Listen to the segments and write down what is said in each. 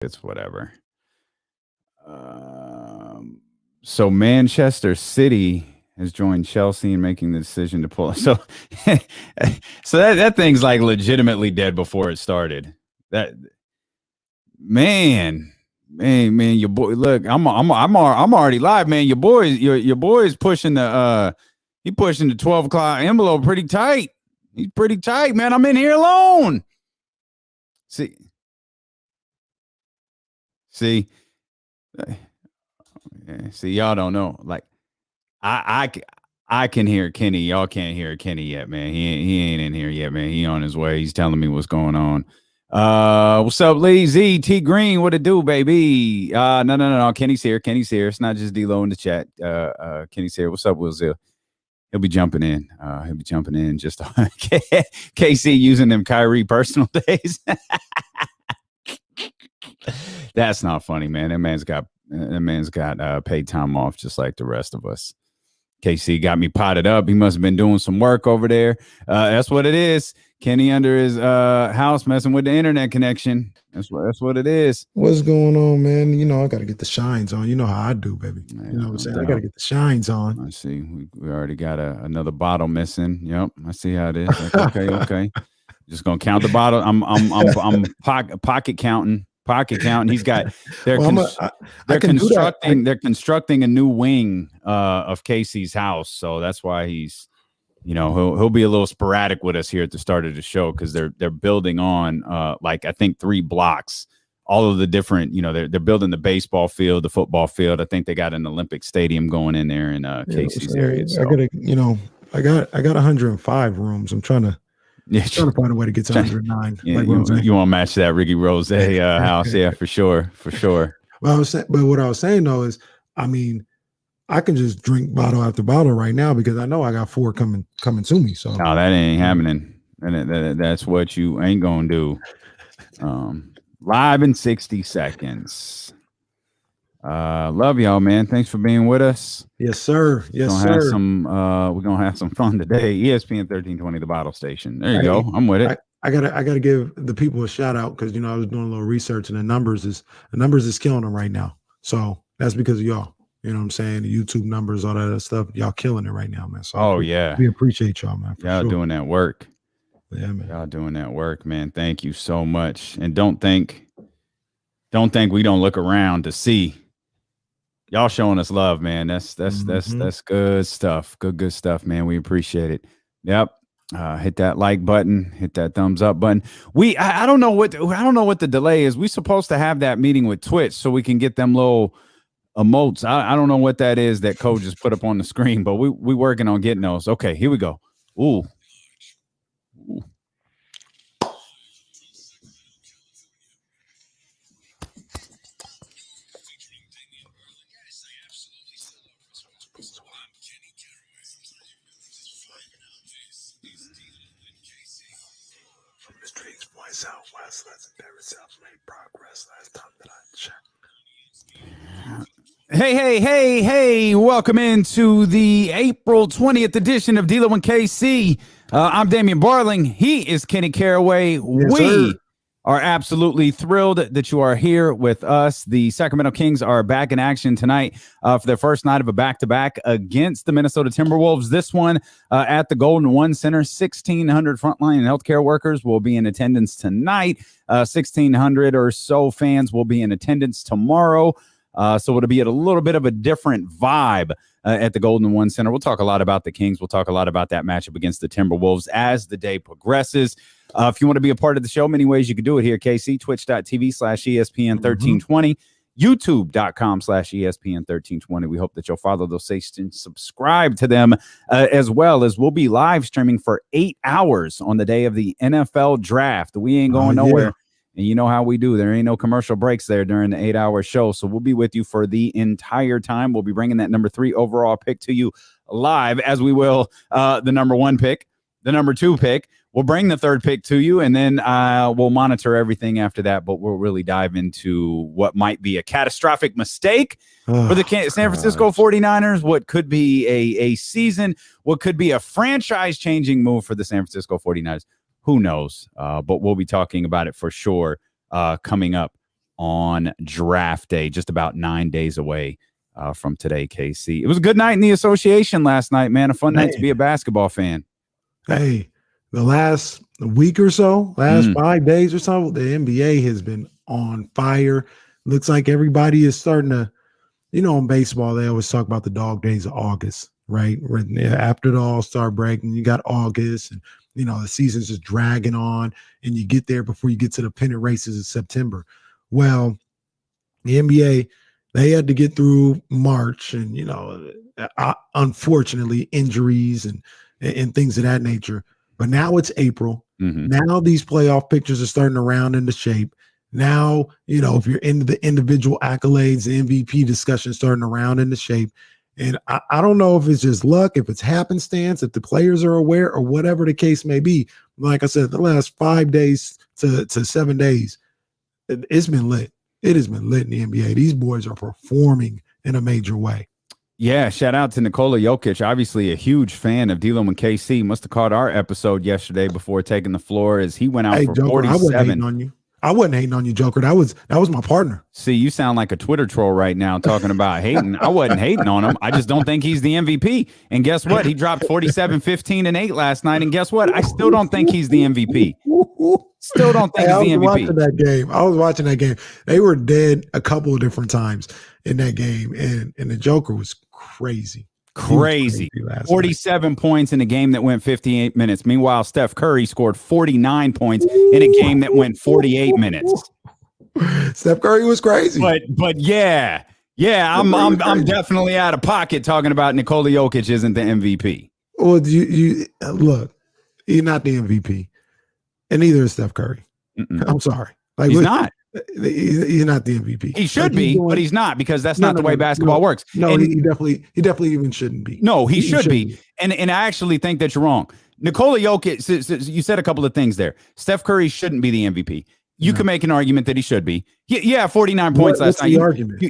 it's whatever. So Manchester City has joined Chelsea in making the decision to pull. So, so that thing's like legitimately dead before it started. That man, your boy. Look, I'm already live, man. Your boy is pushing the he pushing the 12 o'clock envelope pretty tight. He's pretty tight, man. I'm in here alone. See, y'all don't know. Like, I can hear Kenny. Y'all can't hear Kenny yet, man. He ain't in here yet, man. He on his way. He's telling me what's going on. What's up, Lee Z T Green? What it do, baby? No. Kenny's here. It's not just D-Lo in the chat. Kenny's here. What's up, Will Zill? He'll be jumping in. Just KC using them Kyrie personal days. That's not funny, man. That man's got paid time off just like the rest of us. KC got me potted up. He must have been doing some work over there. That's what it is. Kenny under his house messing with the internet connection. That's what it is. What's going on, man? You know, I got to get the shines on. You know how I do, baby. You know what I'm saying? I got to get the shines on. I see. We already got another bottle missing. Yep, I see how it is. Okay. Just gonna count the bottle. I'm pocket counting. He's got. They're constructing a new wing of Casey's house, so that's why he's. You know, he'll be a little sporadic with us here at the start of the show because they're building on like I think 3 blocks, all of the different. You know, they're building the baseball field, the football field. I think they got an Olympic stadium going in there in Casey's area. So. I got 105 rooms. I'm trying to find a way to get to 109. Yeah, you want to match that Ricky Rose house? Yeah, for sure. But what I was saying though is, I mean, I can just drink bottle after bottle right now because I know I got 4 coming to me. So no, that ain't happening. And that's what you ain't gonna do. Live in 60 seconds. Love y'all, man. Thanks for being with us. Yes, sir. Yes, sir. We're gonna have some fun today. ESPN 1320, the bottle station. There you go. I'm with it. I gotta give the people a shout out because I was doing a little research and the numbers is killing them right now. So that's because of y'all. You know what I'm saying? The YouTube numbers, all that other stuff. Y'all killing it right now, man. So we appreciate y'all, man. Y'all doing that work. Yeah, man. Y'all doing that work, man. Thank you so much. And don't think we don't look around to see y'all showing us love, man. That's good stuff. Good stuff, man. We appreciate it. Yep. Hit that like button, hit that thumbs up button. I don't know what the delay is. We supposed to have that meeting with Twitch so we can get them little emotes. I don't know what that is that code just put up on the screen, but we working on getting those. Okay, here we go. Ooh. From the streets, voice out west, legendary self-made progress. Last time that I checked. Hey, welcome into the April 20th edition of D-Lo and KC. I'm Damian Barling. He is Kenny Caraway. Yes, we sir. are absolutely thrilled that you are here with us. The Sacramento Kings are back in action tonight for their first night of a back-to-back against the Minnesota Timberwolves. This one at the Golden One Center. 1,600 frontline and healthcare workers will be in attendance tonight. 1,600 or so fans will be in attendance tomorrow. So it'll be at a little bit of a different vibe at the Golden One Center. We'll talk a lot about the Kings. We'll talk a lot about that matchup against the Timberwolves as the day progresses. If you want to be a part of the show, many ways you can do it here, KC, twitch.tv/ESPN1320, youtube.com/ESPN1320. We hope that you'll follow those stations, subscribe to them, as well as we'll be live streaming for 8 hours on the day of the NFL draft. We ain't going nowhere. Yeah. And you know how we do. There ain't no commercial breaks there during the 8-hour show. So we'll be with you for the entire time. We'll be bringing that number 3 overall pick to you live, as we will the number 1 pick, the number 2 pick. We'll bring the 3rd pick to you, and then we'll monitor everything after that. But we'll really dive into what might be a catastrophic mistake for the San Francisco 49ers, what could be a season, what could be a franchise-changing move for the San Francisco 49ers. Who knows? But we'll be talking about it for sure coming up on draft day, just about 9 days away from today, KC. It was a good night in the association last night, man. A fun night to be a basketball fan. Hey, the last week or so, last 5 days or so, the NBA has been on fire. Looks like everybody is starting to, in baseball, they always talk about the dog days of August, right? After the All-Star break, and you got August, and, the season's just dragging on, and you get there before you get to the pennant races in September. Well, the NBA, they had to get through March and, unfortunately, injuries and things of that nature. But now it's April. Now these playoff pictures are starting to round into shape. Now, if you're into the individual accolades, the MVP discussion starting to round into shape. And I don't know if it's just luck, if it's happenstance, if the players are aware or whatever the case may be. Like I said, the last 5 days to 7 days, it's been lit. It has been lit in the NBA. These boys are performing in a major way. Yeah, shout out to Nikola Jokic, obviously a huge fan of D-Lo and KC. Must have caught our episode yesterday before taking the floor as he went out for Joker, 47. I wasn't hating on you, Joker. That was my partner. See, you sound like a Twitter troll right now talking about hating. I wasn't hating on him. I just don't think he's the MVP. And guess what? He dropped 47, 15, and 8 last night. And guess what? I still don't think he's the MVP. Still don't think he's the MVP. I was watching that game. They were dead a couple of different times in that game. And the Joker was crazy. Crazy. 47 points in a game that went 58 minutes. Meanwhile, Steph Curry scored 49 points in a game that went 48 minutes. Steph Curry was crazy. But yeah, I'm definitely out of pocket talking about Nikola Jokic isn't the MVP. Well, you look, he's not the MVP, and neither is Steph Curry. I'm sorry, he's not. He's not the MVP. He should be, but he's not, because that's not the way basketball works. No, he definitely even shouldn't be. No, he should be. And I actually think that you're wrong. Nikola Jokic, you said a couple of things there. Steph Curry shouldn't be the MVP. You can make an argument that he should be. Yeah, 49 points last night. Argument?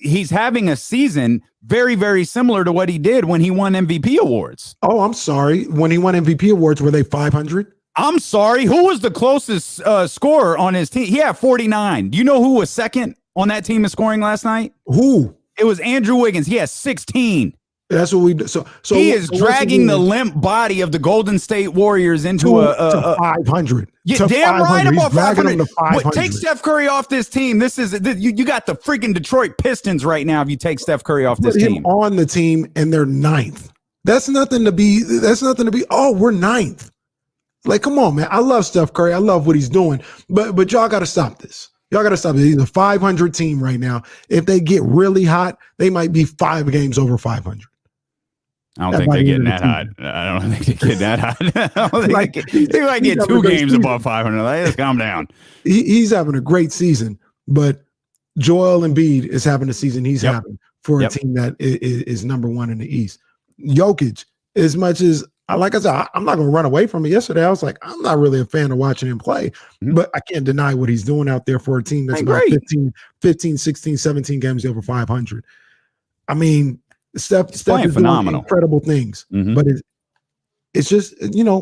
He's having a season very, very similar to what he did when he won MVP awards. Oh, I'm sorry. When he won MVP awards, were they 500? I'm sorry. Who was the closest scorer on his team? He had 49. Do you know who was second on that team in scoring last night? Who? It was Andrew Wiggins. He has 16. That's what we do. So he is dragging the limp body of the Golden State Warriors into a 500. Yeah, damn right about 500. Take Steph Curry off this team. You got the freaking Detroit Pistons right now. If you take Steph Curry off this team, on the team, and they're ninth. That's nothing to be. Oh, we're ninth. Like, come on, man. I love Steph Curry. I love what he's doing. But y'all got to stop this. Y'all got to stop this. He's a 500 team right now. If they get really hot, they might be 5 games over 500. I don't think they're getting that hot. I don't think they're getting that hot. They might get 2 games above 500. Let's calm down. He's having a great season, but Joel Embiid is having a season he's having for a team that is number 1 in the East. Jokic, as much as, like I said, I'm not going to run away from it. Yesterday, I was like, I'm not really a fan of watching him play, but I can't deny what he's doing out there for a team that's about 15, 16, 17 games over 500. I mean, Steph is phenomenal, doing incredible things, but it's just,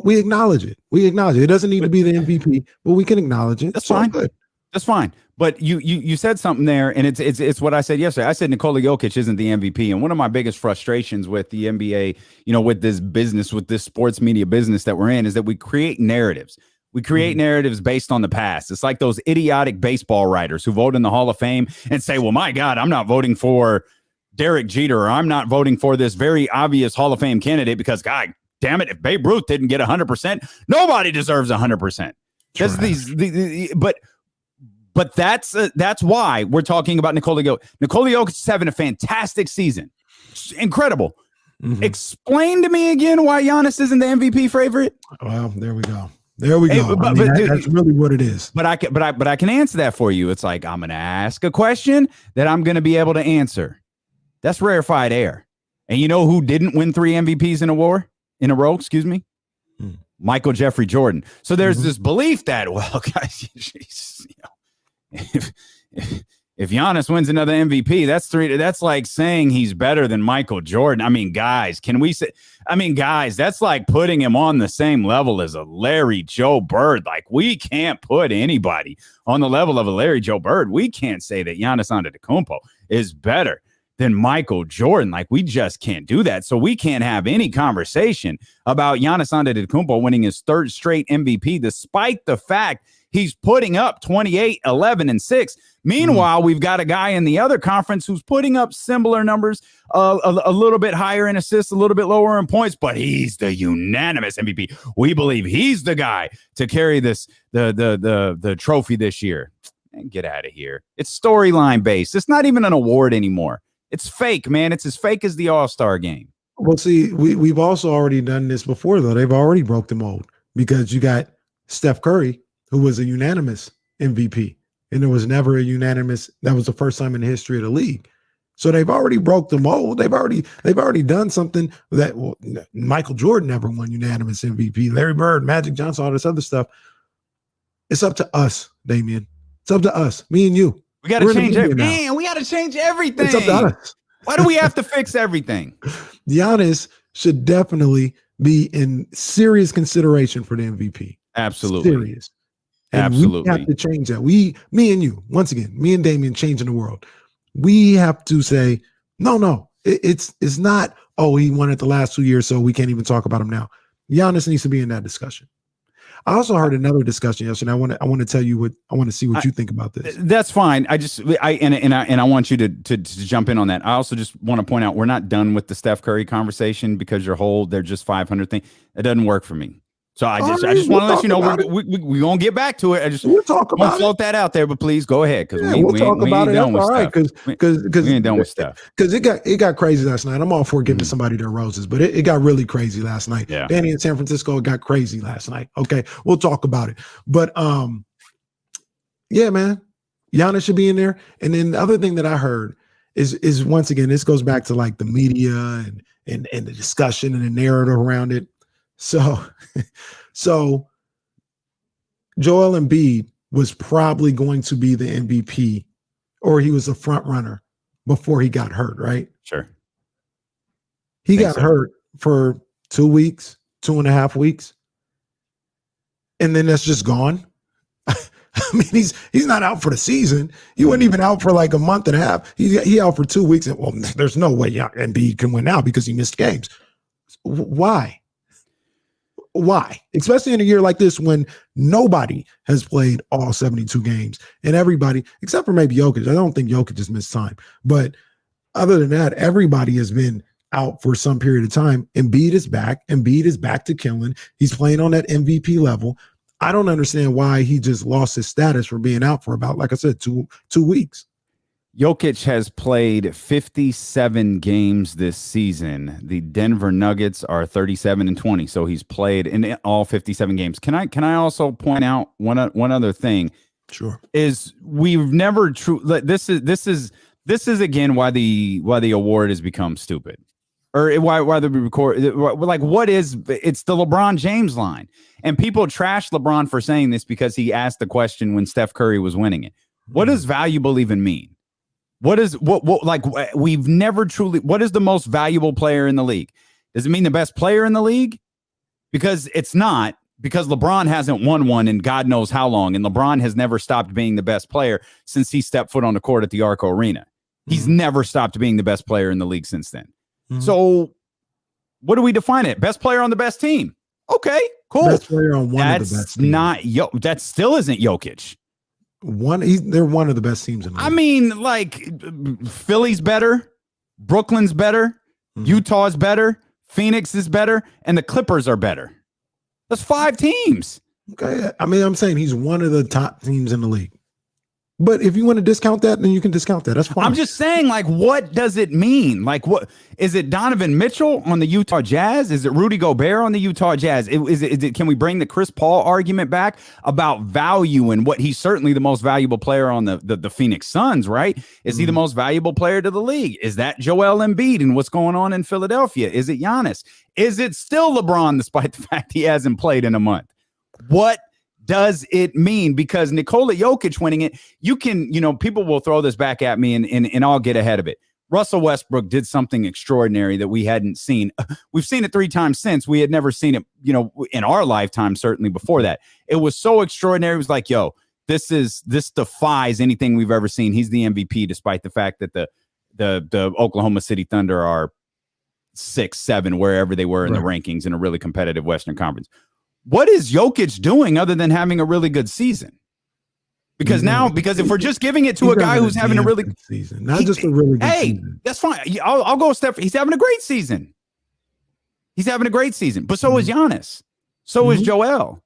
we acknowledge it. We acknowledge it. It doesn't need to be the MVP, but we can acknowledge it. That's fine. Good. That's fine. But you said something there, and it's what I said yesterday. I said Nikola Jokic isn't the MVP, and one of my biggest frustrations with the NBA, with this business, with this sports media business that we're in, is that we create narratives. We create narratives based on the past. It's like those idiotic baseball writers who vote in the Hall of Fame and say, well, my God, I'm not voting for Derek Jeter, or I'm not voting for this very obvious Hall of Fame candidate because, God damn it, if Babe Ruth didn't get 100%, nobody deserves 100%. But that's why we're talking about Nikola Jokic. Nikola Jokic is having a fantastic season. Incredible. Explain to me again why Giannis isn't the MVP favorite. Well, there we go. That's really what it is. But I can answer that for you. It's like, I'm going to ask a question that I'm going to be able to answer. That's rarefied air. And you know who didn't win 3 MVPs in a row? Excuse me. Michael Jeffrey Jordan. So there's this belief that, well, guys, If Giannis wins another MVP, that's 3. That's like saying he's better than Michael Jordan. I mean, guys, can we say? I mean, guys, that's like putting him on the same level as a Larry Joe Bird. Like, we can't put anybody on the level of a Larry Joe Bird. We can't say that Giannis Antetokounmpo is better than Michael Jordan. Like, we just can't do that. So we can't have any conversation about Giannis Antetokounmpo winning his 3rd straight MVP, despite the fact he's putting up 28, 11, and 6. Meanwhile, we've got a guy in the other conference who's putting up similar numbers, a little bit higher in assists, a little bit lower in points, but he's the unanimous MVP. We believe he's the guy to carry the trophy this year. And get out of here. It's storyline based. It's not even an award anymore. It's fake, man. It's as fake as the All-Star game. Well, see, we've also already done this before, though. They've already broke the mold because you got Steph Curry, who was a unanimous MVP. And there was never a unanimous. That was the first time in the history of the league. So they've already broke the mold. They've already done something that Michael Jordan never won unanimous MVP. Larry Bird, Magic Johnson, all this other stuff. It's up to us, Damian. It's up to us, me and you. We got to change everything. Man, we got to change everything. It's up to us. Why do we have to fix everything? Giannis should definitely be in serious consideration for the MVP. Absolutely. Serious. And absolutely. We have to change that. Me and you, once again, me and Damian changing the world. We have to say, no, it's not, oh, he won it the last 2 years, so we can't even talk about him now. Giannis needs to be in that discussion. I also heard another discussion yesterday. I want to tell you what I want to see what you think about this. That's fine. I want you to jump in on that. I also just want to point out we're not done with the Steph Curry conversation because they're just 500 thing. It doesn't work for me. So I just want to let you know we're gonna get back to it. We'll talk about float that out there, but please go ahead because we'll talk about it. All right, because we ain't done with stuff. Because it got crazy last night. I'm all for giving somebody their roses, but it got really crazy last night. Yeah. Danny in San Francisco, it got crazy last night. Okay, we'll talk about it. But yeah, man, Giannis should be in there. And then the other thing that I heard is once again, this goes back to like the media and the discussion and the narrative around it. So Joel Embiid was probably going to be the MVP, or he was a front runner before he got hurt, right? Sure. He got hurt for 2 weeks, 2.5 weeks, and then that's just gone. I mean, he's not out for the season. He wasn't even out for like a month and a half. He out for 2 weeks, and well, there's no way Embiid can win now because he missed games. Why? Why? Especially in a year like this when nobody has played all 72 games and everybody, except for maybe Jokic. I don't think Jokic has missed time. But other than that, everybody has been out for some period of time. Embiid is back. Embiid is back to killing. He's playing on that MVP level. I don't understand why he just lost his status for being out for about, like I said, two weeks. Jokic has played 57 games this season. The Denver Nuggets are 37-20, so he's played in all 57 games. Can I also point out one other thing? Sure. Is we've never this is again why the award has become stupid, or why the record like what is it's the LeBron James line, and people trash LeBron for saying this because he asked the question when Steph Curry was winning it. What does valuable even mean? What we've never truly, what is the most valuable player in the league? Does it mean the best player in the league? Because it's not, because LeBron hasn't won one in God knows how long. And LeBron has never stopped being the best player since he stepped foot on the court at the Arco Arena. He's never stopped being the best player in the league since then. So what do we define it? Best player on the best team. Okay, cool. Best player on one of the best teams. That still isn't Jokic. They're one of the best teams in the league. I mean, like Philly's better, Brooklyn's better, Utah's better, Phoenix is better, and the Clippers are better. That's 5 teams. Okay, I mean, I'm saying he's one of the top teams in the league. But if you want to discount that, then you can discount that. That's fine. I'm just saying, like, what does it mean? Like, what is it? Donovan Mitchell on the Utah Jazz? Is it Rudy Gobert on the Utah Jazz? Is it? Can we bring the Chris Paul argument back about value and what he's certainly the most valuable player on the Phoenix Suns, right? Is he the most valuable player to the league? Is that Joel Embiid and what's going on in Philadelphia? Is it Giannis? Is it still LeBron, despite the fact he hasn't played in a month? What does it mean? Because Nikola Jokic winning it, you can, people will throw this back at me and I'll get ahead of it. Russell Westbrook did something extraordinary that we hadn't seen. We've seen it 3 times since. We had never seen it, in our lifetime, certainly before that. It was so extraordinary. It was like, this defies anything we've ever seen. He's the MVP, despite the fact that the Oklahoma City Thunder are 6, 7, wherever they were in the rankings in a really competitive Western Conference. What is Jokic doing other than having a really good season? Because if we're just giving it to a guy who's having a really good season, not just a really good season. That's fine. I'll go a step. He's having a great season. But so is Giannis. So is Joel.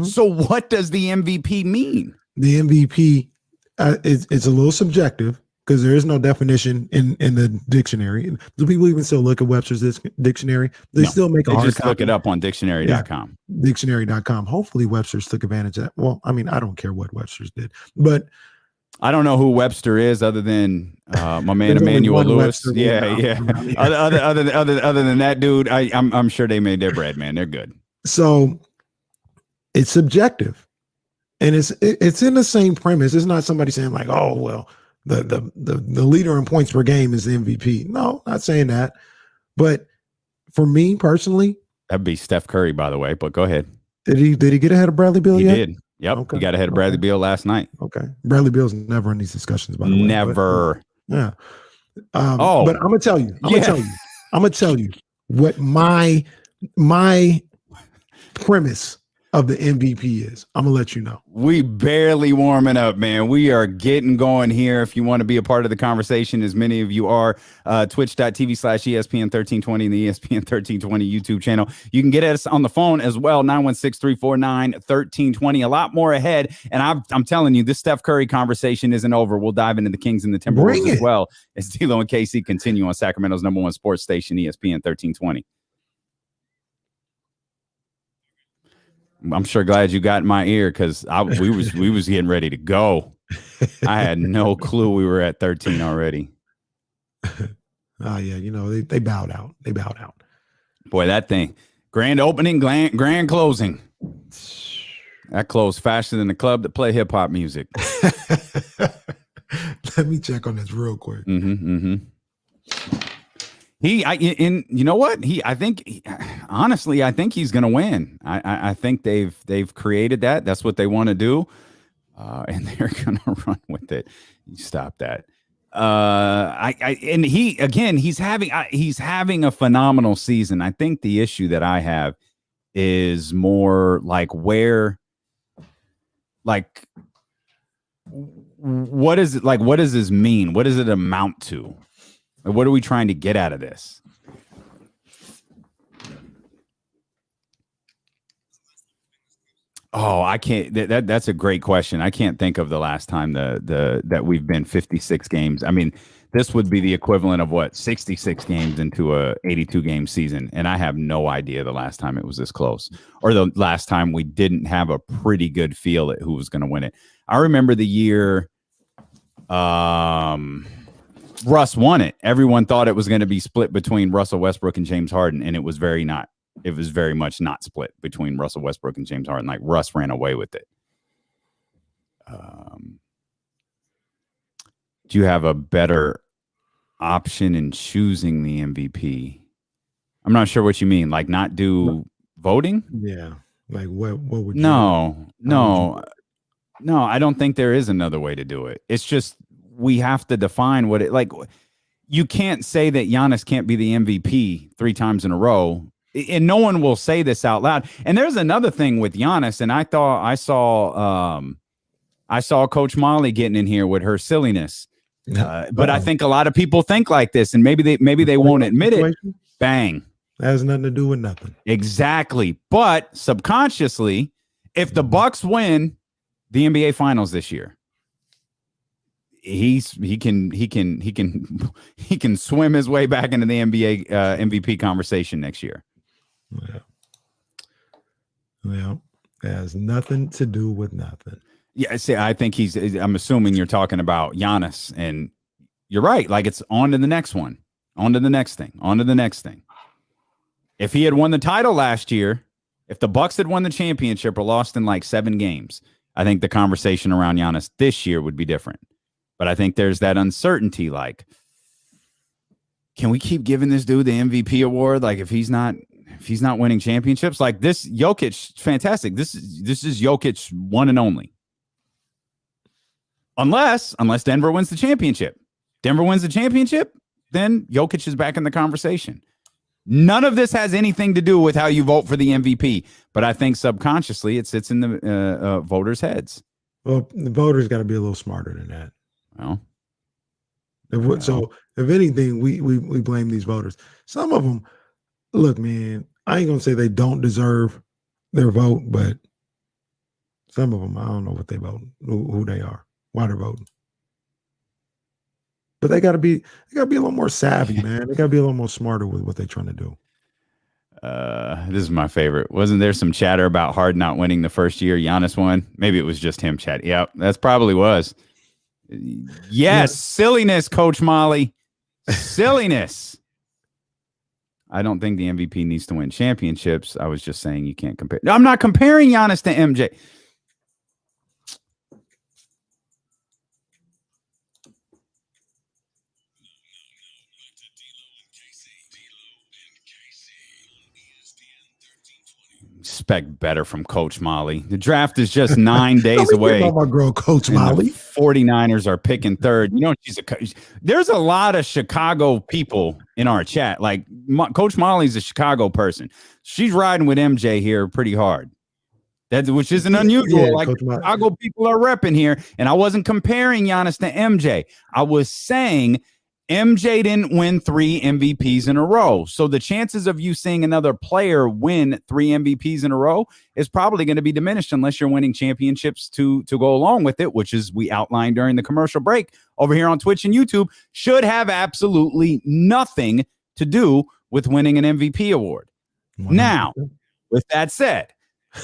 So what does the MVP mean? The MVP, it's a little subjective because there is no definition in the dictionary. Do people even still look at Webster's dictionary? They still make a hard just copy. Look it up on dictionary.com. Yeah, dictionary.com. Hopefully Webster's took advantage of that. Well, I mean, I don't care what Webster's did, but I don't know who Webster is other than my man Emmanuel Lewis. Yeah. Other than that dude, I'm sure they made their bread, man. They're good. So it's subjective. And it's in the same premise. It's not somebody saying like, oh, well, the leader in points per game is the MVP. No, not saying that. But for me personally, that'd be Steph Curry, by the way. But go ahead. Did he get ahead of Bradley Beal yet? He did. Yep. Okay. He got ahead of Bradley Beal last night. Okay. Bradley Beal's never in these discussions, by the way. Never. But, yeah. But I'm gonna tell you. I'm gonna tell you what my premise of the MVP is. I'm gonna let you know. We barely warming up, man. We are getting going here. If you want to be a part of the conversation, as many of you are, twitch.tv/ESPN1320 and the ESPN 1320 YouTube channel. You can get at us on the phone as well, 916-349-1320. A lot more ahead. And I'm telling you, this Steph Curry conversation isn't over. We'll dive into the Kings and the Timberwolves as well as D'Lo and KC continue on Sacramento's #1 sports station, ESPN 1320. I'm sure glad you got in my ear because we was getting ready to go. I had no clue we were at 13 already. Oh yeah, they bowed out. They bowed out. Boy, that thing. Grand opening, grand closing. That closed faster than the club that play hip hop music. Let me check on this real quick. You know what? Honestly, I think he's going to win. I think they've created that. That's what they want to do. And they're going to run with it. You stop that. He's having a phenomenal season. I think the issue that I have is more like what is it like? What does this mean? What does it amount to? What are we trying to get out of this? Oh, I can't. That's a great question. I can't think of the last time that we've been 56 games. I mean, this would be the equivalent of 66 games into a 82 game season, and I have no idea the last time it was this close, or the last time we didn't have a pretty good feel at who was going to win it. I remember the year. Russ won it. Everyone thought it was going to be split between Russell Westbrook and James Harden, and it was very much not split between Russell Westbrook and James Harden. Like Russ ran away with it. Do you have a better option in choosing the MVP? I'm not sure what you mean. Like not do voting? Yeah. Like what would you No. I don't think there is another way to do it. It's just we have to define what it like. You can't say that Giannis can't be the MVP 3 times in a row, and no one will say this out loud. And there's another thing with Giannis, and I saw Coach Molly getting in here with her silliness, but I think a lot of people think like this, and maybe they won't admit it. Bang, that has nothing to do with nothing. Exactly, but subconsciously, if the Bucks win the NBA Finals this year, he can swim his way back into the NBA MVP conversation next year. Well, it has nothing to do with nothing. Yeah, see, I think I'm assuming you're talking about Giannis, and you're right. Like it's on to the next one, on to the next thing, on to the next thing. If he had won the title last year, If the Bucks had won the championship or lost in like 7 games, I think the conversation around Giannis this year would be different. But I think there's that uncertainty. Like, can we keep giving this dude the MVP award? Like, if he's not winning championships, like this Jokic, fantastic. This is Jokic one and only. Unless Denver wins the championship. Denver wins the championship, then Jokic is back in the conversation. None of this has anything to do with how you vote for the MVP, but I think subconsciously it sits in the voters' heads. Well, the voters got to be a little smarter than that. Well, so if anything, we blame these voters. Some of them, look, man, I ain't gonna say they don't deserve their vote, but some of them, I don't know what they vote, who they are, why they're voting. But they gotta be a little more savvy, man. They gotta be a little more smarter with what they're trying to do. This is my favorite. Wasn't there some chatter about Harden not winning the first year Giannis won? Maybe it was just him chatting. Yeah, that's probably was. Yes, silliness, Coach Molly. Silliness. I don't think the MVP needs to win championships. I was just saying you can't compare. No, I'm not comparing Giannis to MJ. Expect better from Coach Molly. The draft is just 9 days away. My girl, Coach Molly. The 49ers are picking third. You know, there's a lot of Chicago people in our chat. Like Coach Molly's a Chicago person. She's riding with MJ here pretty hard. Which isn't unusual. Yeah, like Chicago people are repping here. And I wasn't comparing Giannis to MJ. I was saying MJ didn't win 3 MVPs in a row. So the chances of you seeing another player win 3 MVPs in a row is probably going to be diminished unless you're winning championships to go along with it, which is we outlined during the commercial break over here on Twitch and YouTube, should have absolutely nothing to do with winning an MVP award. 100%. Now, with that said,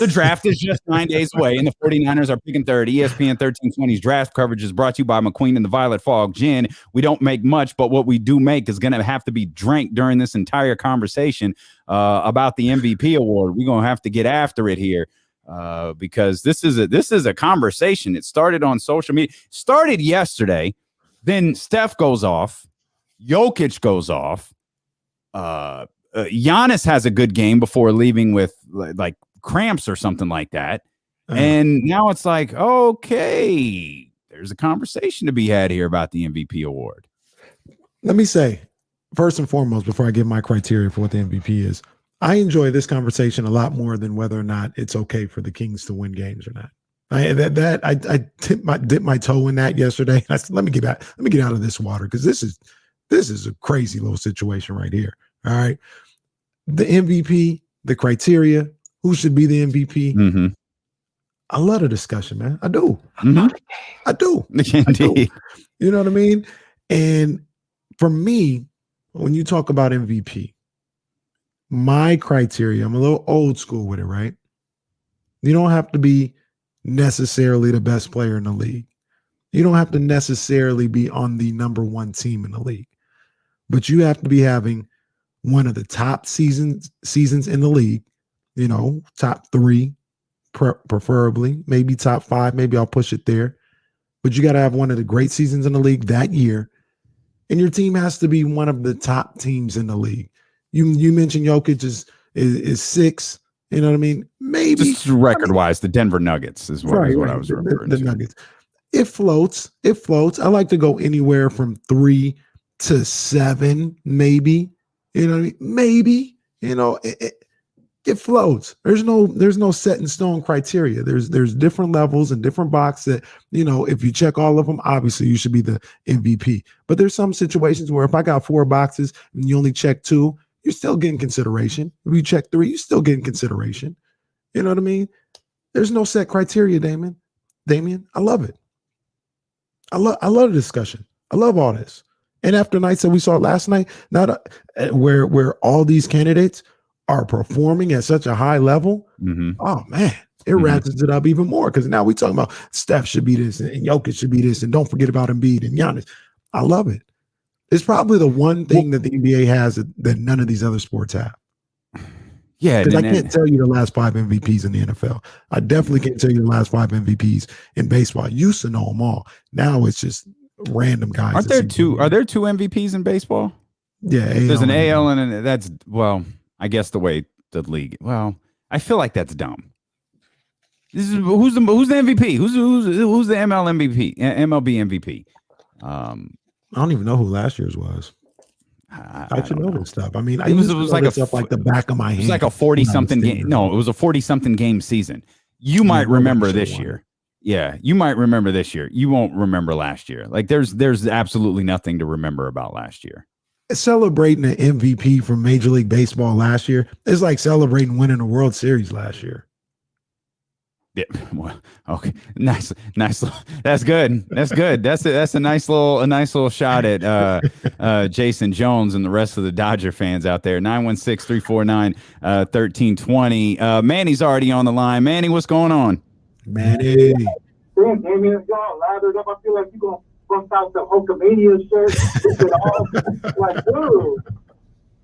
the draft is just 9 days away, and the 49ers are picking third. ESPN 1320's draft coverage is brought to you by McQueen and the Violet Fog Gin. We don't make much, but what we do make is going to have to be drank during this entire conversation about the MVP award. We're going to have to get after it here because this is a conversation. It started on social media. Started yesterday. Then Steph goes off. Jokic goes off. Giannis has a good game before leaving with like cramps or something like that. And now it's like, okay, there's a conversation to be had here about the MVP award. Let me say, first and foremost, before I give my criteria for what the MVP is, I enjoy this conversation a lot more than whether or not it's okay for the Kings to win games or not. I dipped my toe in that yesterday. I said, let me get out of this water because this is a crazy little situation right here. All right. The MVP, the criteria, who should be the MVP? Mm-hmm. I love the discussion, man. I do. Mm-hmm. I do. Indeed. You know what I mean? And for me, when you talk about MVP, my criteria, I'm a little old school with it, right? You don't have to be necessarily the best player in the league. You don't have to necessarily be on the number 1 team in the league, but you have to be having one of the top seasons in the league, you know, top 3, preferably, maybe top 5, maybe I'll push it there. But you got to have one of the great seasons in the league that year. And your team has to be one of the top teams in the league. You mentioned Jokic is 6, you know what I mean? Maybe. Just record-wise, the Denver Nuggets is what I was referring to. The Nuggets. It floats. I like to go anywhere from 3 to 7, maybe. You know what I mean? Maybe, you know, it floats. There's no set in stone criteria. There's different levels and different boxes that, you know, if you check all of them, obviously you should be the MVP. But there's some situations where if I got 4 boxes and you only check 2, you're still getting consideration. If you check 3, you're still getting consideration. You know what I mean? There's no set criteria, Damien. I love it. I love the discussion. I love all this. And after nights that we saw last night, where all these candidates are performing at such a high level, oh man, it ratchets it up even more because now we're talking about Steph should be this and Jokic should be this, and don't forget about Embiid and Giannis. I love it. It's probably the one thing that the NBA has that none of these other sports have. Yeah, because I can't tell you the last 5 MVPs in the NFL. I definitely can't tell you the last 5 MVPs in baseball. I used to know them all. Now it's just random guys. Are there two MVPs in baseball? Yeah, there's an AL and that's, well, I guess the way the league. Well, I feel like that's dumb. This is who's the MVP? Who's the MLB MVP? I don't even know who last year's was. I should know this stuff. I mean, it was like stuff like the back of my hand. It was like a 40-something game. No, it was a 40-something game season. You might remember this year. Yeah, you might remember this year. You won't remember last year. Like there's absolutely nothing to remember about last year. Celebrating an MVP from Major League Baseball last year is like celebrating winning a World Series last year. Yeah, well, okay, nice. That's good. That's a nice little shot at Jason Jones and the rest of the Dodger fans out there. 916-349-1320. Manny's already on the line. Manny, what's going on? Manny. Damien, y'all lathered up. I feel like you're gonna bust out the Hulkamania shirt. Like, dude,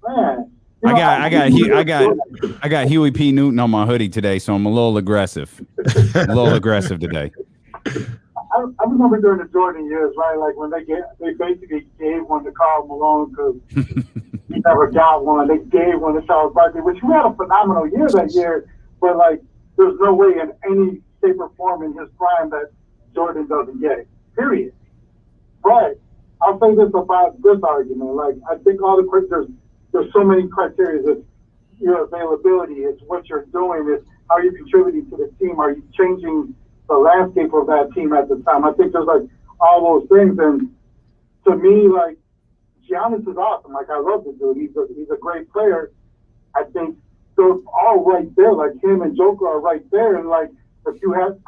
man. I got Huey P. Newton on my hoodie today, so I'm a little aggressive. Today. I remember during the Jordan years, right? Like when they basically gave one to Karl Malone because he never got one. They gave one to Charles Barkley, which he had a phenomenal year that year, but like there's no way in any shape or form in his prime that Jordan doesn't get it. Period. But I'll say this about this argument. Like I think all the there's so many criteria. It's your availability. It's what you're doing. It's how you're contributing to the team. Are you changing the landscape of that team at the time? I think there's like all those things. And to me, like Giannis is awesome. Like I love the dude. He's a great player. I think they're all right there. Like him and Joker are right there. And like I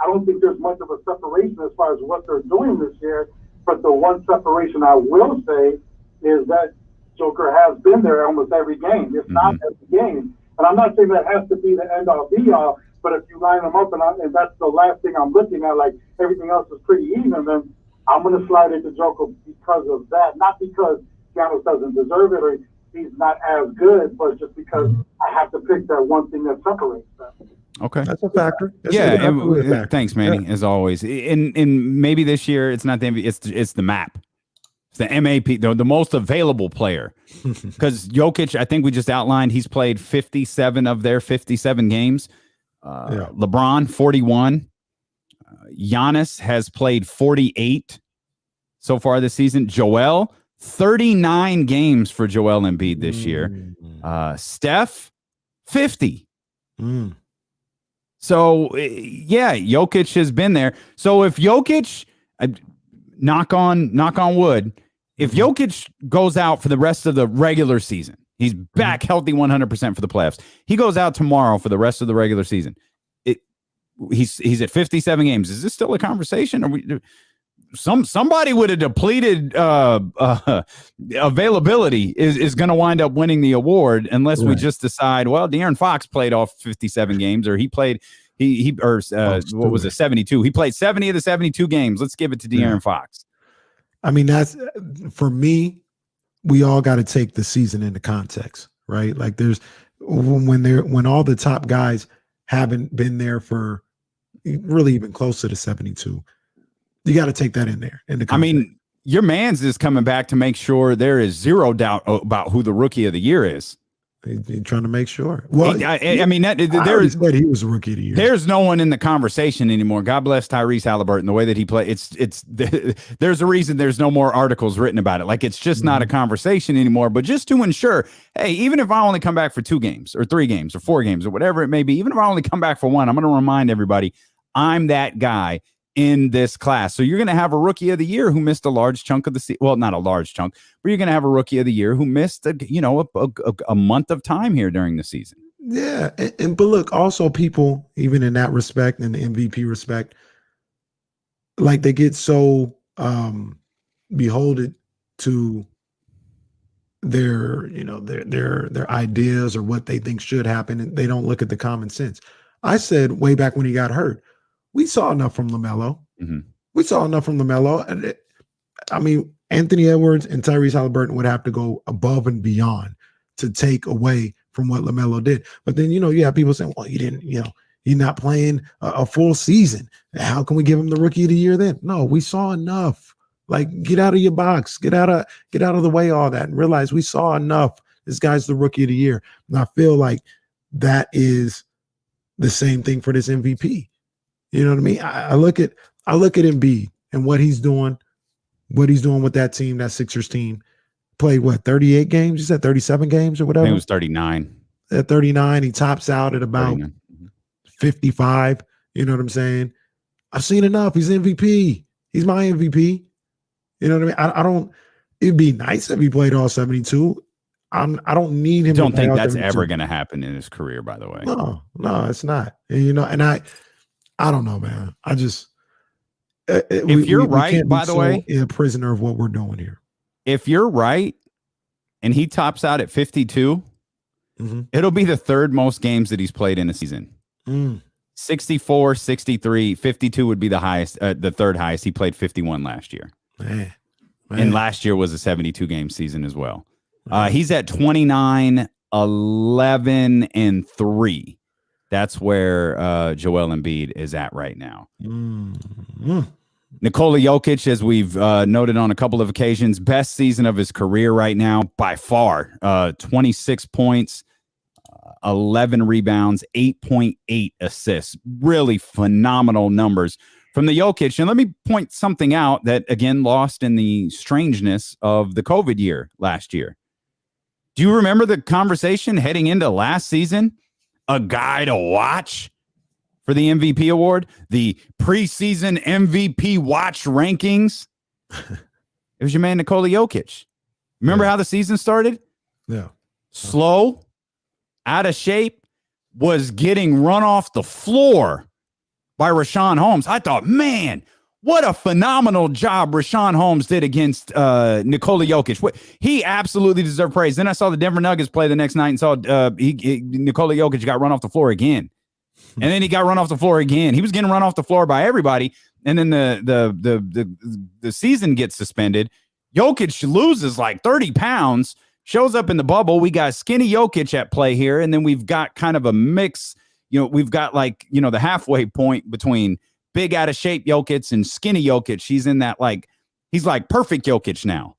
don't think there's much of a separation as far as what they're doing this year. But the one separation I will say is that Joker has been there almost every game, if not every game. And I'm not saying that has to be the end-all, be-all, but if you line them up and that's the last thing I'm looking at, like everything else is pretty even, then I'm going to slide it to Joker because of that. Not because Giannis doesn't deserve it or he's not as good, but just because I have to pick that one thing that separates them. Okay, that's a factor. Factor. Thanks, Manny, as always. In maybe this year it's not the MVP, it's the map. It's the MAP, the most available player. Because Jokic, I think we just outlined, he's played 57 of their 57 games. LeBron, 41. Giannis has played 48 so far this season. Joel, 39 games for Joel Embiid this year. Steph, 50. So, yeah, Jokic has been there. So if Jokic, knock on wood, if Jokic goes out for the rest of the regular season, he's back healthy 100% for the playoffs. He goes out tomorrow for the rest of the regular season. He's at 57 games. Is this still a conversation? Or somebody with a depleted availability is going to wind up winning the award unless we just decide, well, De'Aaron Fox played off 57 games, or he played what was it, 72? He played 70 of the 72 games. Let's give it to De'Aaron Fox. I mean, that's for me. We all got to take the season into context, right? Like there's when all the top guys haven't been there for really even close to the 72. You got to take that in there. I mean, your man's is coming back to make sure there is zero doubt about who the rookie of the year is. He's trying to make sure. Well, I mean, he was a rookie of the year. There's no one in the conversation anymore. God bless Tyrese Haliburton. The way that he played, there's a reason there's no more articles written about it. Like it's just not a conversation anymore. But just to ensure, hey, even if I only come back for 2 games or 3 games or 4 games or whatever it may be, even if I only come back for 1, I'm going to remind everybody I'm that guy in this class. So you're going to have a rookie of the year who missed a large chunk of the season. Well, not a large chunk, but you're going to have a rookie of the year who missed a month of time here during the season. Yeah. But look, also people, even in that respect, in the MVP respect, like they get so beholden to their ideas or what they think should happen, and they don't look at the common sense. I said way back when he got hurt, we saw enough from LaMelo. We saw enough from LaMelo. And I mean, Anthony Edwards and Tyrese Haliburton would have to go above and beyond to take away from what LaMelo did. But then, you have people saying, well, he didn't, he's not playing a full season. How can we give him the rookie of the year then? No, we saw enough. Like, get out of your box, get out of the way, all that, and realize we saw enough. This guy's the rookie of the year. And I feel like that is the same thing for this MVP. You know what I mean? I look at Embiid and what he's doing with that team, that Sixers team. Played 38 games? You said 37 games or whatever? I think it was 39. At 39, he tops out at about 55. You know what I'm saying? I've seen enough. He's MVP. He's my MVP. You know what I mean? It'd be nice if he played all 72. I don't need him. Don't think that's ever going to happen in his career, by the way. No, it's not. And, and I don't know, man. I just, if you're right, by the way, a prisoner of what we're doing here. If you're right and he tops out at 52, it'll be the third most games that he's played in a season. 64, 63, 52 would be the highest, the third highest. He played 51 last year. Man. And last year was a 72 game season as well. He's at 29, 11, and 3. That's where Joel Embiid is at right now. Nikola Jokic, as we've noted on a couple of occasions, best season of his career right now by far. 26 points, 11 rebounds, 8.8 assists. Really phenomenal numbers from the Jokic. And let me point something out that, again, lost in the strangeness of the COVID year last year. Do you remember the conversation heading into last season? A guy to watch for the MVP award, the preseason MVP watch rankings. It was your man, Nikola Jokic. Remember how the season started? Yeah. Slow, out of shape, was getting run off the floor by Rashawn Holmes. I thought, man, what a phenomenal job Rashawn Holmes did against Nikola Jokic. He absolutely deserved praise. Then I saw the Denver Nuggets play the next night and saw Nikola Jokic got run off the floor again. And then he got run off the floor again. He was getting run off the floor by everybody. And then the season gets suspended. Jokic loses like 30 pounds, shows up in the bubble. We got skinny Jokic at play here. And then we've got kind of a mix. We've got the halfway point between big out of shape Jokic and skinny Jokic. He's in that he's like perfect Jokic now.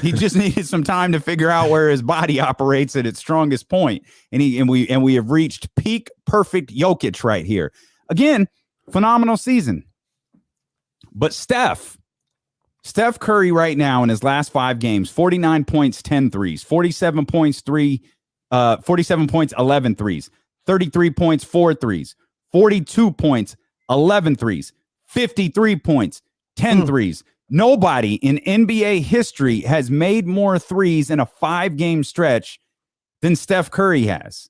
He just needed some time to figure out where his body operates at its strongest point. And we have reached peak perfect Jokic right here. Again, phenomenal season. But Steph Curry right now in his last 5 games, 49 points, 10 threes, 47 points, 11 threes, 33 points, 4 threes, 42 points, 11 threes, 53 points, 10 threes. Nobody in NBA history has made more threes in a 5-game stretch than Steph Curry has.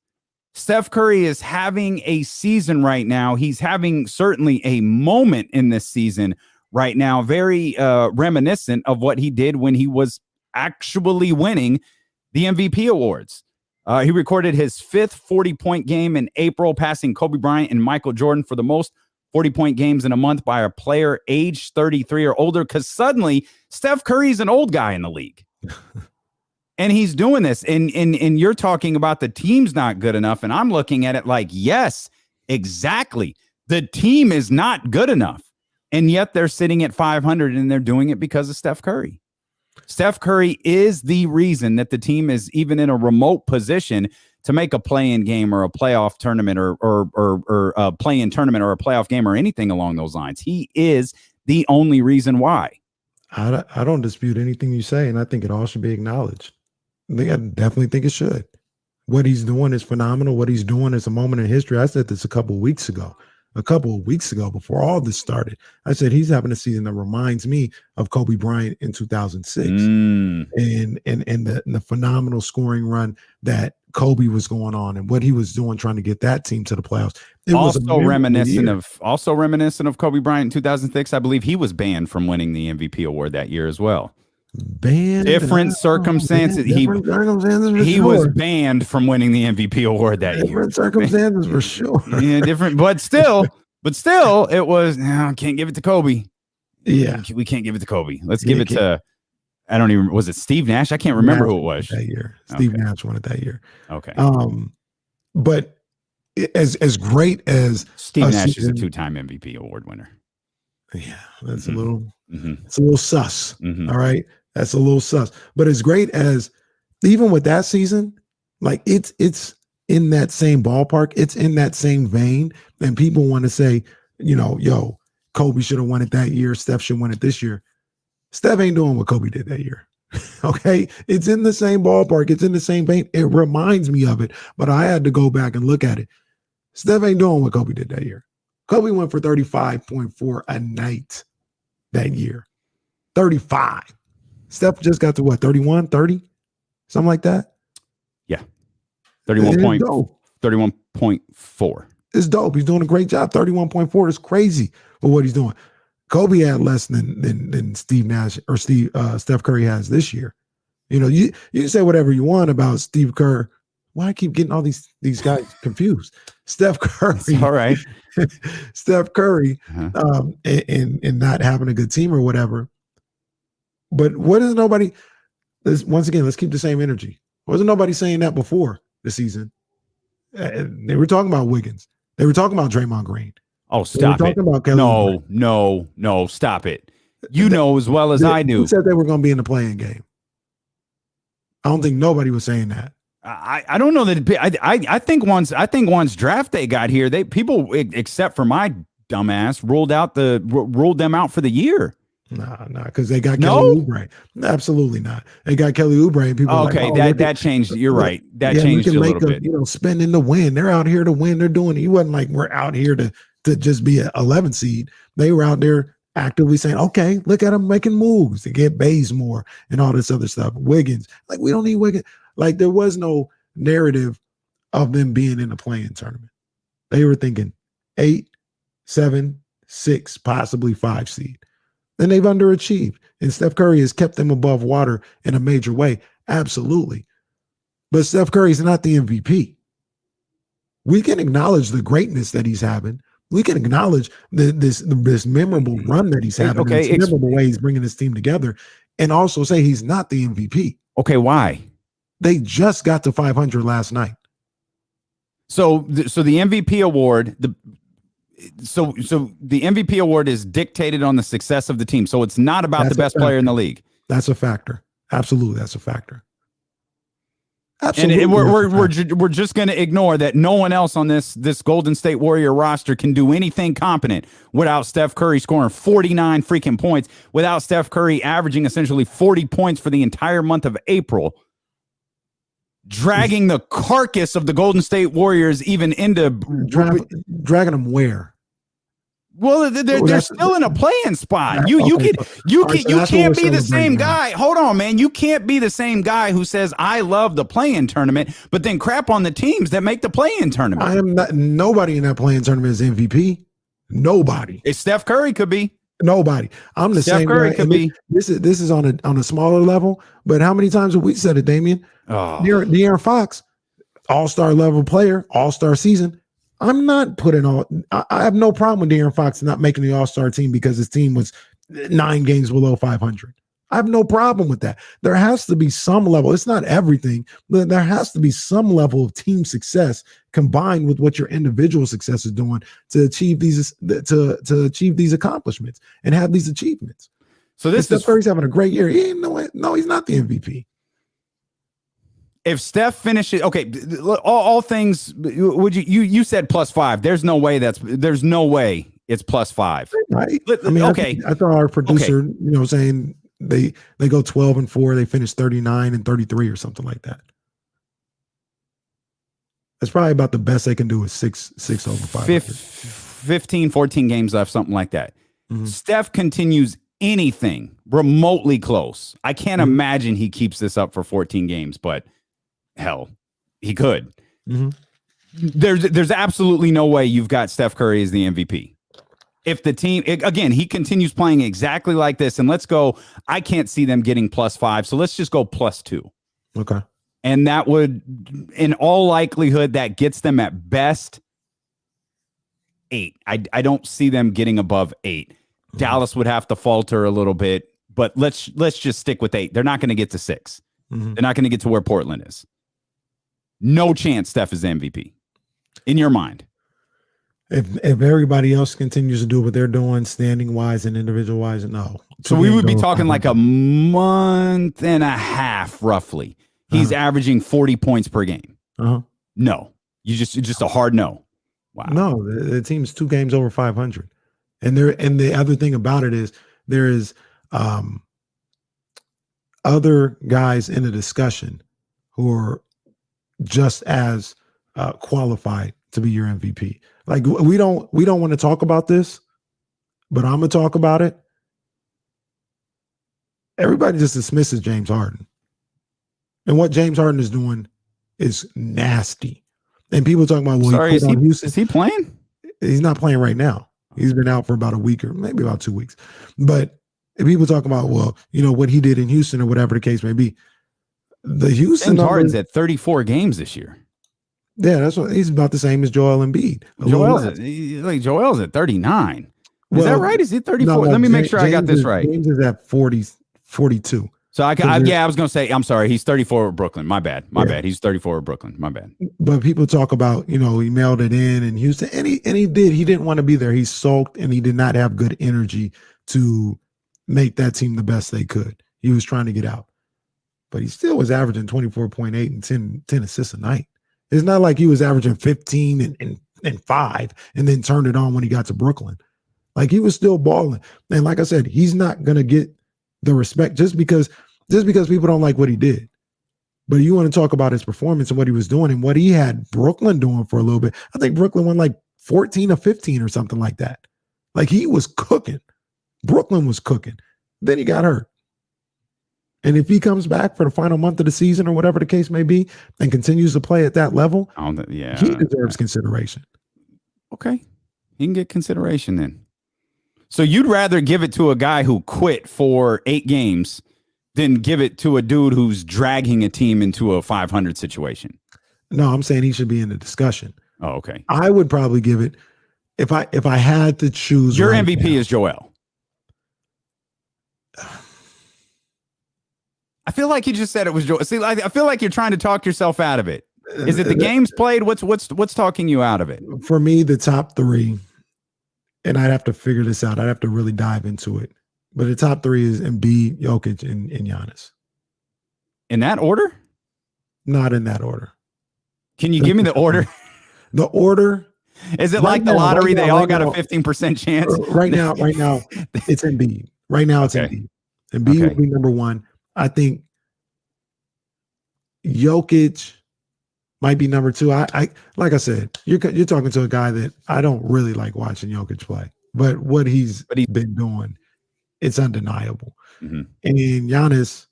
Steph Curry is having a season right now. He's having certainly a moment in this season right now, very reminiscent of what he did when he was actually winning the MVP awards. He recorded his 5th 40-point game in April, passing Kobe Bryant and Michael Jordan for the most 40-point games in a month by a player age 33 or older, because suddenly Steph Curry's an old guy in the league. And he's doing this. And you're talking about the team's not good enough. And I'm looking at it like, yes, exactly. The team is not good enough. And yet they're sitting at 500 and they're doing it because of Steph Curry. Steph Curry is the reason that the team is even in a remote position to make a play-in game or a playoff tournament or a play-in tournament or a playoff game or anything along those lines. He is the only reason why. I don't dispute anything you say, and I think it all should be acknowledged. I definitely think it should. What he's doing is phenomenal. What he's doing is a moment in history. I said this a couple of weeks ago before all this started. I said he's having a season that reminds me of Kobe Bryant in 2006 and the phenomenal scoring run that Kobe was going on and what he was doing trying to get that team to the playoffs. It also reminiscent of Kobe Bryant in 2006. I believe he was banned from winning the MVP award that year as well. Banned, different circumstances. He was banned from winning the MVP award that year. Different circumstances for sure. Yeah, different, but still, it was. No, can't give it to Kobe. Yeah, we can't give it to Kobe. Let's give it to I don't even, was it Steve Nash? I can't remember who it was that year. Steve Nash won it that year. Okay. But as great as Steve Nash is a 2-time MVP award winner. Yeah, that's a little, it's a little sus. All right. That's a little sus. But as great as, even with that season, like it's in that same ballpark, it's in that same vein. And people want to say, you know, yo, Kobe should have won it that year. Steph should win it this year. Steph ain't doing what Kobe did that year. Okay. It's in the same ballpark. It's in the same vein. It reminds me of it, but I had to go back and look at it. Steph ain't doing what Kobe did that year. Kobe went for 35.4 a night that year. 35. Steph just got to what, 31, 30? Something like that? Yeah. 31.4. It's dope. He's doing a great job. 31.4 is crazy for what he's doing. Kobe had less than Steve Nash or Steph Curry has this year. You know, you can say whatever you want about Steve Kerr. Why I keep getting all these guys confused? Steph Curry. It's all right. Steph Curry and not having a good team or whatever. But what is nobody? Once again, let's keep the same energy. Wasn't nobody saying that before the season? They were talking about Wiggins. They were talking about Draymond Green. Oh, stop it. No, stop it. You know as well as I do. Who said they were going to be in the playing game? I don't think nobody was saying that. I don't know that. I think once draft day got here, people except for my dumbass ruled them out for the year. Nah, because they got Kelly Oubre. Absolutely not. They got Kelly Oubre. And people that changed. You're right. That changed a little bit. You know, spending to win. They're out here to win. They're doing it. He wasn't like we're out here to just be an 11 seed. They were out there actively saying, okay, look at them making moves to get Bazemore and all this other stuff. Wiggins. Like, we don't need Wiggins. Like, there was no narrative of them being in the play-in tournament. They were thinking 8, 7, 6, possibly 5 seed. Then they've underachieved. And Steph Curry has kept them above water in a major way. Absolutely. But Steph Curry is not the MVP. We can acknowledge the greatness that he's having. We can acknowledge this memorable run that he's having. Okay, this memorable way he's bringing his team together, and also say he's not the MVP. Okay, why? They just got to 500 last night. So the MVP award, So the MVP award is dictated on the success of the team. So it's not about the best player in the league. That's a factor. Absolutely, that's a factor. Absolutely, and we're just going to ignore that no one else on this Golden State Warrior roster can do anything competent without Steph Curry scoring 49 freaking points, without Steph Curry averaging essentially 40 points for the entire month of April, dragging the carcass of the Golden State Warriors even into dragging them where? Well, they're still in a playing spot. You can't be the same guy. Hold on, man. You can't be the same guy who says I love the play-in tournament, but then crap on the teams that make the play-in tournament. I am not. Nobody in that play-in tournament is MVP. Nobody. Steph Curry could be. Nobody. I'm the same. Steph Curry could be. This is on a smaller level. But how many times have we said it, Damian? De'Aaron Fox, all-star level player, all-star season. I'm not putting all. I have no problem with De'Aaron Fox not making the all-star team because his team was 9 games below 500. I have no problem with that. There has to be some level. It's not everything, but there has to be some level of team success combined with what your individual success is doing to achieve these achieve these accomplishments and have these achievements. So this is Curry's having a great year. He's not the MVP. If Steph finishes, okay, all things. Would you said +5? There's no way it's +5. Right. I mean, okay. I thought our producer, saying they go 12-4, they finish 39-33 or something like that. That's probably about the best they can do is 6 over 5. 15, 14 games left, something like that. Mm-hmm. Steph continues anything remotely close. I can't imagine he keeps this up for 14 games, but hell, he could. Mm-hmm. There's absolutely no way you've got Steph Curry as the MVP. If the team, again, he continues playing exactly like this, and let's go, I can't see them getting +5, so let's just go +2. Okay. And that would, in all likelihood, that gets them at best 8. I don't see them getting above 8. Mm-hmm. Dallas would have to falter a little bit, but let's just stick with 8. They're not going to get to 6. Mm-hmm. They're not going to get to where Portland is. No chance Steph is the MVP in your mind. If everybody else continues to do what they're doing, standing wise and individual wise, no. So we would be talking like a month and a half, roughly. He's averaging 40 points per game. No, it's just a hard no. Wow. No, the team's 2 games over 500, and the other thing about it is there is other guys in the discussion who are just as qualified to be your MVP. Like we don't want to talk about this, but I'm gonna talk about it. Everybody just dismisses James Harden, and what James Harden is doing is nasty. And people talking about, well, sorry, is he playing? He's not playing right now. He's been out for about a week or maybe about 2 weeks. But people talk about, well, what he did in Houston or whatever the case may be. The Houston James Harden's at 34 games this year. Yeah, that's what he's about the same as Joel Embiid. Joel's at 39. Is that right? Is he 34? No, let me make sure I got this right. James is at 42. So I was going to say, I'm sorry. He's 34 with Brooklyn. My bad. He's 34 with Brooklyn. My bad. But people talk about, he mailed it in Houston, and he didn't want to be there. He sulked, and he did not have good energy to make that team the best they could. He was trying to get out, but he still was averaging 24.8 and 10 assists a night. It's not like he was averaging 15 and 5 and then turned it on when he got to Brooklyn. Like, he was still balling. And like I said, he's not going to get the respect just because people don't like what he did. But you want to talk about his performance and what he was doing and what he had Brooklyn doing for a little bit. I think Brooklyn won like 14 or 15 or something like that. Like, he was cooking. Brooklyn was cooking. Then he got hurt. And if he comes back for the final month of the season or whatever the case may be and continues to play at that level, he deserves consideration. Okay. He can get consideration then. So you'd rather give it to a guy who quit for 8 games than give it to a dude who's dragging a team into a 500 situation? No, I'm saying he should be in the discussion. Oh, okay. I would probably give it if I had to choose. Your MVP is Joel. I feel like you just said it was Joel. See, I feel like you're trying to talk yourself out of it. Is it the games played? What's talking you out of it? For me, the top 3, and I'd have to figure this out. I'd have to really dive into it. But the top 3 is Embiid, Jokic, and Giannis. In that order? Not in that order. Can you give me the order? The order. Is it like the lottery? They all got a 15% chance? Right now, it's Embiid. Right now, it's Embiid. Embiid would be number 1. I think Jokic might be number 2. I like I said, you're talking to a guy that I don't really like watching Jokic play, but what he's been doing, it's undeniable. Mm-hmm. And Giannis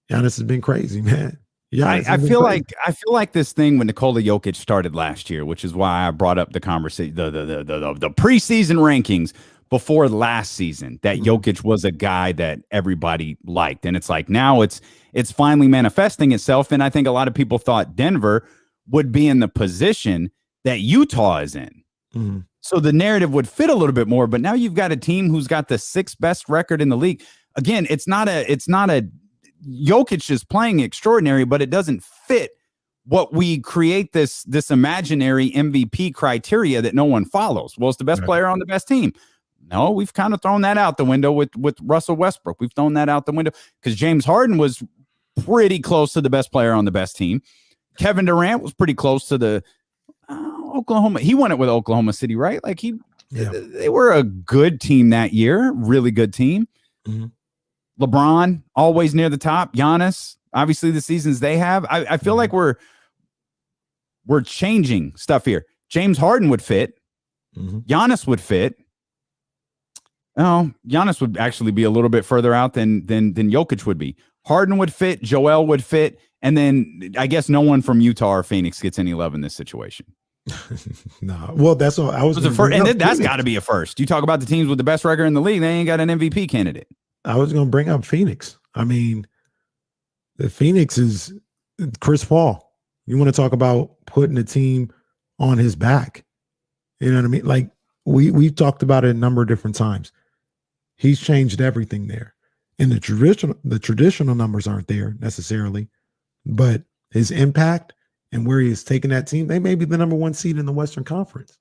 has been crazy, man. I feel like this thing when Nikola Jokic started last year, which is why I brought up the conversation, the preseason rankings before last season, that Jokic was a guy that everybody liked. And it's like now it's finally manifesting itself. And I think a lot of people thought Denver would be in the position that Utah is in. Mm-hmm. So the narrative would fit a little bit more. But now you've got a team who's got the 6th best record in the league. Again, it's not a Jokic is playing extraordinary, but it doesn't fit what we create this imaginary MVP criteria that no one follows. Well, it's the best player on the best team. No, we've kind of thrown that out the window with Russell Westbrook. We've thrown that out the window because James Harden was pretty close to the best player on the best team. Kevin Durant was pretty close to the Oklahoma. He won it with Oklahoma City, right? Like they were a good team that year, really good team. Mm-hmm. LeBron always near the top. Giannis, obviously the seasons they have. I feel like we're changing stuff here. James Harden would fit. Mm-hmm. Giannis would fit. Oh, Giannis would actually be a little bit further out than Jokic would be. Harden would fit. Joel would fit. And then I guess no one from Utah or Phoenix gets any love in this situation. No. Well, that's what I was. That's got to be a first. You talk about the teams with the best record in the league. They ain't got an MVP candidate. I was going to bring up Phoenix. I mean, the Phoenix is Chris Paul. You want to talk about putting the team on his back. You know what I mean? Like we've talked about it a number of different times. He's changed everything there. And the traditional numbers aren't there necessarily, but his impact and where he has taken that team, they may be the number 1 seed in the Western Conference.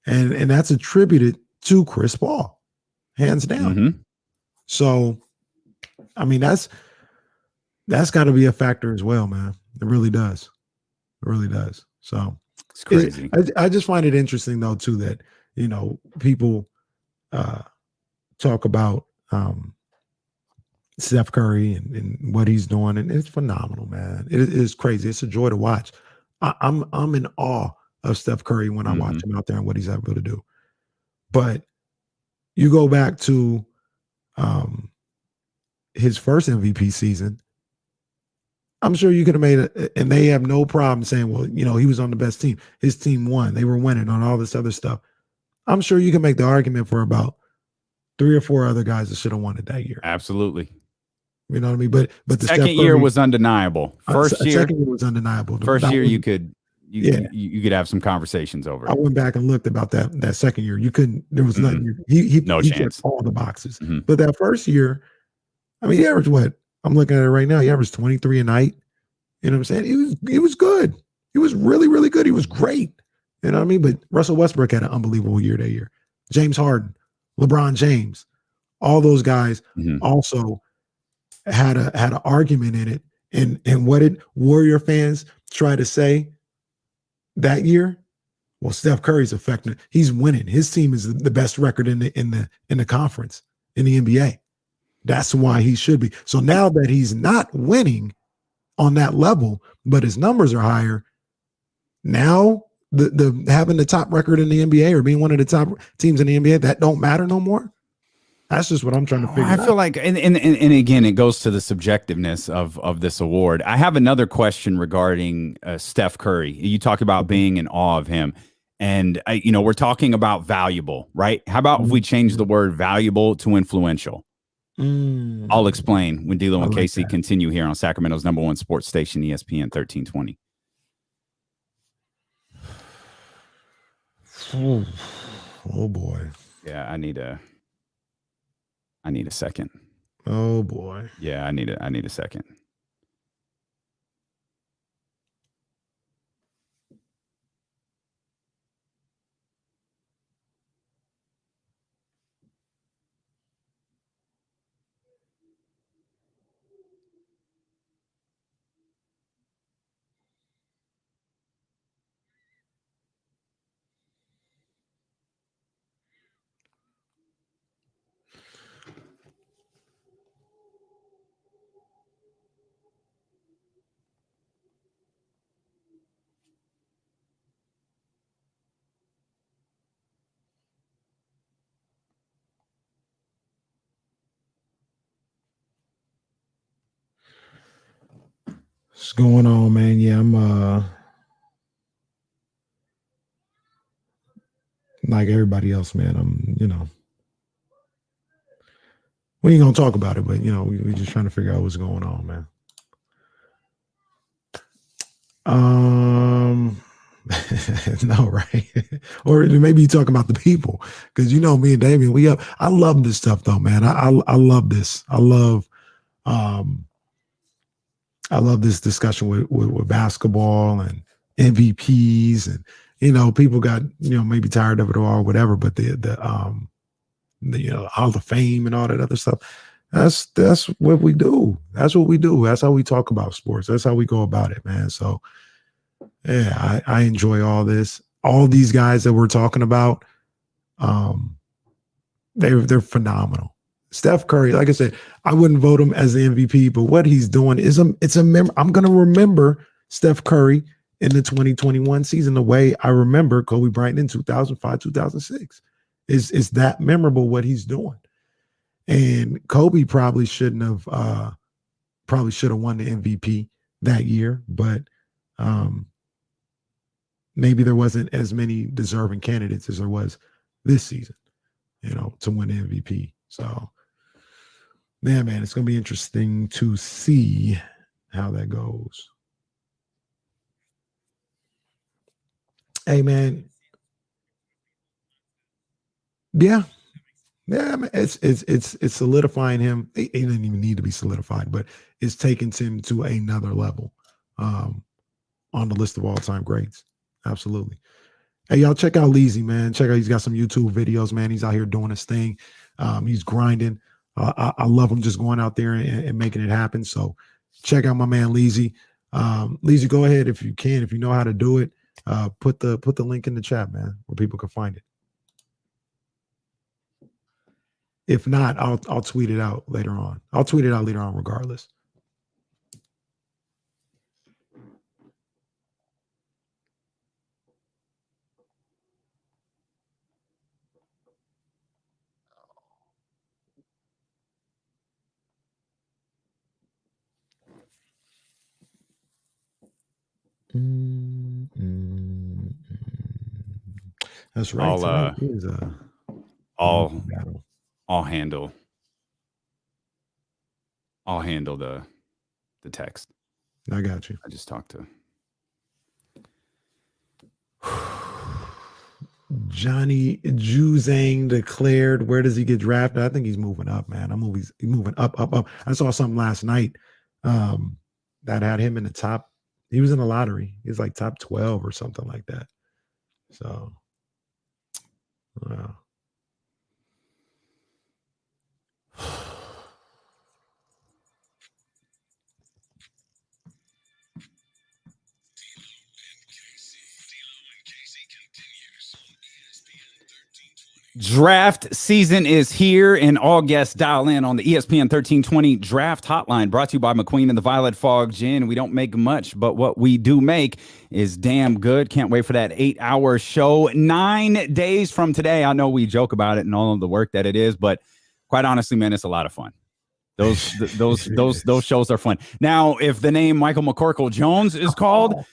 And that's attributed to Chris Paul, hands down. Mm-hmm. So, I mean, that's got to be a factor as well, man. It really does. It really does. So it's crazy. I just find it interesting though, too, that, you know, people talk about Steph Curry and what he's doing, and it's phenomenal, man. It is crazy. It's a joy to watch. I'm in awe of Steph Curry when I watch him out there and what he's able to do. But you go back to his first MVP season, I'm sure you could have made it, and they have no problem saying, well, you know, he was on the best team. His team won. They were winning on all this other stuff. I'm sure you can make the argument for about 3 or 4 other guys that should have won it that year. Absolutely. You know what I mean? But the second year was undeniable. Second year was undeniable. First year you could have some conversations over. I went back and looked about that second year. You couldn't. There was nothing. He checked all the boxes. Mm-hmm. But that first year, I mean, he averaged what? I'm looking at it right now. He averaged 23 a night. You know what I'm saying? He was good. He was really, really good. He was great. You know what I mean? But Russell Westbrook had an unbelievable year that year. James Harden, LeBron James, all those guys also had an argument in it. And what did Warrior fans try to say that year? Well, Steph Curry's effective. He's winning. His team is the best record in the conference in the NBA. That's why he should be. So now that he's not winning on that level, but his numbers are higher, now the having the top record in the NBA or being one of the top teams in the NBA, that don't matter no more. That's just what I'm trying to figure out. I feel like, and again, it goes to the subjectiveness of this award. I have another question regarding Steph Curry. You talk about being in awe of him, and we're talking about valuable, right? How about if we change the word valuable to influential? I'll explain when D'Lo and Casey continue here on Sacramento's #1 sports station, ESPN 1320. Oh boy. Yeah, I need a second. Oh boy. Yeah, I need a second. What's going on, man? Yeah, I'm like everybody else, man. I'm, we ain't gonna talk about it, but we just trying to figure out what's going on, man. No, right? Or maybe you talking about the people, because me and Damien, I love this stuff though, man. I love this. I love this discussion with basketball and MVPs, and people got maybe tired of it or whatever, but the Hall of Fame and all that other stuff. That's what we do. That's what we do. That's how we talk about sports. That's how we go about it, man. So yeah, I enjoy all this. All these guys that we're talking about, they're phenomenal. Steph Curry, like I said, I wouldn't vote him as the MVP, but what he's doing is I'm going to remember Steph Curry in the 2021 season the way I remember Kobe Bryant in 2005, 2006. Is that memorable what he's doing? And Kobe probably should have won the MVP that year, but maybe there wasn't as many deserving candidates as there was this season, to win the MVP. So man, it's going to be interesting to see how that goes. Hey, man. Yeah. Yeah, I mean, it's solidifying him. He didn't even need to be solidified, but it's taking him to another level on the list of all-time greats. Absolutely. Hey, y'all, check out Leezy, man. Check out, he's got some YouTube videos, man. He's out here doing his thing. He's grinding. I love him just going out there and making it happen. So check out my man Leezy. Leezy, go ahead if you can, if you know how to do it. Put the link in the chat, man, where people can find it. If not, I'll tweet it out later on. I'll tweet it out later on regardless. That's right. I'll handle the text. I got you. I just talked to Johnny Juzang declared. Where does he get drafted? I think he's moving up, man. He's moving up. I saw something last night that had him in the top. He was in the lottery. He's like top 12 or something like that. So, wow. Draft season is here, and all guests dial in on the ESPN 1320 Draft Hotline, brought to you by McQueen and the Violet Fog Gin. We don't make much, but what we do make is damn good. Can't wait for that 8-hour show 9 days from today. I know we joke about it and all of the work that it is, but quite honestly, man, it's a lot of fun. Those shows are fun. Now, if the name Michael McCorkle Jones is called,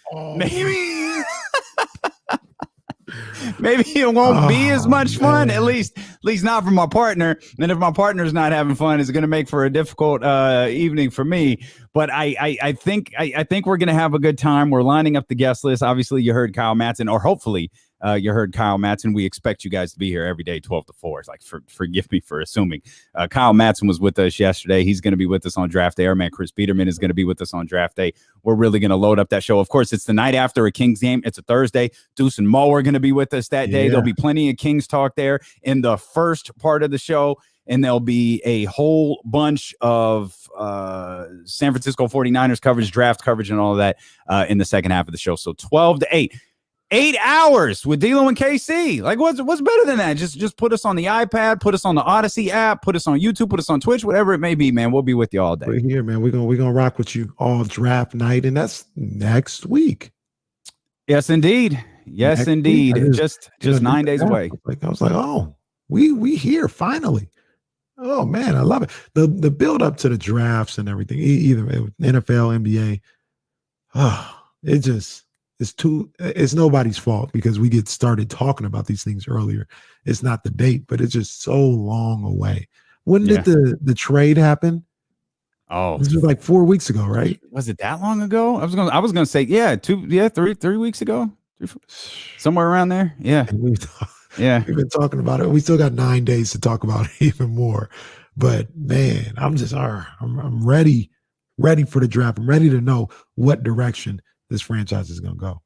maybe it won't be as much fun, at least not for my partner. And if my partner's not having fun, it's going to make for a difficult evening for me. But I think we're going to have a good time. We're lining up the guest list. Obviously, you heard Kyle Matson, or hopefully you heard Kyle Matson. We expect you guys to be here every day, 12 to 4. It's like, forgive me for assuming. Kyle Matson was with us yesterday. He's going to be with us on draft day. Our man Chris Peterman is going to be with us on draft day. We're really going to load up that show. Of course, it's the night after a Kings game. It's a Thursday. Deuce and Mo are going to be with us that day. There'll be plenty of Kings talk there in the first part of the show. And there'll be a whole bunch of San Francisco 49ers coverage, draft coverage, and all of that in the second half of the show. So 12 to 8. 8 hours with D'Lo and KC. Like, what's better than that? Just put us on the iPad, put us on the Odyssey app, put us on YouTube, put us on Twitch, whatever it may be, man. We'll be with you all day. We're here, man. We're gonna rock with you all draft night, and that's next week. Yes, indeed. Yes, next indeed. Just 9 days away. I was like, oh, we here finally. Oh man, I love it. The build up to the drafts and everything, either NFL, NBA. It's nobody's fault because we get started talking about these things earlier. It's not the date, but it's just so long away. When did the trade happen? Oh, this was like 4 weeks ago, right? Was it that long ago? I was gonna say, 3 weeks ago, somewhere around there. Yeah. We've been talking about it. We still got 9 days to talk about it even more. But man, I'm ready for the draft. I'm ready to know what direction this franchise is going to go.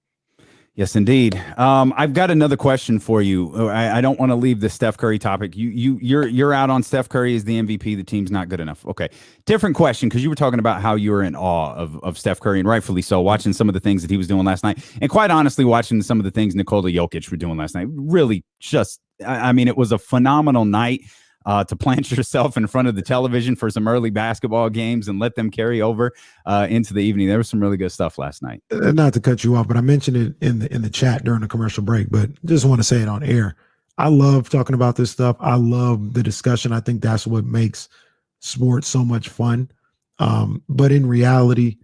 Yes, indeed. I've got another question for you. I don't want to leave the Steph Curry topic. You're out on Steph Curry as the MVP. The team's not good enough. Okay. Different question, because you were talking about how you were in awe of Steph Curry, and rightfully so, watching some of the things that he was doing last night. And quite honestly, watching some of the things Nikola Jokic were doing last night. Really just, I mean, it was a phenomenal night. To plant yourself in front of the television for some early basketball games and let them carry over into the evening. There was some really good stuff last night. Not to cut you off, but I mentioned it in the chat during the commercial break, but just want to say it on air. I love talking about this stuff. I love the discussion. I think that's what makes sports so much fun. But in reality,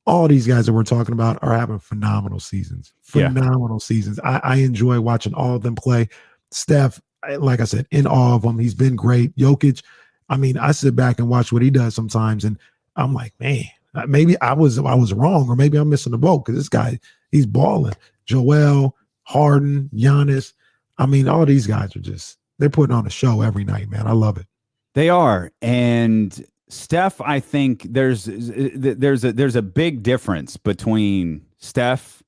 all these guys that we're talking about are having phenomenal seasons. Seasons. I enjoy watching all of them play. Steph, like I said, in awe of him. He's been great. Jokic, I mean, I sit back and watch what he does sometimes, and I'm like, man, maybe I was wrong, or maybe I'm missing the boat, because this guy, he's balling. Joel, Harden, Giannis. I mean, all these guys are just they're putting on a show every night, man. I love it. They are. And Steph, I think there's a big difference between Steph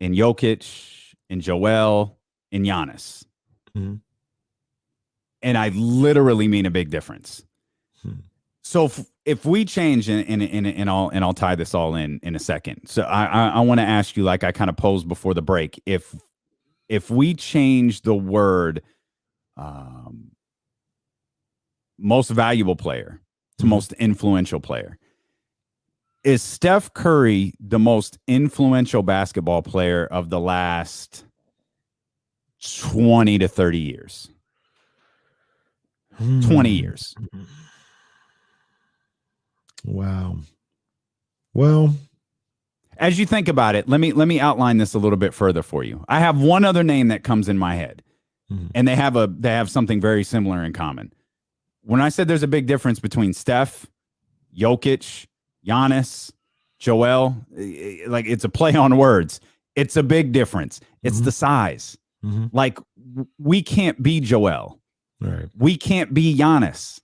and Jokic and Joel and Giannis. Mm-hmm. And I literally mean a big difference. So if we change, and I'll tie this all in a second. So I want to ask you, like I kind of posed before the break, if we change the word most valuable player to most influential player, is Steph Curry the most influential basketball player of the last 20 to 30 years? 20 years. Wow. Well, as you think about it, let me outline this a little bit further for you. I have one other name that comes in my head, and they have something very similar in common. When I said there's a big difference between Steph, Jokic, Giannis, Joel, like it's a play on words. It's a big difference. It's the size. Like we can't be Joel. Right. We can't be Giannis.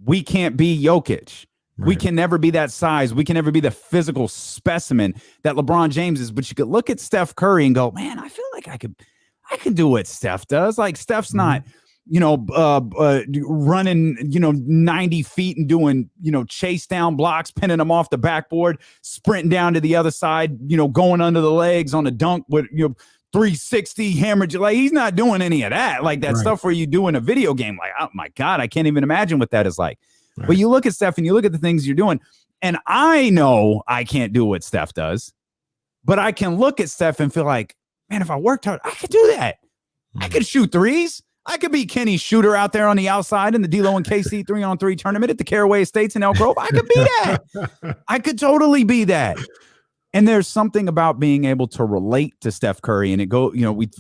We can't be Jokic. Right. We can never be that size. We can never be the physical specimen that LeBron James is. But you could look at Steph Curry and go, man, I feel like I could do what Steph does. Like Steph's not, running, 90 feet and doing, chase down blocks, pinning them off the backboard, sprinting down to the other side, going under the legs on a dunk with, 360 hammered. Like he's not doing any of that. Like that stuff where you do in a video game. Like, oh my God, I can't even imagine what that is like. Right. But you look at Steph and you look at the things you're doing, and I know I can't do what Steph does, but I can look at Steph and feel like, man, if I worked hard, I could do that. I could shoot threes. I could be Kenny Shooter out there on the outside in the D-Lo and KC 3-on-3 tournament at the Caraway Estates in Elk Grove. I could be that. I could totally be that. And there's something about being able to relate to Steph Curry. And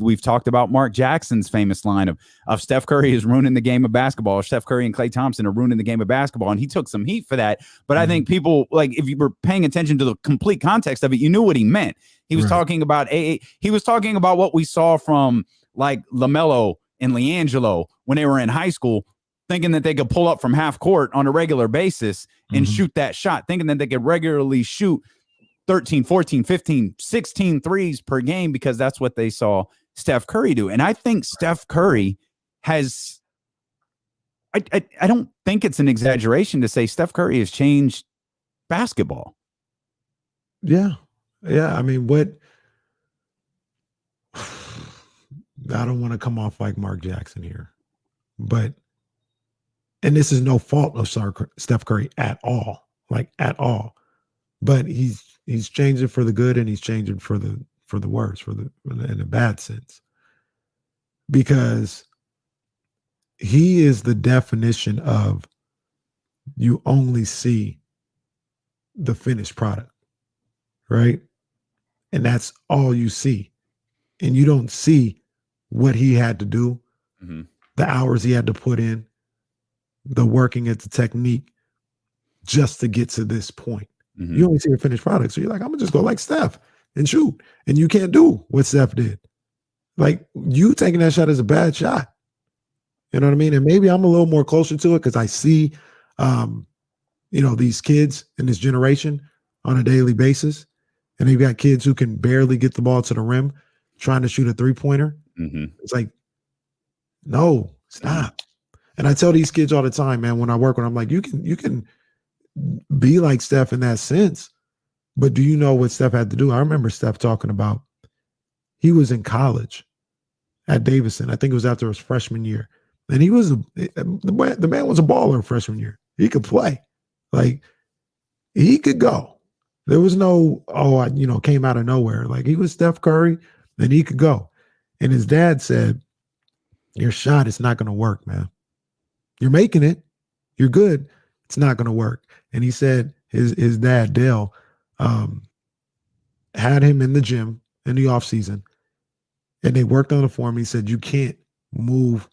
we've talked about Mark Jackson's famous line of Steph Curry is ruining the game of basketball. Or Steph Curry and Klay Thompson are ruining the game of basketball. And he took some heat for that. But I think people, like, if you were paying attention to the complete context of it, you knew what he meant. He was talking about he was talking about what we saw from like LaMelo and LiAngelo when they were in high school, thinking that they could pull up from half court on a regular basis and shoot that shot, thinking that they could regularly shoot 13, 14, 15, 16 threes per game because that's what they saw Steph Curry do. And I think Steph Curry has, I don't think it's an exaggeration to say Steph Curry has changed basketball. Yeah. Yeah. I mean, I don't want to come off like Mark Jackson here, and this is no fault of Steph Curry at all, but he's changing for the good and he's changing for the worse, in a bad sense, because he is the definition of you only see the finished product, right? And that's all you see. And you don't see what he had to do, the hours he had to put in, the working at the technique just to get to this point. You only see a finished product. So you're like, I'm gonna just go like Steph and shoot. And you can't do what Steph did. Like you taking that shot is a bad shot. You know what I mean? And maybe I'm a little more closer to it because I see these kids in this generation on a daily basis. And they've got kids who can barely get the ball to the rim trying to shoot a three-pointer. It's like, no, stop. And I tell these kids all the time, man, when I work with them, I'm like, you can be like Steph in that sense, but do you know what Steph had to do? I remember Steph talking about, he was in college at Davidson. I think it was after his freshman year. And he was the man was a baller freshman year. He could play. Like he could go. There was no, came out of nowhere. Like he was Steph Curry, and he could go. And his dad said, your shot is not going to work, man. You're making it. You're good. It's not going to work. And he said his dad, Dale, had him in the gym in the offseason, and they worked on it for him. He said, you can't move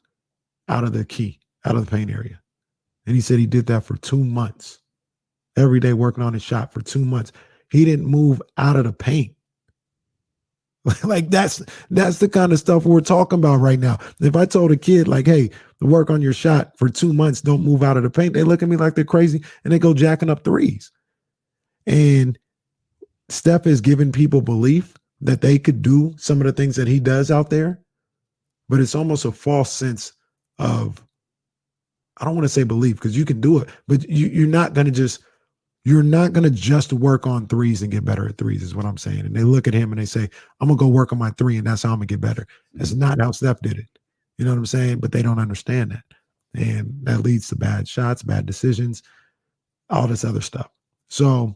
out of the paint area. And he said he did that for 2 months, every day working on his shot for 2 months. He didn't move out of the paint. Like that's the kind of stuff we're talking about right now. If I told a kid like, hey, work on your shot for 2 months, don't move out of the paint, they look at me like they're crazy and they go jacking up threes. And Steph has given people belief that they could do some of the things that he does out there, but it's almost a false sense of, I don't want to say belief because you can do it, but you're not going to just work on threes and get better at threes is what I'm saying. And they look at him and they say, I'm going to go work on my three and that's how I'm going to get better. That's not how Steph did it. You know what I'm saying? But they don't understand that. And that leads to bad shots, bad decisions, all this other stuff. So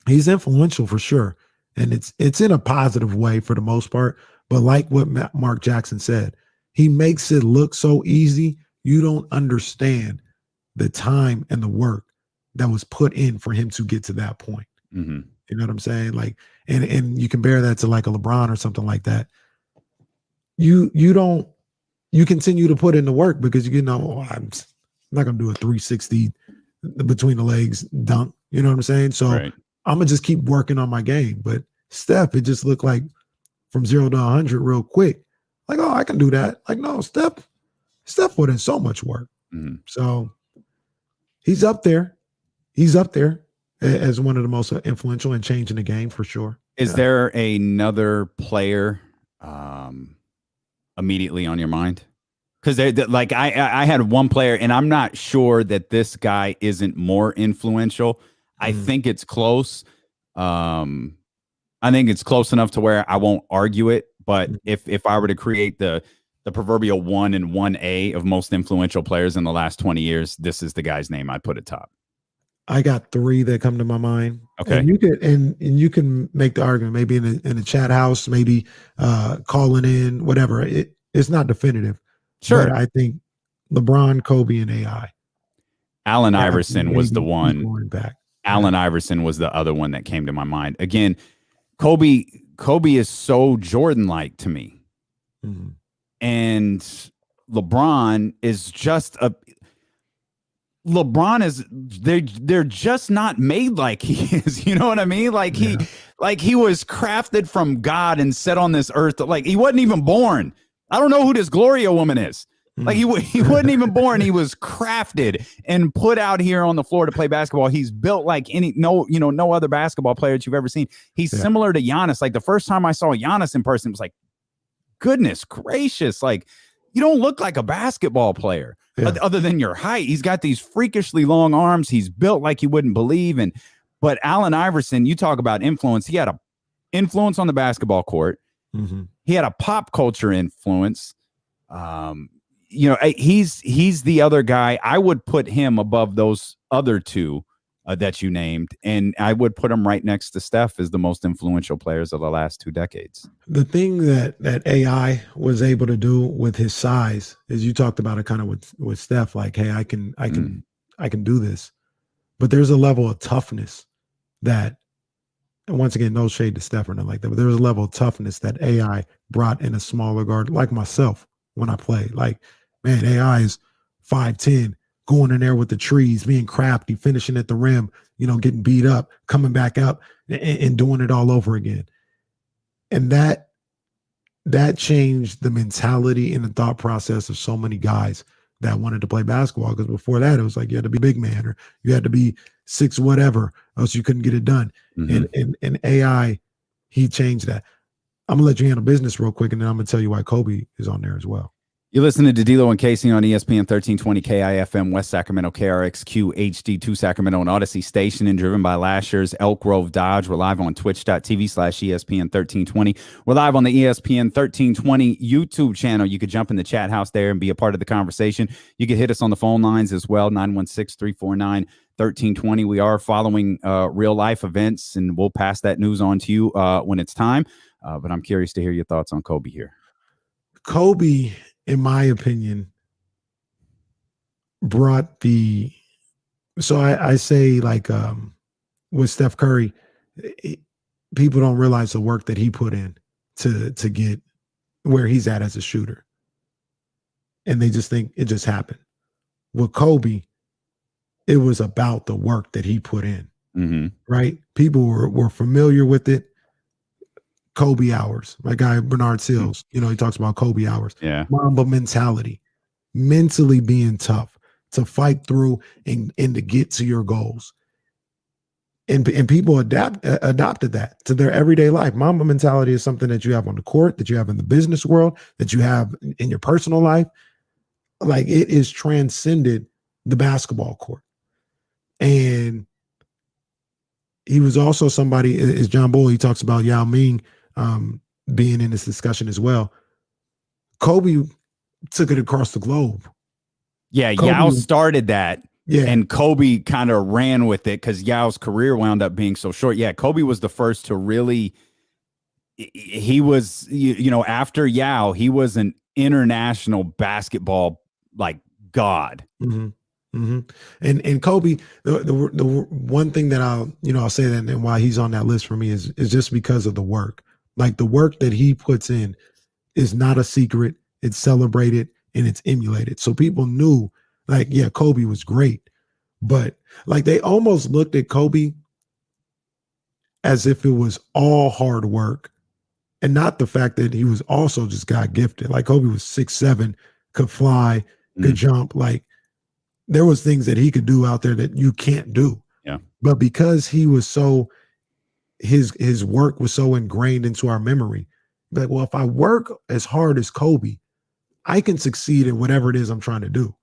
he's influential for sure. And it's in a positive way for the most part. But like what Mark Jackson said, he makes it look so easy. You don't understand the time and the work that was put in for him to get to that point. Mm-hmm. You know what I'm saying? Like, and you compare that to like a LeBron or something like that. You continue to put in the work because I'm not going to do a 360 between the legs dunk. You know what I'm saying? So right. I'm going to just keep working on my game. But Steph, it just looked like from 0 to 100 real quick. Like, oh, I can do that. Like, no, Steph put in so much work. Mm-hmm. So he's up there. He's up there as one of the most influential and changing the game for sure. Is there another player immediately on your mind? Because like I had one player, and I'm not sure that this guy isn't more influential. I think it's close. I think it's close enough to where I won't argue it. But if I were to create the proverbial 1 and 1A of most influential players in the last 20 years, this is the guy's name I'd put at top. I got 3 that come to my mind. Okay. And you can make the argument maybe in the chat house, maybe calling in, whatever. It's not definitive. Sure. But I think LeBron, Kobe, and AI. Allen Iverson was the one. Back. Allen Iverson was the other one that came to my mind. Again, Kobe is so Jordan-like to me. Mm-hmm. And LeBron is just they're just not made like he is. You know what I mean? Like he was crafted from God and set on this earth. Like he wasn't even born. I don't know who this Gloria woman is. Like he wasn't even born. He was crafted and put out here on the floor to play basketball. He's built like no other basketball player that you've ever seen. He's similar to Giannis. Like the first time I saw Giannis in person, it was like, goodness gracious. Like you don't look like a basketball player other than your height. He's got these freakishly long arms. He's built like you wouldn't believe. But Allen Iverson, you talk about influence. He had a influence on the basketball court. Mm-hmm. He had a pop culture influence. He's the other guy. I would put him above those other two that you named, and I would put him right next to Steph as the most influential players of the last 2 decades. The thing that AI was able to do with his size is you talked about it kind of with Steph, like, hey, I can do this, but there's a level of toughness that, and once again, no shade to Steph or nothing like that, but there's a level of toughness that AI brought in a smaller guard, like myself when I play. Like, man, AI is 5'10", going in there with the trees, being crafty, finishing at the rim, getting beat up, coming back up and doing it all over again. And that changed the mentality and the thought process of so many guys that wanted to play basketball. Because before that, it was like you had to be big man or you had to be 6 whatever, else you couldn't get it done. Mm-hmm. And AI, he changed that. I'm gonna let you handle business real quick, and then I'm gonna tell you why Kobe is on there as well. You're listening to D'Lo and Casey on ESPN 1320 KIFM, West Sacramento, KRXQ, HD2 Sacramento, and Odyssey Station, and driven by Lashers, Elk Grove Dodge. We're live on twitch.tv/ESPN 1320. We're live on the ESPN 1320 YouTube channel. You could jump in the chat house there and be a part of the conversation. You can hit us on the phone lines as well, 916-349-1320. We are following real life events, and we'll pass that news on to you when it's time. But I'm curious to hear your thoughts on Kobe here. Kobe, in my opinion, brought I say like with Steph Curry, people don't realize the work that he put in to get where he's at as a shooter. And they just think it just happened. With Kobe, it was about the work that he put in, right? People were familiar with it. Kobe hours. My guy Bernard Seals, you know, he talks about Kobe hours. Yeah. Mamba mentality, mentally being tough to fight through and to get to your goals. And people adopted that to their everyday life. Mamba mentality is something that you have on the court, that you have in the business world, that you have in your personal life. Like, it is transcended the basketball court. And he was also somebody, as John Bull, he talks about Yao Ming being in this discussion as well. Kobe took it across the globe. Yeah, Kobe, Yao started that. Yeah. And Kobe kind of ran with it because Yao's career wound up being so short. Yeah, Kobe was the first to really, he was, you know, after Yao, he was an international basketball, like, god. Mm-hmm. Mm-hmm. And Kobe, the one thing that I'll say that, and why he's on that list for me is just because of the work. Like, the work that he puts in is not a secret. It's celebrated and it's emulated. So people knew, like, yeah, Kobe was great, but like, they almost looked at Kobe as if it was all hard work and not the fact that he was also just God gifted. Like, Kobe was 6'7", could fly, could jump. Like, there was things that he could do out there that you can't do. Yeah. But because he was so, his work was so ingrained into our memory, like, well, if I work as hard as Kobe, I can succeed in whatever it is I'm trying to do.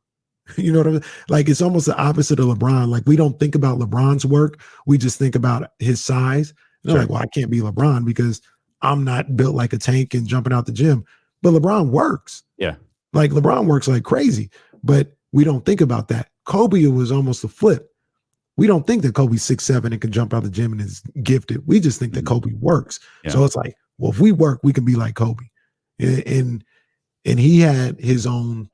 You know what I mean? Like, it's almost the opposite of LeBron. Like, we don't think about LeBron's work. We just think about his size. And they're like, well, I can't be LeBron because I'm not built like a tank and jumping out the gym. But LeBron works. Yeah. Like, LeBron works like crazy, but we don't think about that. Kobe was almost a flip. We don't think that Kobe's 6'7" and can jump out the gym and is gifted. We just think that Kobe works. Yeah. So it's like, well, if we work, we can be like Kobe. And he had his own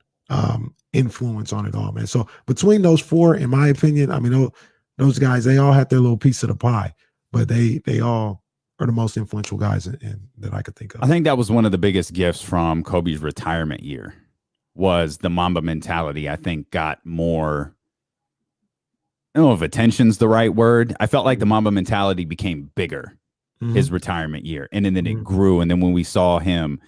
influence on it all, man. So between those four, in my opinion, I mean, those guys, they all had their little piece of the pie, but they all are the most influential guys that I could think of. I think that was one of the biggest gifts from Kobe's retirement year, was the Mamba mentality. I think got more, I don't know if attention's the right word. I felt like the Mamba mentality became bigger his retirement year, and then it grew. And then when we saw him,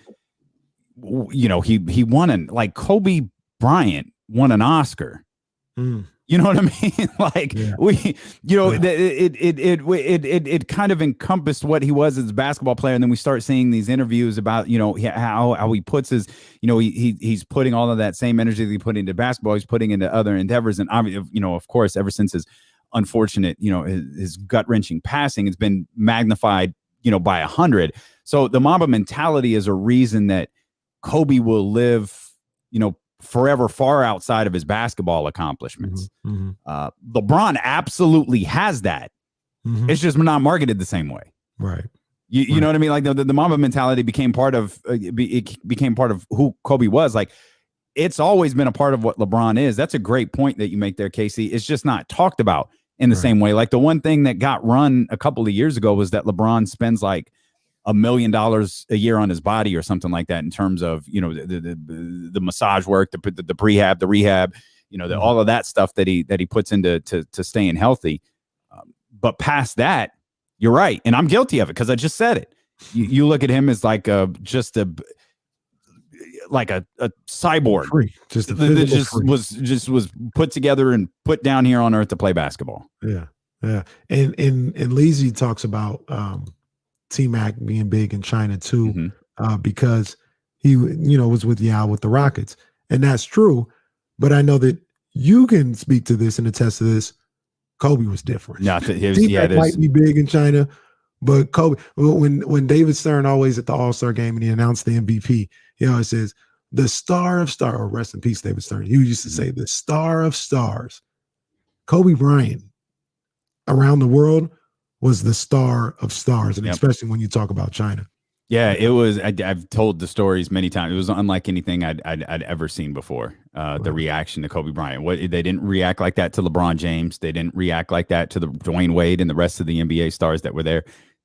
you know, he won like Kobe Bryant won an Oscar. You know what I mean? Like, we, you know, it kind of encompassed what he was as a basketball player. And then we start seeing these interviews about, you know, how he puts his, you know, he's putting all of that same energy that he put into basketball, he's putting into other endeavors. And you know, of course, ever since his unfortunate, you know, his gut-wrenching passing, it's been magnified, you know, by 100. So the Mamba mentality is a reason that Kobe will live, you know, forever far outside of his basketball accomplishments. LeBron absolutely has that. It's just not marketed the same way. Right. You know what I mean? Like the Mamba mentality became part of it became part of who Kobe was. Like, it's always been a part of what LeBron is. That's a great point that you make there, Casey. It's just not talked about in the same way. Like, the one thing that got run a couple of years ago was that LeBron spends like $1 million a year on his body or something like that, in terms of, you know, the massage work, the prehab, the rehab, you know, all of that stuff that he puts into to staying healthy. But past that, you're right, and I'm guilty of it because I just said it. You look at him as like a cyborg, free, just was put together and put down here on earth to play basketball. Yeah. And Leezy talks about T-Mac being big in China too, because he, you know, was with Yao with the Rockets, and that's true. But I know that you can speak to this and attest to this. Kobe was different. T-Mac might be big in China, but Kobe, when David Stern always at the All-Star game and he announced the MVP, he always says, the star of stars, or rest in peace, David Stern. He used to say, the star of stars. Kobe Bryant around the world was the star of stars, and especially when you talk about China. Yeah, it was. I've told the stories many times. It was unlike anything I'd ever seen before. The reaction to Kobe Bryant. They didn't react like that to LeBron James. They didn't react like that to the Dwayne Wade and the rest of the NBA stars that were there.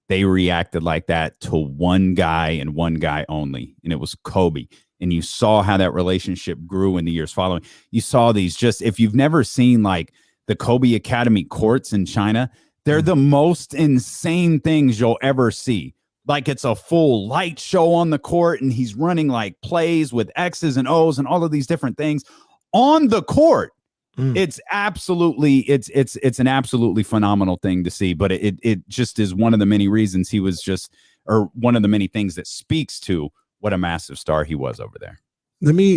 They reacted like that to one guy and one guy only, and it was Kobe. And you saw how that relationship grew in the years following. You saw these, just, if you've never seen like the Kobe Academy courts in China, they're the most insane things you'll ever see. like it's a full light show on the court, and he's running like plays with X's and O's and all of these different things on the court. It's absolutely it's an absolutely phenomenal thing to see, but it just is one of the many reasons he was just, or one of the many things that speaks to what a massive star he was over there. Let me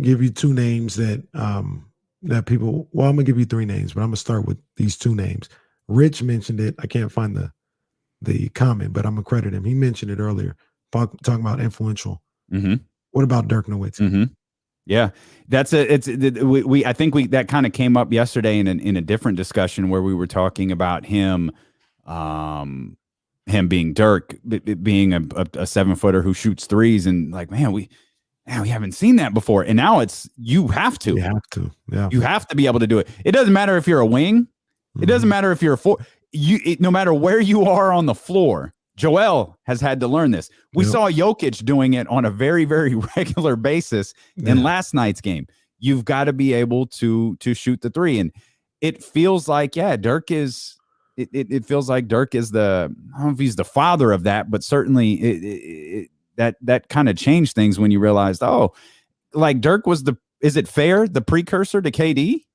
give you two names that that people, well, I'm gonna give you three names, but I'm gonna start with these two names. Rich mentioned it. I can't find the comment, but I'm gonna credit him. He mentioned it earlier, talking about influential. What about Dirk Nowitzki? Yeah, that's we I think that kind of came up yesterday in a different discussion where we were talking about him being Dirk, being a 7-footer who shoots threes, and like, man, we haven't seen that before, and now you have to. You have to be able to do it. It doesn't matter if you're a wing. It doesn't matter if you're a four. No matter where you are on the floor. Joel has had to learn this. We saw Jokic doing it on a very, very regular basis in last night's game. You've got to be able to shoot the three. And it feels like, Dirk is, it feels like Dirk is I don't know if he's the father of that, but certainly that kind of changed things when you realized, like Dirk was is it fair, the precursor to KD?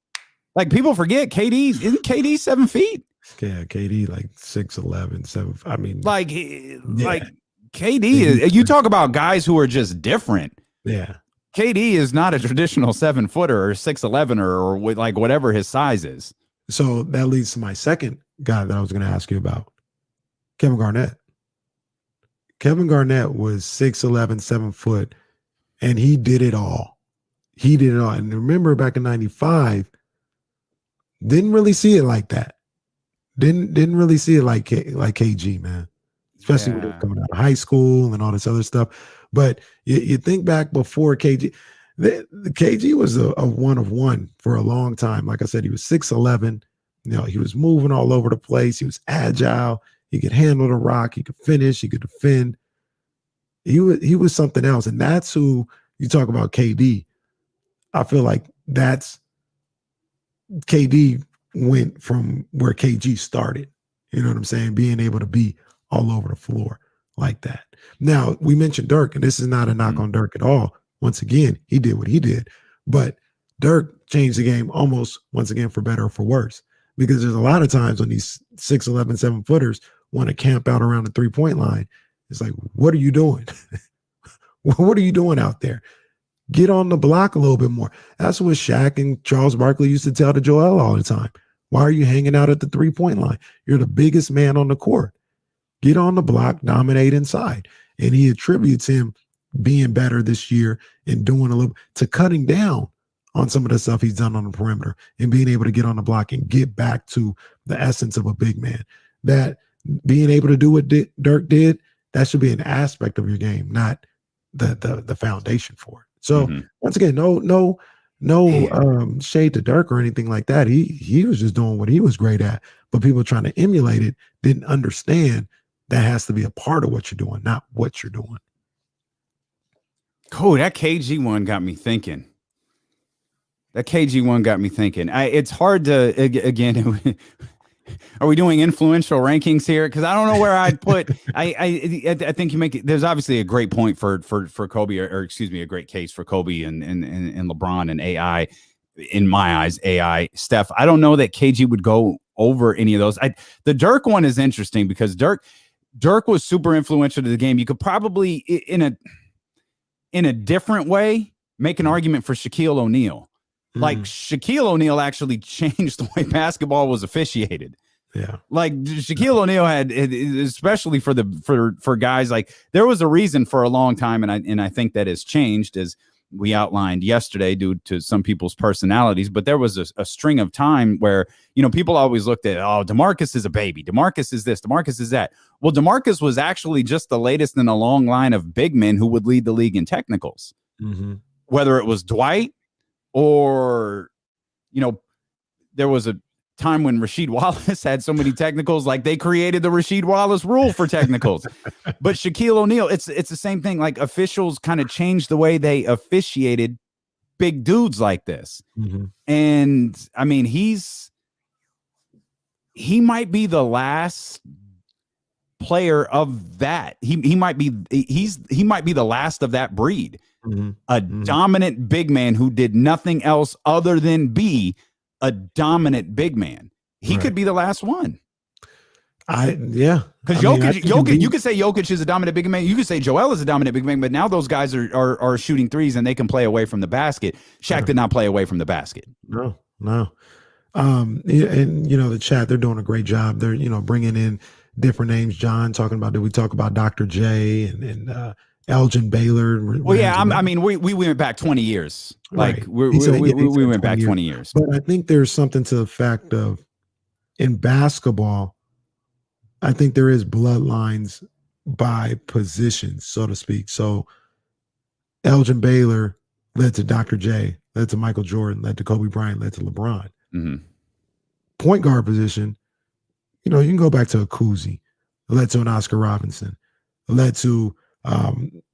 Like people forget isn't KD 7 feet? Yeah, KD like 6'11", 7. I mean, like KD is. You talk about guys who are just different. Yeah, KD is not a traditional 7-footer or 6'11" or like whatever his size is. So that leads to my second guy that I was going to ask you about, Kevin Garnett. Kevin Garnett was 6'11", 7 foot, and he did it all. And remember, back in '95, didn't really see it like that. Didn't really see it like KG, man, especially when coming out of high school and all this other stuff. But you think back before KG, the KG was a one of one for a long time. Like I said, he was 6'11". He was moving all over the place. He was agile. He could handle the rock. He could finish. He could defend. He was something else, and that's who you talk about. KD. I feel like that's KD. Went from where KG started, you know what I'm saying? Being able to be all over the floor like that. Now, we mentioned Dirk, and this is not a knock on Dirk at all. Once again, he did what he did. But Dirk changed the game almost, once again, for better or for worse. Because there's a lot of times when these 6'11", 7-footers want to camp out around the three-point line. It's like, what are you doing? What are you doing out there? Get on the block a little bit more. That's what Shaq and Charles Barkley used to tell to Joel all the time. Why are you hanging out at the three-point line? You're the biggest man on the court. Get on the block, dominate inside. And he attributes him being better this year and doing a little to cutting down on some of the stuff he's done on the perimeter and being able to get on the block and get back to the essence of a big man. That being able to do what Dirk did, that should be an aspect of your game, not the foundation for it. So once again, no shade to Dirk or anything like that. He was just doing what he was great at, but people trying to emulate it didn't understand that has to be a part of what you're doing, not what you're doing. Cool. That KG one got me thinking. It's hard to, again, are we doing influential rankings here? Because I don't know where I'd put. I think you make it. There's obviously a great point for Kobe, or excuse me, a great case for Kobe and LeBron and AI. In my eyes, AI, Steph. I don't know that KG would go over any of those. The Dirk one is interesting because Dirk was super influential to the game. You could probably in a different way make an argument for Shaquille O'Neal. Like Shaquille O'Neal actually changed the way basketball was officiated. Yeah. Like Shaquille O'Neal had, especially for guys, like there was a reason for a long time. And I think that has changed as we outlined yesterday due to some people's personalities. But there was a string of time where, people always looked at, DeMarcus is a baby. DeMarcus is this, DeMarcus is that. Well, DeMarcus was actually just the latest in a long line of big men who would lead the league in technicals. Whether it was Dwight, or, there was a time when Rasheed Wallace had so many technicals, like they created the Rasheed Wallace rule for technicals. But Shaquille O'Neal, it's the same thing. Like officials kind of changed the way they officiated big dudes like this. And I mean, he might be the last player of that. He might be the last of that breed. A dominant big man who did nothing else other than be a dominant big man. He could be the last one. Because Jokic, you could say Jokic is a dominant big man. You could say Joel is a dominant big man, but now those guys are shooting threes and they can play away from the basket. Shaq did not play away from the basket. No. And the chat, they're doing a great job. They're, bringing in different names. John talking about, did we talk about Dr. J and Elgin Baylor? Well, yeah, we went back 20 years. Like we went back 20 years. But I think there's something to the fact of, in basketball, I think there is bloodlines by position, so to speak. So Elgin Baylor led to Dr. J, led to Michael Jordan, led to Kobe Bryant, led to LeBron. Point guard position, you can go back to a Kuzi, led to an Oscar Robinson, led to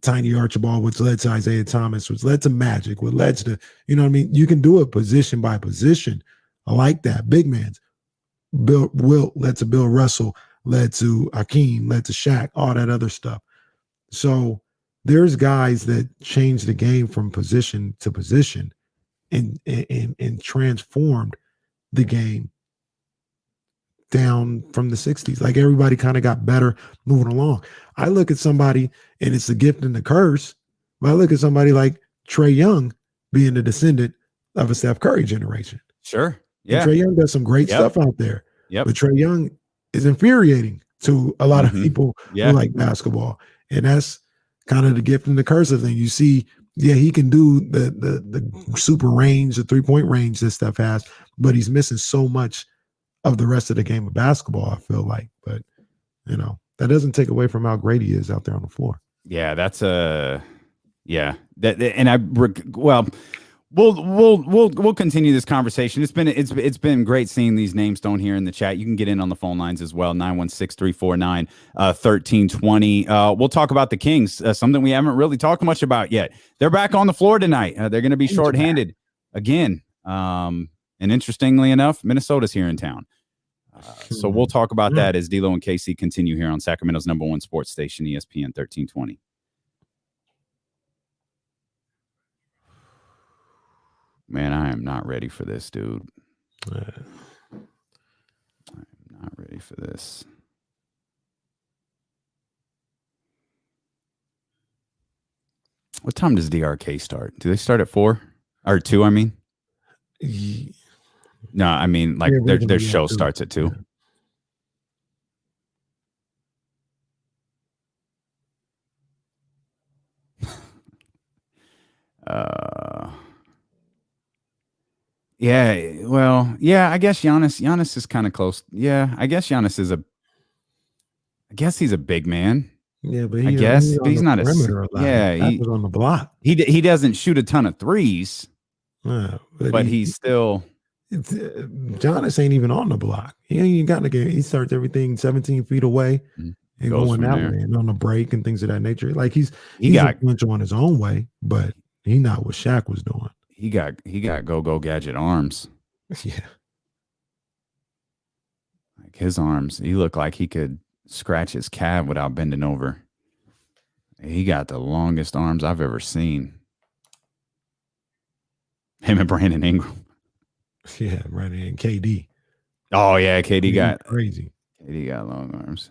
Tiny Archibald, which led to Isaiah Thomas, which led to Magic, which led to, you can do it position by position. I like that. Big man's. Wilt led to Bill Russell, led to Hakeem, led to Shaq, all that other stuff. So there's guys that change the game from position to position and transformed the game down from the 60s. Like, everybody kind of got better moving along. I look at somebody, and it's the gift and the curse, but I look at somebody like Trae Young being the descendant of a Steph Curry generation. Sure. Yeah. Trae Young does some great stuff out there. Yep. But Trae Young is infuriating to a lot of people who like basketball. And that's kind of the gift and the curse of thing. You see, he can do the super range, the 3-point range that Steph has, but he's missing so much of the rest of the game of basketball, I feel like. But, that doesn't take away from how great he is out there on the floor. Yeah, that's We'll continue this conversation. It's been great seeing these names thrown here in the chat. You can get in on the phone lines as well, 916-349-1320. We'll talk about the Kings, something we haven't really talked much about yet. They're back on the floor tonight. They're going to be shorthanded again. And interestingly enough, Minnesota's here in town. So we'll talk about that as D'Lo and KC continue here on Sacramento's #1 sports station, ESPN 1320. Man, I am not ready for this, dude. I'm not ready for this. What time does DRK start? Do they start at 4 or 2? I mean, no, I mean, like their show starts at 2. Yeah, well, yeah, I guess Giannis is kind of close. Yeah, I guess Giannis is he's a big man. Yeah, but he's not he's on the block. He doesn't shoot a ton of threes. But he's still. Giannis ain't even on the block. He ain't even got the game. He starts everything 17 feet away and going that way and on the break and things of that nature. Like he's influential on his own way, but he not what Shaq was doing. He got go gadget arms. Yeah. Like his arms, he looked like he could scratch his calf without bending over. He got the longest arms I've ever seen. Him and Brandon Ingram. Yeah, Brandon and KD. Oh yeah, KD got crazy. KD got long arms.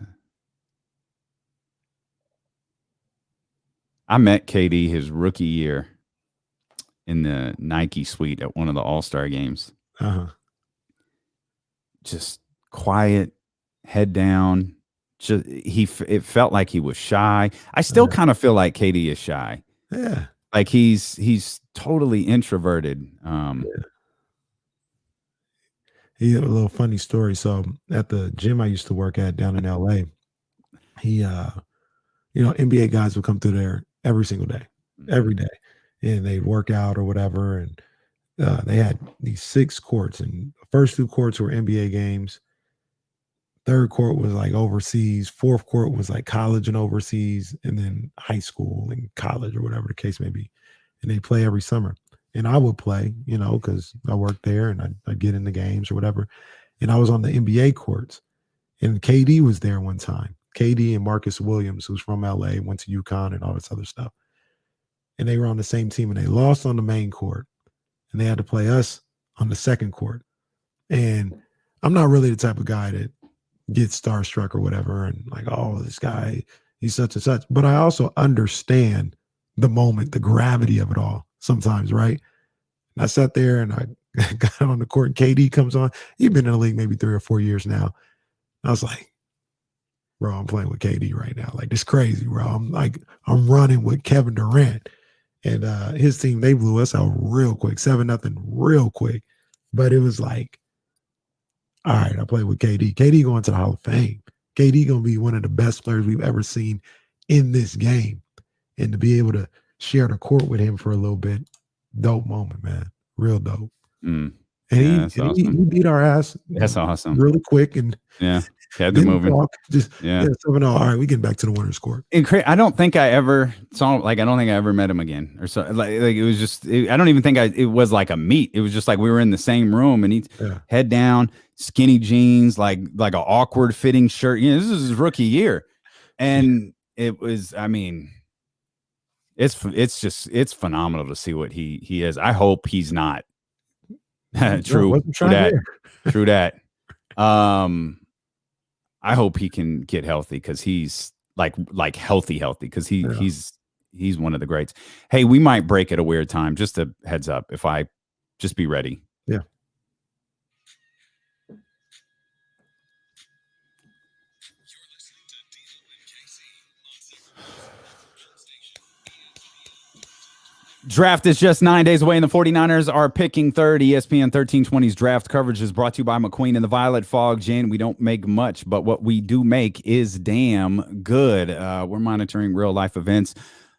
I met KD his rookie year in the Nike suite at one of the All-Star games. Just quiet, head down. It felt like he was shy. I still kind of feel like KD is shy. Yeah. Like he's totally introverted. He had a little funny story. So at the gym I used to work at down in LA, he NBA guys would come through there every single day, every day. And they'd work out or whatever. And they had these 6 courts, and the first 2 courts were NBA games. 3rd court was like overseas. 4th court was like college and overseas, and then high school and college or whatever the case may be. And they play every summer. And I would play, because I worked there and I'd get in the games or whatever. And I was on the NBA courts, and KD was there one time. KD and Marcus Williams, who's from LA, went to UConn and all this other stuff. And they were on the same team, and they lost on the main court, and they had to play us on the second court. And I'm not really the type of guy that gets starstruck or whatever, and like, oh, this guy, he's such and such. But I also understand the moment, the gravity of it all sometimes, right? And I sat there and I got on the court, and KD comes on. He's been in the league maybe 3 or 4 years now. I was like, bro, I'm playing with KD right now. Like, it's crazy, bro. I'm running with Kevin Durant. And his team, they blew us out real quick, 7-0 real quick. But it was like, all right, I played with KD. KD going to the Hall of Fame. KD going to be one of the best players we've ever seen in this game. And to be able to share the court with him for a little bit, dope moment, man. Real dope. Mm. And he beat our ass. That's awesome. Really quick. And yeah, had to move. Yeah. 7-0. All right, we get back to the winner's court. I don't think I ever saw, like, I don't think I ever met him again or so. Like it was just, I don't even think it was like a meet. It was just like we were in the same room, and he's head down, skinny jeans, like an awkward fitting shirt. You know, this is his rookie year. And it was, I mean, it's phenomenal to see what he is. I hope he's not. True that. I hope he can get healthy, because he's like healthy because he's one of the greats. Hey, we might break at a weird time. Just a heads up, if I just be ready. Yeah. Draft is just 9 days away, and the 49ers are picking third. ESPN 1320's draft coverage is brought to you by McQueen and the Violet Fog Gin. We don't make much, but what we do make is damn good. We're monitoring real-life events.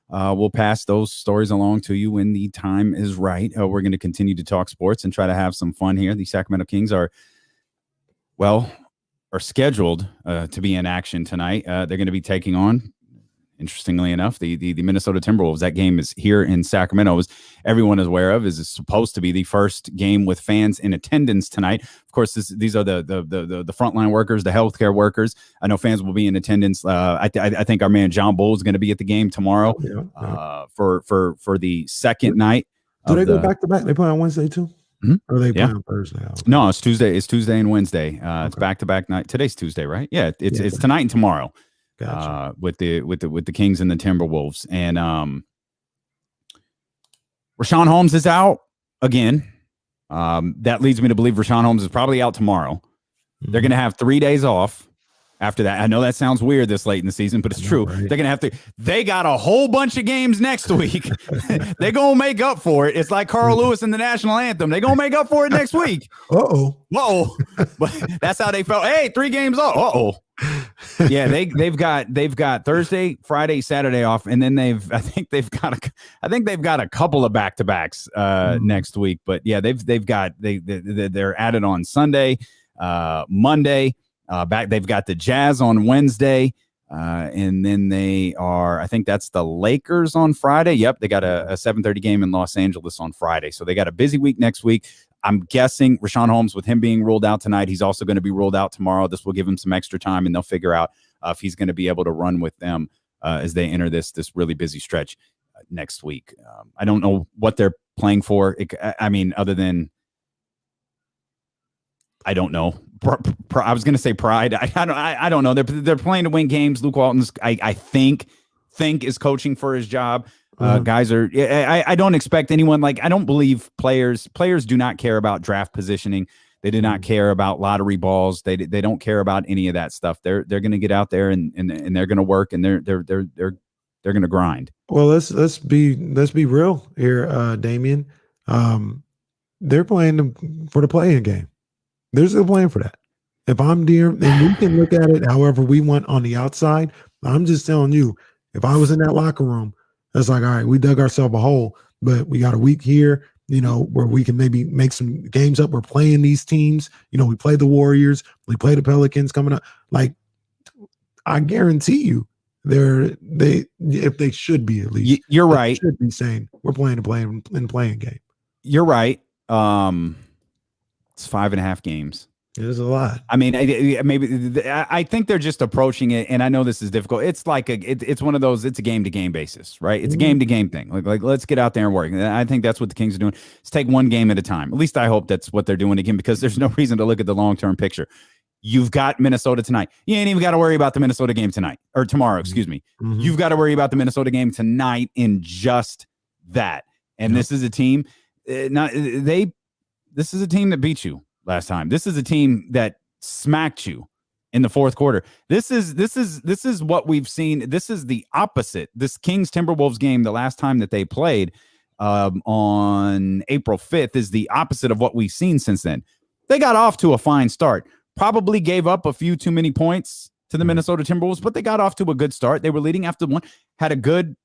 We'll pass those stories along to you when the time is right. We're going to continue to talk sports and try to have some fun here. The Sacramento Kings are scheduled to be in action tonight. They're going to be taking on, interestingly enough, the Minnesota Timberwolves. That game is here in Sacramento, as everyone is aware of. Is supposed to be the first game with fans in attendance tonight. Of course, these are the frontline workers, the healthcare workers. I know fans will be in attendance. I think our man John Bull is going to be at the game tomorrow for the second night. Do they go back to back? They play on Wednesday too? Mm-hmm. Or they play on Thursday? No, it's Tuesday. It's Tuesday and Wednesday. It's back to back night. Today's Tuesday, right? Yeah, it's tonight and tomorrow. Gotcha. With the Kings and the Timberwolves. And Rashawn Holmes is out again. That leads me to believe Rashawn Holmes is probably out tomorrow. Mm-hmm. They're going to have 3 days off after that. I know that sounds weird this late in the season, but it's true. Right? They're going to they got a whole bunch of games next week. They're going to make up for it. It's like Carl Lewis and the national anthem. They're going to make up for it next week. Uh-oh. But that's how they felt. Hey, 3 games off. Uh-oh. Yeah, they've got Thursday, Friday, Saturday off, and then I think they've got a couple of back-to-backs next week. But yeah, they're at it on Sunday, Monday. They've got the Jazz on Wednesday, and then I think that's the Lakers on Friday. Yep, they got a 7:30 game in Los Angeles on Friday. So they got a busy week next week. I'm guessing Rashawn Holmes, with him being ruled out tonight, he's also going to be ruled out tomorrow. This will give him some extra time, and they'll figure out if he's going to be able to run with them as they enter this really busy stretch next week. I don't know what they're playing for. Other than, I don't know. I was going to say pride. I don't know. They're playing to win games. Luke Walton's, I think is coaching for his job. Guys are. I don't expect anyone. I don't believe players do not care about draft positioning. They do not care about lottery balls. They don't care about any of that stuff. They're going to get out there and they're going to work, and they're going to grind. Well, let's be real here, Damian. They're playing for the play-in game. They're still playing for that. If I'm there, and we can look at it however we want on the outside. I'm just telling you, if I was in that locker room, it's like, all right, we dug ourselves a hole, but we got a week here, where we can maybe make some games up. We're playing these teams. We play the Warriors. We play the Pelicans coming up. I guarantee you, if they should be, at least. You're right. Should be saying we're playing in playing game. You're right. It's 5.5 games. There's a lot. I mean, I think they're just approaching it, and I know this is difficult. It's like it's one of those. It's a game-to-game basis, right? It's a game-to-game thing. Like let's get out there and work. And I think that's what the Kings are doing. Let's take one game at a time. At least I hope that's what they're doing again, because there's no reason to look at the long-term picture. You've got Minnesota tonight. You ain't even got to worry about the Minnesota game tonight or tomorrow. Excuse me. You've got to worry about the Minnesota game tonight in just that. And this is a team. This is a team that beat you last time. This is a team that smacked you in the fourth quarter. This is what we've seen. This is the opposite. This Kings Timberwolves game, the last time that they played on April 5th, is the opposite of what we've seen since then. They got off to a fine start. Probably gave up a few too many points to the Minnesota Timberwolves, but they got off to a good start. They were leading after one, had a good,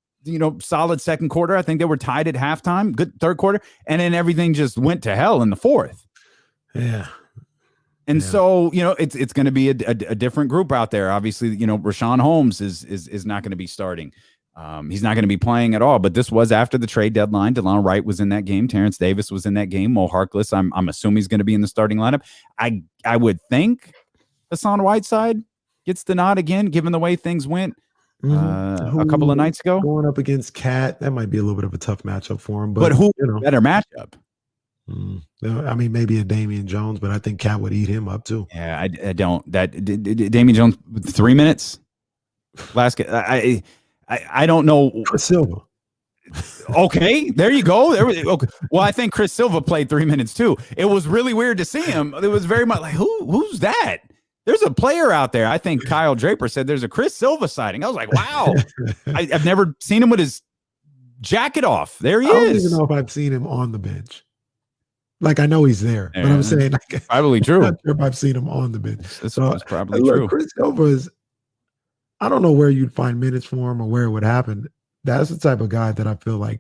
solid second quarter. I think they were tied at halftime, good third quarter, and then everything just went to hell in the fourth. Yeah. And so, it's going to be a different group out there. Obviously, Rashawn Holmes is not going to be starting. He's not going to be playing at all. But this was after the trade deadline. DeLon Wright was in that game. Terrence Davis was in that game. Mo Harkless, I'm assuming he's going to be in the starting lineup. I would think Hassan Whiteside gets the nod again, given the way things went a couple of nights ago. Going up against Cat, that might be a little bit of a tough matchup for him. But who better matchup? I mean, maybe a Damian Jones, but I think Cat would eat him up too. Yeah, I don't. Damian Jones 3 minutes last game. I don't know. Chris Silva. Okay, there you go. Okay. Well, I think Chris Silva played 3 minutes too. It was really weird to see him. It was very much like, who's that? There's a player out there. I think Kyle Draper said there's a Chris Silva sighting. I was like, wow. I've never seen him with his jacket off. There he is. I don't even know if I've seen him on the bench. Like, I know he's there, but I'm saying, like, probably true. I'm not sure if I've seen him on the bench. That's probably true. Chris Silva is, I don't know where you'd find minutes for him or where it would happen. That's the type of guy that I feel like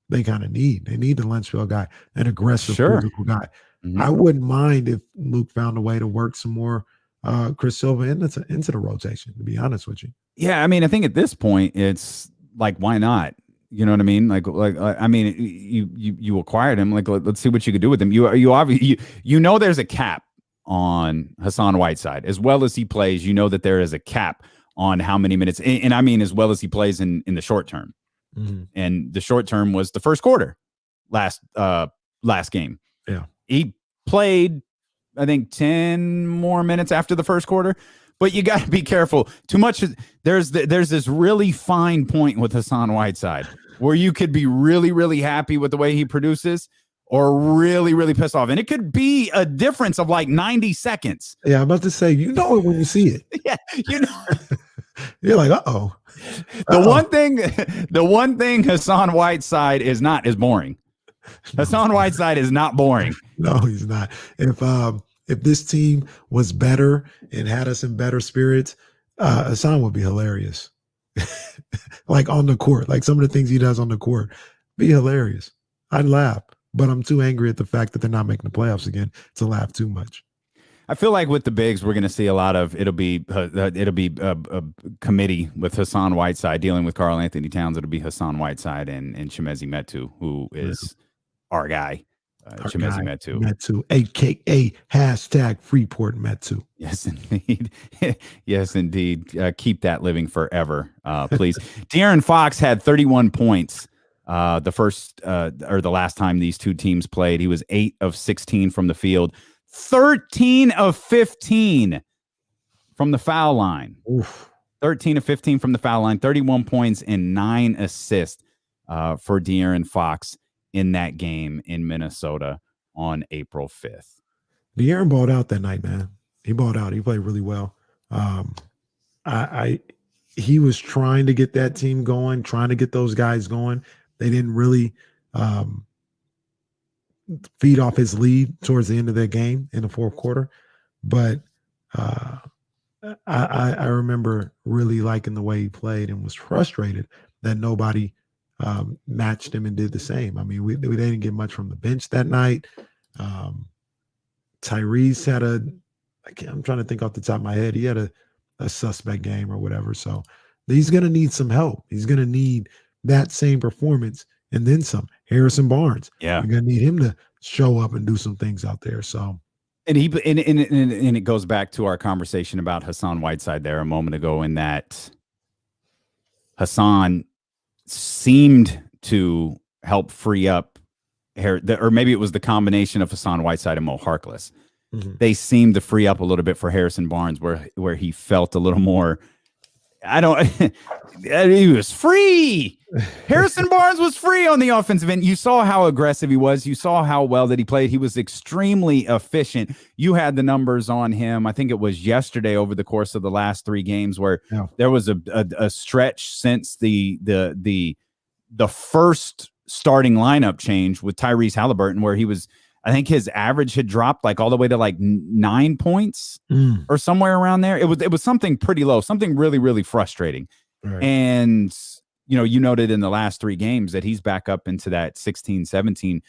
they kind of need. They need the Lynchville guy, an aggressive, physical guy. I wouldn't mind if Luke found a way to work some more Chris Silva into the rotation, to be honest with you. Yeah, I mean, I think at this point, it's like, why not? You know what I mean? Like, I mean, you acquired him. Like, let's see what you could do with him. You obviously, there's a cap on Hassan Whiteside. As well as he plays, that there is a cap on how many minutes, and I mean, as well as he plays in the short term. And the short term was the first quarter last game. Yeah, he played, I think, 10 more minutes after the first quarter. But you got to be careful. Too much. There's this really fine point with Hassan Whiteside where you could be really, really happy with the way he produces, or really, really pissed off, and it could be a difference of like 90 seconds. Yeah, I'm about to say, it when you see it. Yeah, You're like, uh-oh. The one thing Hassan Whiteside is not is boring. Hassan Whiteside is not boring. No, he's not. If this team was better and had us in better spirits, Hassan would be hilarious. Like on the court, like some of the things he does on the court, be hilarious. I'd laugh, but I'm too angry at the fact that they're not making the playoffs again to laugh too much. I feel like with the bigs, we're going to see a lot of it'll be a committee with Hassan Whiteside dealing with Karl Anthony Towns. It'll be Hassan Whiteside and Chimezie Metu, who is our guy. Chimezie Metu, aka #Freeport Metu. Yes, indeed. Yes, indeed. Keep that living forever, please. De'Aaron Fox had 31 points the last time these two teams played. He was 8 of 16 from the field, 13 of 15 from the foul line. Oof. 13 of 15 from the foul line, 31 points and 9 assists for De'Aaron Fox in that game in Minnesota on April 5th. De'Aaron balled out that night, man. He balled out. He played really well. He was trying to get that team going, trying to get those guys going. They didn't really feed off his lead towards the end of their game in the fourth quarter. But I remember really liking the way he played and was frustrated that nobody matched him and did the same. I mean, we didn't get much from the bench that night. Tyrese had I'm trying to think off the top of my head. He had a suspect game or whatever. So he's going to need some help. He's going to need that same performance and then some. Harrison Barnes. Yeah. We're going to need him to show up and do some things out there. So And and it goes back to our conversation about Hassan Whiteside there a moment ago, in that Hassan seemed to help free up or maybe it was the combination of Hassan Whiteside and Mo Harkless. They seemed to free up a little bit for Harrison Barnes, where he felt a little more. He was free. Harrison Barnes was free on the offensive end. You saw how aggressive he was. You saw how well that he played. He was extremely efficient. You had the numbers on him. I think it was yesterday over the course of the last 3 games where there was a stretch since the first starting lineup change with Tyrese Haliburton, where he was, I think his average had dropped like all the way to like 9 points or somewhere around there. It was something pretty low, something really, really frustrating. Right. And, you noted in the last 3 games that he's back up into that 16, 17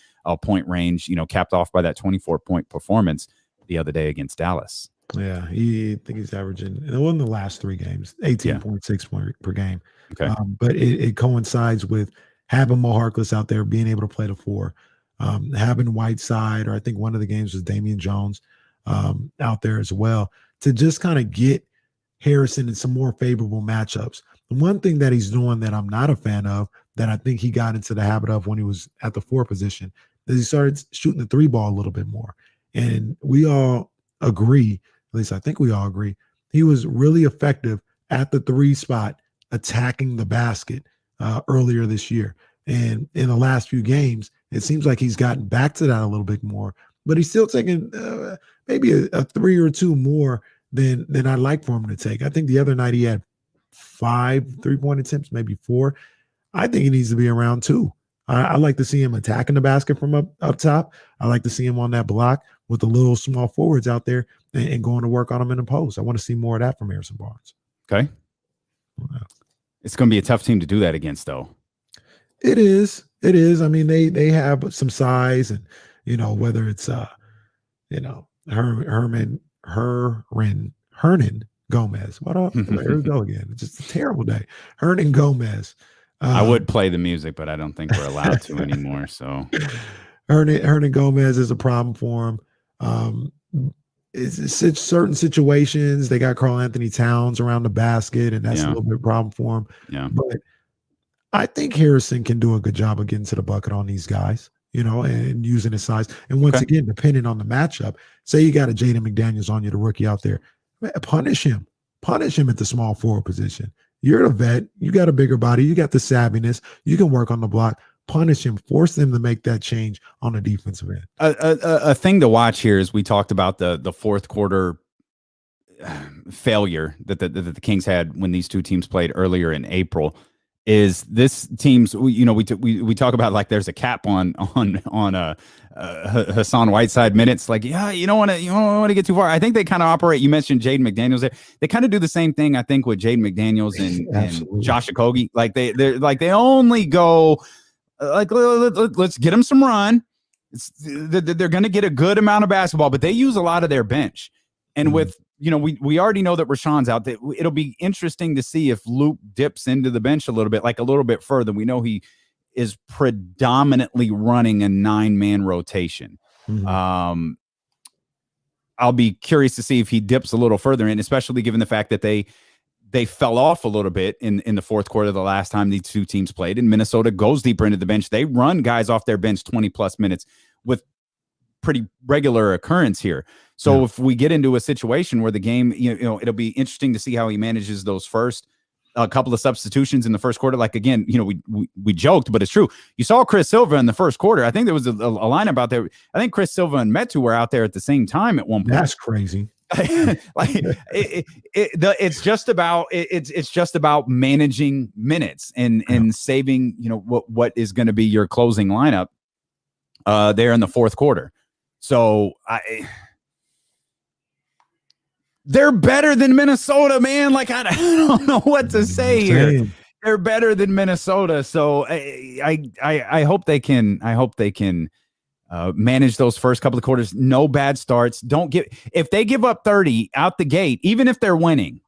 point range, capped off by that 24-point performance the other day against Dallas. Yeah, I think he's averaging, it wasn't the last 3 games, 18.6 points per game. Okay. But it coincides with having Mo Harkless out there, being able to play the 4. Having Whiteside, or I think one of the games was Damian Jones out there as well, to just kind of get Harrison in some more favorable matchups. The one thing that he's doing that I'm not a fan of, that I think he got into the habit of when he was at the 4 position, is he started shooting the 3 ball a little bit more. And we all agree, at least I think we all agree, he was really effective at the 3 spot, attacking the basket earlier this year. And in the last few games, it seems like he's gotten back to that a little bit more, but he's still taking maybe a 3 or 2 more than I'd like for him to take. I think the other night he had 5 3-point attempts, maybe 4. I think he needs to be around 2. I like to see him attacking the basket from up top. I like to see him on that block with the little small forwards out there and going to work on them in the post. I want to see more of that from Harrison Barnes. Okay. It's going to be a tough team to do that against, though. It is. I mean, they have some size, and whether it's Hernan Gomez. What up? There we go again. It's just a terrible day. Hernan Gomez. I would play the music, but I don't think we're allowed to anymore. So Hernan Gomez is a problem for him. It's certain situations. They got Karl Anthony Towns around the basket, and that's a little bit of a problem for him. Yeah. But I think Harrison can do a good job of getting to the bucket on these guys, and using his size. And once again, depending on the matchup, say you got a Jaden McDaniels on you, the rookie out there, punish him at the small forward position. You're a vet. You got a bigger body. You got the savviness. You can work on the block. Punish him. Force them to make that change on the defensive end. A thing to watch here is we talked about the fourth quarter failure that the Kings had when these 2 teams played earlier in April. Is this team's, we talk about like there's a cap on Hassan Whiteside minutes. Like, you don't want to get too far. I think they kind of operate. You mentioned Jaden McDaniels there. They kind of do the same thing, I think, with Jaden McDaniels and Josh Okogie. Like they only go like, let's get them some run. They're going to get a good amount of basketball, but they use a lot of their bench. And with we already know that Rashawn's out there. It'll be interesting to see if Luke dips into the bench a little bit further. We know he is predominantly running a 9-man rotation. Mm-hmm. I'll be curious to see if he dips a little further in, especially given the fact that they fell off a little bit in the fourth quarter the last time these 2 teams played, and Minnesota goes deeper into the bench. They run guys off their bench 20+ minutes with pretty regular occurrence here. So if we get into a situation where the game, it'll be interesting to see how he manages those first couple of substitutions in the first quarter. Like, again, we joked, but it's true. You saw Chris Silva in the first quarter. I think there was a lineup out there. I think Chris Silva and Metu were out there at the same time at one point. That's crazy. It's just about managing minutes and saving, what is going to be your closing lineup there in the fourth quarter. So they're better than Minnesota, man. Like, I don't know what to say here. They're better than Minnesota. So I hope they can. Manage those first couple of quarters. No bad starts. If they give up 30 out the gate, even if they're winning,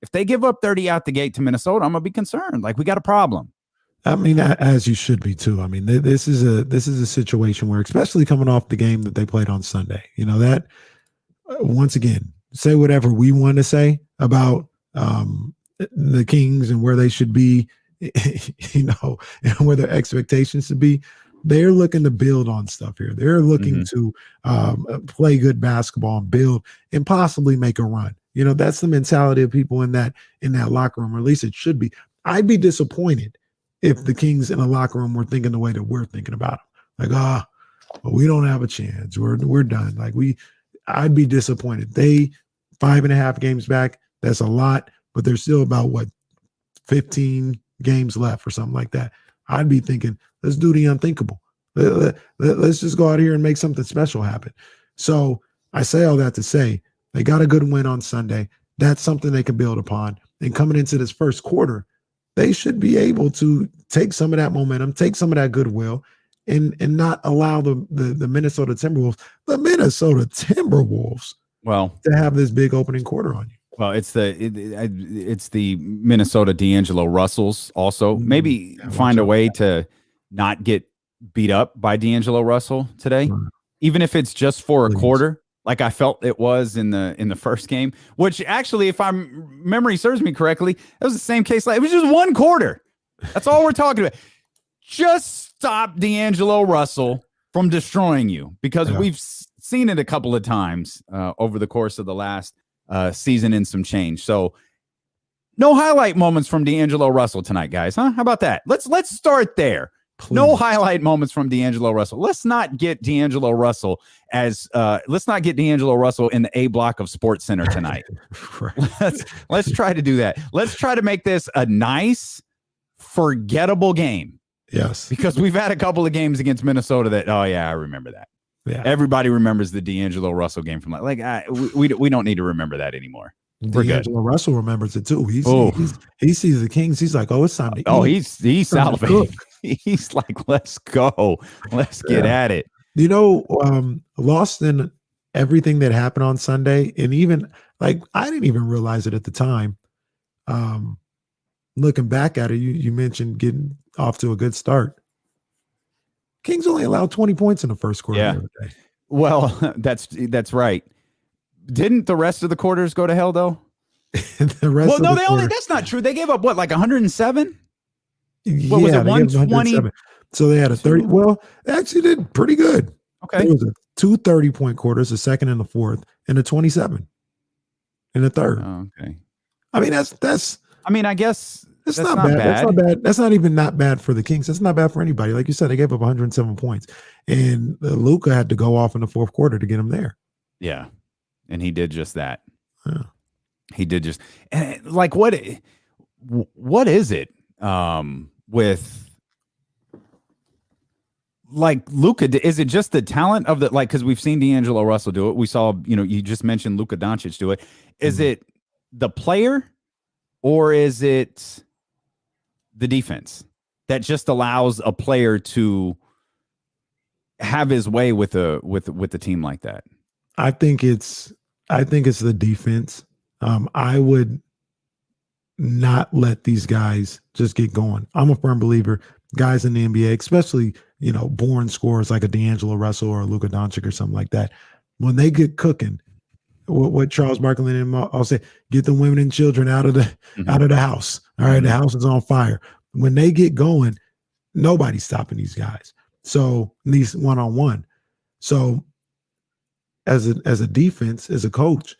if they give up 30 out the gate to Minnesota, I'm gonna be concerned. Like, we got a problem. I mean, as you should be too. I mean, this is a situation where, especially coming off the game that they played on Sunday, once again, say whatever we want to say about the Kings and where they should be, and where their expectations should be. They're looking to build on stuff here. They're looking to play good basketball and build and possibly make a run. That's the mentality of people in that locker room, or at least it should be. I'd be disappointed if the Kings in a locker room were thinking the way that we're thinking about them. Like, well, we don't have a chance. We're done. I'd be disappointed. They 5.5 games back. That's a lot, but there's still about 15 games left or something like that. I'd be thinking, let's do the unthinkable. Let's just go out here and make something special happen. So I say all that to say they got a good win on Sunday. That's something they can build upon. And coming into this first quarter, they should be able to take some of that momentum, take some of that goodwill, and not allow the Minnesota Timberwolves, to have this big opening quarter on you. Well, it's the Minnesota D'Angelo Russells also. Maybe find a way to not get beat up by D'Angelo Russell today, even if it's just for a quarter, like I felt it was in the first game. Which actually, if memory serves me correctly, it was the same case. It was just one quarter. That's all we're talking about. Just stop D'Angelo Russell from destroying you, because we've seen it a couple of times over the course of the last season and some change. So no highlight moments from D'Angelo Russell tonight, guys. How about that? Let's start there. Please. No highlight moments from D'Angelo Russell. Let's not get D'Angelo Russell in the A block of Sports Center tonight. Right. Let's try to do that. Let's try to make this a nice, forgettable game. Yes. Because we've had a couple of games against Minnesota that, oh yeah, I remember that. Yeah. Everybody remembers the D'Angelo Russell game from we don't need to remember that anymore. D'Angelo Russell remembers it too. He sees the Kings. He's like, oh, it's time to eat. Oh, he's salivating. He's like, let's go. Let's get at it. Lost in everything that happened on Sunday. And even I didn't even realize it at the time. Looking back at it, you mentioned getting off to a good start. Kings only allowed 20 points in the first quarter. Yeah. Well, that's right. Didn't the rest of the quarters go to hell though? That's not true. They gave up 107? What was it? 120? So they had a 30. Well, they actually did pretty good. Okay. It was two 30-point quarters, the second and the fourth, and a 27 in the third. Oh, okay. I mean, that's I guess that's not bad. That's not bad. That's not even not bad for the Kings. That's not bad for anybody. Like you said, they gave up 107 points, and Luka had to go off in the fourth quarter to get him there. Yeah, and he did just that. Yeah. He did just what is it with Luka? Is it just the talent of because we've seen D'Angelo Russell do it. We saw, you just mentioned Luka Doncic do it. Is it the player, or is it the defense that just allows a player to have his way with a team like that? I think it's the defense. I would not let these guys just get going. I'm a firm believer, guys in the NBA, especially, born scorers like a D'Angelo Russell or a Luka Doncic or something like that, when they get cooking, what Charles Barkley and I'll say, get the women and children out of the house. All right, the house is on fire. When they get going, nobody's stopping these guys. So at least one-on-one. So as a defense, as a coach,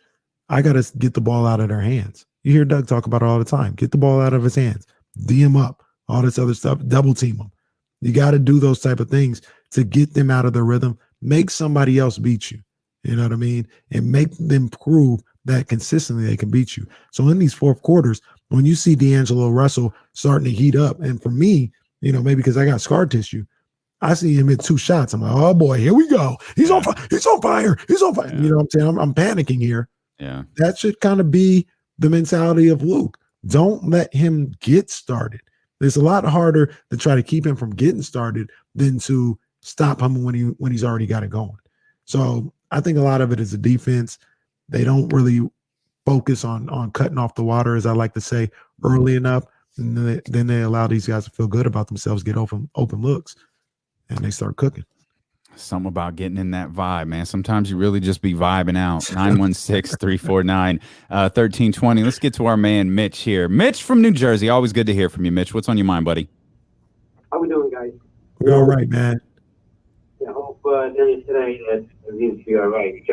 I got to get the ball out of their hands. You hear Doug talk about it all the time. Get the ball out of his hands. D him up. All this other stuff. Double team them. You got to do those type of things to get them out of their rhythm. Make somebody else beat you. You know what I mean? And make them prove that consistently they can beat you. So in these fourth quarters, when you see D'Angelo Russell starting to heat up, and for me, maybe because I got scar tissue, I see him hit 2 shots. I'm like, oh boy, here we go. He's on fire. He's on fire. He's on fire. Yeah. You know what I'm saying? I'm panicking here. Yeah. That should kind of be the mentality of Luke. Don't let him get started. It's a lot harder to try to keep him from getting started than to stop him when he's already got it going. So I think a lot of it is the defense. They don't really focus on cutting off the water, as I like to say, early enough. And then they allow these guys to feel good about themselves, get open looks, and they start cooking. Something about getting in that vibe, man. Sometimes you really just be vibing out. 916-349-1320. Let's get to our man, Mitch here. Mitch from New Jersey. Always good to hear from you, Mitch. What's on your mind, buddy? How we doing, guys? We're all right, man. Yeah, I hope today that everything's be all right.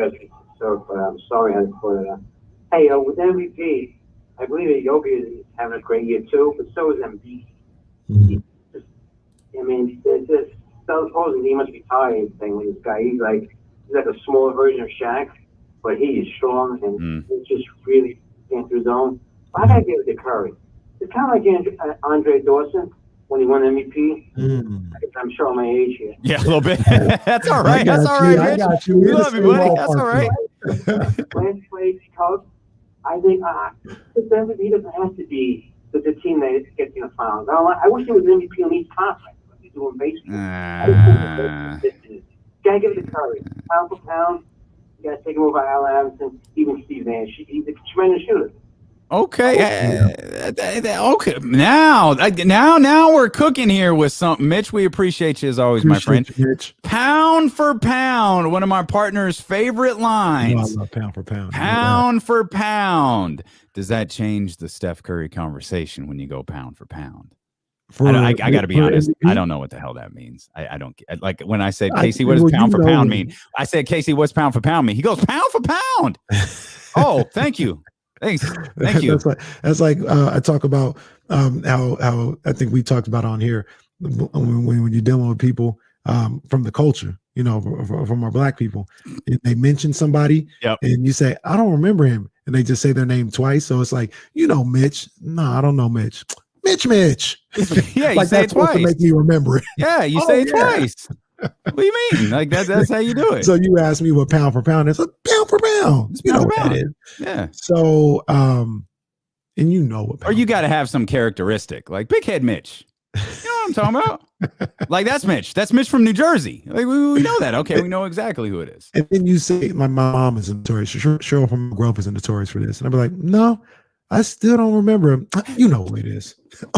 So I'm sorry I had to put it on. Hey, with MVP, I believe that Yogi is having a great year too, but so is Embiid. I mean, it's just supposedly he must be tired thing with this guy. He's like a smaller version of Shaq, but he is strong and he's just really into his own. I gotta give it to Curry. It's kind of like Andre Dawson when he won MVP. I'm showing my age here. Yeah, a little bit. That's all right. That's all right, Mitch. I got you. We love you, buddy. That's all right. Last place, Cubs. I think the MVP doesn't have to be the team that gets in the finals. I wish it was MVP in each conference. Like they do in baseball. Gotta give it to Curry. Pound for pound, you gotta take him over Al Anderson, even Steve Nash. He's a tremendous shooter. Okay. Okay. Now we're cooking here with something. Mitch, we appreciate you as always, my friend. Mitch. Pound for pound, one of my partner's favorite lines. I love pound for pound. Pound for pound. Does that change the Steph Curry conversation when you go pound for pound? I got to be honest. MVP? I don't know what the hell that means. I don't like when I said, Casey, what does pound for pound mean? I said, Casey, what's pound for pound mean? He goes, pound for pound. Oh, thank you. Thanks. Thank you. That's like I talk about how I think we talked about on here when you're dealing with people from the culture, from our black people, and they mention somebody and you say, I don't remember him. And they just say their name twice. So it's like, Mitch. No, I don't know Mitch. Mitch. Yeah, you like say it twice to make me remember it. Yeah, you say it twice. What do you mean? Like that's how you do it. So you asked me what pound for pound is. Pound for pound. It's pound for pound. That is. Yeah. So and what? Or you got to have some characteristic, like Big Head Mitch. You know what I'm talking about? Like that's Mitch. That's Mitch from New Jersey. Like we know that. Okay, we know exactly who it is. And then you say my mom is notorious. Cheryl from Grove is notorious for this, and I'd be like, no, I still don't remember him. You know who it is.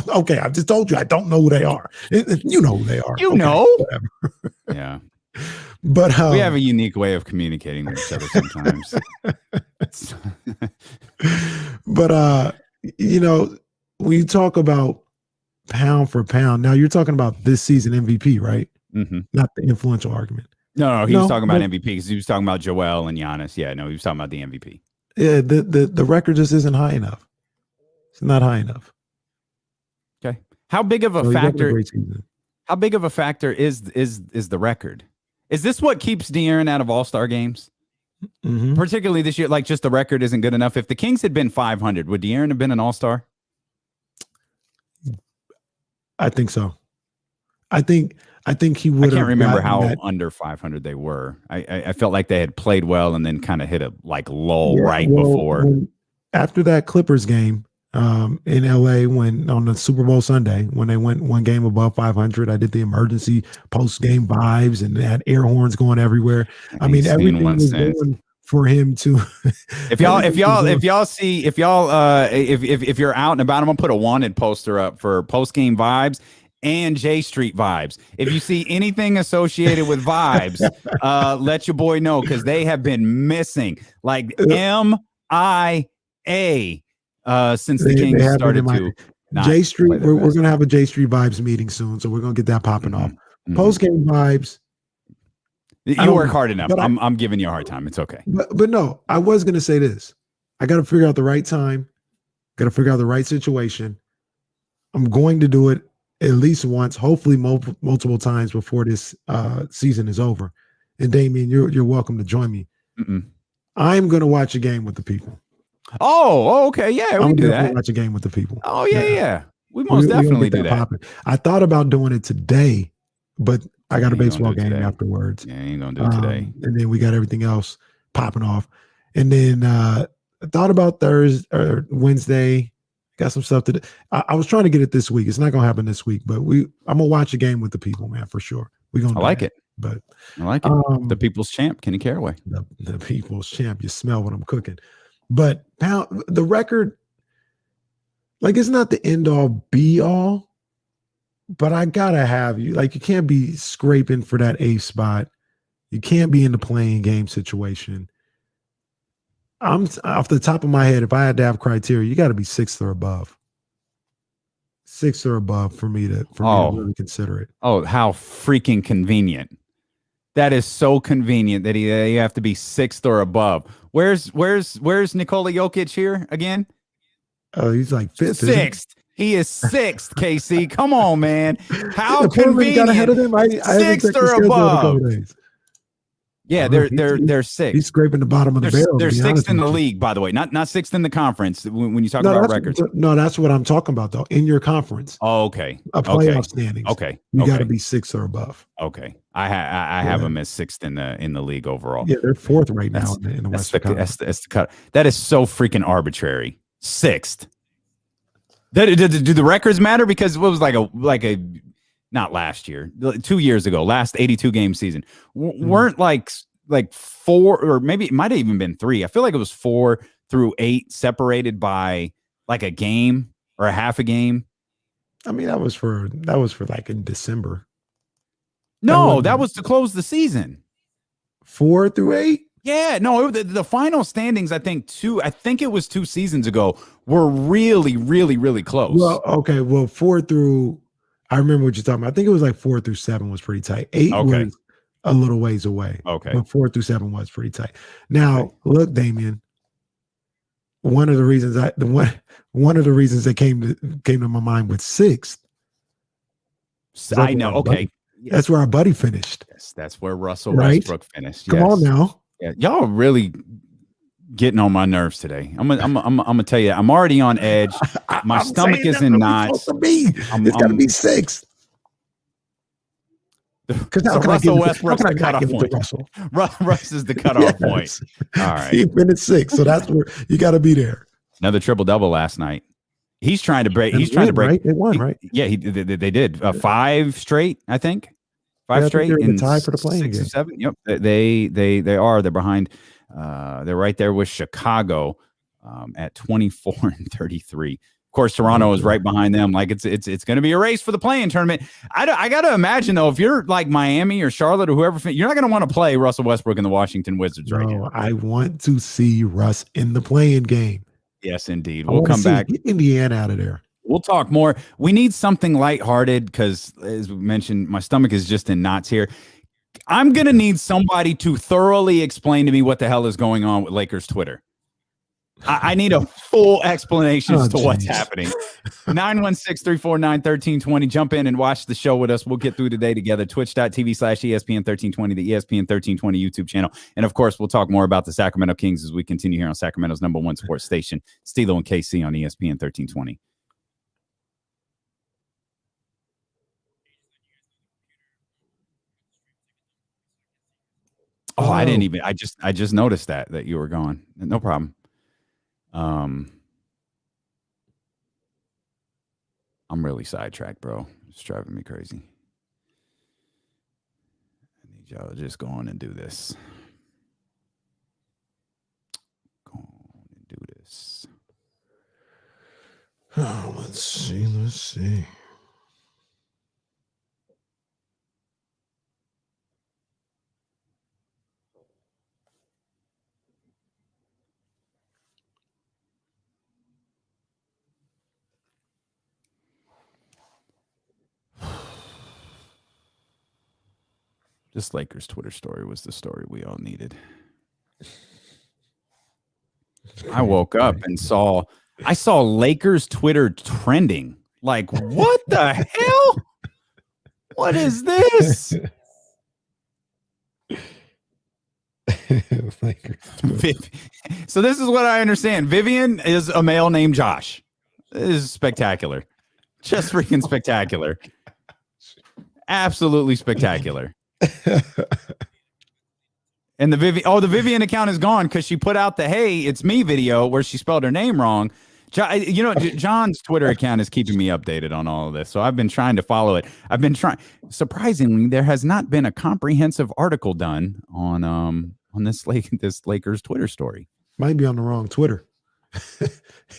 Okay, I just told you I don't know who they are. You know who they are. You okay, know. Whatever. Yeah. But we have a unique way of communicating with each other sometimes. But when you talk about pound for pound, now you're talking about this season MVP, right? Mm-hmm. Not the influential argument. No, he was talking about MVP because he was talking about Joel and Giannis. Yeah, no, he was talking about the MVP. Yeah, the record just isn't high enough. It's not high enough. Okay. How big of a factor? How big of a factor is the record? Is this what keeps De'Aaron out of All-Star games? Mm-hmm. Particularly this year, like just the record isn't good enough. If the Kings had been 500, would De'Aaron have been an All-Star? I think so. I think he would. I can't remember how under 500 they were. I felt like they had played well and then kind of hit a lull before. After that Clippers game in LA, when on the Super Bowl Sunday, when they went one game above 500, I did the emergency post game vibes and they had air horns going everywhere. I mean, everything was going for him to. If you're out and about, I'm gonna put a wanted poster up for post game vibes and J Street vibes. If you see anything associated with vibes, let your boy know because they have been missing like MIA since the Kings started to. J Street, we're going to have a J Street vibes meeting soon, so we're going to get that popping off. Post game vibes. You work hard enough. I'm giving you a hard time. It's okay. But no, I was going to say this. I got to figure out the right time. Got to figure out the right situation. I'm going to do it at least once, hopefully multiple times before this season is over. And Damien, you're welcome to join me. I'm going to watch a game with the people. Oh, okay. Yeah, we do that. Watch a game with the people. Oh, yeah. We most definitely do that. Popping. I thought about doing it today, but I got a baseball game afterwards. Yeah, you ain't going to do it today. And then we got everything else popping off. And then I thought about Thursday or Wednesday. Got some stuff to do. I was trying to get it this week. It's not going to happen this week, but I'm going to watch a game with the people, man, for sure. We're going to like it. But I like it. The people's champ, Kenny Caraway. The people's champ. You smell what I'm cooking. But the record, like, it's not the end all be all, but I gotta have you. Like, you can't be scraping for that eighth spot You can't be in the playing game situation. I'm off the top of my head. If I had to have criteria, you got to be 6th or above. 6th or above for me to really consider it. Oh, how freaking convenient! That is so convenient that you have to be 6th or above. Where's Nikola Jokic here again? Oh, he's like 5th. 6th. He is 6th, KC. Come on, man. How convenient. Got ahead of them. I 6th or above. Yeah, they're 6th. He's scraping the bottom of the barrel. They're 6th in the league, by the way. Not 6th in the conference when you talk about records. No, that's what I'm talking about, though. In your conference. Oh, okay. A playoff standings. Okay. You got to be 6th or above. Okay. I have them as 6th in the league overall. Yeah, they're 4th right now in the Western Conference. That's the cut. That is so freaking arbitrary. 6th. Do the records matter? Because it was like a not last year, 2 years ago, last 82 game season, weren't like 4, or maybe it might have even been 3. I feel like it was 4 through 8 separated by like a game or a half a game. I mean, that was for like in December. No, that was to close the season. 4 through 8. Yeah, no, the final standings, I think it was 2 seasons ago, were really, really, really close. Well, okay. Well, 4 through, I remember what you're talking about. I think it was like 4 through 7 was pretty tight. 8 was a little ways away. Okay. But 4 through 7 was pretty tight. Now, look, Damian, one of the reasons that came to my mind with 6th. I know. Okay. That's where our buddy finished. Yes, that's where Russell Westbrook finished. Come on now. Yeah, y'all are really getting on my nerves today. I'm gonna tell you, I'm already on edge. My stomach is in knots. It's got to be 6th. Because so Russell Westbrook's the cutoff point. Russ is the cutoff point. All right, he finished 6th, so that's where you got to be there. Another triple double last night. He's trying to break. He's trying to break. Right? They won, right? Yeah, they did 5 straight. I think 5 straight in tie for the playing game. 7. Yep, they are. They're behind. They're right there with Chicago at 24-33. Of course, Toronto is right behind them. Like it's going to be a race for the play-in tournament. I got to imagine though, if you're like Miami or Charlotte or whoever, you're not going to want to play Russell Westbrook and the Washington Wizards right now. I want to see Russ in the play-in game. Yes, indeed. We'll come back. Get Indiana out of there. We'll talk more. We need something lighthearted because, as we mentioned, my stomach is just in knots here. I'm going to need somebody to thoroughly explain to me what the hell is going on with Lakers Twitter. I need a full explanation as to what's happening. 916-349-1320. Jump in and watch the show with us. We'll get through today together. Twitch.tv/ESPN1320, the ESPN 1320 YouTube channel. And, of course, we'll talk more about the Sacramento Kings as we continue here on Sacramento's #1 sports station, Stilo and KC on ESPN 1320. Oh, I didn't even. I just noticed that you were gone. No problem. I'm really sidetracked, bro. It's driving me crazy. I need y'all to just go on and do this. Go on and do this. Oh, let's see. This Lakers Twitter story was the story we all needed. I woke up and saw Lakers Twitter trending. Like, what the hell? What is this? So this is what I understand. Vivian is a male named Josh. This is spectacular. Just freaking spectacular. Absolutely spectacular. And the Vivian account is gone because she put out the "Hey, it's me" video where she spelled her name wrong. John's Twitter account is keeping me updated on all of this, so I've been trying to follow it. Surprisingly, there has not been a comprehensive article done on this Lakers Twitter story. Might be on the wrong Twitter.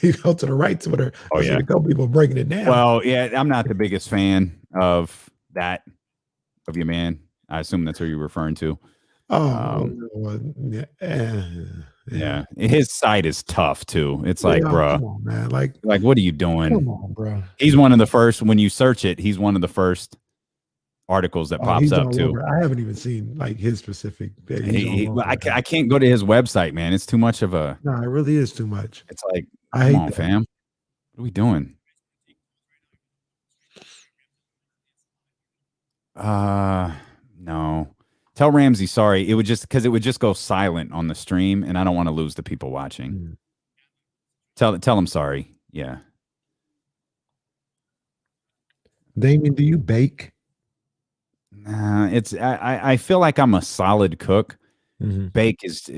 You go to the right Twitter. Oh yeah, a couple people breaking it down. Well, yeah, I'm not the biggest fan of that of your man. I assume that's who you're referring to. Yeah. His site is tough too. It's like, bro, come on, man. Like, what are you doing? Come on, bro. He's one of the first. When you search it, he's one of the first articles that pops up too. Over. I haven't even seen like his specific. I can't go to his website, man. It's too much of a. No, it really is too much. It's like, come on, fam. What are we doing? No. Tell Ramsey sorry. It would just go silent on the stream, and I don't want to lose the people watching. Tell him sorry. Yeah. Damien, do you bake? Nah, I feel like I'm a solid cook. Bake is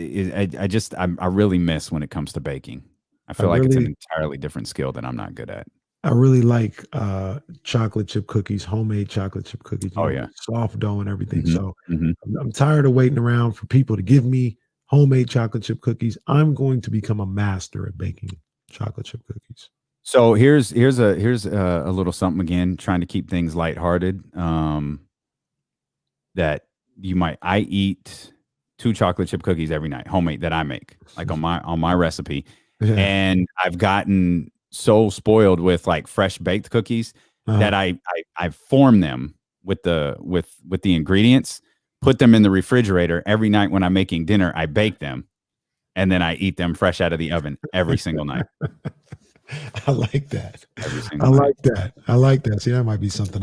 I really miss when it comes to baking. I feel like it's an entirely different skill that I'm not good at. I really like chocolate chip cookies, homemade chocolate chip cookies. Soft dough and everything. So I'm tired of waiting around for people to give me homemade chocolate chip cookies. I'm going to become a master at baking chocolate chip cookies. So here's a little something again, trying to keep things lighthearted. That I eat 2 chocolate chip cookies every night, homemade, that I make, like on my recipe. And I've gotten so spoiled with like fresh baked cookies that I form them with the ingredients, put them in the refrigerator every night. When I'm making dinner, I bake them, and then I eat them fresh out of the oven every single night. I like that. I like that. See, that might be something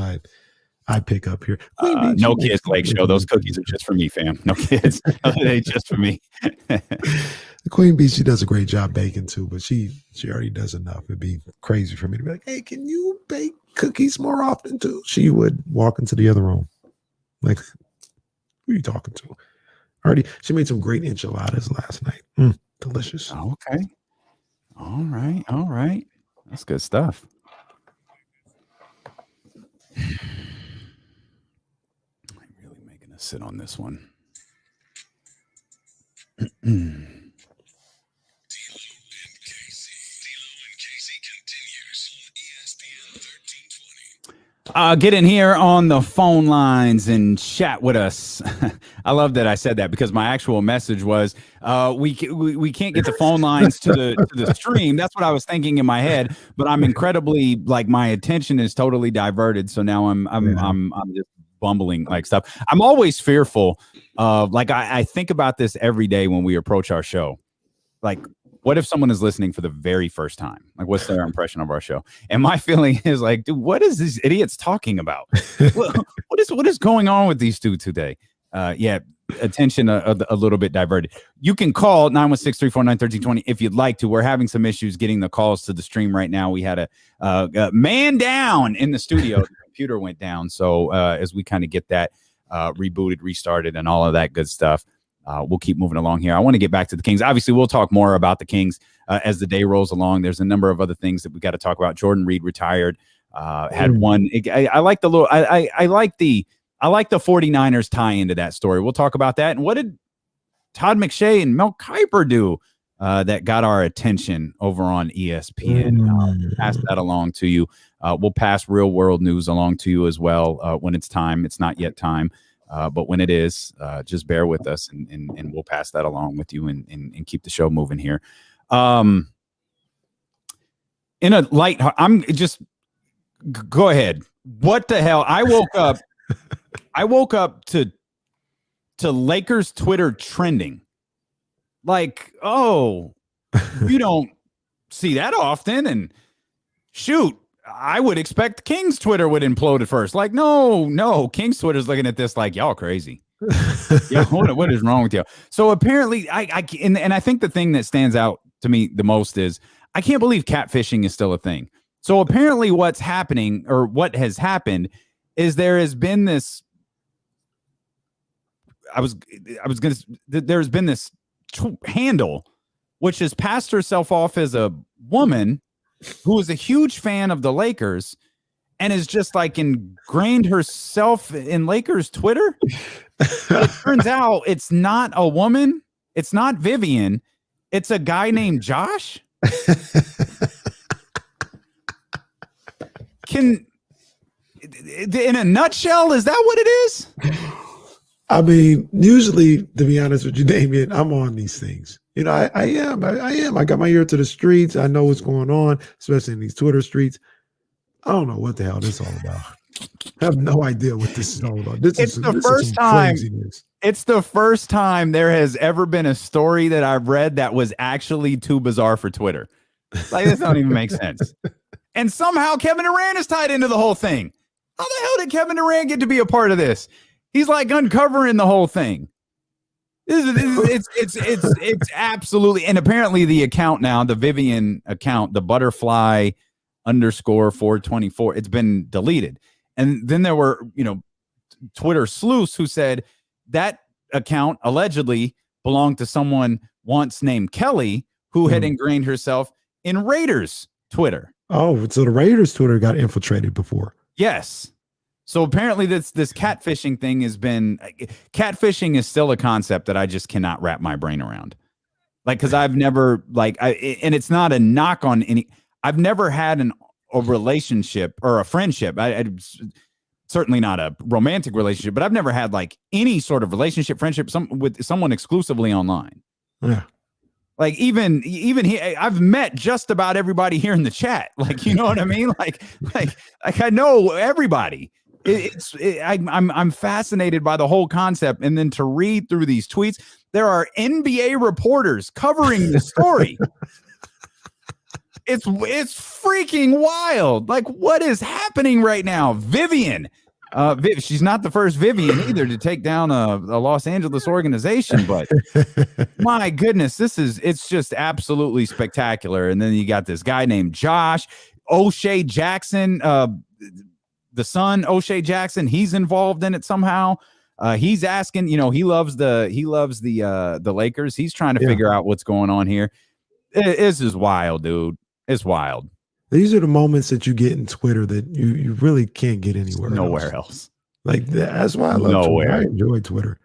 I pick up here. No kids, Lake Show. Those cookies are just for me, fam. No kids. They just for me. The Queen Bee, she does a great job baking too, but she already does enough. It'd be crazy for me to be like, hey, can you bake cookies more often too? She would walk into the other room. Like, who are you talking to? She made some great enchiladas last night. Delicious. Okay. All right. That's good stuff. I'm really making us sit on this one. Get in here on the phone lines and chat with us. I love that I said that, because my actual message was we can't get the phone lines to the stream. That's what I was thinking in my head, but I'm incredibly, like, my attention is totally diverted. So now I'm just bumbling like stuff. I'm always fearful of, like, I think about this every day when we approach our show. Like, what if someone is listening for the very first time? Like, what's their impression of our show? And my feeling is like, dude, what is these idiots talking about? what is going on with these two today? Attention a little bit diverted. You can call 916-349-1320 if you'd like to. We're having some issues getting the calls to the stream right now. We had a man down in the studio. The computer went down. So as we kind of get that rebooted, restarted, and all of that good stuff, we'll keep moving along here. I want to get back to the Kings. Obviously, we'll talk more about the Kings as the day rolls along. There's a number of other things that we got to talk about. Jordan Reed retired. Had one. I like the little. I like the 49ers tie into that story. We'll talk about that. And what did Todd McShay and Mel Kiper do that got our attention over on ESPN? Pass that along to you. We'll pass real world news along to you as well when it's time. It's not yet time. But when it is, just bear with us, and we'll pass that along with you and keep the show moving here. In a light, I'm just go ahead. What the hell? I woke up to Lakers Twitter trending. Like, oh, you don't see that often, and shoot, I would expect King's Twitter would implode at first. Like, no, King's Twitter's looking at this like, y'all crazy. Yeah, what is wrong with you? So apparently, I think the thing that stands out to me the most is I can't believe catfishing is still a thing. So apparently, what's happening, or what has happened, is there has been this. There's been this handle, which has passed herself off as a woman who is a huge fan of the Lakers and is just like ingrained herself in Lakers Twitter. But it turns out it's not a woman. It's not Vivian. It's a guy named Josh. In a nutshell, is that what it is? I mean, usually, to be honest with you, Damien, I'm on these things. You know, I am. I got my ear to the streets. I know what's going on, especially in these Twitter streets. I don't know what the hell this is all about. I have no idea what this is all about. This is some craziness. It's the first time there has ever been a story that I've read that was actually too bizarre for Twitter. Like, this don't even make sense. And somehow Kevin Durant is tied into the whole thing. How the hell did Kevin Durant get to be a part of this? He's like uncovering the whole thing. It's absolutely, and apparently the account now, the Vivian account, the butterfly _424, it's been deleted. And then there were, Twitter sleuths who said that account allegedly belonged to someone once named Kelly, who had ingrained herself in Raiders Twitter. Oh, so the Raiders Twitter got infiltrated before. Yes. So apparently this catfishing thing has been, catfishing is still a concept that I just cannot wrap my brain around. Like, because I've never, and it's not a knock on any, I've never had a relationship or a friendship. I certainly not a romantic relationship, but I've never had like any sort of relationship, friendship, with someone exclusively online. Yeah. Like even I've met just about everybody here in the chat. Like, you know what I mean? Like I know everybody. I'm fascinated by the whole concept. And then to read through these tweets, there are NBA reporters covering the story. It's freaking wild. Like, what is happening right now? Vivian, she's not the first Vivian either to take down a Los Angeles organization, but my goodness, it's just absolutely spectacular. And then you got this guy named Josh O'Shea Jackson, the son O'Shea Jackson. He's involved in it somehow. He's asking, he loves the Lakers. He's trying to figure out what's going on here. This is wild, dude. It's wild. These are the moments that you get in Twitter that you really can't get nowhere else. Like, that's why I love Twitter. I enjoy Twitter,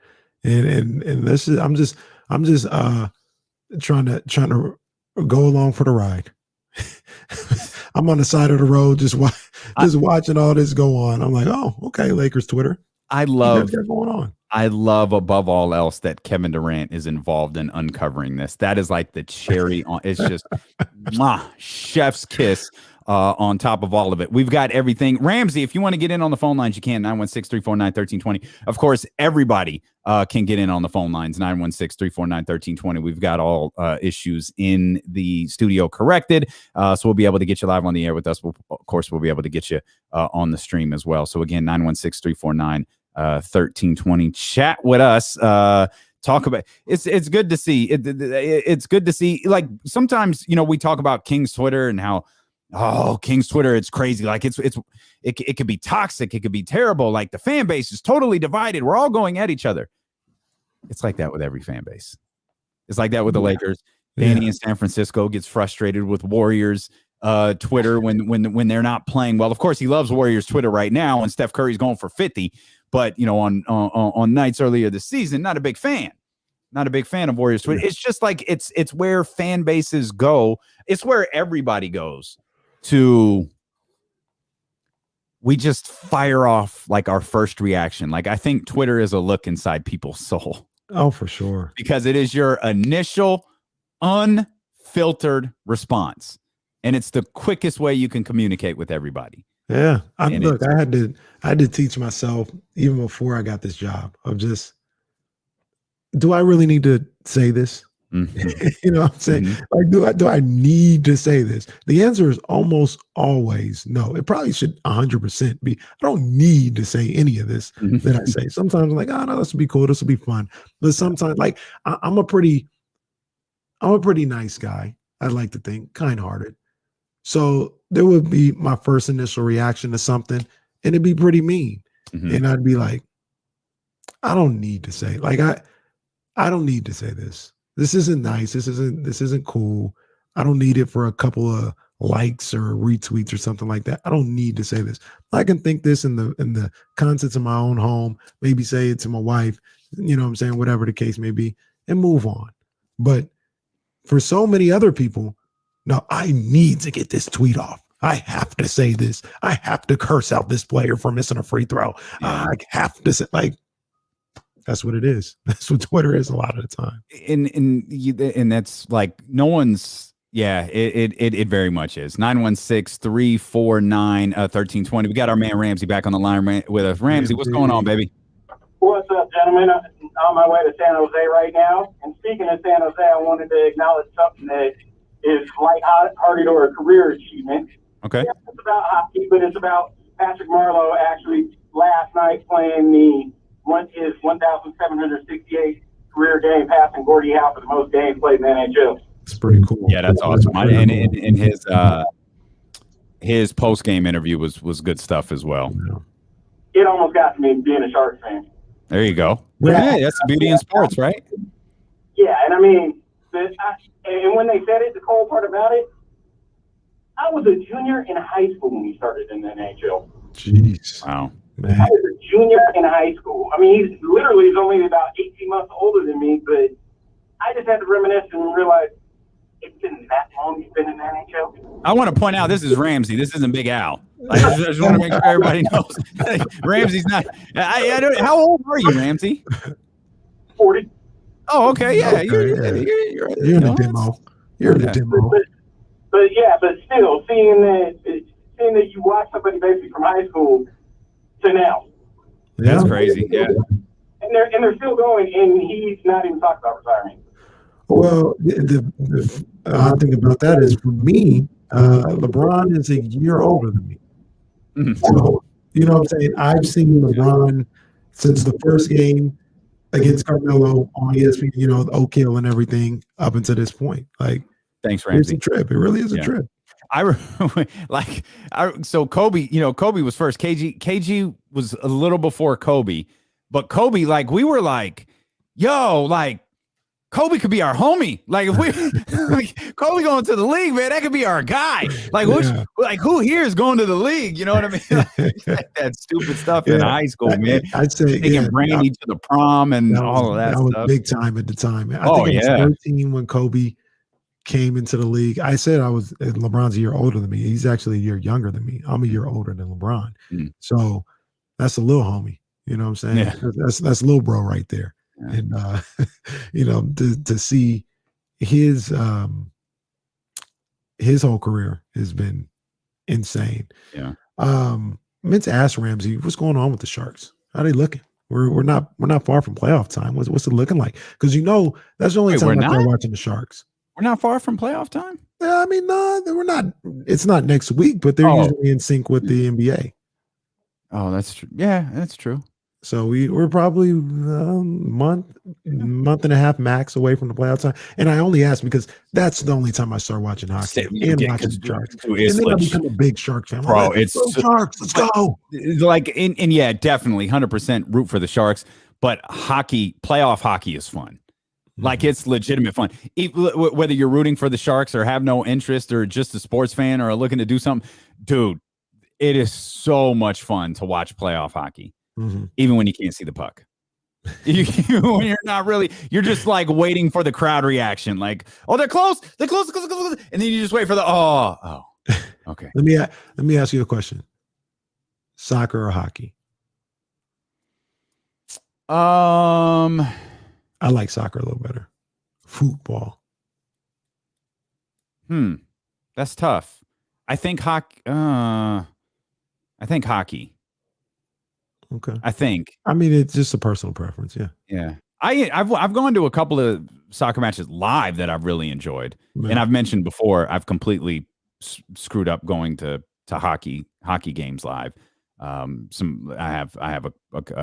and this is I'm just trying to go along for the ride. I'm on the side of the road just watching all this go on. I'm like, oh, okay, Lakers Twitter. I love what's going on. I love above all else that Kevin Durant is involved in uncovering this. That is like the cherry on. It's just chef's kiss on top of all of it. We've got everything. Ramsey, if you want to get in on the phone lines, you can. 916-349-1320. Of course, everybody can get in on the phone lines. 916-349-1320. We've got all issues in the studio corrected. So we'll be able to get you live on the air with us. Of course, we'll be able to get you on the stream as well. So again, 916-349 1320. Chat with us. Talk about it's good to see. It's good to see. Like, sometimes we talk about King's Twitter and how King's Twitter, it's crazy. Like, it could be toxic. It could be terrible. Like, the fan base is totally divided. We're all going at each other. It's like that with every fan base. It's like that with the Lakers. Danny in San Francisco gets frustrated with Warriors Twitter when they're not playing well. Of course, he loves Warriors Twitter right now, and Steph Curry's going for 50. But on nights earlier this season, not a big fan of Warriors Twitter. It's just like it's where fan bases go. It's where everybody goes to. We just fire off like our first reaction. Like, I think Twitter is a look inside people's soul. Oh, for sure. Because it is your initial unfiltered response. And it's the quickest way you can communicate with everybody. Yeah. I had to teach myself, even before I got this job, of just, do I really need to say this? Mm-hmm. You know what I'm saying? Mm-hmm. Like, do I need to say this? The answer is almost always no. It probably should 100% be, I don't need to say any of this that I say. Sometimes I'm like, oh no, this will be cool. This will be fun. But sometimes, like, I'm a pretty nice guy. I'd like to think, kind-hearted. So there would be my first initial reaction to something, and it'd be pretty mean. Mm-hmm. And I'd be like, I don't need to say, like, I don't need to say this. This isn't nice. This isn't cool. I don't need it for a couple of likes or retweets or something like that. I don't need to say this. I can think this in the contents of my own home, maybe say it to my wife, you know what I'm saying, whatever the case may be, and move on. But for so many other people, no, I need to get this tweet off. I have to say this. I have to curse out this player for missing a free throw. I have to say, like, That's what it is. That's what Twitter is a lot of the time. And that's like no one's. Yeah, it very much is. 916-349-1320. We got our man Ramsey back on the line with us. Ramsey, what's going on, baby? What's up, gentlemen? I'm on my way to San Jose right now. And speaking of San Jose, I wanted to acknowledge something that is lighthearted or a career achievement. Okay. Yeah, it's about hockey, but it's about Patrick Marleau actually last night playing his 1,768 career game, passing Gordie Howe for the most games played in the NHL. It's pretty cool. Yeah, that's awesome. And his post game interview was good stuff as well. It almost got to me being a Sharks fan. There you go. Yeah, that's the beauty in sports, right? Yeah, and I mean, and when they said it, the cool part about it, I was a junior in high school when he started in the NHL. Jeez. Wow. Man. I was a junior in high school. I mean, he's only about 18 months older than me, but I just had to reminisce and realize it's been that long he's been in the NHL. I want to point out this is Ramsey. This isn't Big Al. I just want to make sure everybody knows. Ramsey's not. How old are you, Ramsey? 40. Oh, okay. Yeah. You're in the demo. You're in the demo. But still, seeing that you watch somebody basically from high school to now. That's crazy. Yeah. And they're still going, and he's not even talking about retirement. Well, the odd thing about that is, for me, LeBron is a year older than me. Mm-hmm. So, you know what I'm saying? I've seen LeBron since the first game against Carmelo on ESPN, you know, the Oak Hill and everything up until this point. Like, thanks, Ramsey. It's a trip. It really is a trip. So Kobe, you know, Kobe was first. KG was a little before Kobe, but Kobe, like, we were like, yo, like, Kobe could be our homie. Like, if we like Kobe going to the league, man, that could be our guy. Like, who here is going to the league? You know what I mean? Like, that stupid stuff in high school, man. I'd say taking Brandy to the prom and all of that stuff. That was big time at the time. I think I was 13 when Kobe came into the league. I said LeBron's a year older than me. He's actually a year younger than me. I'm a year older than LeBron. So that's a little homie. You know what I'm saying? Yeah. That's little bro right there. Yeah. And you know, to see his whole career has been insane. Yeah. Meant to ask Ramsey, what's going on with the Sharks? How are they looking? We're not far from playoff time. What's it looking like? Because you know that's the only time I start watching the Sharks. We're not far from playoff time? Yeah, I mean, no, we're not. It's not next week, but they're usually in sync with the NBA. Oh, that's true. Yeah, that's true. So we're probably month and a half max away from the playoff time. And I only ask because that's the only time I start watching hockey and watching the Sharks. And then I become a big Sharks fan. Bro, like, it's Sharks. Let's go. Like, and yeah, definitely 100% root for the Sharks. But playoff hockey is fun. Like, it's legitimate fun. Whether you're rooting for the Sharks or have no interest or just a sports fan or looking to do something, dude, it is so much fun to watch playoff hockey. Mm-hmm. Even when you can't see the puck. When you're not really, you're just like waiting for the crowd reaction. Like, oh, they're close. And then you just wait for the, okay. Let me ask you a question. Soccer or hockey? I like soccer a little better. Football. That's tough. I think hockey. Okay. I mean, it's just a personal preference. Yeah. Yeah. I've gone to a couple of soccer matches live that I've really enjoyed. Man. And I've mentioned before, I've completely screwed up going to hockey games live. I have a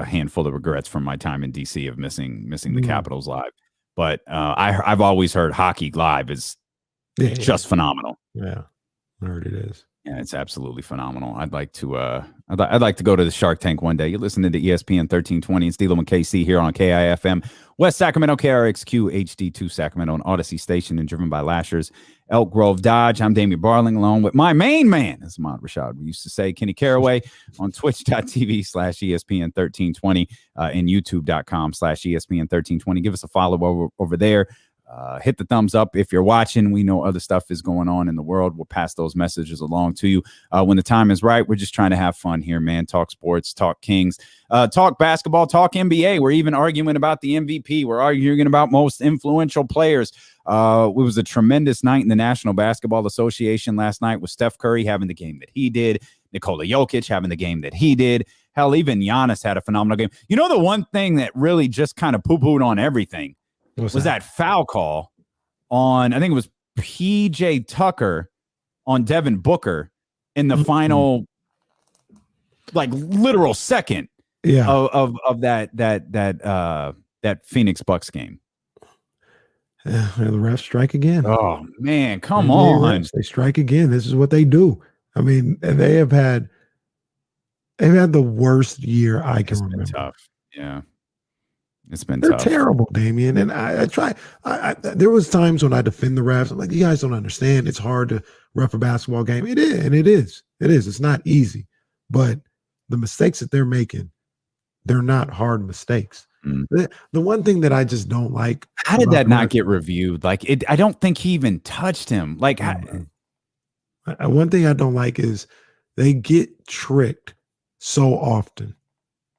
handful of regrets from my time in DC of missing the Capitals live. But I've always heard hockey live is just phenomenal. Yeah. I heard it is. Yeah, it's absolutely phenomenal. I'd like to go to the Shark Tank one day. You're listening to ESPN 1320 and Steele and KC here on KIFM, West Sacramento, KRXQ, HD2 Sacramento, and Odyssey Station, and driven by Lashers, Elk Grove Dodge. I'm Damian Barling, along with my main man, as Ahmad Rashad used to say, Kenny Caraway, on twitch.tv/ESPN 1320 and youtube.com/ESPN 1320. Give us a follow over there. Hit the thumbs up if you're watching. We know other stuff is going on in the world. We'll pass those messages along to you when the time is right. We're just trying to have fun here, man. Talk sports, talk Kings, talk basketball, talk NBA. We're even arguing about the MVP. We're arguing about most influential players. It was a tremendous night in the National Basketball Association last night with Steph Curry having the game that he did, Nikola Jokic having the game that he did. Hell, even Giannis had a phenomenal game. You know, the one thing that really just kind of poo-pooed on everything was that foul call on, I think it was PJ Tucker on Devin Booker in the final, like, literal second of that Phoenix Bucks game. Yeah, the refs strike again. Oh man, come on! They strike again. This is what they do. I mean, they've had the worst year I can remember. Tough, yeah. It's been They're tough. terrible, Damian. And I try. There was times when I defend the refs. I'm like, you guys don't understand. It's hard to ref a basketball game. It is, and it is. It is. It's not easy. But the mistakes that they're making, they're not hard mistakes. The one thing that I just don't like. How did that not get reviewed? Like, I don't think he even touched him. Like, one thing I don't like is they get tricked so often.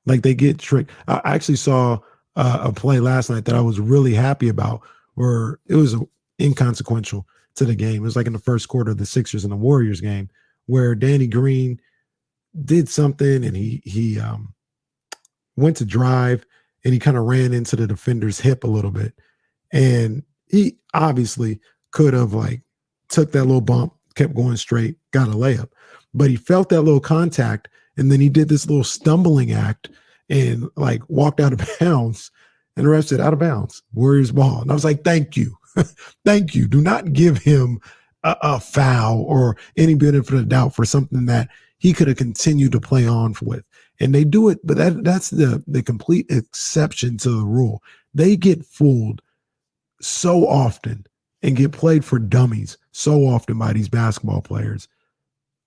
Like, they get tricked. I actually saw a play last night that I was really happy about, where it was inconsequential to the game. It was like in the first quarter of the Sixers and the Warriors game, where Danny Green did something and he went to drive and he kind of ran into the defender's hip a little bit. And he obviously could have, like, took that little bump, kept going straight, got a layup. But he felt that little contact, and then he did this little stumbling act and, like, walked out of bounds, and the ref said, out of bounds, Warriors ball. And I was like, thank you. Thank you. Do not give him a foul or any benefit of the doubt for something that he could have continued to play on with. And they do it, but that's the complete exception to the rule. They get fooled so often and get played for dummies so often by these basketball players.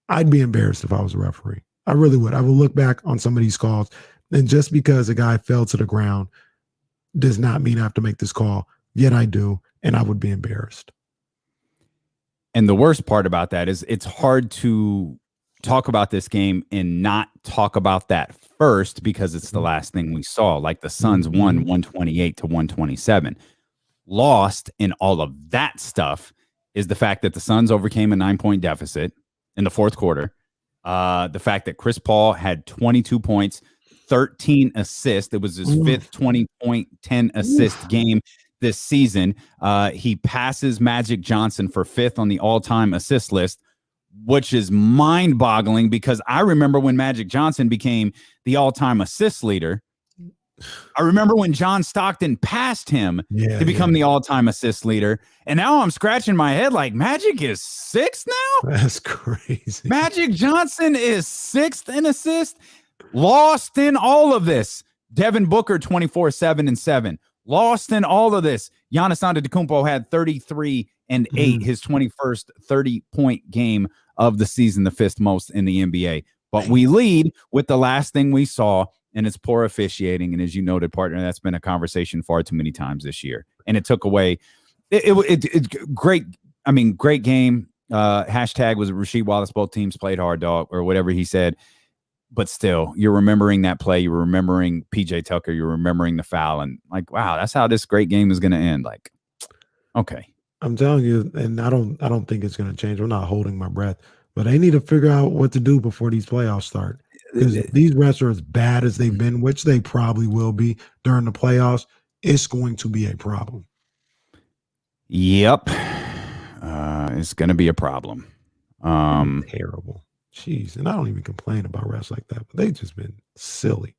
I'd be embarrassed if I was a referee. I really would. I would look back on some of these calls, and just because a guy fell to the ground does not mean I have to make this call. Yet I do, and I would be embarrassed. And the worst part about that is it's hard to talk about this game and not talk about that first, because it's the last thing we saw. Like, the Suns won 128 to 127. Lost in all of that stuff is the fact that the Suns overcame a 9-point deficit in the fourth quarter. The fact that Chris Paul had 22 points, 13 assists. It was his fifth 20-point, 10-assist game this season. He passes Magic Johnson for fifth on the all-time assist list, which is mind-boggling, because I remember when Magic Johnson became the all-time assist leader. I remember when John Stockton passed him to become the all-time assist leader. And now I'm scratching my head like, Magic is sixth now? That's crazy. Magic Johnson is sixth in assist. Lost in all of this. Devin Booker, 24-7-7. Lost in all of this. Giannis Antetokounmpo had 33 and 8, his 21st 30-point game of the season, the fifth most in the NBA. But we lead with the last thing we saw, and it's poor officiating. And as you noted, partner, that's been a conversation far too many times this year. And it took away it great. I mean, great game. Hashtag was Rasheed Wallace. Both teams played hard, dog, or whatever he said. But still, you're remembering that play. You're remembering PJ Tucker. You're remembering the foul. And, like, wow, that's how this great game is going to end. Like, okay. I'm telling you, and I don't think it's going to change. I'm not holding my breath. But they need to figure out what to do before these playoffs start. Because if these refs are as bad as they've been, which they probably will be during the playoffs, it's going to be a problem. Yep. It's going to be a problem. Terrible. Jeez. And I don't even complain about refs like that, but they've just been silly.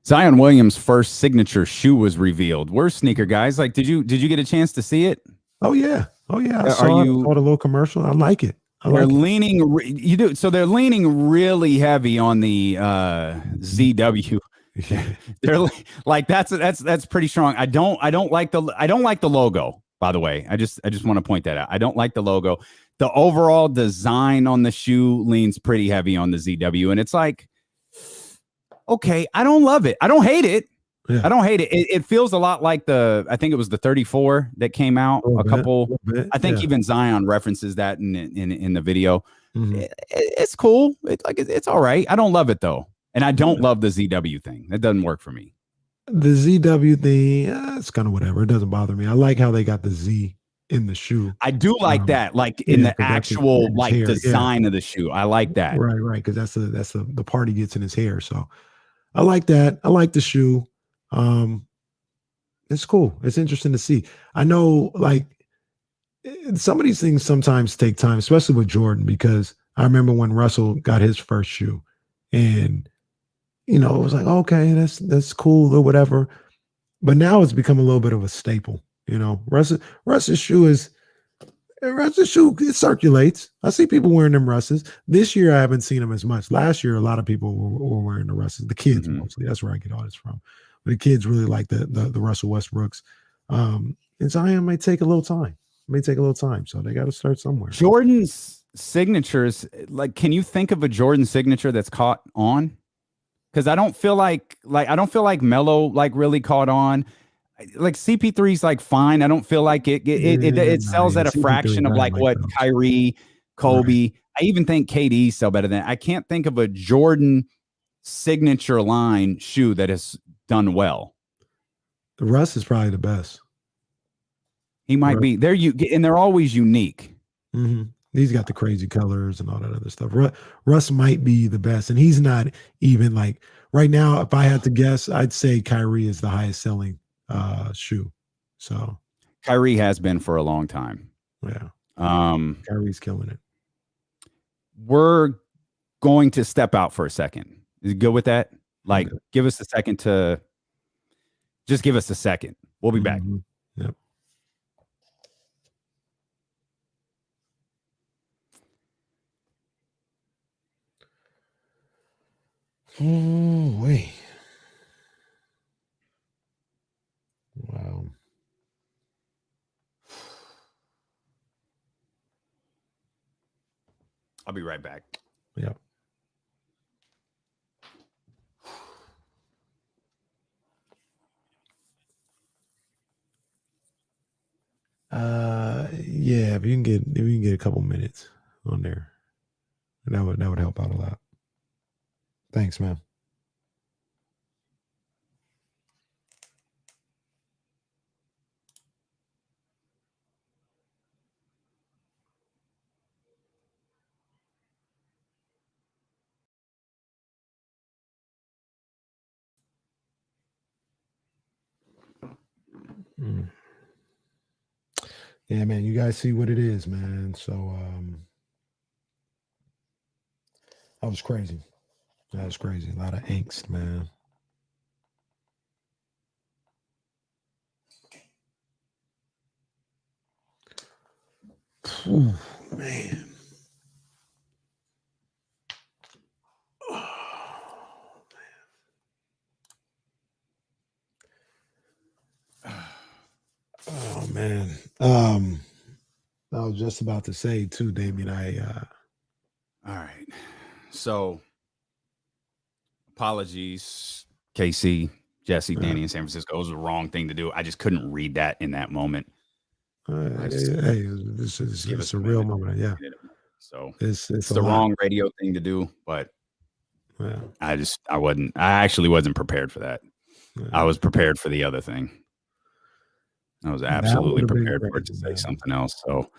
Zion Williams' first signature shoe was revealed. We're sneaker guys. Like, did you get a chance to see it? Oh yeah. I saw the little commercial. I like it. They're leaning. You do. So they're leaning really heavy on the ZW. They're like that's pretty strong. I don't like the logo. By the way, I just want to point that out. I don't like the logo. The overall design on the shoe leans pretty heavy on the ZW, and it's like, okay, I don't love it. I don't hate it. Yeah. I don't hate it. It feels a lot like I think it was the 34 that came out a couple. I think even Zion references that in the video. Mm-hmm. It's cool. It's all right. I don't love it though. And I don't love the ZW thing. That doesn't work for me. The ZW thing, it's kind of whatever. It doesn't bother me. I like how they got the Z in the shoe. I do like that, like in the actual like hair, design of the shoe. I like that. Right. Because that's the part he gets in his hair. So I like that. I like the shoe. It's cool. It's interesting to see. I know, like, some of these things sometimes take time, especially with Jordan, because I remember when Russell got his first shoe, and it was like, okay, that's cool or whatever. But now it's become a little bit of a staple. Russ's shoe it circulates. I see people wearing them Russes. This year I haven't seen them as much. Last year a lot of people were wearing the Russes. The kids mostly. That's where I get all this from. But the kids really like the Russell Westbrooks. And Zion may take a little time. So they got to start somewhere. Jordan's signatures, like, can you think of a Jordan signature that's caught on? Because I don't feel like Melo like really caught on. Like CP3's like fine. I don't feel like it sells at a fraction of like what Kyrie, Kobe. Right. I even think KD sell better than. I can't think of a Jordan signature line shoe that has done well. The Russ is probably the best. He might be. They're always unique. Mm-hmm. He's got the crazy colors and all that other stuff. Russ might be the best, and he's not even like right now. If I had to guess, I'd say Kyrie is the highest selling shoe. So Kyrie has been for a long time. Yeah. Kyrie's killing it. We're going to step out for a second. Is it good with that? Like, give us a second to just give us a second. We'll be back. Yep. Oh, wait. Wow. I'll be right back. Yeah. Yeah, if you can get a couple minutes on there, that would help out a lot. Thanks, man. Yeah, man, you guys see what it is, man. So that was crazy. A lot of angst, man. Ooh, man. Oh man. I was just about to say too, Damien. All right. So apologies, KC, Jesse, Danny in San Francisco. It was the wrong thing to do. I just couldn't read that in that moment. This is a real moment. Yeah. So it's the wrong radio thing to do, but I actually wasn't prepared for that. I was prepared for the other thing. I was absolutely prepared for it to say something else. So,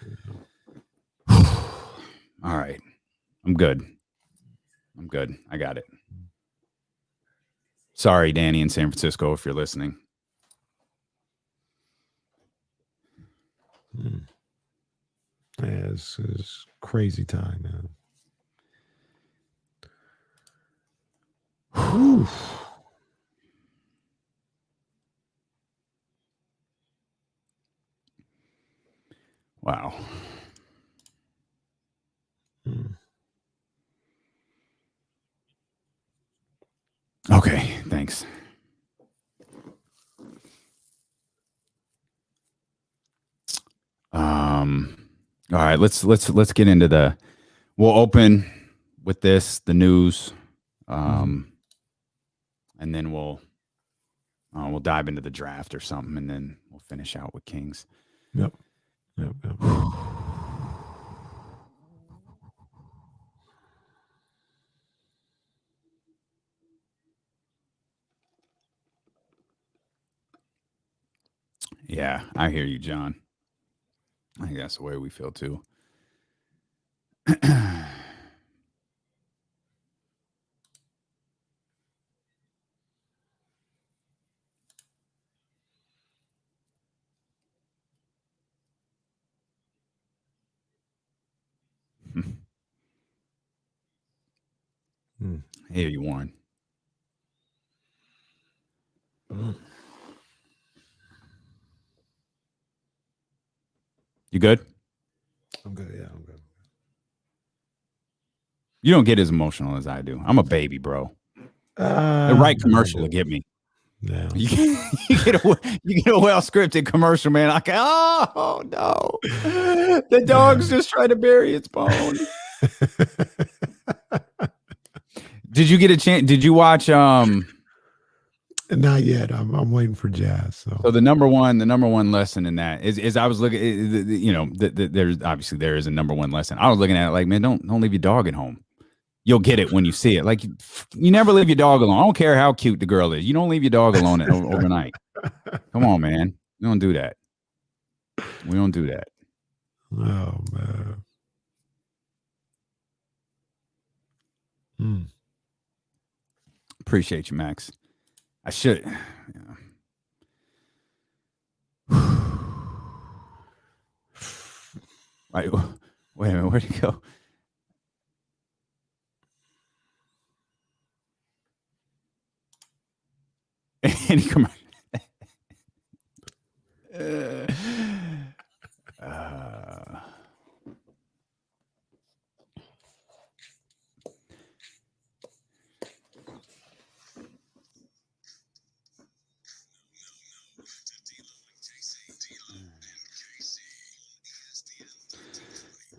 all right. I'm good. I got it. Sorry, Danny in San Francisco, if you're listening. Yeah, it's crazy time, man. Whew. Wow. Okay, thanks. All right, let's get into we'll open with the news. And then we'll We'll dive into the draft or something, and then we'll finish out with Kings. Yep. Yeah, I hear you, John. I think that's the way we feel too. I hear you, Warren. You good? I'm good. Yeah, I'm good. You don't get as emotional as I do. I'm a baby, bro. The right commercial to get me. Yeah. You get a well scripted commercial, man. I can, oh no, the dog's just trying to bury its bone. Did you get a chance? Did you watch? Not yet. I'm waiting for Jazz. So the number one lesson in that is I was looking. There's obviously there is a number one lesson. I was looking at it like, man, don't leave your dog at home. You'll get it when you see it. Like you never leave your dog alone. I don't care how cute the girl is. You don't leave your dog alone overnight. Come on, man. We don't do that. We don't do that. Oh man. Appreciate you, Max. I should. Right. Wait a minute. Where'd he go? Any commercial.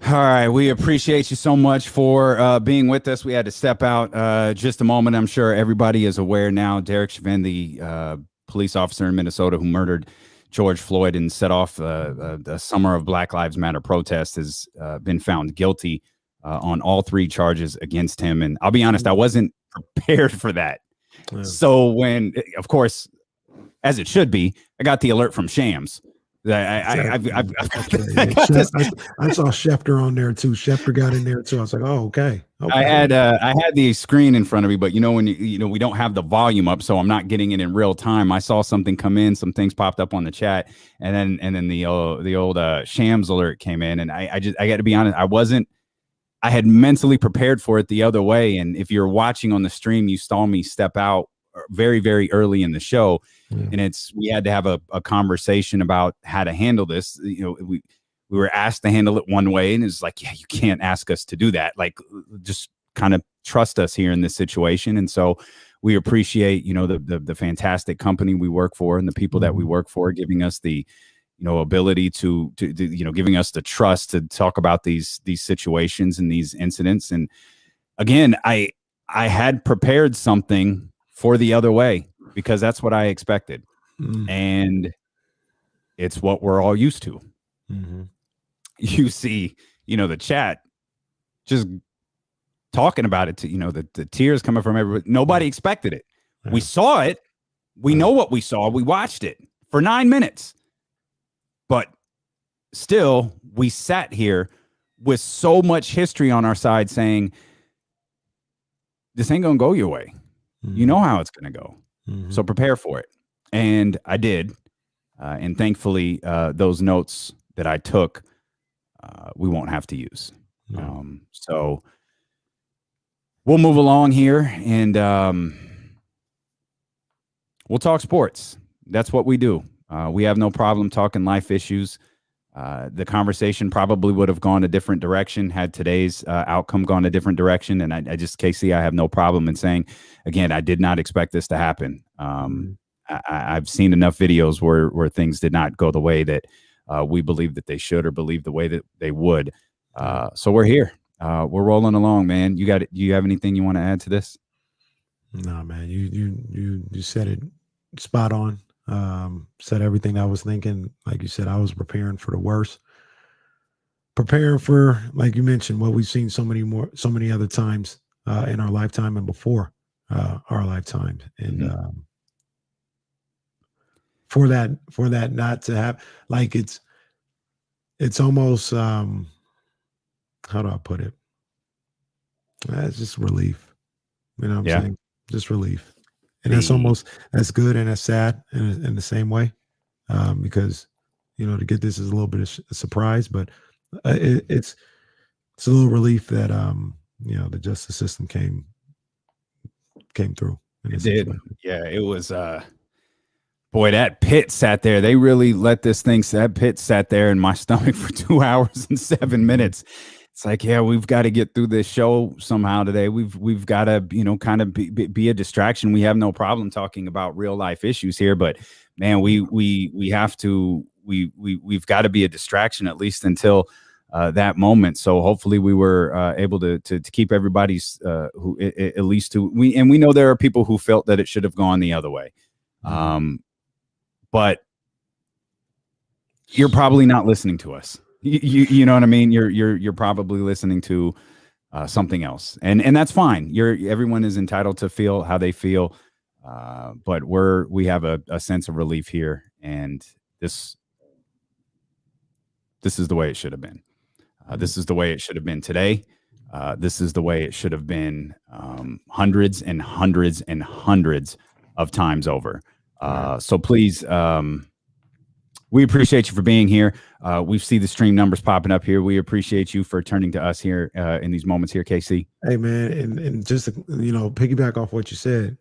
All right, we appreciate you so much for being with us. We had to step out just a moment. I'm sure everybody is aware now. Derek Chauvin, the police officer in Minnesota who murdered George Floyd and set off the Summer of Black Lives Matter protest, has been found guilty on all three charges against him. And I'll be honest, I wasn't prepared for that. Yeah. So when, of course, as it should be, I got the alert from Shams. I saw Schefter on there too. Schefter got in there too. I was like, oh, okay. I had the screen in front of me, but when we don't have the volume up, so I'm not getting it in real time. I saw something come in, some things popped up on the chat, and then the old Shams alert came in, and I got to be honest, I had mentally prepared for it the other way. And if you're watching on the stream, you saw me step out very, very early in the show. Yeah. And we had to have a conversation about how to handle this. We were asked to handle it one way, and it's like, yeah, you can't ask us to do that. Like, just kind of trust us here in this situation. And so we appreciate, the fantastic company we work for and the people that we work for, giving us the, ability to giving us the trust to talk about these situations and these incidents. And again, I had prepared something for the other way, because that's what I expected. And it's what we're all used to. Mm-hmm. You see, the chat just talking about it, the tears coming from everybody. Nobody expected it. Yeah. We saw it. We know what we saw. We watched it for 9 minutes. But still, we sat here with so much history on our side saying, this ain't going to go your way. Mm-hmm. You know how it's going to go. Mm-hmm. So prepare for it. And I did. And thankfully, those notes that I took, we won't have to use. No. So we'll move along here, and we'll talk sports. That's what we do. We have no problem talking life issues. The conversation probably would have gone a different direction had today's outcome gone a different direction. And I just, Casey, I have no problem in saying, again, I did not expect this to happen. I've seen enough videos where things did not go the way that we believe that they should, or believe the way that they would. So we're here. We're rolling along, man. Do you have anything you want to add to this? No, man, you said it spot on. Said everything I was thinking. Like you said, I was preparing for the worst. Preparing for, like you mentioned, what we've seen so many other times in our lifetime and before our lifetime. And for that not to have, like, it's almost how do I put it? It's just relief. You know what I'm saying? Just relief. And that's good and that's sad in the same way, because, you know, to get this is a little bit of a surprise, but it's a little relief that you know, the justice system came through. It did. Yeah, it was. Boy, that pit sat there. They really let this thing. That pit sat there in my stomach for 2 hours and 7 minutes. It's like, yeah, we've got to get through this show somehow today. We've got to, you know, kind of be a distraction. We have no problem talking about real life issues here, but man, we have to. We've got to be a distraction at least until that moment. So hopefully we were able to keep everybody's who at least we know there are people who felt that it should have gone the other way. But you're probably not listening to us. You know what I mean? You're probably listening to something else, and that's fine. Everyone is entitled to feel how they feel, but we have a sense of relief here, and this is the way it should have been. This is the way it should have been today. This is the way it should have been hundreds and hundreds and hundreds of times over. So please, we appreciate you for being here. We see the stream numbers popping up here. We appreciate you for turning to us here in these moments here, KC. Hey, man, and just to, you know, piggyback off what you said,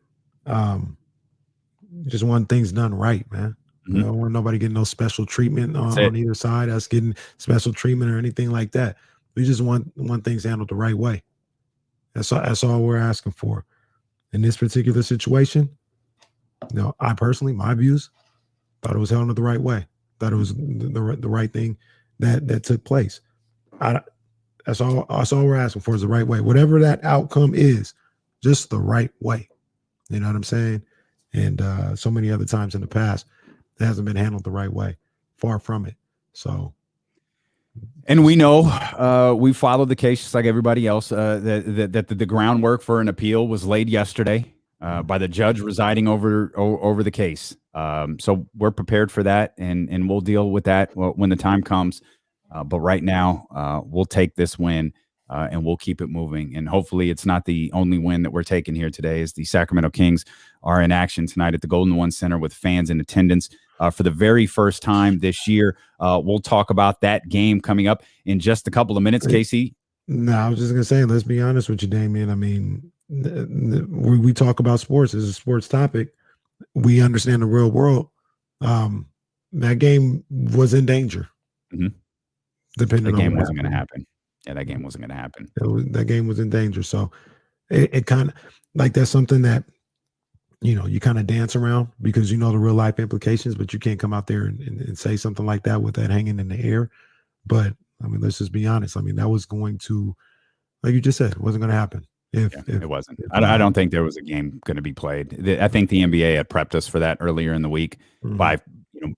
just want things done right, man. I don't want nobody getting no special treatment on either side, us getting special treatment or anything like that. We just want things handled the right way. That's all we're asking for. In this particular situation, you know, I personally, my views, thought it was handled the right way. Thought it was the right thing that took place. That's all we're asking for is the right way. Whatever that outcome is, just the right way. You know what I'm saying? And so many other times in the past, it hasn't been handled the right way. Far from it. So, and we know we followed the case just like everybody else. That the groundwork for an appeal was laid yesterday by the judge residing over the case. So we're prepared for that, and we'll deal with that when the time comes. But right now, we'll take this win. And we'll keep it moving. And hopefully it's not the only win that we're taking here today, as the Sacramento Kings are in action tonight at the Golden One Center with fans in attendance for the very first time this year. We'll talk about that game coming up in just a couple of minutes, Casey. No, I was just going to say, let's be honest with you, Damien. I mean, we talk about sports as a sports topic. We understand the real world. That game was in danger. Depending the game wasn't going to happen. Yeah, that game wasn't going to happen. That game was in danger. So it kind of like that's something that, you know, you kind of dance around because you know the real life implications, but you can't come out there and say something like that with that hanging in the air. But I mean, let's just be honest. I mean, that was going to, like you just said, it wasn't going to happen. It wasn't. I don't think there was a game going to be played. I think the NBA had prepped us for that earlier in the week by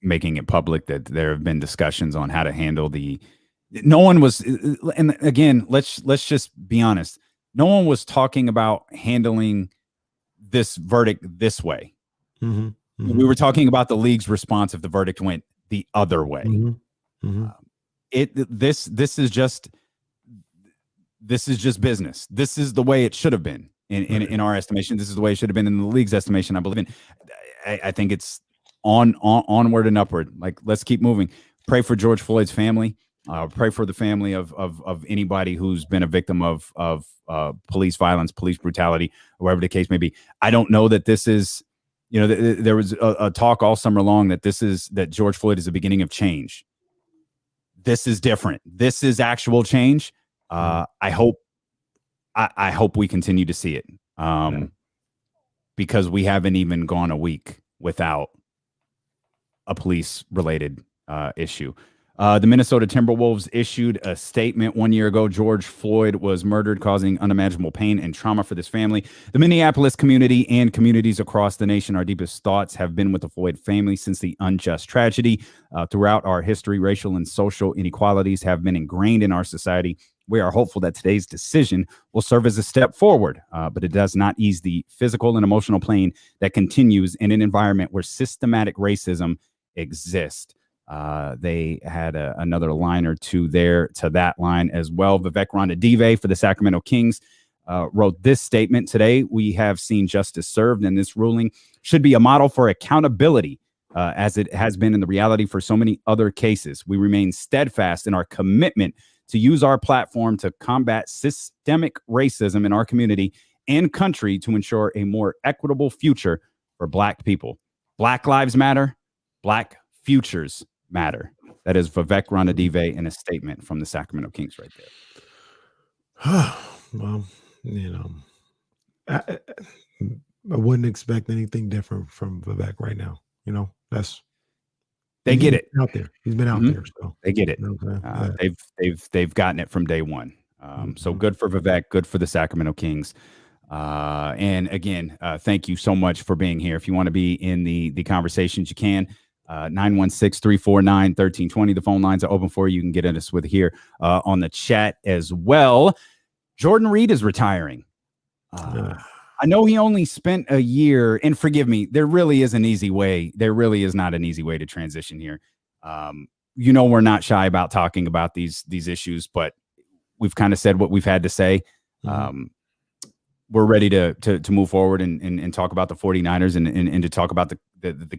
making it public that there have been discussions on how to handle the. No one was, and again, let's just be honest. No one was talking about handling this verdict this way. We were talking about the league's response if the verdict went the other way. This is just business. This is the way it should have been in our estimation. This is the way it should have been in the league's estimation. I believe in. I think it's onward and upward. Like, let's keep moving. Pray for George Floyd's family. Pray for the family of anybody who's been a victim of police violence, police brutality, whatever the case may be. I don't know that this is, you know, there was a talk all summer long that George Floyd is the beginning of change. This is different. This is actual change. I hope we continue to see it because we haven't even gone a week without a police related issue. The Minnesota Timberwolves issued a statement 1 year ago. George Floyd was murdered, causing unimaginable pain and trauma for this family. The Minneapolis community and communities across the nation, our deepest thoughts have been with the Floyd family since the unjust tragedy. Throughout our history, racial and social inequalities have been ingrained in our society. We are hopeful that today's decision will serve as a step forward, but it does not ease the physical and emotional pain that continues in an environment where systematic racism exists. They had another line or two there to that line as well. Vivek Ranadive for the Sacramento Kings wrote this statement today. We have seen justice served, and this ruling should be a model for accountability, as it has been in the reality for so many other cases. We remain steadfast in our commitment to use our platform to combat systemic racism in our community and country to ensure a more equitable future for Black people. Black lives matter. Black futures matter. That is Vivek Ranadive in a statement from the Sacramento Kings right there. Well, I wouldn't expect anything different from Vivek right now. They get it out there. He's been out there, so they get it. They've gotten it from day one. So good for Vivek, good for the Sacramento Kings. And again, thank you so much for being here. If you want to be in the conversations, you can. 916-349-1320. The phone lines are open for you. You can get us with here on the chat as well. Jordan Reed is retiring. I know he only spent a year, and forgive me, there really is an easy way. There really is not an easy way to transition here. We're not shy about talking about these issues, but we've kind of said what we've had to say. We're ready to move forward and talk about the 49ers and to talk about the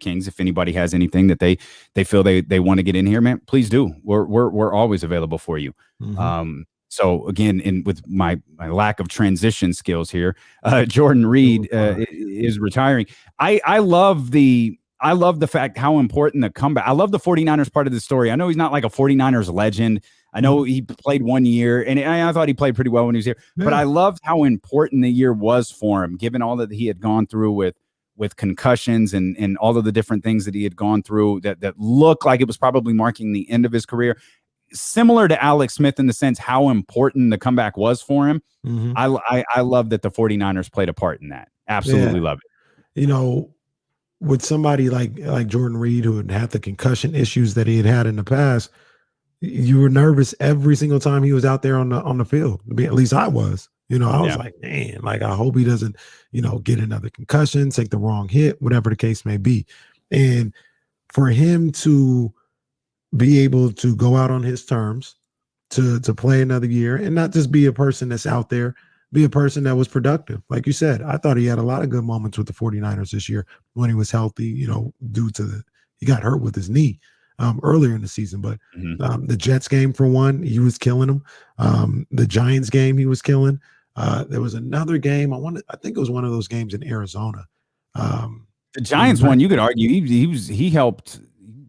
Kings. If anybody has anything that they feel they want to get in here, man, please do. We're always available for you. So again, with my lack of transition skills here, Jordan Reed is retiring. I love the fact how important the comeback. I love the 49ers part of the story. I know he's not like a 49ers legend. I know he played 1 year, and I thought he played pretty well when he was here. Yeah. But I loved how important the year was for him, given all that he had gone through with concussions and all of the different things that he had gone through that looked like it was probably marking the end of his career. Similar to Alex Smith in the sense how important the comeback was for him. I love that the 49ers played a part in that. Absolutely love it. With somebody like Jordan Reed, who had the concussion issues that he had in the past, you were nervous every single time he was out there on the field. At least I was. I was like, man, I hope he doesn't, get another concussion, take the wrong hit, whatever the case may be. And for him to be able to go out on his terms, to play another year, and not just be a person that's out there, be a person that was productive. Like you said, I thought he had a lot of good moments with the 49ers this year when he was healthy, due to he got hurt with his knee earlier in the season. But the Jets game, for one, he was killing them. The Giants game, he was killing. There was another game. I think it was one of those games in Arizona. The Giants one, you could argue he helped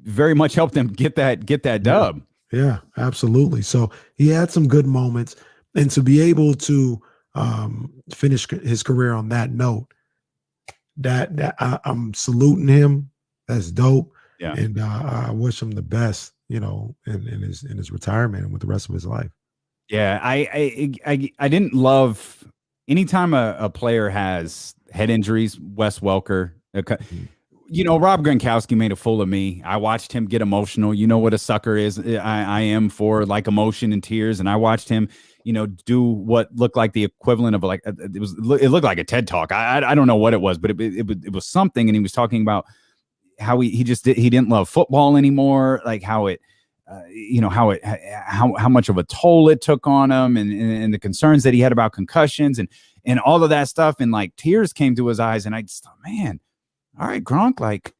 very much help them get that dub. Yeah, absolutely. So he had some good moments, and to be able to finish his career on that note, that I'm saluting him. That's dope. Yeah. And I wish him the best, in his retirement and with the rest of his life. Yeah, I didn't love anytime a player has head injuries. Wes Welker, Rob Gronkowski made a fool of me. I watched him get emotional. You know what a sucker is. I am for emotion and tears, and I watched him, do what looked like the equivalent of it looked like a TED talk. I don't know what it was, but it was something, and he was talking about how he didn't love football anymore, like how it. How much of a toll it took on him, and the concerns that he had about concussions and all of that stuff, and tears came to his eyes, and I just thought, man, all right, Gronk,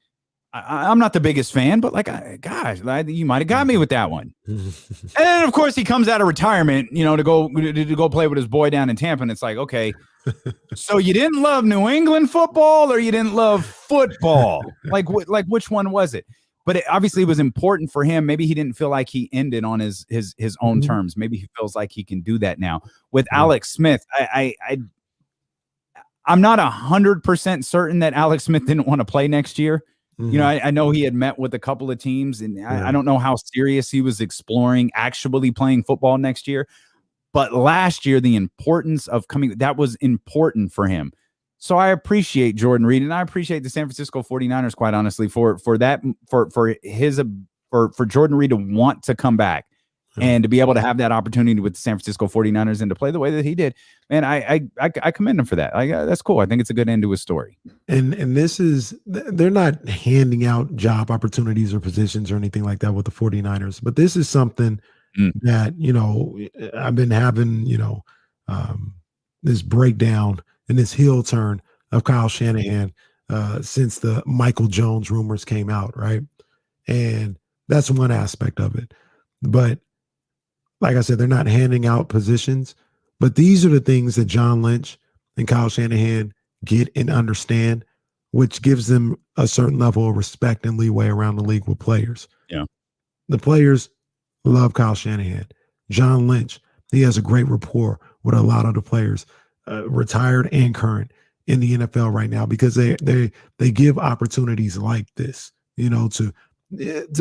I'm not the biggest fan, but gosh, you might have got me with that one. And then, of course, he comes out of retirement, to go play with his boy down in Tampa, and it's like, okay, so you didn't love New England football, or you didn't love football? Which one was it? But it obviously was important for him. Maybe he didn't feel like he ended on his own terms. Maybe he feels like he can do that now. With Alex Smith, I'm not 100% certain that Alex Smith didn't want to play next year. You know, I know he had met with a couple of teams, and I don't know how serious he was exploring actually playing football next year. But last year, the importance of that was important for him. So I appreciate Jordan Reed, and I appreciate the San Francisco 49ers, quite honestly, for Jordan Reed to want to come back and to be able to have that opportunity with the San Francisco 49ers and to play the way that he did. Man, I commend him for that. That's cool. I think it's a good end to his story. And they're not handing out job opportunities or positions or anything like that with the 49ers, but this is something that, you know, I've been having, you know, this breakdown and this heel turn of Kyle Shanahan since the Michael Jones rumors came out, right? And that's one aspect of it. But like I said, they're not handing out positions, but these are the things that John Lynch and Kyle Shanahan get and understand, which gives them a certain level of respect and leeway around the league with players. Yeah. The players love Kyle Shanahan. John Lynch, he has a great rapport with a lot of the players, retired and current, in the NFL right now, because they give opportunities like this, you know, to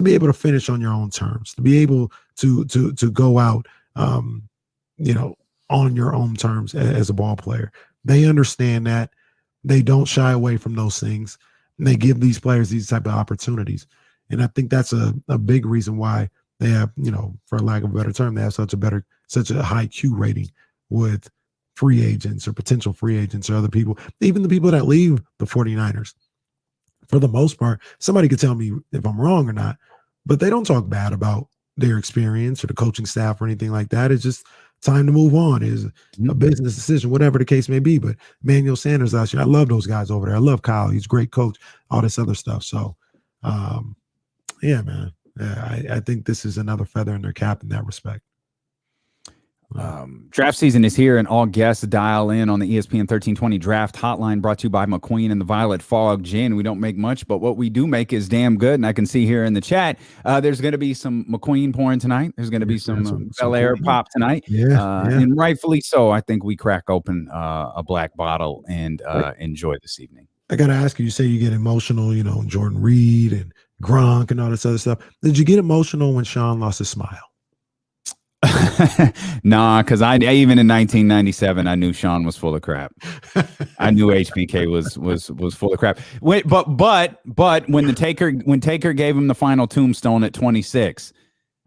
be able to finish on your own terms, to be able to go out, you know, on your own terms as a ball player. They understand that. They don't shy away from those things. And they give these players these type of opportunities. And I think that's a big reason why they have, you know, for lack of a better term, they have such a high Q rating with free agents or potential free agents or other people, even the people that leave the 49ers. For the most part, somebody could tell me if I'm wrong or not, but they don't talk bad about their experience or the coaching staff or anything like that. It's just time to move on. Is a business decision, whatever the case may be. But Emmanuel Sanders last year, I love those guys over there. I love Kyle. He's a great coach, all this other stuff. So, yeah, man. Yeah, I think this is another feather in their cap in that respect. Draft season is here, and all guests dial in on the ESPN 1320 draft hotline, brought to you by McQueen and the Violet Fog Gin. We don't make much, but what we do make is damn good. And I can see here in the chat, there's going to be some McQueen porn tonight. There's going to be some Bel Air pop tonight. And rightfully so. I think we crack open a black bottle and enjoy this evening. I got to ask you, you say you get emotional, you know, Jordan Reed and Gronk and all this other stuff. Did you get emotional when Sean lost his smile? Nah, because I even in 1997 I knew Sean was full of crap. I knew HBK was full of crap. Wait, but when Taker gave him the final tombstone at 26,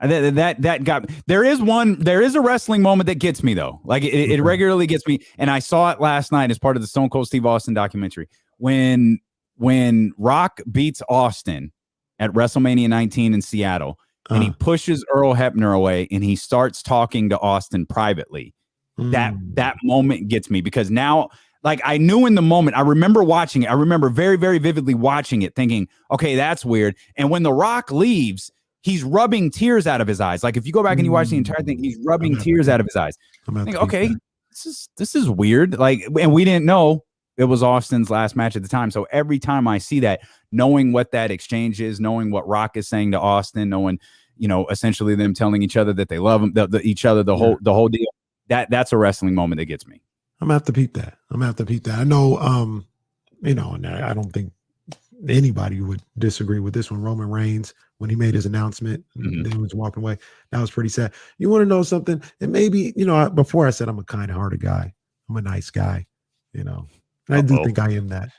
that got there is a wrestling moment that gets me though. Like it regularly gets me, and I saw it last night as part of the Stone Cold Steve Austin documentary when Rock beats Austin at WrestleMania 19 in Seattle. And he pushes Earl Hebner away and he starts talking to Austin privately. That moment gets me, because now, like, I knew in the moment, I remember watching it. I remember very, very vividly watching it thinking, okay, that's weird. And when The Rock leaves, he's rubbing tears out of his eyes. Like, if you go back and you watch the entire thing, he's rubbing tears out of his eyes. I think, okay, this is weird. Like, and we didn't know it was Austin's last match at the time. So every time I see that, knowing what that exchange is, knowing what Rock is saying to Austin, knowing, you know, essentially them telling each other that they love him, each other, the whole deal. That's a wrestling moment that gets me. I'm gonna have to peep that. I know, you know, and I don't think anybody would disagree with this one. Roman Reigns, when he made his announcement, and then he was walking away, that was pretty sad. You want to know something? And maybe, you know, before I said I'm a kind-hearted guy, I'm a nice guy, you know. And I do think I am that.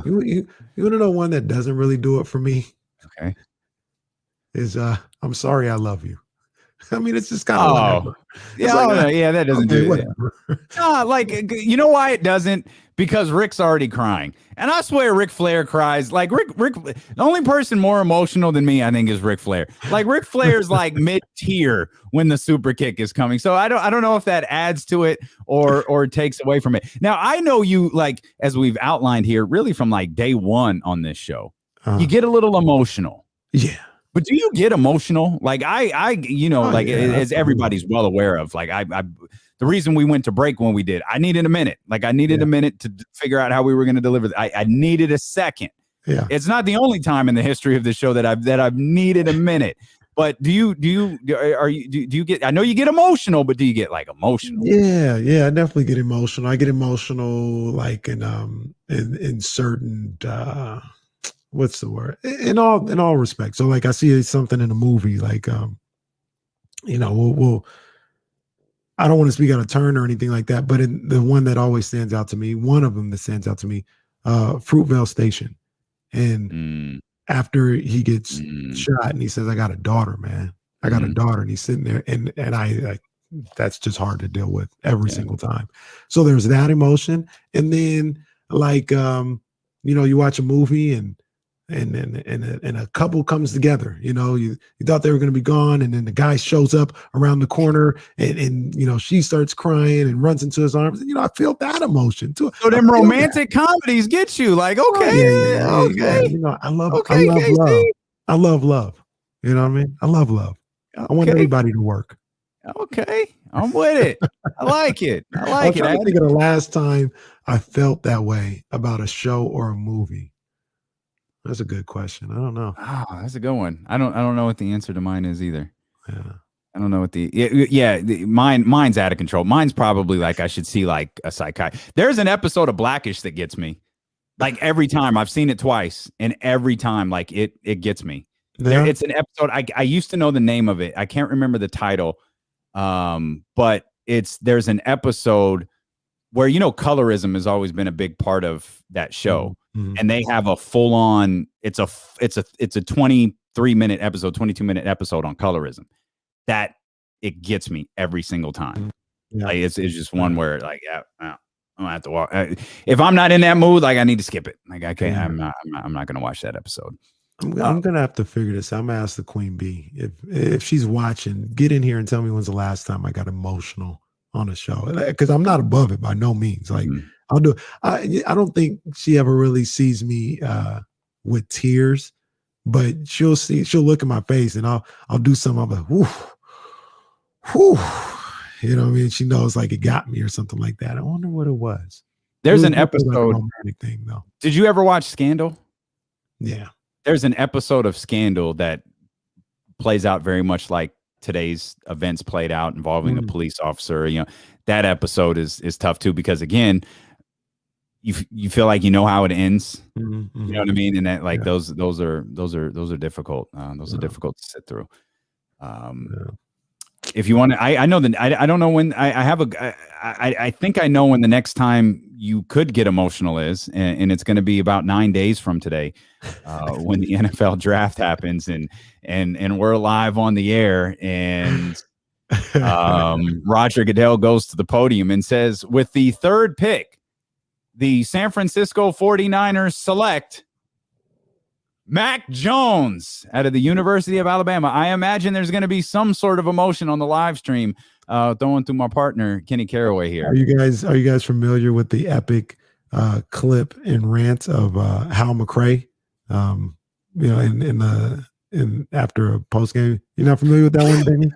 You want to know one that doesn't really do it for me? Okay. Is I'm sorry, I love you. I mean, it's just kind of that doesn't do it. Like, you know why it doesn't? Because Rick's already crying, and I swear Ric Flair cries. Like Rick, the only person more emotional than me, I think, is Ric Flair. Like Ric Flair's like mid-tier when the super kick is coming. So I don't know if that adds to it or takes away from it. Now I know you, like, as we've outlined here, really from like day one on this show, you get a little emotional. Yeah. But do you get emotional? Like as everybody's well aware of, like the reason we went to break when we did, I needed a minute. Like I needed a minute to figure out how we were going to deliver. I needed a second. Yeah. It's not the only time in the history of the show that I've needed a minute. But do you get, I know you get emotional, but do you get like emotional? Yeah, I definitely get emotional. I get emotional like in certain what's the word? In all respects. So like I see something in a movie, like we'll I don't want to speak out of turn or anything like that, but in the one that always stands out to me, one of them that stands out to me, Fruitvale Station. And after he gets shot and he says, I got a daughter, man. I got a daughter. And he's sitting there and I that's just hard to deal with every single time. So there's that emotion. And then like, you watch a movie and a couple comes together, you thought they were going to be gone. And then the guy shows up around the corner and she starts crying and runs into his arms. And, I feel that emotion too. So them romantic comedies get you like, okay. I love love. I love love. You know what I mean? I love love. I want everybody to work. Okay. I'm with it. I like it. I'm trying to think of the last time I felt that way about a show or a movie. That's a good question. I don't know. Oh, that's a good one. I don't know what the answer to mine is either. Yeah. I don't know what mine's out of control. Mine's probably like I should see like a psychiatrist. There's an episode of Blackish that gets me. Like every time. I've seen it twice, and every time like it gets me. Yeah. It's an episode. I used to know the name of it. I can't remember the title. But there's an episode where colorism has always been a big part of that show. Mm-hmm. And they have a full on, it's a 23-minute episode, 22-minute episode on colorism that it gets me every single time. Yeah. Like it's just one where like, I'm gonna have to walk. If I'm not in that mood, like I need to skip it. Like I can't, I'm not going to watch that episode. I'm going to have to figure this out. I'm going to ask the Queen Bee if she's watching, get in here and tell me when's the last time I got emotional on a show. Cause I'm not above it by no means. Like, I'll do. I don't think she ever really sees me with tears, but she'll look at my face and I'll do something. I'm like, whoo. You know what I mean? She knows like it got me or something like that. I wonder what it was. There's an episode. Romantic thing, though. Did you ever watch Scandal? Yeah. There's an episode of Scandal that plays out very much like today's events played out involving a police officer. That episode is tough too, because again, you feel like how it ends. Mm-hmm. You know what I mean? And that like those are difficult. Those are difficult to sit through. If you want to, I know that I don't know when I think I know when the next time you could get emotional is, and it's going to be about 9 days from today, when the NFL draft happens and we're live on the air and Roger Goodell goes to the podium and says, with the third pick, the San Francisco 49ers select Mac Jones out of the University of Alabama. I imagine there's going to be some sort of emotion on the live stream, throwing through my partner, Kenny Caraway here. Are you guys familiar with the epic clip and rant of Hal McRae? In after a post game. You're not familiar with that one, Benny?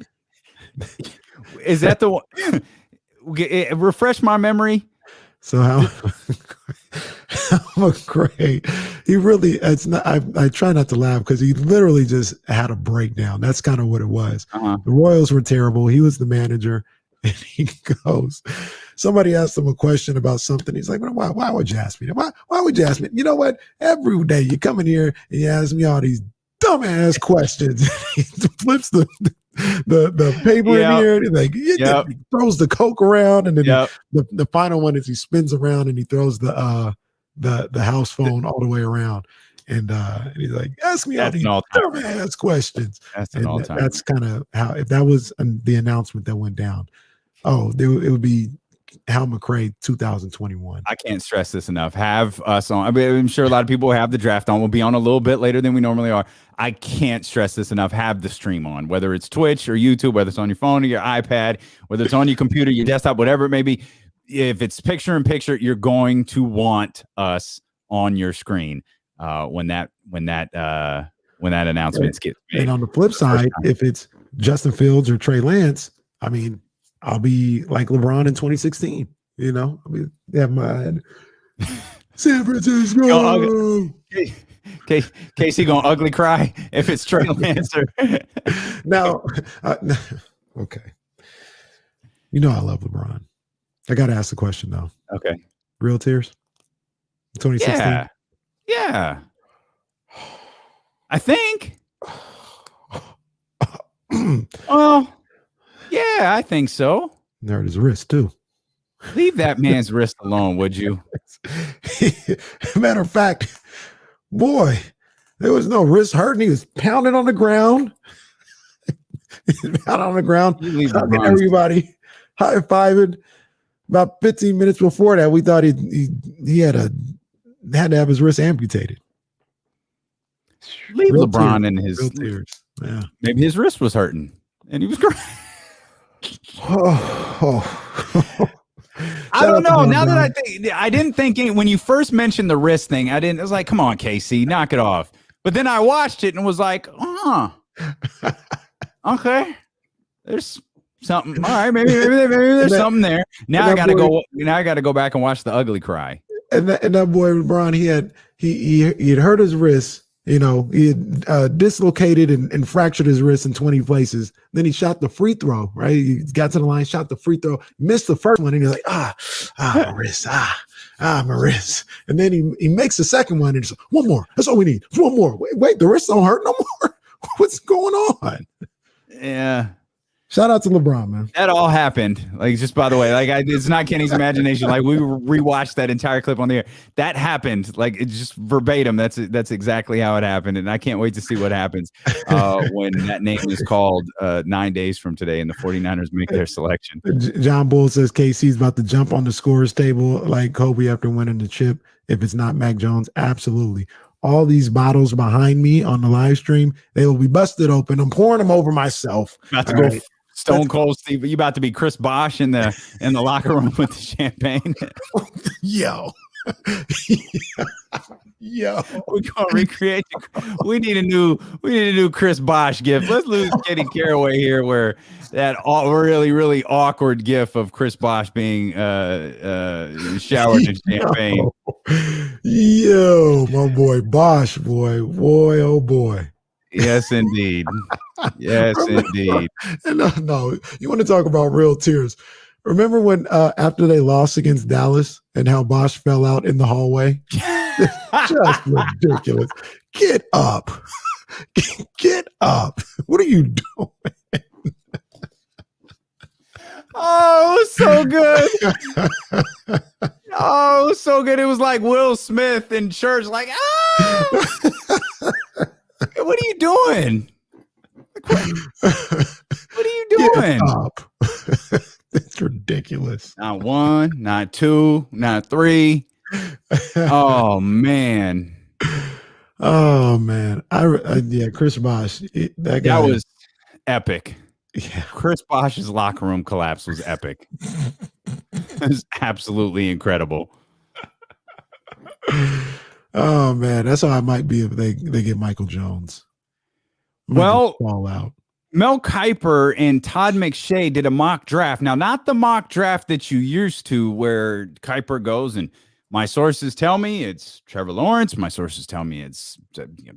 Is that the one? Refresh my memory. So Hal McRae, he really, it's not, I try not to laugh because he literally just had a breakdown. That's kind of what it was. The Royals were terrible. He was the manager, and he goes, somebody asked him a question about something. He's like, why would you ask me that? Why would you ask me? You know what? Every day you come in here and you ask me all these dumbass questions. He flips the paper in here and he throws the Coke around, and then the final one is he spins around and he throws the house phone all the way around, and he's like, ask me all these dumbass questions. That's kind of how, if that was the announcement that went down, it would be Hal McRae 2021. I can't stress this enough. Have us on. I mean, I'm sure a lot of people have the draft on. We'll be on a little bit later than we normally are. I can't stress this enough. Have the stream on, whether it's Twitch or YouTube, whether it's on your phone or your iPad, whether it's on your computer, your desktop, whatever it may be. If it's picture in picture, you're going to want us on your screen when that announcement gets made. And on the flip side, if it's Justin Fields or Trey Lance, I mean, I'll be like LeBron in 2016. Have my San Francisco. Casey going ugly cry if it's Trey Lance. Now, okay. I love LeBron. I got to ask the question though. Okay. Real tears? 2016? Yeah. I think. Well, yeah, I think so. There his wrist too. Leave that man's wrist alone, would you? Matter of fact, boy, there was no wrist hurting. He was pounding on the ground. Out on the ground, hugging everybody, high-fiving. About 15 minutes before that, we thought he had to have his wrist amputated. Leave Real LeBron tears. in his Real tears. Yeah. Maybe his wrist was hurting and he was crying. I don't know. Now that I didn't think when you first mentioned the wrist thing, I was like, come on, KC, knock it off. But then I watched it and was like, okay, there's something. All right, maybe there's something there. Now I gotta go. Now I gotta go back and watch the ugly cry. And that boy LeBron, he had hurt his wrist. You know, he had dislocated and fractured his wrist in 20 places. Then he shot the free throw. Right, he got to the line, shot the free throw, missed the first one, and he's like, my wrist, my wrist. And then he makes the second one, and it's one more. That's all we need. One more. Wait, the wrist don't hurt no more. What's going on? Yeah. Shout out to LeBron, man. That all happened. Like, just by the way, like it's not Kenny's imagination. Like, we rewatched that entire clip on the air. That happened. Like, it's just verbatim. That's exactly how it happened. And I can't wait to see what happens when that name is called 9 days from today and the 49ers make their selection. John Bull says KC's about to jump on the scorers table like Kobe after winning the chip. If it's not Mac Jones, absolutely. All these bottles behind me on the live stream, they will be busted open. I'm pouring them over myself. About to go Stone Cold Steve. You about to be Chris Bosh in the locker room with the champagne. Yo. Yo. We're gonna recreate. We need a new Chris Bosh gif. Let's lose Kenny Caraway here, where that really, really awkward gif of Chris Bosh being showered in champagne. Yo, my boy Bosh, boy, oh boy. Yes, indeed. Yes, indeed. No, you want to talk about real tears. Remember when after they lost against Dallas and how Bosh fell out in the hallway? Just ridiculous. Get up. Get up. What are you doing? Oh, it was so good. Oh, it was so good. It was like Will Smith in church, like, what are you doing? What are you doing? Get up. It's ridiculous. Not one, not two, not three. Oh man. Oh man. Yeah, Chris Bosh. That guy was epic. Yeah. Chris Bosh's locker room collapse was epic. It was absolutely incredible. Oh man, that's how I might be if they get Michael Jones. Well, fall out. Mel Kiper and Todd McShay did a mock draft. Now, not the mock draft that you used to, where Kiper goes and my sources tell me it's Trevor Lawrence. My sources tell me it's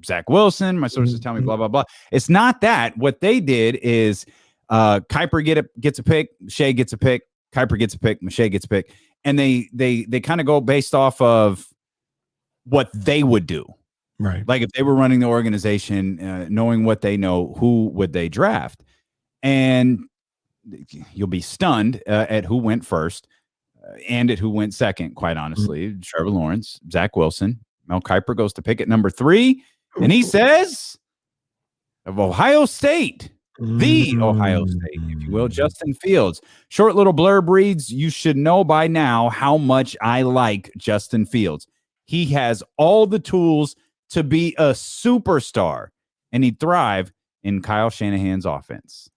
Zach Wilson. My sources tell me blah, blah, blah. It's not that. What they did is Kiper gets a pick, Shea gets a pick, Kiper gets a pick, Shea gets a pick. And they kind of go based off of what they would do. Right. Like if they were running the organization, knowing what they know, who would they draft? And you'll be stunned at who went first and at who went second, quite honestly. Trevor Lawrence, Zach Wilson. Mel Kiper goes to pick at number 3. And he says, of Ohio State, the Ohio State, if you will, Justin Fields. Short little blurb reads, you should know by now how much I like Justin Fields. He has all the tools to be a superstar, and he'd thrive in Kyle Shanahan's offense.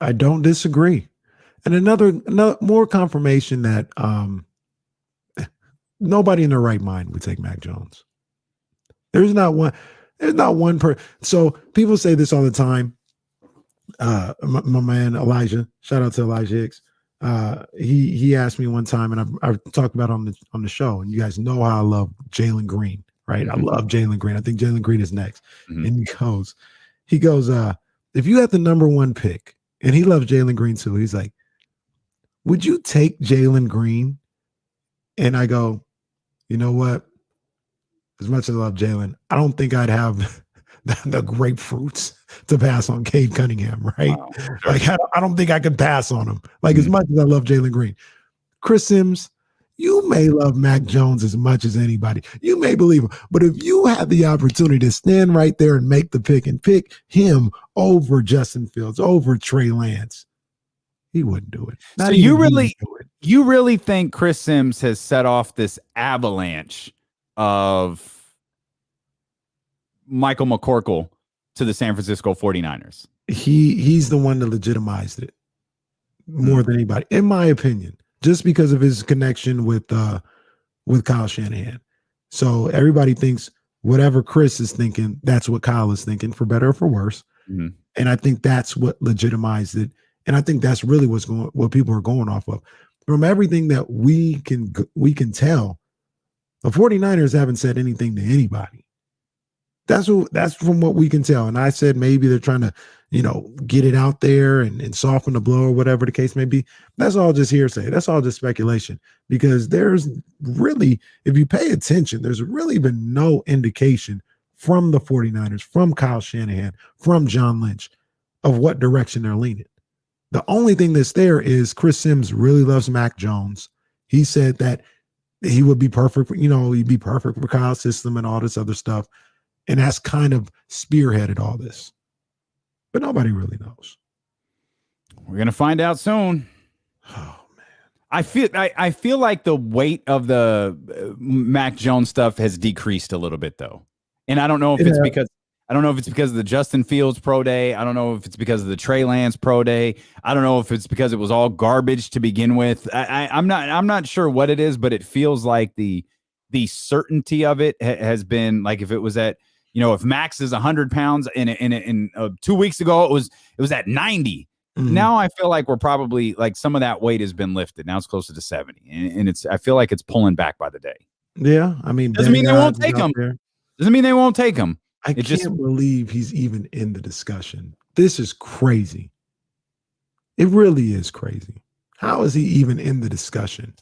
I don't disagree. And another more confirmation that nobody in their right mind would take Mac Jones. There's not one person. So people say this all the time. My man Elijah, shout out to Elijah Hicks. He asked me one time, and I've talked about on the show, and you guys know how I love Jalen Green. Right. Mm-hmm. I love Jalen Green. I think Jalen Green is next. Mm-hmm. And he goes, if you had the number 1 pick, and he loves Jalen Green too, he's like, would you take Jalen Green? And I go, you know what? As much as I love Jalen, I don't think I'd have the grapefruits to pass on Cade Cunningham, right? Wow. Like, I don't think I could pass on him. Like, as much as I love Jalen Green. Chris Sims, you may love Mac Jones as much as anybody. You may believe him. But if you had the opportunity to stand right there and make the pick and pick him over Justin Fields, over Trey Lance, he wouldn't do it. So you really think Chris Sims has set off this avalanche of Michael McCorkle to the San Francisco 49ers? He's the one that legitimized it more than anybody, in my opinion, just because of his connection with Kyle Shanahan. So everybody thinks whatever Chris is thinking, that's what Kyle is thinking, for better or for worse. Mm-hmm. And I think that's what legitimized it. And I think that's really what people are going off of. From everything that we can tell, the 49ers haven't said anything to anybody. That's from what we can tell. And I said maybe they're trying to, get it out there and soften the blow or whatever the case may be. That's all just hearsay. That's all just speculation. Because there's really, if you pay attention, there's really been no indication from the 49ers, from Kyle Shanahan, from John Lynch, of what direction they're leaning. The only thing that's there is Chris Sims really loves Mac Jones. He said that he would be perfect, he'd be perfect for Kyle's system and all this other stuff. And that's kind of spearheaded all this. But nobody really knows. We're going to find out soon. Oh, man. I feel like the weight of the Mac Jones stuff has decreased a little bit, though. And I don't know if it's because of the Justin Fields pro day. I don't know if it's because of the Trey Lance pro day. I don't know if it's because it was all garbage to begin with. I'm not sure what it is, but it feels like the certainty of it has been like, if it was at, if Max is 100 pounds in 2 weeks ago, it was at 90. Mm-hmm. Now I feel like we're probably like some of that weight has been lifted. Now it's closer to 70, and I feel like it's pulling back by the day. Yeah, I mean, doesn't mean they won't take him. Doesn't mean they won't take him. I can't believe he's even in the discussion. This is crazy. It really is crazy. How is he even in the discussion?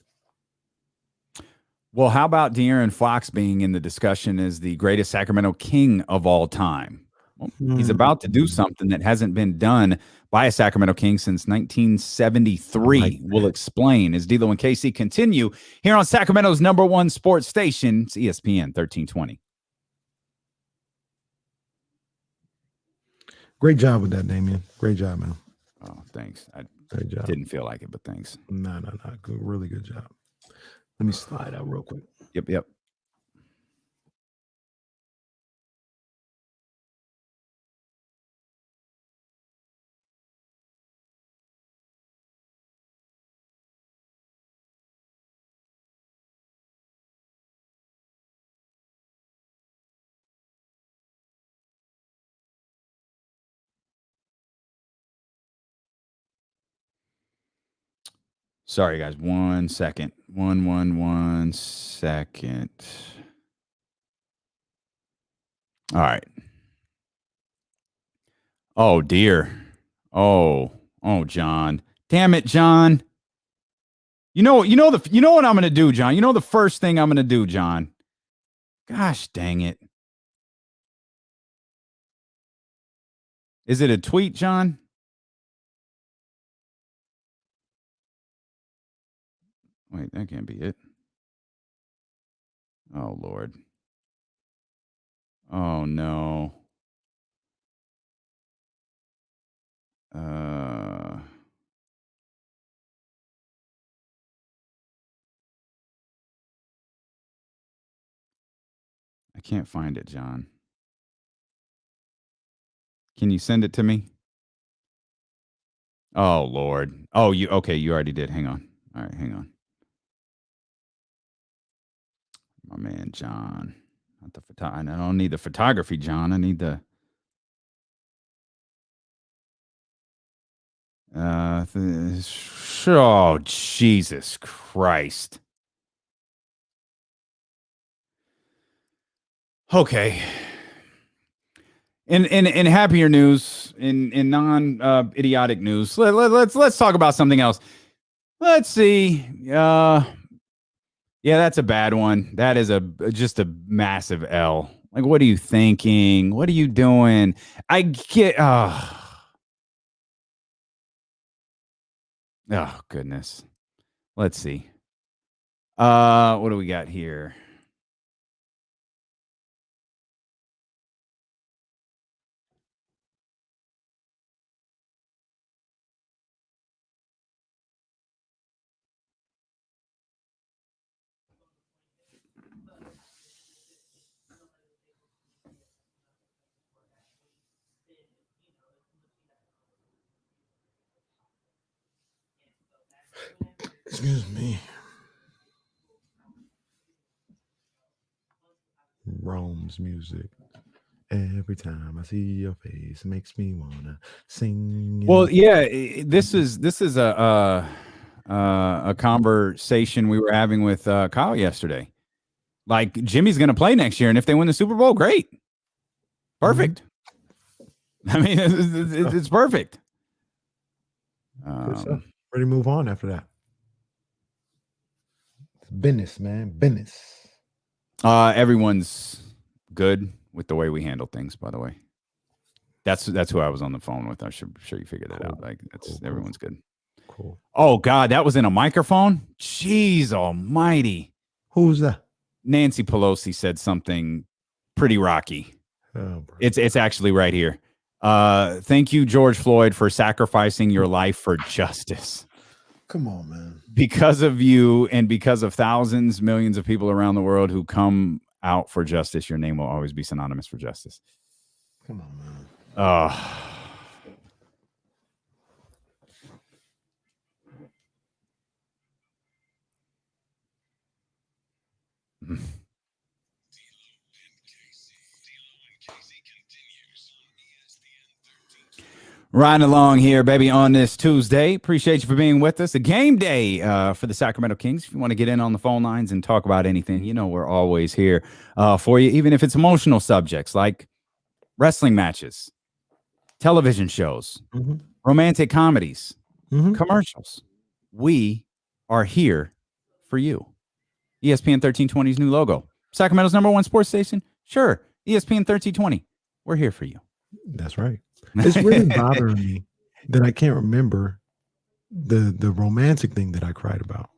Well, how about De'Aaron Fox being in the discussion as the greatest Sacramento King of all time? Well, he's about to do something that hasn't been done by a Sacramento King since 1973. We'll explain as D'Lo and KC continue here on Sacramento's #1 sports station. It's ESPN 1320. Great job with that, Damien. Great job, man. Oh, thanks. Great job. Didn't feel like it, but thanks. No. Good, really good job. Let me slide out real quick. Yep. Sorry, guys. 1 second. One second. All right. Oh, dear. Oh, John. Damn it, John. You know what I'm going to do, John. You know the first thing I'm going to do, John. Gosh, dang it. Is it a tweet, John? Wait, that can't be it. Oh, Lord. Oh, no. I can't find it, John. Can you send it to me? Oh, Lord. Oh, you already did. Hang on. All right, hang on. My man, John. Not the I don't need the photography, John. I need the oh, Jesus Christ. Okay. In happier news, in non idiotic news, let's talk about something else. Let's see. Yeah, that's a bad one. That is just a massive L. Like, what are you thinking? What are you doing? I get. Oh, goodness. Let's see. What do we got here? Excuse me. Rome's music. Every time I see your face, it makes me wanna sing. Well, yeah, this is a conversation we were having with Kyle yesterday. Like, Jimmy's going to play next year, and if they win the Super Bowl, great, perfect. I mean, it's perfect. Ready to move on after that. It's business, man, business. Everyone's good with the way we handle things, by the way. That's who I was on the phone with. I'm sure you figured that out. Like, everyone's good. Cool. Oh God, that was in a microphone? Jeez almighty. Who was that? Nancy Pelosi said something pretty rocky. Oh, it's actually right here. Thank you, George Floyd, for sacrificing your life for justice. Come on, man. Because of you and because of thousands, millions of people around the world who come out for justice, your name will always be synonymous for justice. Come on, man. Riding along here, baby, on this Tuesday. Appreciate you for being with us. A game day for the Sacramento Kings. If you want to get in on the phone lines and talk about anything, you know we're always here for you, even if it's emotional subjects like wrestling matches, television shows, romantic comedies, commercials. We are here for you. ESPN 1320's new logo. Sacramento's #1 sports station? Sure. ESPN 1320. We're here for you. That's right. It's really bothering me that I can't remember the romantic thing that I cried about.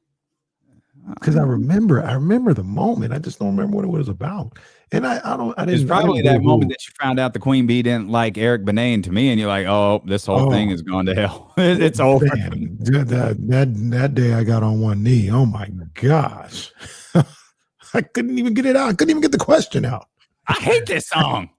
Because I remember the moment. I just don't remember what it was about. And I didn't. It's probably that moment that you found out the Queen Bee didn't like Eric Benet and to me, and you're like, oh, this whole thing is going to hell. It's over. That day I got on one knee. Oh my gosh. I couldn't even get it out. I couldn't even get the question out. I hate this song.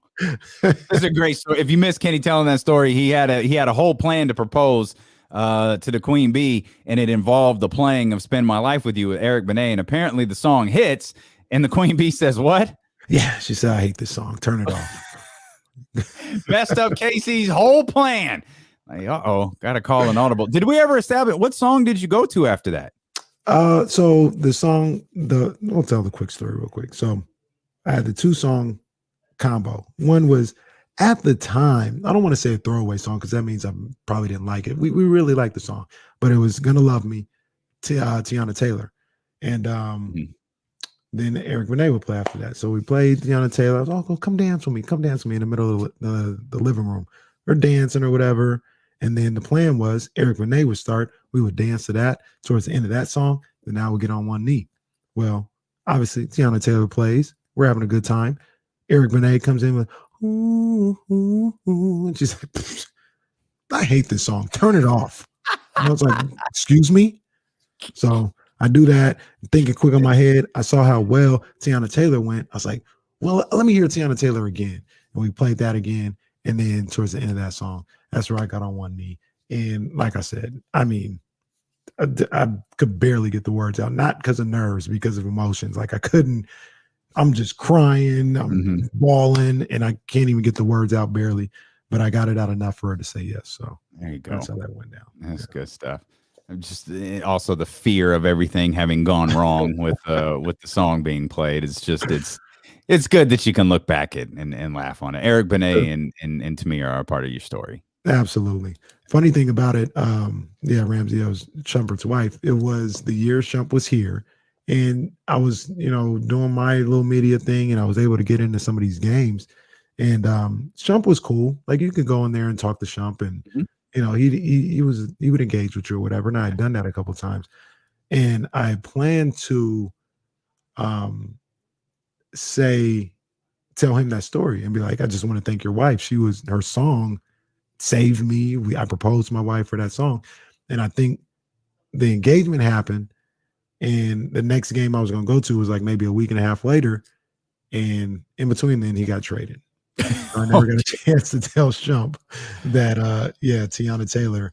This is a great story. If you missed Kenny telling that story, he had a whole plan to propose to the Queen Bee, and it involved the playing of "Spend My Life with You" with Eric Benet. And apparently, the song hits, and the Queen Bee says, "What?" Yeah, she said, "I hate this song. Turn it off." Messed up Casey's whole plan. Like, gotta call an audible. Did we ever establish what song did you go to after that? So the song, I'll tell the quick story real quick. So I had the 2-song combo. One was, at the time, I don't want to say a throwaway song because that means I probably didn't like it. We really liked the song, but it was "Gonna Love Me," Tiana Taylor, and then Eric Benet would play after that. So we played Tiana Taylor. I was, "Oh, come dance with me, come dance with me" in the middle of the living room. We're dancing or whatever, and then the plan was Eric Benet would start. We would dance to that towards the end of that song. Then now we get on one knee. Well, obviously Tiana Taylor plays. We're having a good time. Eric Benet comes in with "Ooh, ooh, ooh," and she's like, "I hate this song. Turn it off." And I was like, "Excuse me?" So I do that, thinking quick on my head. I saw how well Tiana Taylor went. I was like, "Well, let me hear Tiana Taylor again." And we played that again. And then towards the end of that song, that's where I got on one knee. And like I said, I mean, I could barely get the words out, not because of nerves, because of emotions. Like I couldn't. I'm just crying, I'm bawling, and I can't even get the words out barely, but I got it out enough for her to say yes. So there you go. That's how that went down. That's good stuff. Just also the fear of everything having gone wrong with the song being played. It's just it's good that you can look back at and laugh on it. Eric Benet and to me are a part of your story. Absolutely. Funny thing about it, Ramsey, I was Shumpert's wife. It was the year Shump was here. And I was, doing my little media thing, and I was able to get into some of these games. And Shump was cool. Like, you could go in there and talk to Shump, and he would engage with you or whatever. And I had done that a couple of times. And I planned to tell him that story and be like, I just want to thank your wife. Her song saved me. I proposed to my wife for that song. And I think the engagement happened. And the next game I was going to go to was like maybe a week and a half later. And in between then, he got traded. I never got a chance to tell Shump that, Tiana Taylor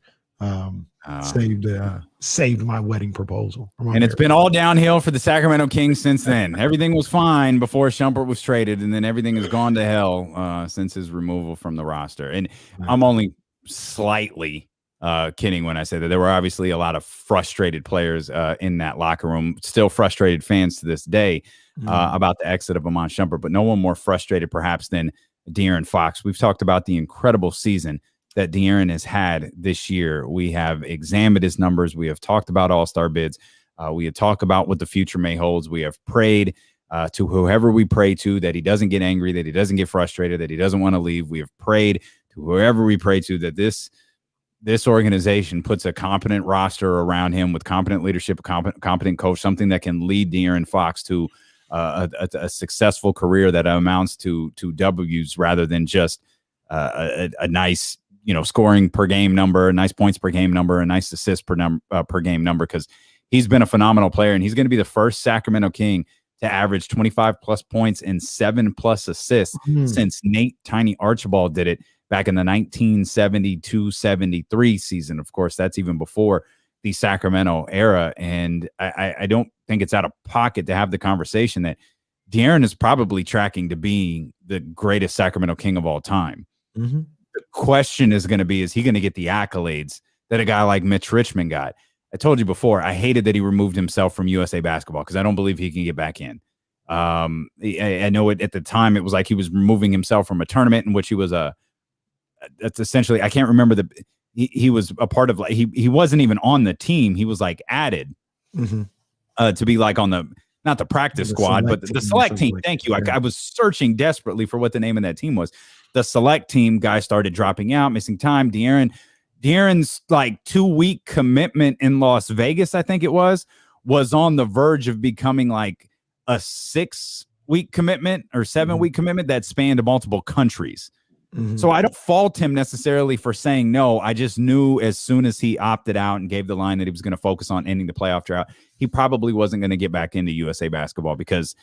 saved my wedding proposal. And it's been all downhill for the Sacramento Kings since then. Everything was fine before Shumpert was traded, and then everything has gone to hell since his removal from the roster. And I'm only slightly kidding when I say that. There were obviously a lot of frustrated players in that locker room, still frustrated fans to this day about the exit of Iman Shumpert, but no one more frustrated perhaps than De'Aaron Fox. We've talked about the incredible season that De'Aaron has had this year. We have examined his numbers. We have talked about all-star bids. We have talked about what the future may holds. We have prayed to whoever we pray to that he doesn't get angry, that he doesn't get frustrated, that he doesn't want to leave. We have prayed to whoever we pray to that this organization puts a competent roster around him with competent leadership, competent coach, something that can lead De'Aaron Fox to a successful career that amounts to W's rather than just a nice, scoring per game number, a nice points per game number, a nice assist per game number, because he's been a phenomenal player, and he's going to be the first Sacramento King to average 25 plus points and 7 plus assists since Nate Tiny Archibald did it back in the 1972-73 season. Of course, that's even before the Sacramento era. And I don't think it's out of pocket to have the conversation that De'Aaron is probably tracking to being the greatest Sacramento King of all time. The question is going to be, is he going to get the accolades that a guy like Mitch Richmond got? I told you before, I hated that he removed himself from USA Basketball because I don't believe he can get back in. I know at the time it was like he was removing himself from a tournament in which he was that's essentially, I can't remember he was a part of, like, he wasn't even on the team. He was like added to be like on not the practice squad, but the select team. Thank you. I was searching desperately for what the name of that team was. The select team guys started dropping out, missing time. De'Aaron's like 2-week commitment in Las Vegas, I think it was on the verge of becoming like a 6-week commitment or 7-week commitment that spanned multiple countries. So I don't fault him necessarily for saying no. I just knew as soon as he opted out and gave the line that he was going to focus on ending the playoff drought, he probably wasn't going to get back into USA Basketball, because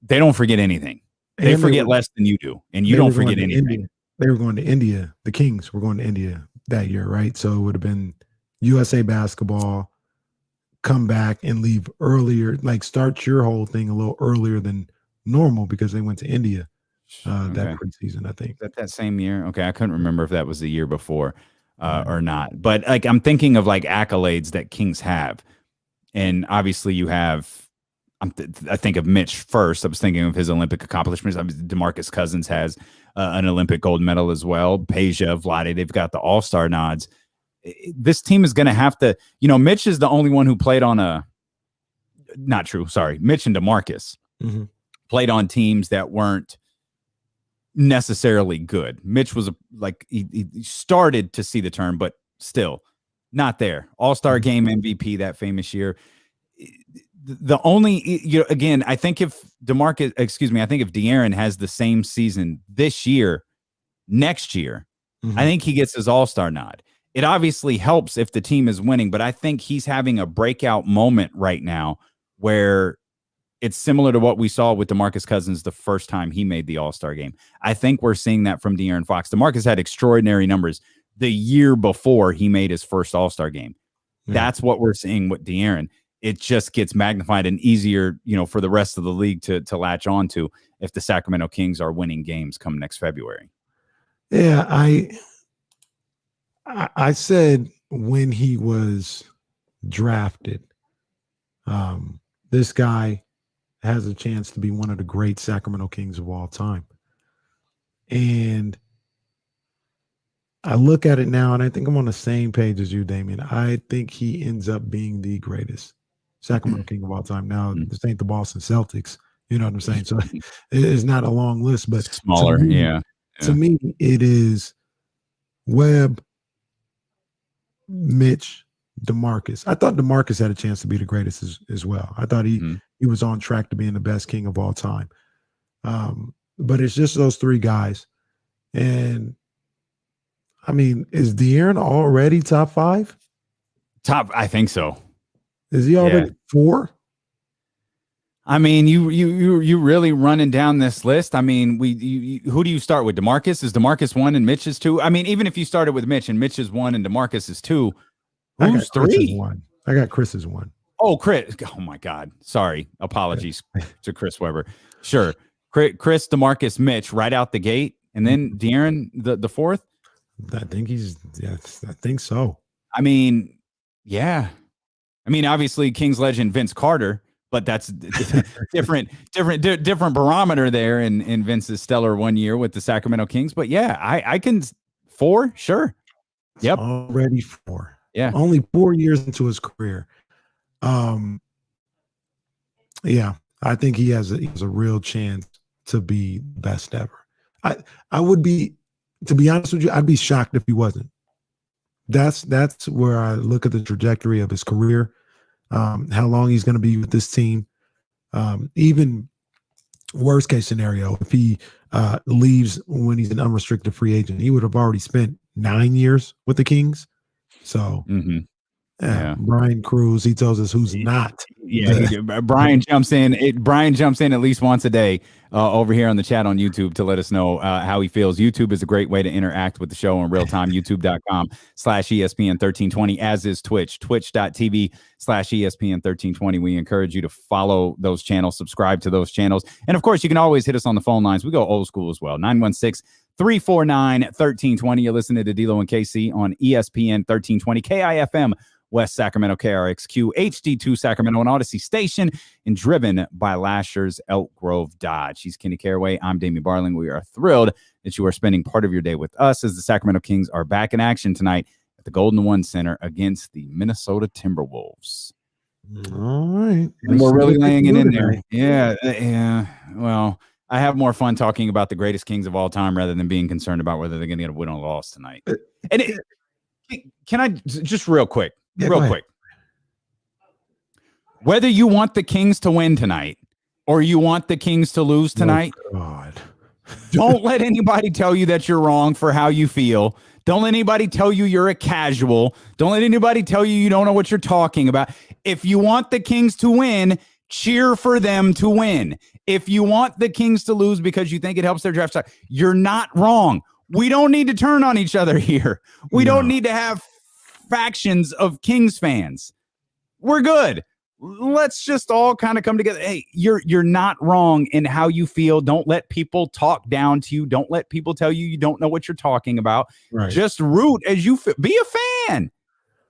they don't forget anything. They forget less than you do, and you don't forget anything. They were going to India. The Kings were going to India that year, right? So it would have been USA Basketball, come back and leave earlier, like start your whole thing a little earlier than normal because they went to India. That preseason, I think. That same year. Okay, I couldn't remember if that was the year before or not. But like, I'm thinking of like accolades that Kings have, and obviously you have. I think of Mitch first. I was thinking of his Olympic accomplishments. DeMarcus Cousins has an Olympic gold medal as well. Peja, Vlade, they've got the All-Star nods. This team is going to have to. Mitch is the only one who played on a. Not true. Sorry, Mitch and DeMarcus played on teams that weren't necessarily good. Mitch was he started to see the turn, but still not there. All-Star game MVP that famous year. The only, again, I think if De'Aaron has the same season this year, next year, I think he gets his All-Star nod. It obviously helps if the team is winning, but I think he's having a breakout moment right now where it's similar to what we saw with DeMarcus Cousins the first time he made the All-Star game. I think we're seeing that from De'Aaron Fox. DeMarcus had extraordinary numbers the year before he made his first All-Star game. That's what we're seeing with De'Aaron. It just gets magnified and easier, for the rest of the league to latch on to if the Sacramento Kings are winning games come next February. Yeah, I said when he was drafted, this guy has a chance to be one of the great Sacramento Kings of all time. And I look at it now, and I think I'm on the same page as you, Damien. I think he ends up being the greatest Sacramento King of all time. Now, this ain't the Boston Celtics. You know what I'm saying? So it's not a long list, but smaller. To me, it is Webb, Mitch, DeMarcus. I thought DeMarcus had a chance to be the greatest as well. I thought he was on track to being the best king of all time. But it's just those three guys. And I mean, is De'Aaron already top 5? I think so. Is he already 4? I mean, you really running down this list. I mean, who do you start with? DeMarcus? Is DeMarcus 1 and Mitch is 2? I mean, even if you started with Mitch and Mitch is 1 and DeMarcus is 2, who's 3? I got Chris as 1. Oh, Chris. Oh my God. Sorry. Apologies to Chris Webber. Sure. Chris, DeMarcus, Mitch right out the gate. And then De'Aaron, the 4th? I think so. I mean, yeah. I mean, obviously Kings legend Vince Carter, but that's different barometer there in Vince's stellar 1 year with the Sacramento Kings. But yeah, I can 4, sure. Yep. Already 4. Yeah. Only 4 years into his career. Yeah, I think he has a real chance to be best ever. I would be, to be honest with you, I'd be shocked if he wasn't. That's where I look at the trajectory of his career, how long he's going to be with this team. Even worst case scenario, if he leaves when he's an unrestricted free agent, he would have already spent 9 years with the Kings. So Brian Cruz, he tells us who's not. Yeah, Brian jumps in. Brian jumps in at least once a day over here on the chat on YouTube to let us know how he feels. YouTube is a great way to interact with the show in real time. YouTube.com/ESPN1320, as is Twitch, twitch.tv/ESPN1320. We encourage you to follow those channels, subscribe to those channels. And of course, you can always hit us on the phone lines. We go old school as well. 916-349-1320. You're listening to D-Lo and KC on ESPN 1320, KIFM, West Sacramento, KRXQ, HD2 Sacramento, and Odyssey Station, and driven by Lashers, Elk Grove Dodge. He's Kenny Caraway. I'm Damien Barling. We are thrilled that you are spending part of your day with us as the Sacramento Kings are back in action tonight at the Golden One Center against the Minnesota Timberwolves. All right. And we're really laying it in there. Yeah. Well, I have more fun talking about the greatest Kings of all time rather than being concerned about whether they're going to get a win or loss tonight. And can I just real quick? Whether you want the Kings to win tonight or you want the Kings to lose tonight, don't let anybody tell you that you're wrong for how you feel. Don't let anybody tell you you're a casual. Don't let anybody tell you you don't know what you're talking about. If you want the Kings to win, cheer for them to win. If you want the Kings to lose because you think it helps their draft stock, you're not wrong. We don't need to turn on each other here. We don't need to have factions of Kings fans. We're good. Let's just all kind of come together. Hey, you're not wrong in how you feel. Don't let people talk down to you. Don't let people tell you you don't know what you're talking about. Right. Just root as you feel. Be a fan.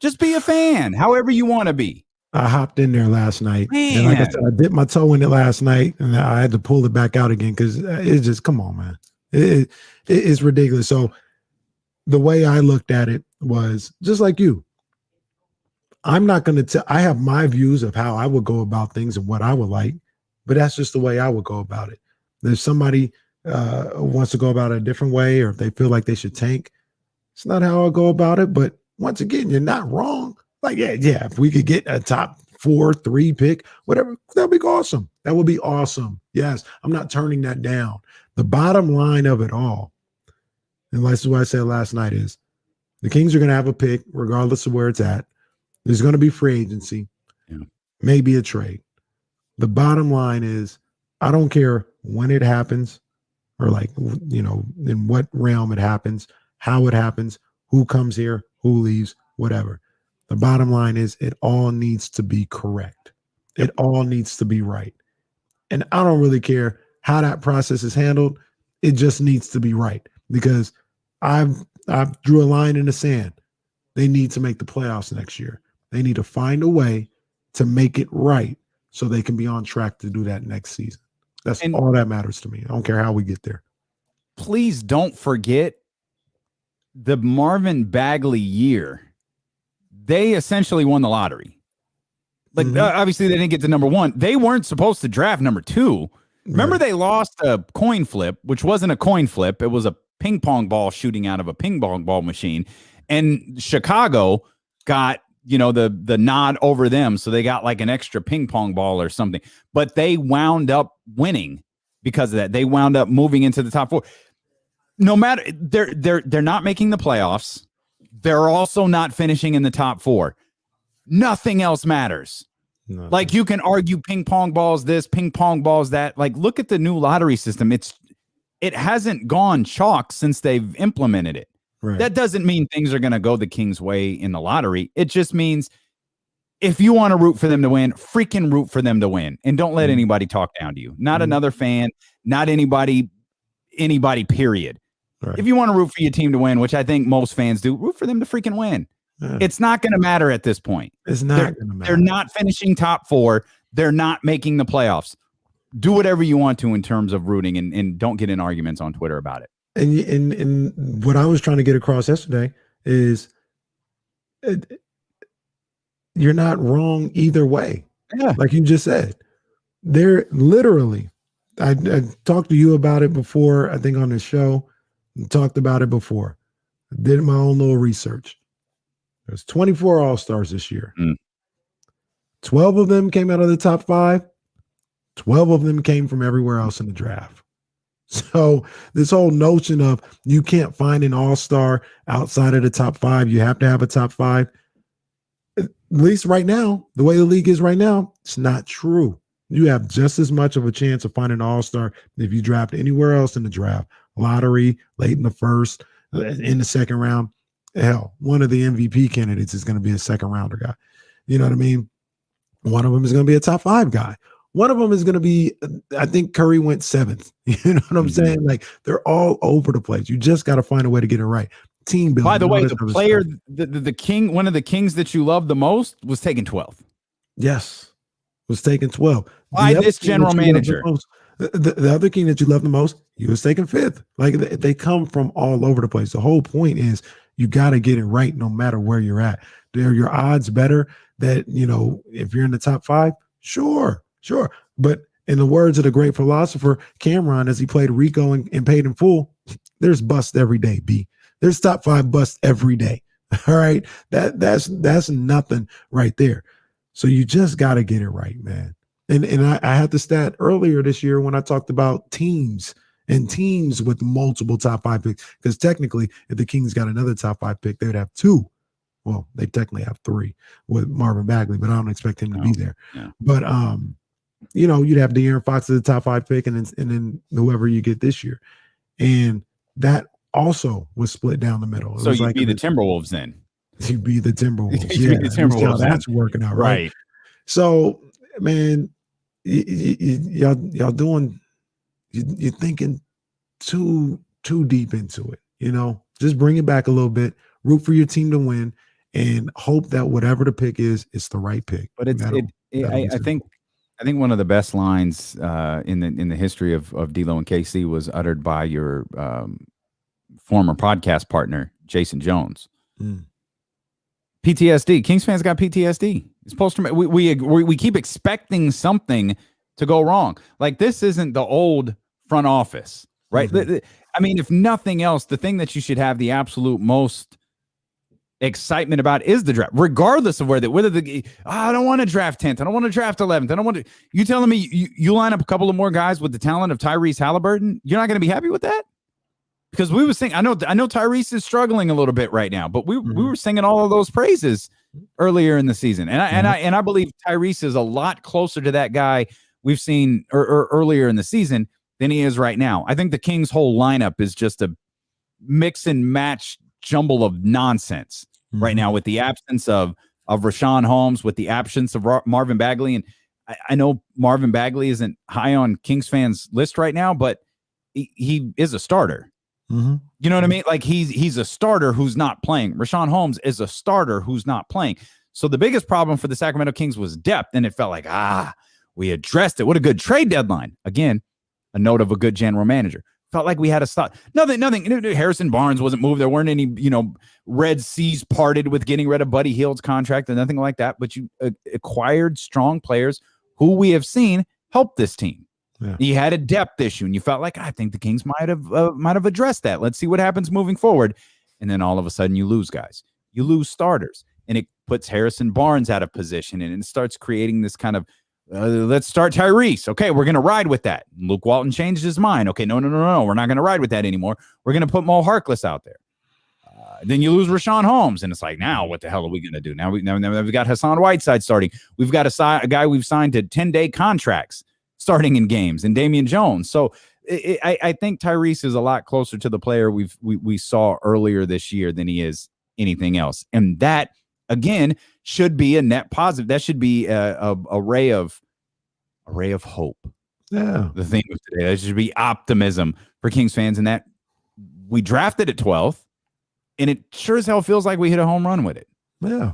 Just be a fan, however you want to be. I hopped in there last night. And like I said, I dipped my toe in it last night, and I had to pull it back out again because it's just, come on, man. It's ridiculous. So the way I looked at it was just like you. I'm not going to tell, I have my views of how I would go about things and what I would like, but that's just the way I would go about it. If somebody wants to go about it a different way, or if they feel like they should tank, it's not how I'll go about it. But once again, you're not wrong. Like, yeah, if we could get a top 4-3 pick, whatever, that'd be awesome. That would be awesome. Yes, I'm not turning that down. The bottom line of it all, and this is what I said last night, is the Kings are going to have a pick regardless of where it's at. There's going to be free agency, maybe a trade. The bottom line is, I don't care when it happens, or like, in what realm it happens, how it happens, who comes here, who leaves, whatever. The bottom line is, it all needs to be correct. It all needs to be right. And I don't really care how that process is handled. It just needs to be right, because I've drew a line in the sand. They need to make the playoffs next year. They need to find a way to make it right so they can be on track to do that next season. That's all that matters to me. I don't care how we get there. Please don't forget the Marvin Bagley year. They essentially won the lottery. Like, obviously, they didn't get to number 1. They weren't supposed to draft number 2. Remember, they lost a coin flip, which wasn't a coin flip. It was a ping pong ball shooting out of a ping pong ball machine. And Chicago got, the nod over them. So they got like an extra ping pong ball or something. But they wound up winning because of that. They wound up moving into the top 4. No matter, they're not making the playoffs. They're also not finishing in the top 4. Nothing else matters. Nothing. Like, you can argue ping pong balls this, ping pong balls that. Like, look at the new lottery system. It hasn't gone chalk since they've implemented it. Right. That doesn't mean things are going to go the Kings' way in the lottery. It just means if you want to root for them to win, freaking root for them to win. And don't let anybody talk down to you. Not another fan, not anybody, period. Right. If you want to root for your team to win, which I think most fans do, root for them to freaking win. Yeah. It's not going to matter at this point. It's not going to matter. They're not finishing top 4. They're not making the playoffs. Do whatever you want to in terms of rooting, and don't get in arguments on Twitter about it. And what I was trying to get across yesterday is you're not wrong either way. Yeah. Like you just said. They're literally, I talked to you about it before, I think on the show, talked about it before. I did my own little research. There's 24 All-Stars this year. 12 of them came out of the top 5. 12 of them came from everywhere else in the draft. So this whole notion of you can't find an All-Star outside of the top 5, you have to have a top 5. At least right now, the way the league is right now, it's not true. You have just as much of a chance of finding an All-Star if you draft anywhere else in the draft. Lottery, late in the first, in the second round. Hell, one of the MVP candidates is going to be a second rounder guy. You know what I mean? One of them is going to be a top 5 guy. One of them is going to be, I think Curry went 7th. You know what I'm saying? Like, they're all over the place. You just got to find a way to get it right. Team building. By the way, the player, the king, one of the Kings that you love the most was taken 12th. Yes, was taken 12th. By this general manager. The other King that you love the most, he was taken 5th. Like, they come from all over the place. The whole point is you got to get it right no matter where you're at. Are your odds better that, if you're in the top 5? Sure. But in the words of the great philosopher Cameron, as he played Rico and paid in full, there's bust every day, B. There's top 5 busts every day. All right. That's nothing right there. So you just got to get it right, man. And I had the stat earlier this year when I talked about teams with multiple top 5 picks, because technically if the Kings got another top 5 pick, they would have 2. Well, they technically have 3 with Marvin Bagley, but I don't expect him to be there. Yeah. But you'd have De'Aaron Fox as the top 5 pick, and then whoever you get this year, and that also was split down the middle. So you'd be the Timberwolves then. You'd be the Timberwolves. You'd be the Timberwolves. That's working out right. So, man, y'all doing. You're thinking too deep into it. Just bring it back a little bit. Root for your team to win, and hope that whatever the pick is, it's the right pick. But I think one of the best lines in the history of D'Lo and KC was uttered by your former podcast partner Jason Jones. PTSD. Kings fans got PTSD. It's post-traumatic. We keep expecting something to go wrong. Like, this isn't the old front office, right? I mean, if nothing else, the thing that you should have the absolute most excitement about is the draft, regardless of whether I don't want to draft 10th, I don't want to draft 11th, I don't want to. You telling me you line up a couple of more guys with the talent of Tyrese Haliburton, you're not going to be happy with that? Because we were saying, I know Tyrese is struggling a little bit right now, but we were singing all of those praises earlier in the season, and I believe Tyrese is a lot closer to that guy we've seen earlier in the season than he is right now. I think the Kings' whole lineup is just a mix and match jumble of nonsense right now, with the absence of Rashawn Holmes, with the absence of Marvin Bagley. And I know Marvin Bagley isn't high on Kings fans' list right now, but he is a starter. You know what I mean? Like, he's a starter who's not playing. Rashawn Holmes is a starter who's not playing. So the biggest problem for the Sacramento Kings was depth, and it felt like, we addressed it. What a good trade deadline. Again, a note of a good general manager. Felt like we had to stop. Nothing. Harrison Barnes wasn't moved. There weren't any, Red Seas parted with getting rid of Buddy Hield's contract and nothing like that. But you acquired strong players who we have seen help this team. Yeah. You had a depth issue, and you felt like, I think the Kings might have addressed that. Let's see what happens moving forward. And then all of a sudden, you lose guys. You lose starters, and it puts Harrison Barnes out of position, and it starts creating this kind of, let's start Tyrese. Okay, we're going to ride with that. Luke Walton changed his mind. Okay, no. We're not going to ride with that anymore. We're going to put Mo Harkless out there. Then you lose Rashawn Holmes, and it's like, now what the hell are we going to do? Now we've got Hassan Whiteside starting. We've got a guy we've signed to 10-day contracts starting in games, and Damian Jones. So I think Tyrese is a lot closer to the player we saw earlier this year than he is anything else. And that, again, should be a net positive. That should be a ray of hope. Yeah. The theme of today, that should be optimism for Kings fans, and that we drafted at 12th, and it sure as hell feels like we hit a home run with it. Yeah.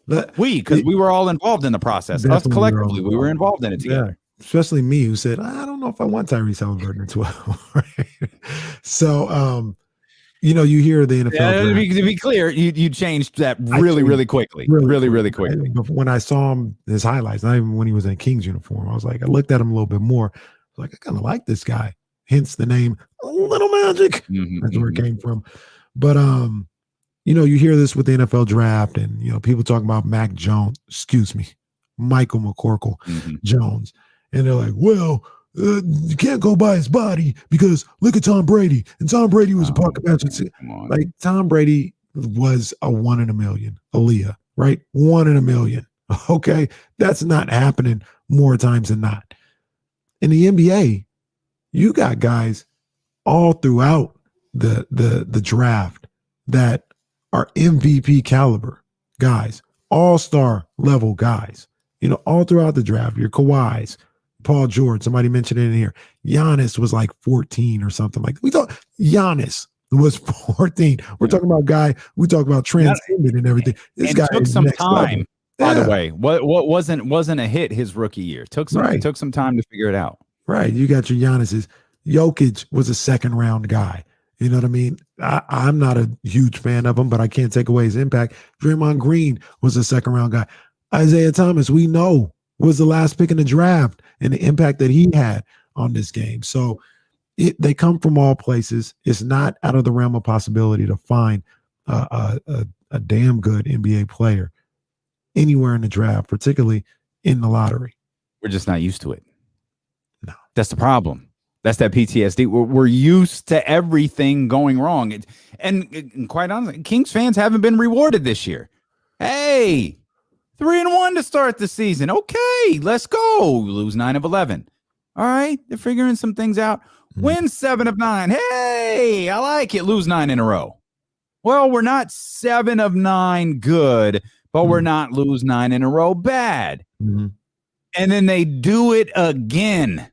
Because we were all involved in the process. Us collectively, we were involved in it together. Yeah. Especially me, who said, I don't know if I want Tyrese Haliburton at 12. Right? So, you hear the NFL. To be clear, you changed that really quickly. Really quickly. But when I saw his highlights, not even when he was in a Kings uniform, I was like, I looked at him a little bit more. I was like, I kind of like this guy. Hence the name Little Magic. That's where it came from. But you hear this with the NFL draft, and people talking about Michael McCorkle Jones. And they're like, well, you can't go by his body because look at Tom Brady. And Tom Brady was a pocket passer. Like, Tom Brady was a 1 in a million, Aaliyah, right? 1 in a million. Okay. That's not happening more times than not. In the NBA, you got guys all throughout the draft that are MVP caliber guys, all-star level guys, all throughout the draft. Your Kawhis, Paul George, somebody mentioned it in here. Giannis was like 14 or something like that. We thought Giannis was 14. We're talking about we talk about transcendent and everything. This guy took some time, by the way. What wasn't a hit his rookie year. Took some time to figure it out. Right. You got your Giannis's. Jokic was a second round guy. You know what I mean? I'm not a huge fan of him, but I can't take away his impact. Draymond Green was a second round guy. Isaiah Thomas, we know, was the last pick in the draft, and the impact that he had on this game. So they come from all places. It's not out of the realm of possibility to find a damn good NBA player anywhere in the draft, particularly in the lottery. We're just not used to it. No. That's the problem. That's that PTSD. We're used to everything going wrong. And quite honestly, Kings fans haven't been rewarded this year. Hey, 3-1 to start the season. Okay, let's go. Lose 9 of 11. All right, they're figuring some things out. Win 7 of 9. Hey, I like it. Lose 9 in a row. Well, we're not 7 of 9 good, but we're not lose 9 in a row bad. And then they do it again.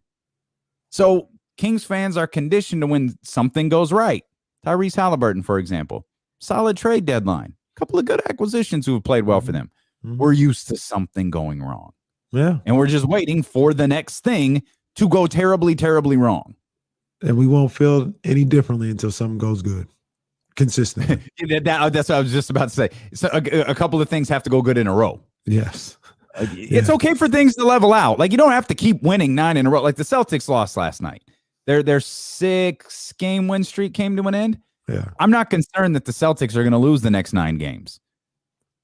So Kings fans are conditioned to when something goes right. Tyrese Haliburton, for example, solid trade deadline. A couple of good acquisitions who have played well for them. We're used to something going wrong. Yeah. And we're just waiting for the next thing to go terribly, terribly wrong. And we won't feel any differently until something goes good. Consistently. That's what I was just about to say. So a couple of things have to go good in a row. Yes. It's okay for things to level out. Like, you don't have to keep winning 9 in a row. Like the Celtics lost last night. Their 6-game win streak came to an end. Yeah. I'm not concerned that the Celtics are going to lose the next 9 games.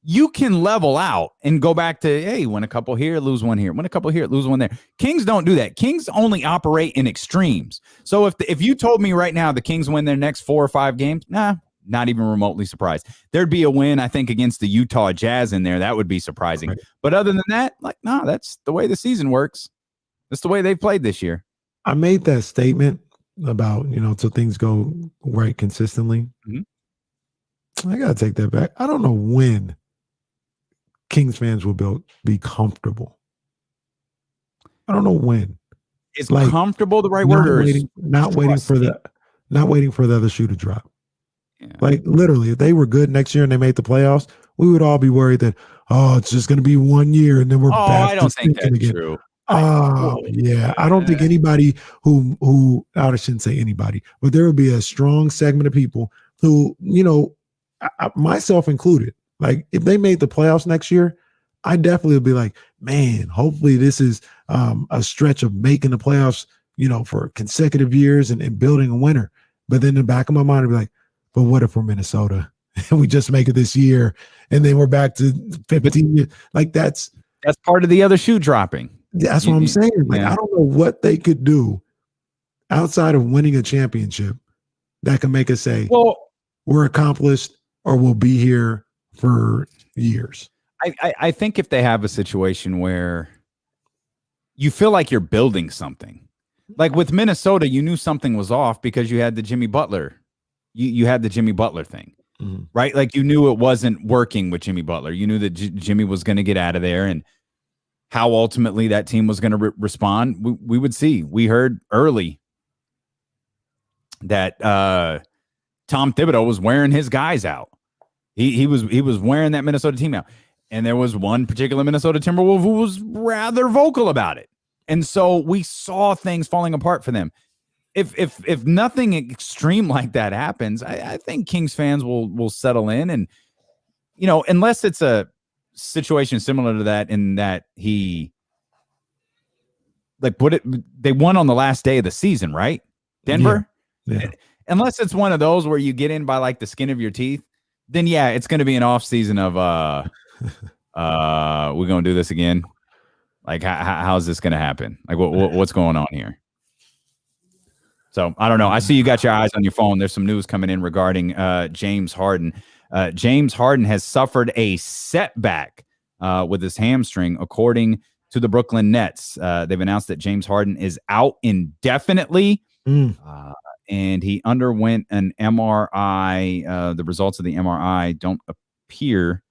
You can level out and go back to, hey, win a couple here, lose 1 here, win a couple here, lose 1 there. Kings don't do that. Kings only operate in extremes. So if you told me right now the Kings win their next 4 or 5 games, not even remotely surprised. There'd be a win, I think, against the Utah Jazz in there. That would be surprising. Right. But other than that, that's the way the season works. That's the way they've played this year. I made that statement about, till things go right consistently. I got to take that back. I don't know when Kings fans will be comfortable. I don't know when. Is comfortable the right word? Or not waiting for the other shoe to drop. Yeah. Like, literally, if they were good next year and they made the playoffs, we would all be worried that, it's just going to be 1 year and then we're back. I don't think that's true. Oh, yeah. I don't think anybody who I shouldn't say anybody, but there will be a strong segment of people who, myself included, like if they made the playoffs next year, I definitely would be like, man, hopefully this is a stretch of making the playoffs, for consecutive years and building a winner. But then in the back of my mind, I'd be like, but what if we're Minnesota and we just make it this year and then we're back to 15 years? Like that's part of the other shoe dropping. That's what I'm saying. Like, I don't know what they could do outside of winning a championship that can make us say, well, we're accomplished or we'll be here for years. I think if they have a situation where you feel like you're building something, like with Minnesota, you knew something was off because you had the Jimmy Butler. You had the Jimmy Butler thing, right? Like you knew it wasn't working with Jimmy Butler. You knew that Jimmy was going to get out of there, and how ultimately that team was going to respond, we would see. We heard early that Tom Thibodeau was wearing his guys out. He was wearing that Minnesota team out. And there was one particular Minnesota Timberwolf who was rather vocal about it. And so we saw things falling apart for them. If nothing extreme like that happens, I think Kings fans will settle in. And, unless it's a situation similar to that in that they won on the last day of the season, right? Denver? Yeah. Unless it's one of those where you get in by like the skin of your teeth, then yeah, it's going to be an off season of we're going to do this again. Like how's this going to happen? Like what's going on here? So I don't know. I see you got your eyes on your phone. There's some news coming in regarding James Harden. James Harden has suffered a setback with his hamstring, according to the Brooklyn Nets. They've announced that James Harden is out indefinitely, and he underwent an MRI. The results of the MRI don't appear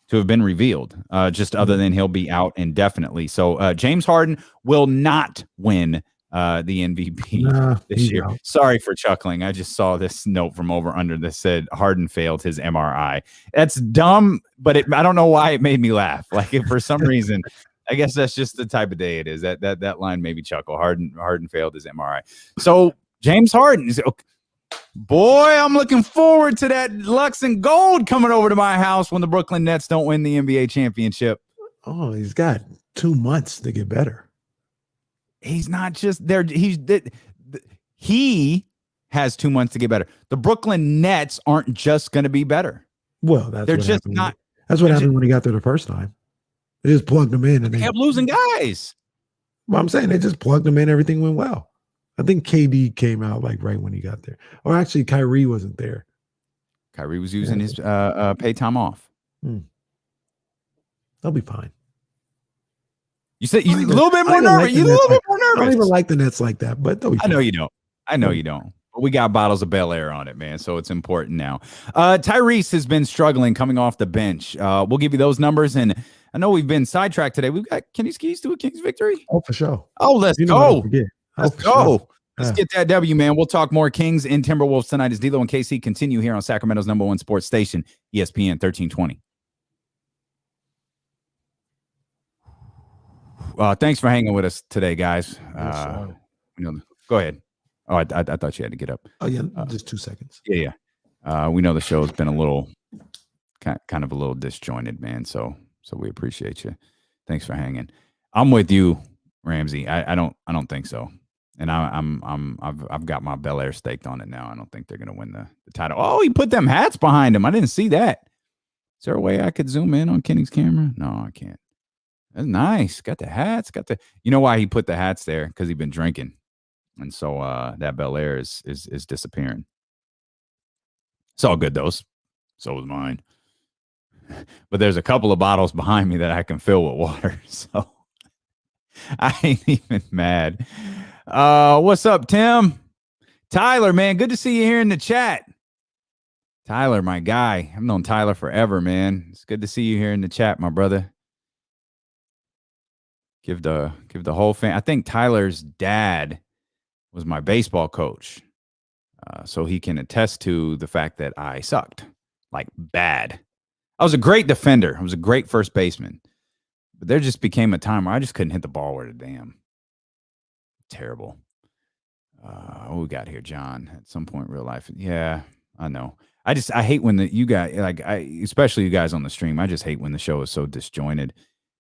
to have been revealed, just other than he'll be out indefinitely. So James Harden will not win the MVP this year. Out. Sorry for chuckling. I just saw this note from over under that said Harden failed his MRI. That's dumb, but I don't know why it made me laugh. Like if for some reason, I guess that's just the type of day it is. That line made me chuckle. Harden failed his MRI. So James Harden is okay. Boy, I'm looking forward to that Lux and Gold coming over to my house when the Brooklyn Nets don't win the NBA championship. Oh, he's got 2 months to get better. He's not just there. He has 2 months to get better. The Brooklyn Nets aren't just going to be better. Well, they're just not. That's what happened when he got there the first time. They just plugged him in and they kept losing guys. Well, I'm saying they just plugged him in. Everything went well. I think KD came out like right when he got there. Or actually, Kyrie wasn't there. Kyrie was using his pay time off. They'll be fine. You said you're a little bit more nervous. You're a little bit more nervous. I don't even like the Nets like that, but I know you don't. I know you don't. But we got bottles of Bel Air on it, man. So it's important now. Tyrese has been struggling coming off the bench. We'll give you those numbers. And I know we've been sidetracked today. We've got Kenny's keys to a Kings victory. Oh, for sure. Oh, let's go. Let's go. Sure. Let's get that W, man. We'll talk more Kings and Timberwolves tonight as D'Lo and KC continue here on Sacramento's #1 sports station, ESPN 1320. Thanks for hanging with us today, guys. Go ahead. Oh, I thought you had to get up. Oh, yeah, just 2 seconds. Yeah. We know the show's been a little, kind of a little disjointed, man. So we appreciate you. Thanks for hanging. I'm with you, Ramsey. I don't think so. And I've got my Bel Air staked on it now. I don't think they're gonna win the title. Oh, he put them hats behind him. I didn't see that. Is there a way I could zoom in on Kenny's camera? No, I can't. That's nice. Got the hats. You know why he put the hats there? Because he's been drinking, and so that Bel Air is disappearing. It's all good though. So is mine. But there's a couple of bottles behind me that I can fill with water. So I ain't even mad. What's up, Tim? Tyler, man, good to see you here in the chat. Tyler, my guy. I've known Tyler forever, man. It's good to see you here in the chat, my brother. Give the whole I think Tyler's dad was my baseball coach. So he can attest to the fact that I sucked like bad. I was a great defender. I was a great first baseman. But there just became a time where I just couldn't hit the ball worth a damn. Terrible. What we got here, John? At some point in real life. Yeah, I know. I hate when you guys, like, especially you guys on the stream, I just hate when the show is so disjointed.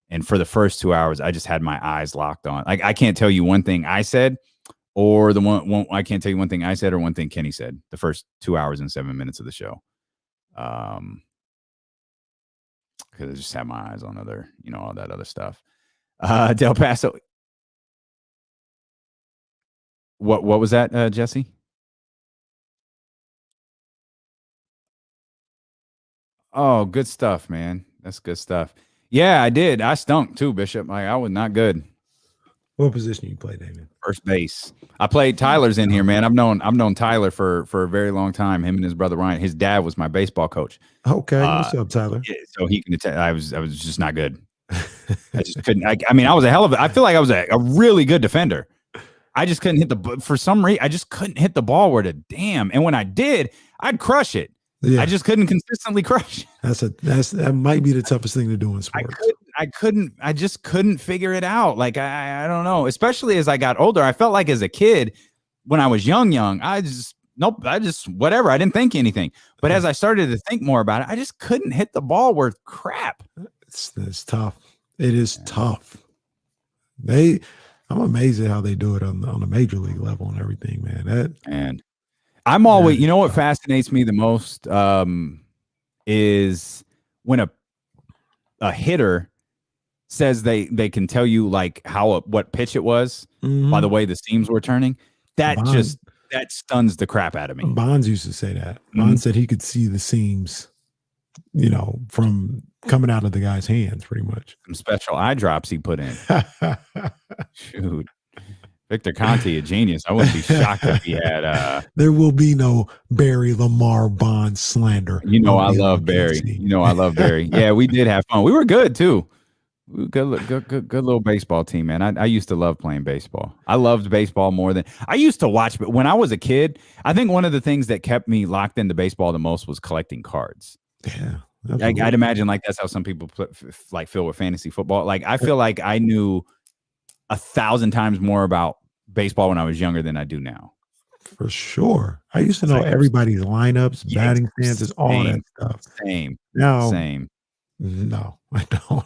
And for the first 2 hours, I just had my eyes locked on. Like, I can't tell you one thing I said or I can't tell you one thing I said or one thing Kenny said the first 2 hours and 7 minutes of the show. Because I just had my eyes on other, all that other stuff. Del Paso. What was that, Jesse? Oh, good stuff, man. That's good stuff. Yeah, I did. I stunk too, Bishop. Like, I was not good. What position you play, David? First base. I played. Tyler's in here, man. I've known Tyler for a very long time. Him and his brother Ryan. His dad was my baseball coach. Okay, what's up, Tyler? Yeah, so he can attest. I was just not good. I just couldn't. I mean, I was a hell of a. I feel like I was a really good defender. I just couldn't hit for some reason. I just couldn't hit the ball worth a damn. And when I did, I'd crush it. Yeah. I just couldn't consistently crush. That might be the toughest thing to do in sports. I just couldn't figure it out. Like, I don't know. Especially as I got older, I felt like as a kid, when I was young, I just whatever. I didn't think anything. But as I started to think more about it, I just couldn't hit the ball worth crap. It's tough. It is tough. I'm amazed at how they do it on the major league level and everything, man. And I'm always, what fascinates me the most is when a hitter says they can tell you like what pitch it was by the way the seams were turning. That stuns the crap out of me. Bonds used to say that. Bonds said he could see the seams, from coming out of the guy's hands, pretty much. Some special eye drops he put in. Shoot. Victor Conte, a genius. I wouldn't be shocked if he had. There will be no Barry Lamar Bonds slander. I love Barry. I love Barry. Yeah, we did have fun. We were good too. Good little baseball team, man. I used to love playing baseball. I loved baseball more than I used to watch. But when I was a kid, I think one of the things that kept me locked into baseball the most was collecting cards. Yeah. I'd imagine like that's how some people feel with fantasy football. Like I feel like I knew 1,000 times more about baseball when I was younger than I do now. For sure. I used to know everybody's lineups, batting stances, all that stuff. Same. Now, same. No, I don't.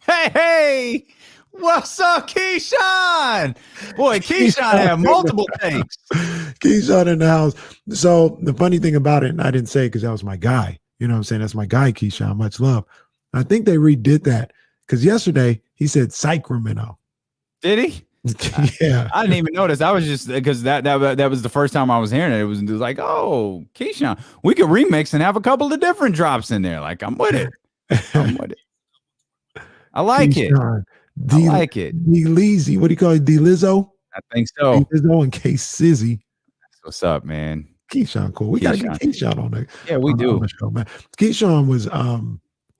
Hey, what's up, Keyshawn? Boy, Keyshawn had multiple takes. Keyshawn in the house. So the funny thing about it, and I didn't say it because that was my guy. You know what I'm saying? That's my guy, Keyshawn. Much love. I think they redid that because yesterday he said Sacramento. Did he? Yeah. I didn't even notice. I was just because that was the first time I was hearing it. It was like, oh, Keyshawn, we could remix and have a couple of different drops in there. Like, I'm with it. I'm with it. I like Keyshawn. I like it. D-Lizzy. What do you call it? D-Lizzo? I think so. D-Lizzo and K-Sizzy. What's up, man? Keyshawn, cool. We got to get Keyshawn on there. Yeah, we do. The show, man. Keyshawn was,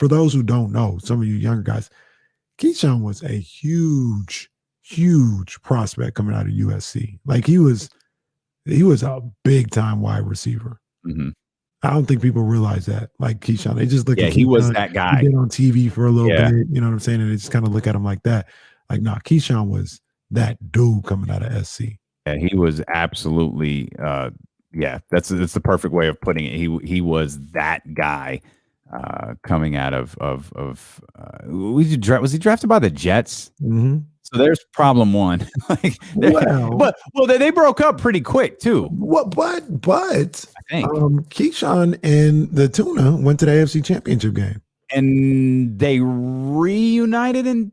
for those who don't know, some of you younger guys, Keyshawn was a huge prospect coming out of USC. Like he was a big time wide receiver. Mm-hmm. I don't think people realize that. Like Keyshawn, they just look at he was that guy. He'd been on TV for a little bit, you know what I'm saying? And they just kind of look at him like that. Like, nah, Keyshawn was that dude coming out of SC. Yeah, he was absolutely that's the perfect way of putting it. He was that guy coming out of was he drafted by the Jets? Mm-hmm. So there's problem one. They broke up pretty quick too. But I think Keyshawn and the Tuna went to the AFC Championship game, and they reunited in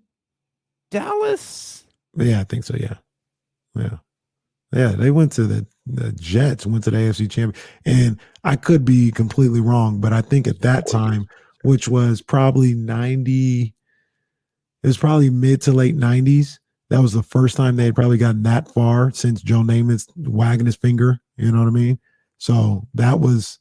Dallas. Yeah, I think so. Yeah. They went to the Jets, went to the AFC Championship, and I could be completely wrong, but I think at that time, which was probably 90. It was probably mid to late 90s. That was the first time they had probably gotten that far since Joe Namath's wagging his finger. You know what I mean? So that was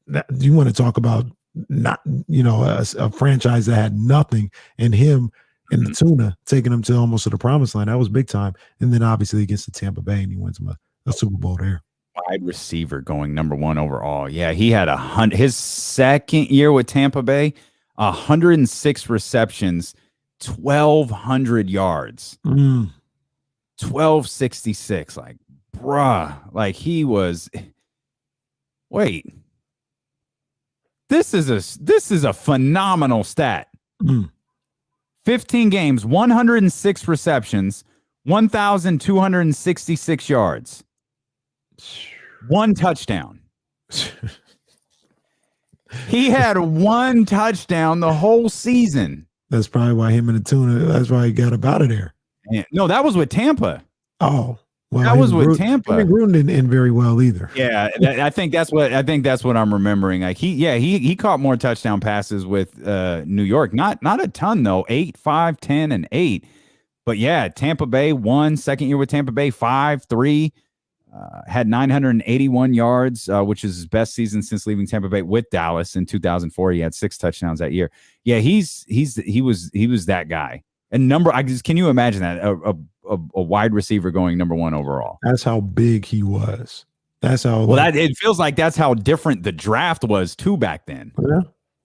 that. You want to talk about not, a franchise that had nothing, and him and the Tuna taking them to almost to the promised land. That was big time. And then obviously he gets to Tampa Bay and he wins him a Super Bowl there. Wide receiver going number 1 overall. Yeah, he had his second year with Tampa Bay, 106 receptions, 1,200 yards, 1,266. Like, bruh, like he was. Wait, this is a phenomenal stat. 15 games, 106 receptions, 1,266 yards. 1 touchdown. He had 1 touchdown the whole season. That's probably why him and the Tuna, that's why he got up out of there. No, that was with Tampa. Oh, well, that was with Tampa. Gruden didn't end very well either. Yeah, I think that's what I'm remembering. Like he caught more touchdown passes with New York. Not a ton though. 8, 5, 10, and 8. But yeah, Tampa Bay won. Second year with Tampa Bay, 5-3. Had 981 yards, which is his best season since leaving Tampa Bay with Dallas in 2004. He had 6 touchdowns that year. Yeah, he was that guy. And can you imagine that a wide receiver going number 1 overall? That's how big he was. That's how. Well, it feels like that's how different the draft was too back then.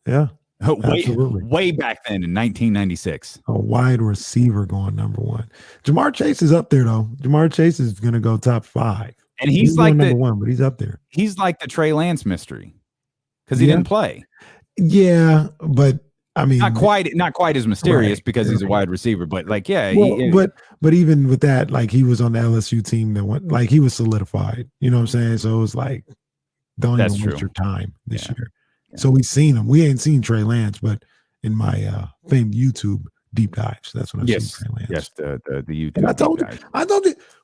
Yeah. Way back then in 1996. A wide receiver going number 1. Jamar Chase is up there though. Jamar Chase is going to go top 5. And he's like number 1, but he's up there. He's like the Trey Lance mystery because he didn't play. Yeah, but I mean, not quite as mysterious because he's a wide receiver, but like, but even with that, like he was on the LSU team that went, like he was solidified. You know what I'm saying? So it was like, don't even waste your time this year. So we've seen him. We ain't seen Trey Lance, but in my famed YouTube deep dives, that's when I've seen Trey Lance. Yes, the YouTube. And I told you.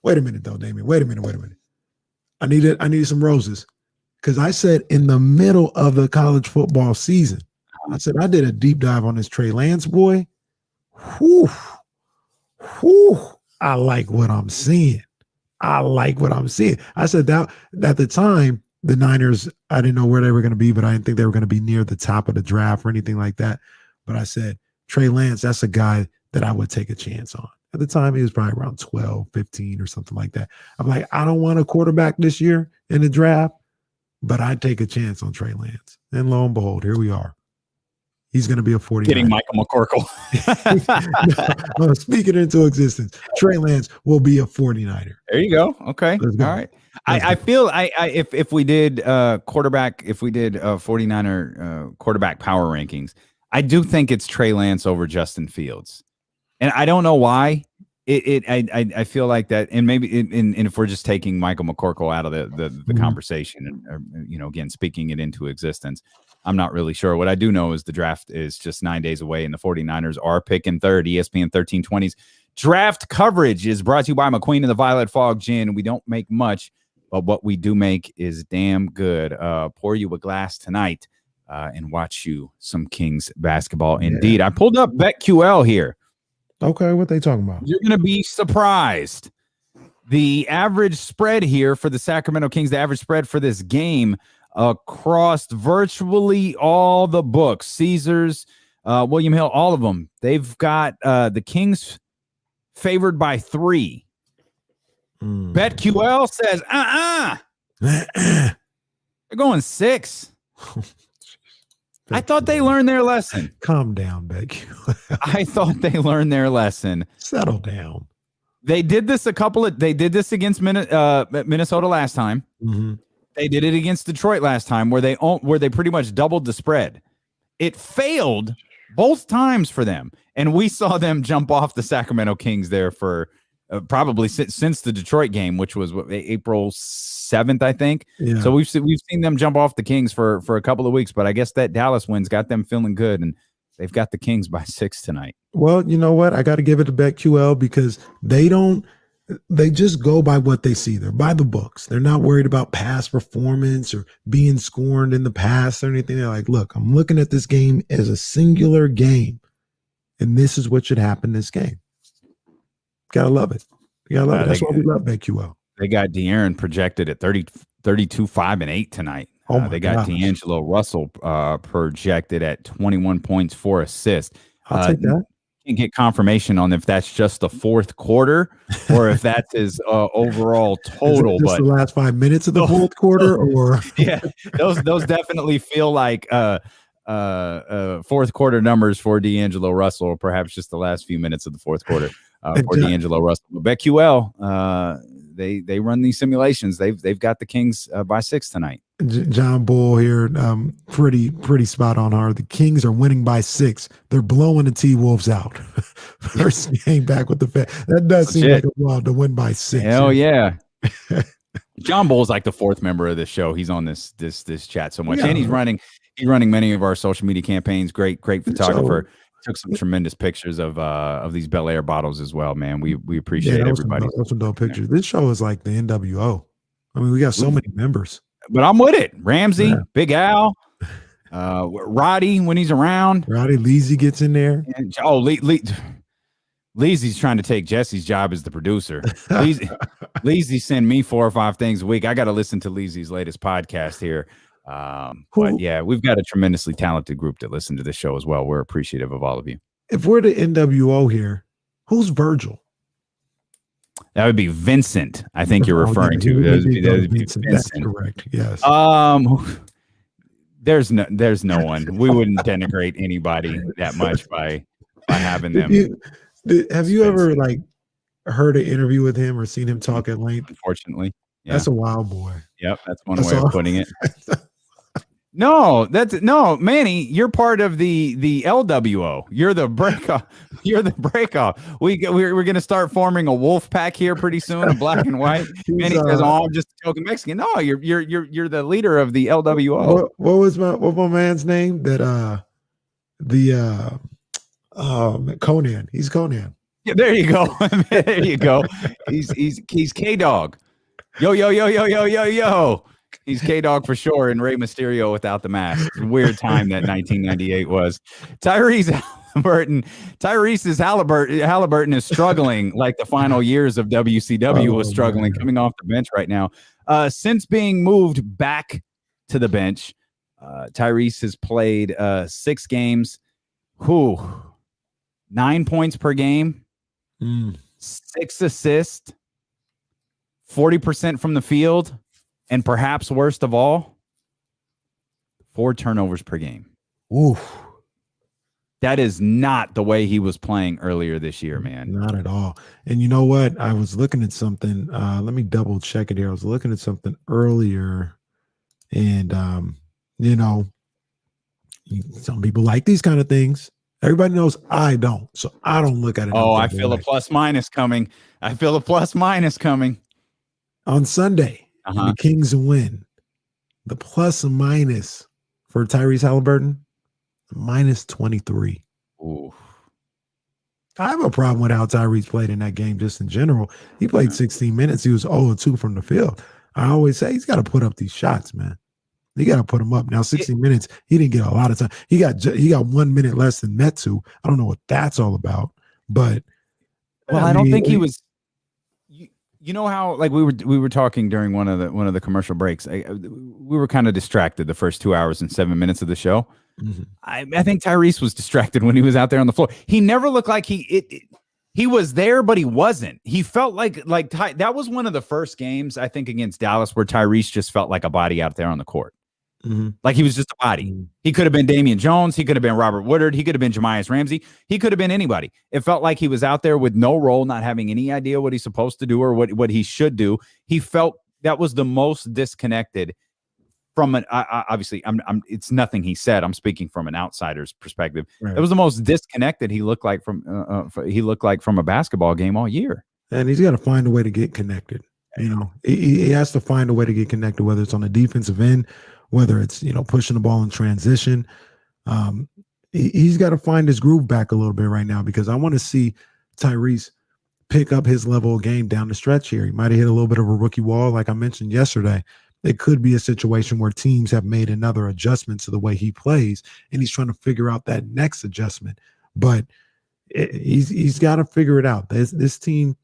Wait a minute though, Damien. Wait a minute. I needed some roses because I said in the middle of the college football season, I said I did a deep dive on this Trey Lance boy. Whew. I like what I'm seeing. I said that at the time, the Niners, I didn't know where they were going to be, but I didn't think they were going to be near the top of the draft or anything like that. But I said, Trey Lance, that's a guy that I would take a chance on. At the time, he was probably around 12, 15 or something like that. I'm like, I don't want a quarterback this year in the draft, but I'd take a chance on Trey Lance. And lo and behold, here we are. He's going to be a 49er. Getting Michael McCorkle. No, speak it into existence. Trey Lance will be a 49er. There you go. Okay. All right. I feel if we did quarterback, if we did 49er quarterback power rankings, I do think it's Trey Lance over Justin Fields. And I don't know why. I feel like that, and maybe and if we're just taking Michael McCorkle out of the conversation, and again speaking it into existence, I'm not really sure. What I do know is the draft is just 9 days away, and the 49ers are picking third. ESPN 1320's draft coverage is brought to you by McQueen and the Violet Fog Gin. We don't make much, but what we do make is damn good. Pour you a glass tonight and watch you some Kings basketball. Indeed, I pulled up BetQL here. Okay, what they talking about? You're going to be surprised. The average spread here for the Sacramento Kings, the average spread for this game across virtually all the books, Caesars, William Hill, all of them, they've got the Kings favored by 3. BetQL says, they're going 6. I thought they learned their lesson. Calm down, BetQL. I thought they learned their lesson. Settle down. They did this against Minnesota last time. Mm-hmm. They did it against Detroit last time, where they pretty much doubled the spread. It failed both times for them, and we saw them jump off the Sacramento Kings there for probably since the Detroit game, which was April 7th, I think. Yeah. So we've seen them jump off the Kings for a couple of weeks, but I guess that Dallas win's got them feeling good, and they've got the Kings by 6 tonight. Well, you know what? I got to give it to BetQL because they just go by what they see. They're by the books. They're not worried about past performance or being scorned in the past or anything. They're like, look, I'm looking at this game as a singular game, and this is what should happen this game. Gotta love it. You gotta love it. That's why we love BetQL. They got De'Aaron projected at 32, 5, and 8 tonight. They got D'Angelo Russell projected at 21 points, 4 assists. I'll take that. Can't get confirmation on if that's just the fourth quarter or if that's his overall total. Just the last 5 minutes of the fourth quarter, or yeah, those definitely feel like fourth quarter numbers for D'Angelo Russell, or perhaps just the last few minutes of the fourth quarter for D'Angelo Russell. BetQL, they run these simulations. They've got the Kings by 6 tonight. John Bull here, pretty spot on. The Kings are winning by 6. They're blowing the T-Wolves out. First game back with the fan. That does seem like a while to win by 6. Hell yeah. John Bull is like the 4th member of this show. He's on this chat so much, and he's running many of our social media campaigns. Great photographer. Took some tremendous pictures of these Bel Air bottles as well, man. We appreciate everybody. Some dope pictures. This show is like the NWO. I mean, we got so many members. But I'm with it. Ramsey, Big Al, Roddy when he's around. Roddy Leezy gets in there. And, Leezy's trying to take Jesse's job as the producer. Leezy send me 4 or 5 things a week. I got to listen to Leezy's latest podcast here. But yeah, we've got a tremendously talented group that listen to this show as well. We're appreciative of all of you. If we're the NWO here, who's Virgil? That would be Vincent. I think you're referring to. That would be Vincent. That's correct. Yes. There's no one. We wouldn't denigrate anybody that much by having them. Have you ever heard an interview with him or seen him talk at length? Unfortunately, yeah. That's a wild boy. Yep, that's one way of putting it. No, Manny, you're part of the LWO. You're the breakoff. You're the breakoff. We're gonna start forming a wolf pack here pretty soon, a black and white. Manny says, "Oh, I'm just a token Mexican." No, you're the leader of the LWO. What was my man's name? Conan. He's Conan. Yeah, there you go. There you go. He's K-Dog. Yo. He's K-Dog for sure, and Rey Mysterio without the mask. It's a weird time that 1998 was. Tyrese Haliburton is struggling like the final years of WCW was struggling, coming off the bench right now. Since being moved back to the bench, Tyrese has played 6 games. 9 points per game, 6 assists, 40% from the field. And perhaps worst of all, 4 turnovers per game. Oof. That is not the way he was playing earlier this year, man. Not at all. And you know what? I was looking at something. Let me double check it here. I was looking at something earlier. And, some people like these kind of things. Everybody knows I don't. So I don't look at it. Oh, I feel a plus minus coming. On Sunday. The Kings win. The plus and minus for Tyrese Haliburton, -23. Ooh. I have a problem with how Tyrese played in that game just in general. He played 16 minutes. He was 0-2 from the field. I always say he's got to put up these shots, man. He got to put them up. Now, 16 minutes, he didn't get a lot of time. He got 1 minute less than Metsu. I don't know what that's all about, but I don't think he was. You know how we were talking during one of the commercial breaks. We were kind of distracted the first 2 hours and 7 minutes of the show. Mm-hmm. I think Tyrese was distracted when he was out there on the floor. He never looked like he was there, but he wasn't. He felt like that was one of the first games I think against Dallas where Tyrese just felt like a body out there on the court. Mm-hmm. Like he was just a body. Mm-hmm. He could have been Damian Jones. He could have been Robert Woodard. He could have been Jamias Ramsey. He could have been anybody. It felt like he was out there with no role, not having any idea what he's supposed to do or what he should do. He felt that was the most disconnected from an. Obviously, it's nothing he said. I'm speaking from an outsider's perspective. Right. It was the most disconnected he looked like from a basketball game all year. And he's got to find a way to get connected. He has to find a way to get connected, whether it's on the defensive end, whether it's, pushing the ball in transition. He's got to find his groove back a little bit right now, because I want to see Tyrese pick up his level of game down the stretch here. He might have hit a little bit of a rookie wall, like I mentioned yesterday. It could be a situation where teams have made another adjustment to the way he plays, and he's trying to figure out that next adjustment. But he's got to figure it out. This team,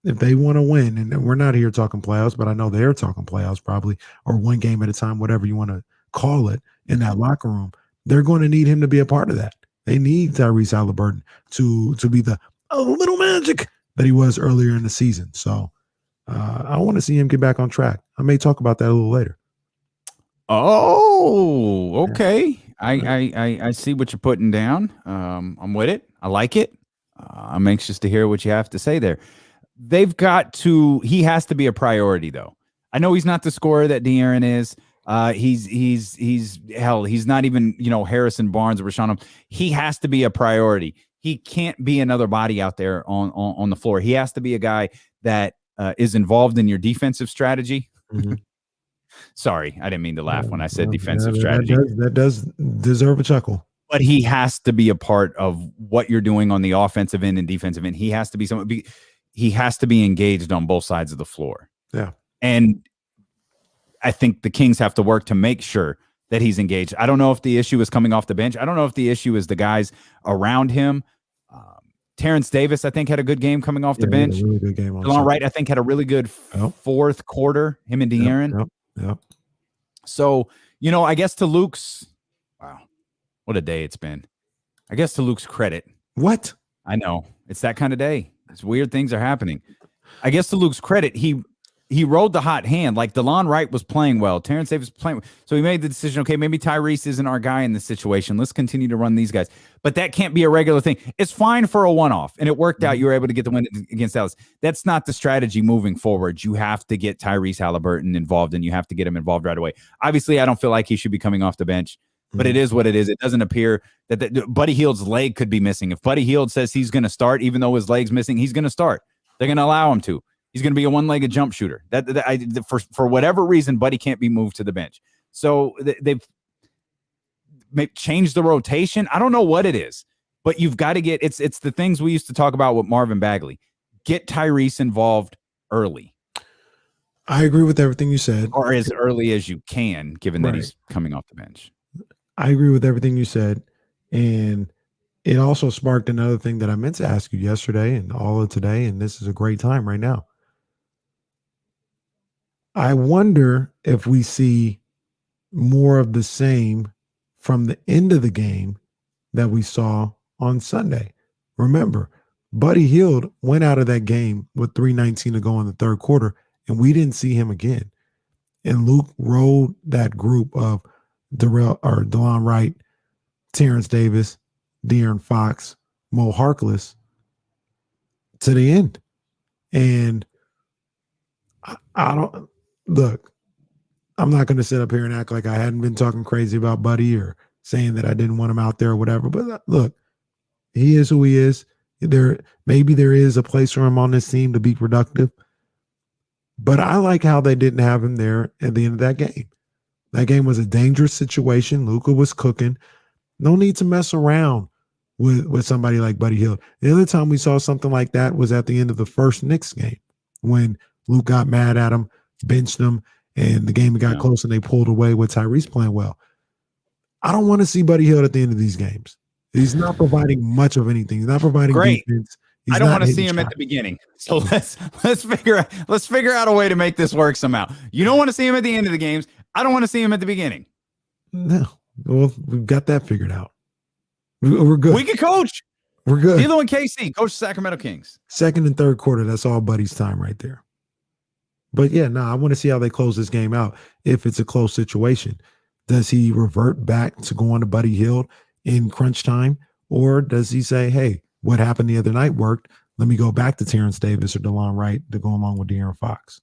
if they want to win, and we're not here talking playoffs, but I know they're talking playoffs probably, or one game at a time, whatever you want to call it, in that locker room, they're going to need him to be a part of that. They need Tyrese Haliburton to be the little magic that he was earlier in the season. So I want to see him get back on track. I may talk about that a little later. Oh, okay. I see what you're putting down. I'm with it. I like it. I'm anxious to hear what you have to say there. He has to be a priority, though. I know he's not the scorer that De'Aaron is. He's not even, Harrison Barnes or Rashawn. He has to be a priority. He can't be another body out there on the floor. He has to be a guy that is involved in your defensive strategy. Mm-hmm. Sorry, I didn't mean to laugh when I said defensive strategy. That does deserve a chuckle. But he has to be a part of what you're doing on the offensive end and defensive end. He has to be he has to be engaged on both sides of the floor. Yeah. And I think the Kings have to work to make sure that he's engaged. I don't know if the issue is coming off the bench. I don't know if the issue is the guys around him. Terrence Davis, I think, had a good game coming off the bench. A really good game. DeLon Wright, I think, had a really good fourth quarter, him and De'Aaron. Yep. So, I guess to Luke's, wow, what a day it's been. I guess to Luke's credit. What? I know. It's that kind of day. It's weird things are happening. I guess to Luke's credit, he rode the hot hand. Like DeLon Wright was playing well. Terrence Davis was playing. So he made the decision, okay, maybe Tyrese isn't our guy in this situation. Let's continue to run these guys. But that can't be a regular thing. It's fine for a one-off, and it worked out. You were able to get the win against Dallas. That's not the strategy moving forward. You have to get Tyrese Haliburton involved, and you have to get him involved right away. Obviously, I don't feel like he should be coming off the bench, but it is what it is. It doesn't appear that Buddy Hield's leg could be missing. If Buddy Hield says he's going to start, even though his leg's missing, he's going to start. They're going to allow him to. He's going to be a one-legged jump shooter. For whatever reason, Buddy can't be moved to the bench. So they've changed the rotation. I don't know what it is, but you've got to get it's the things we used to talk about with Marvin Bagley. Get Tyrese involved early. I agree with everything you said. Or as early as you can, given that he's coming off the bench. I agree with everything you said. And it also sparked another thing that I meant to ask you yesterday and all of today, and this is a great time right now. I wonder if we see more of the same from the end of the game that we saw on Sunday. Remember, Buddy Hield went out of that game with 3:19 to go in the third quarter, and we didn't see him again. And Luke rode that group of DeLon Wright, Terrence Davis, De'Aaron Fox, Mo Harkless to the end. And I don't look, I'm not going to sit up here and act like I hadn't been talking crazy about Buddy or saying that I didn't want him out there or whatever. But look, he is who he is. Maybe there is a place for him on this team to be productive. But I like how they didn't have him there at the end of that game. That game was a dangerous situation. Luka was cooking. No need to mess around with somebody like Buddy Hield. The other time we saw something like that was at the end of the first Knicks game when Luke got mad at him, benched him, and the game got close and they pulled away with Tyrese playing well. I don't want to see Buddy Hield at the end of these games. He's not providing much of anything. He's not providing defense. I don't want to see him at the beginning. So let's figure out a way to make this work somehow. You don't want to see him at the end of the games. I don't want to see him at the beginning. No. Well, we've got that figured out. We're good. We can coach. We're good. D'Lo and KC, coach Sacramento Kings. Second and third quarter, that's all Buddy's time right there. But yeah, I want to see how they close this game out if it's a close situation. Does he revert back to going to Buddy Hield in crunch time? Or does he say, hey, what happened the other night worked. Let me go back to Terrence Davis or DeLon Wright to go along with De'Aaron Fox.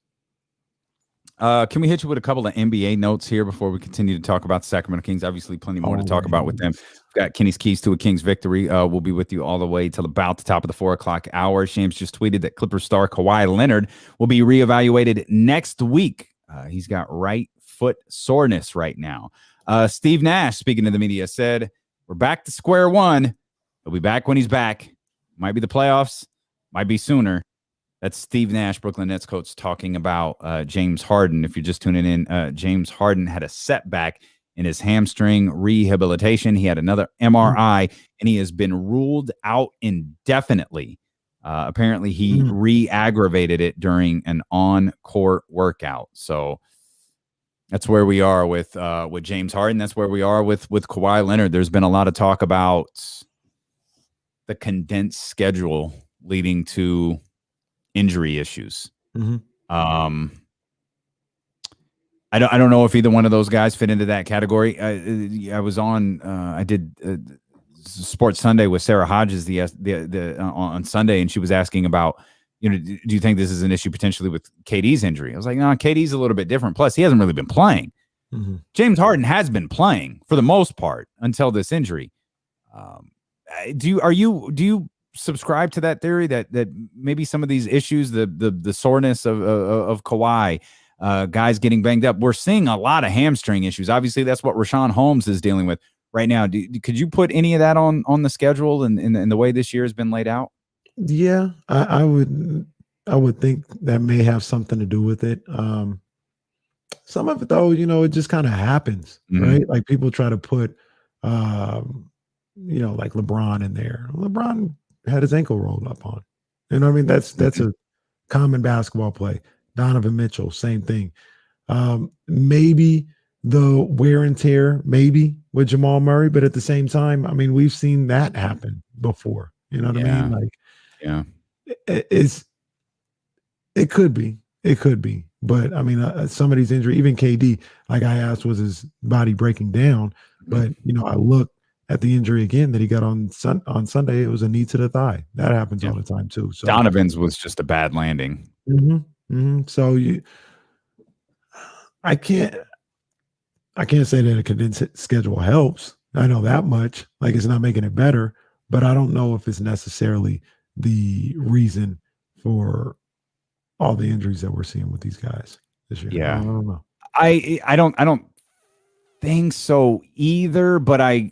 Can we hit you with a couple of NBA notes here before we continue to talk about the Sacramento Kings? Obviously, plenty more to talk about with them. We've got Kenny's keys to a Kings victory. We'll be with you all the way till about the top of the 4 o'clock hour. Shams just tweeted that Clippers star Kawhi Leonard will be reevaluated next week. He's got right foot soreness right now. Steve Nash, speaking to the media, said, we're back to square one. He'll be back when he's back. Might be the playoffs, might be sooner. That's Steve Nash, Brooklyn Nets coach, talking about James Harden. If you're just tuning in, James Harden had a setback in his hamstring rehabilitation. He had another MRI, and he has been ruled out indefinitely. Apparently, he re-aggravated it during an on-court workout. So that's where we are with James Harden. That's where we are with Kawhi Leonard. There's been a lot of talk about the condensed schedule leading to injury issues. I don't know if either one of those guys fit into that category. I was on. I did Sports Sunday with Sarah Hodges on Sunday, and she was asking about, do you think this is an issue potentially with KD's injury? I was like, no, KD's a little bit different. Plus, he hasn't really been playing. James Harden has been playing for the most part until this injury. Do you subscribe to that theory that maybe some of these issues, the soreness of Kawhi, guys getting banged up, we're seeing a lot of hamstring issues. Obviously, that's what Rashawn Holmes is dealing with right now. Could you put any of that on the schedule and in the way this year has been laid out? Yeah, I would think that may have something to do with it. Some of it, though, it just kind of happens, right? Like people try to put, like LeBron in there. LeBron had his ankle rolled up on. You know what I mean? That's a common basketball play. Donovan Mitchell, same thing. Maybe the wear and tear, maybe with Jamal Murray, but at the same time, I mean, we've seen that happen before. You know what I mean? Like, yeah, it could be, but I mean, some of these injuries, even KD, like I asked, was his body breaking down? But I looked at the injury again that he got on Sunday. It was a knee to the thigh. That happens all the time too. So Donovan's was just a bad landing. So I can't say that a condensed schedule helps. I know that much. Like, it's not making it better, but I don't know if it's necessarily the reason for all the injuries that we're seeing with these guys this year. Yeah, I don't know. I don't think so either. But I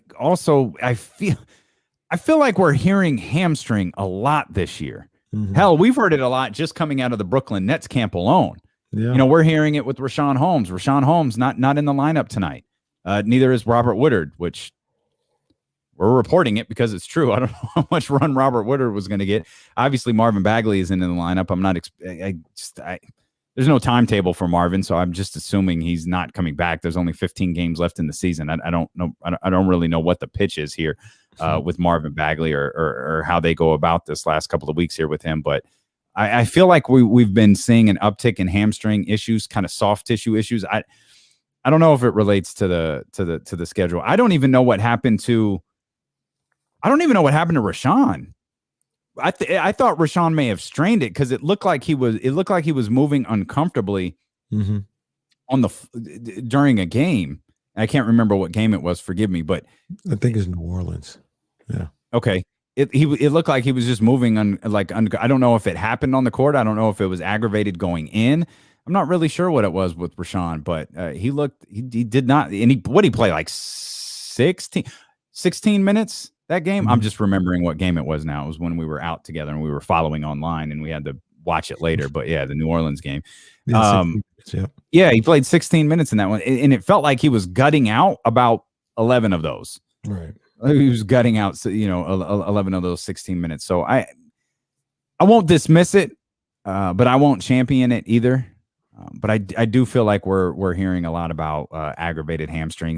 feel like we're hearing hamstring a lot this year. Hell, we've heard it a lot just coming out of the Brooklyn Nets camp alone. Yeah. We're hearing it with Rashawn Holmes. Rashawn Holmes not in the lineup tonight. Neither is Robert Woodard, which we're reporting it because it's true. I don't know how much run Robert Woodard was going to get. Obviously, Marvin Bagley isn't in the lineup. I'm not. There's no timetable for Marvin, so I'm just assuming he's not coming back. There's only 15 games left in the season. I don't know. I don't really know what the pitch is here with Marvin Bagley or how they go about this last couple of weeks here with him. But I feel like we've been seeing an uptick in hamstring issues, kind of soft tissue issues. I don't know if it relates to the schedule. I don't even know what happened to Rashawn. I thought Rashawn may have strained it because it looked like he was moving uncomfortably during a game. I can't remember what game it was. Forgive me, but I think it's New Orleans. Yeah. Okay. It looked like he was just moving I don't know if it happened on the court. I don't know if it was aggravated going in. I'm not really sure what it was with Rashawn, but he did not. And he played like 16 minutes that game. I'm just remembering what game it was now. It was when we were out together and we were following online and we had to watch it later. But yeah, the New Orleans game. Yeah, he played 16 minutes in that one. And it felt like he was gutting out about 11 of those. Right. He was gutting out, 11 of those 16 minutes. So I won't dismiss it, but I won't champion it either. But I do feel like we're hearing a lot about aggravated hamstring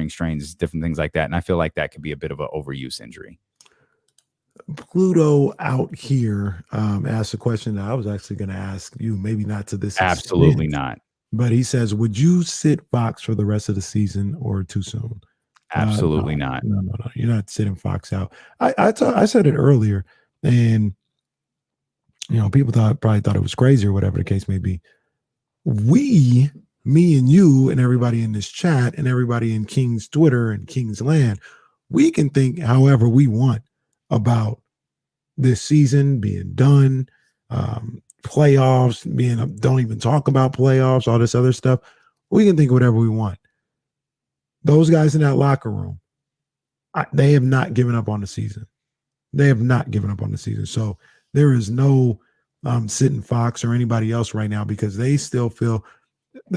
strains, different things like that, and I feel like that could be a bit of an overuse injury. Pluto out here asked a question that I was actually going to ask you, maybe not to this Absolutely extent, not. But he says, would you sit Fox for the rest of the season or too soon? Absolutely not. No. You're not sitting Fox out. I said it earlier, and people probably thought it was crazy or whatever the case may be. Me and you and everybody in this chat and everybody in King's Twitter and King's Land, we can think however we want about this season being done, playoffs being, don't even talk about playoffs, all this other stuff. We can think whatever we want. Those guys in that locker room, they have not given up on the season. So there is no sitting Fox or anybody else right now because they still feel,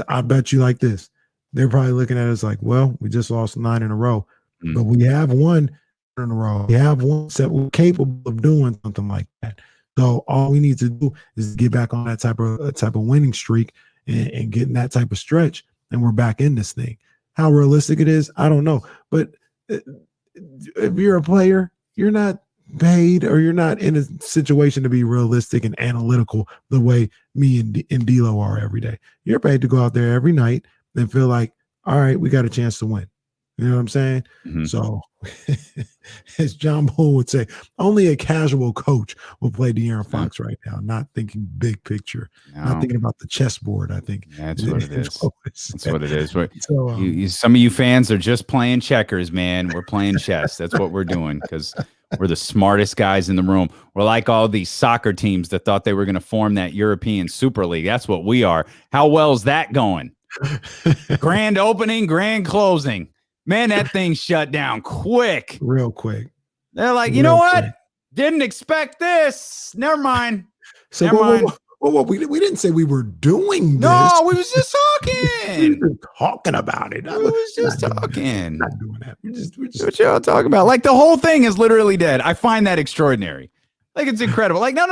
I bet you like this, they're probably looking at us like, well, we just lost 9 in a row, Mm. but we have won in a row. We have one that we're capable of doing something like that. So all we need to do is get back on that type of winning streak and getting that type of stretch, and we're back in this thing. How realistic it is, I don't know. But if you're a player, you're not paid, or you're not in a situation to be realistic and analytical the way me and D'Lo are every day. You're paid to go out there every night and feel like, all right, we got a chance to win. You know what I'm saying? Mm-hmm. So, as John Bull would say, only a casual coach will play De'Aaron Fox right now, not thinking big picture, not thinking about the chessboard. I think that's what it is. That's what it is. So, some of you fans are just playing checkers, man. We're playing chess. That's what we're doing, because we're the smartest guys in the room. We're like all these soccer teams that thought they were going to form that European Super League. That's what we are. How well's that going? Grand opening, grand closing. Man, that thing shut down quick. Real quick. They're like, you know what? Didn't expect this. Never mind. So Never mind. we didn't say we were doing this. No, we was just talking. We were talking about it. We was just talking. Not doing that. We're just what y'all talking about? Like, the whole thing is literally dead. I find that extraordinary. Like, it's incredible. Like, no.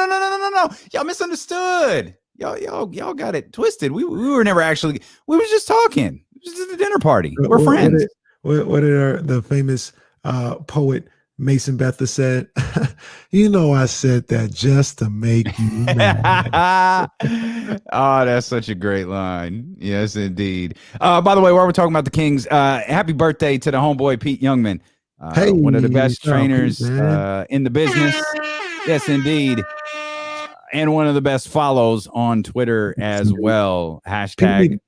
Y'all misunderstood. Y'all got it twisted. We were never actually. We was just talking. It was just a dinner party. We're friends. What did the famous poet Mason Betha said? You know, I said that just to make you mad. Oh, that's such a great line. Yes, indeed. By the way, while we're talking about the Kings, happy birthday to the homeboy Pete Youngman. Hey, one of the best trainers Pete, in the business. Yes, indeed. And one of the best follows on Twitter as well. Hashtag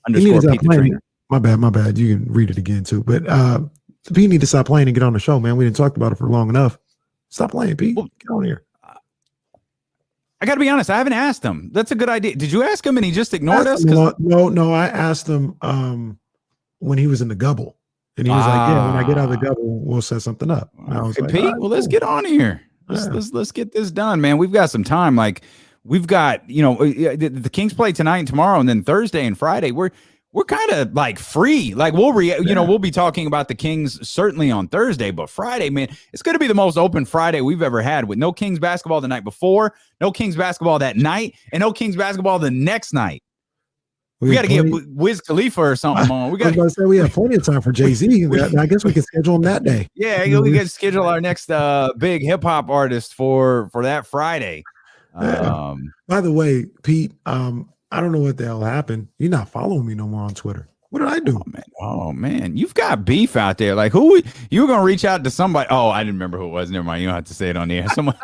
_ Pete the Trainer. My bad. You can read it again too. But Pete need to stop playing and get on the show, man. We didn't talk about it for long enough. Stop playing, Pete. Get on here. I got to be honest. I haven't asked him. That's a good idea. Did you ask him and he just ignored us? No. I asked him when he was in the Gubble, and he was like, "Yeah, when I get out of the Gubble, we'll set something up." I was like, Pete, well, let's get on here. Let's get this done, man. We've got some time. Like, we've got, the Kings play tonight and tomorrow, and then Thursday and Friday. We're kind of like free. Like, we'll be talking about the Kings certainly on Thursday, but Friday, man, it's going to be the most open Friday we've ever had, with no Kings basketball the night before, no Kings basketball that night, and no Kings basketball the next night. We got to get Wiz Khalifa or something on. We got to say we have plenty of time for Jay-Z. I guess we can schedule him that day. Yeah, we got to schedule our next big hip hop artist for that Friday. By the way, Pete, I don't know what the hell happened. You're not following me no more on Twitter. What did I do? Oh man, you've got beef out there. Like, you were gonna reach out to somebody? Oh, I didn't remember who it was. Never mind. You don't have to say it on the air. Somebody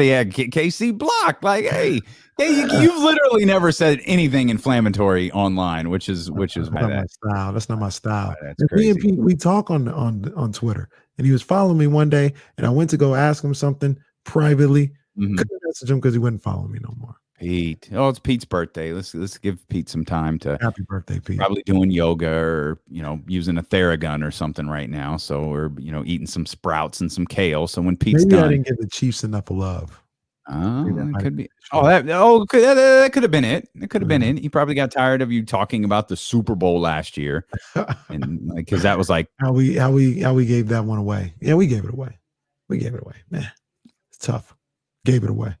had KC blocked. Like, hey, you've literally never said anything inflammatory online, which is my style. That's not my style. That's crazy. Me and Pete, we talk on Twitter, and he was following me one day, and I went to go ask him something privately. Couldn't message him because he wouldn't follow me no more. Pete. Oh, it's Pete's birthday. Let's give Pete some time to. Happy birthday, Pete. Probably doing yoga or using a Theragun or something right now. So we're eating some sprouts and some kale. So when Pete's Maybe done, I didn't give the Chiefs enough love. Oh, that could be. That could have been it. It could have been it. He probably got tired of you talking about the Super Bowl last year, and because that was like how we gave that one away. Yeah, we gave it away. Man, it's tough. Gave it away.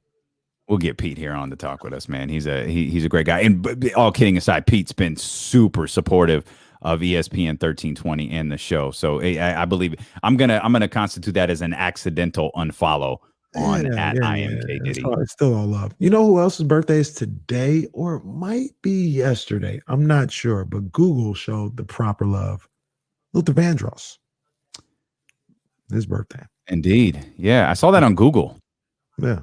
We'll get Pete here on to talk with us, man. He's a great guy. And all kidding aside, Pete's been super supportive of ESPN 1320 and the show. So I believe I'm gonna constitute that as an accidental unfollow on @IMKDiddy. It's still all love. You know who else's birthday is today, or it might be yesterday? I'm not sure, but Google showed the proper love. Luther Vandross. His birthday. Indeed. Yeah, I saw that on Google. Yeah.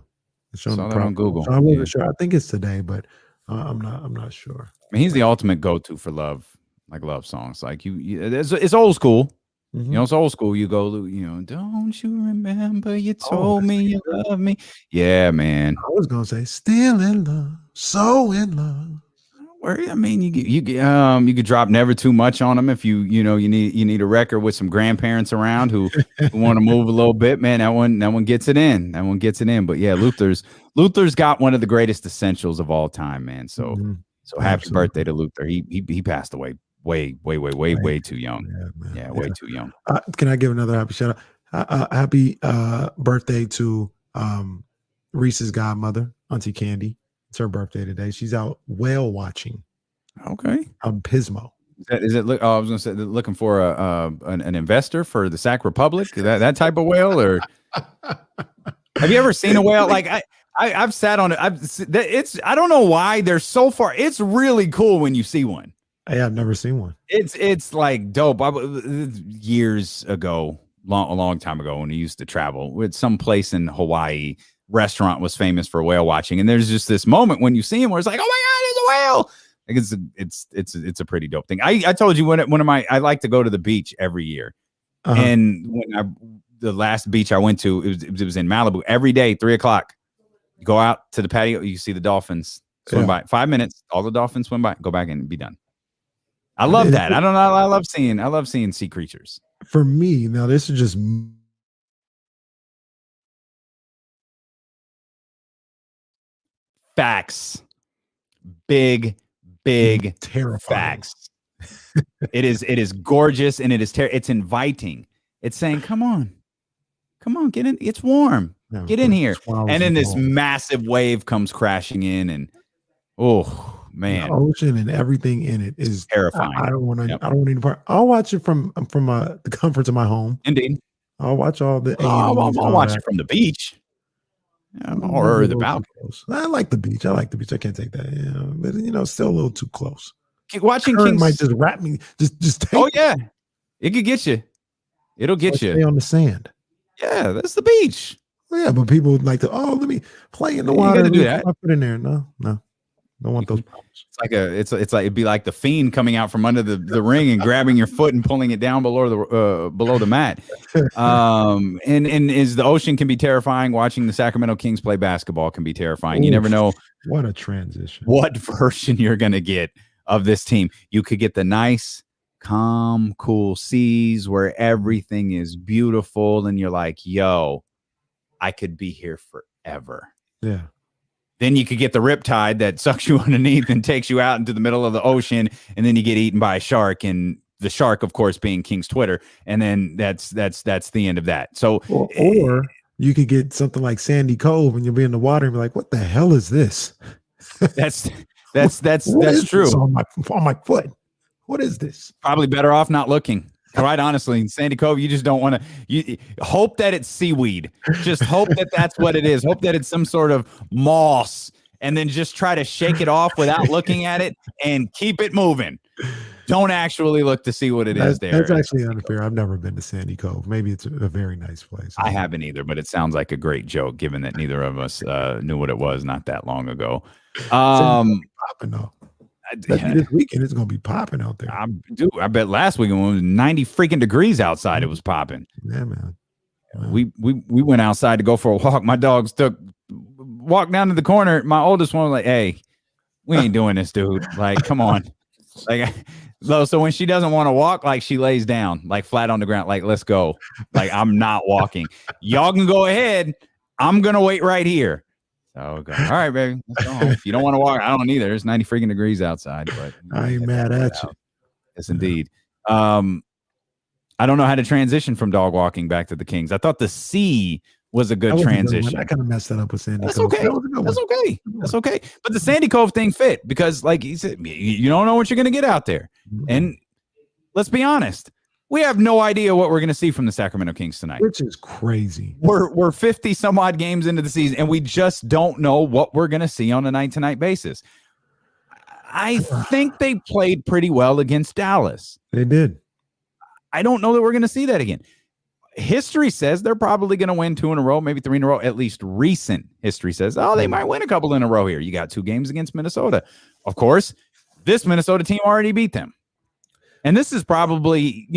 Saw that on Google. So I wasn't sure. I think it's today, but I'm not sure. I mean, he's the ultimate go-to for love songs. Like it's old school. It's old school. You go, don't you remember you told me you love me? Yeah, man. I was gonna say, still in love, so in love. I mean, you could drop Never Too Much on them if you need a record with some grandparents around who want to move a little bit, man. That one gets it in. But yeah, Luther's got one of the greatest essentials of all time, man. So So happy birthday to Luther. He passed away way too young. Yeah, way too young. Can I give another happy shout out? Happy birthday to Reese's godmother, Auntie Candy. It's her birthday today. She's out whale watching. Okay. Out in Pismo. Is it? I was going to say looking for an investor for the Sac Republic. That type of whale, or have you ever seen a whale? Like I've sat on it. I don't know why they're so far. It's really cool when you see one. Hey, I've never seen one. It's like dope. Years ago, a long time ago, when we used to travel with some place in Hawaii, restaurant was famous for whale watching, and there's just this moment when you see him where it's like, oh my god, there's a whale. Like it's a pretty dope thing. I told you I like to go to the beach every year, and when the last beach I went to, it was in Malibu. Every day, 3:00, you go out to the patio, you see the dolphins swim by. 5 minutes, all the dolphins swim by, go back and be done. I love that. I don't know. I love seeing sea creatures. For me, now this is just facts. Big terrifying facts. It is gorgeous, and it's inviting. It's saying, come on, get in. It's warm. Get in here. And then this massive wave comes crashing in, and oh man, the ocean and everything in it is terrifying. I don't want any part. I'll watch it from the comforts of my home. Indeed. I'll watch all the. I'll watch it from the beach. Or the balcony. I like the beach. I can't take that. Yeah, but still a little too close. Watching Kings might just wrap me. Just take. Oh yeah, it could get you. It'll get you. Stay on the sand. Yeah, that's the beach. Yeah, but people would like to. Oh, let me play in the water. You gotta do that. I put in there. No. Don't want those problems. It's like it'd be like the Fiend coming out from under the ring and grabbing your foot and pulling it down below the mat. And is the ocean can be terrifying. Watching the Sacramento Kings play basketball can be terrifying. You never know what a transition. What version you're gonna get of this team. You could get the nice, calm, cool seas where everything is beautiful, and you're like, yo, I could be here forever. Yeah. Then you could get the riptide that sucks you underneath and takes you out into the middle of the ocean, and then you get eaten by a shark, and the shark, of course, being King's Twitter, and then that's the end of that. So, or you could get something like Sandy Cove, and you'll be in the water and be like, "What the hell is this?" That's true. On my foot, what is this? Probably better off not looking. Quite honestly, in Sandy Cove, you just don't want to. You hope that it's seaweed. Just hope that that's what it is. Hope that it's some sort of moss, and then just try to shake it off without looking at it and keep it moving. Don't actually look to see what it is there. That's actually unfair. I've never been to Sandy Cove. Maybe it's a very nice place. I haven't either, but it sounds like a great joke, given that neither of us knew what it was not that long ago. Popping though. This weekend it's gonna be popping out there. I bet last weekend when it was 90 freaking degrees outside, it was popping. Yeah, man. We went outside to go for a walk. My dogs walked down to the corner. My oldest one was like, "Hey, we ain't doing this, dude. Like, come on." Like, so when she doesn't want to walk, like she lays down, like flat on the ground, like, let's go. Like, I'm not walking. Y'all can go ahead. I'm gonna wait right here. Oh, God. All right, baby. Let's go home. If you don't want to walk, I don't either. It's 90 freaking degrees outside, but I ain't mad at you. Yes, indeed. I don't know how to transition from dog walking back to the Kings. I thought the sea was a good transition. I kind of messed that up with Sandy That's Cove. okay. That's okay. That's okay. But the Sandy Cove thing fit because, like you said, you don't know what you're going to get out there. Mm-hmm. And let's be honest. We have no idea what we're going to see from the Sacramento Kings tonight. Which is crazy. We're 50 some odd games into the season, and we just don't know what we're going to see on a night-to-night basis. I think they played pretty well against Dallas. They did. I don't know that we're going to see that again. History says they're probably going to win 2 in a row, maybe 3 in a row. At least recent history says, they might win a couple in a row here. You got 2 games against Minnesota. Of course, this Minnesota team already beat them. And this is probably,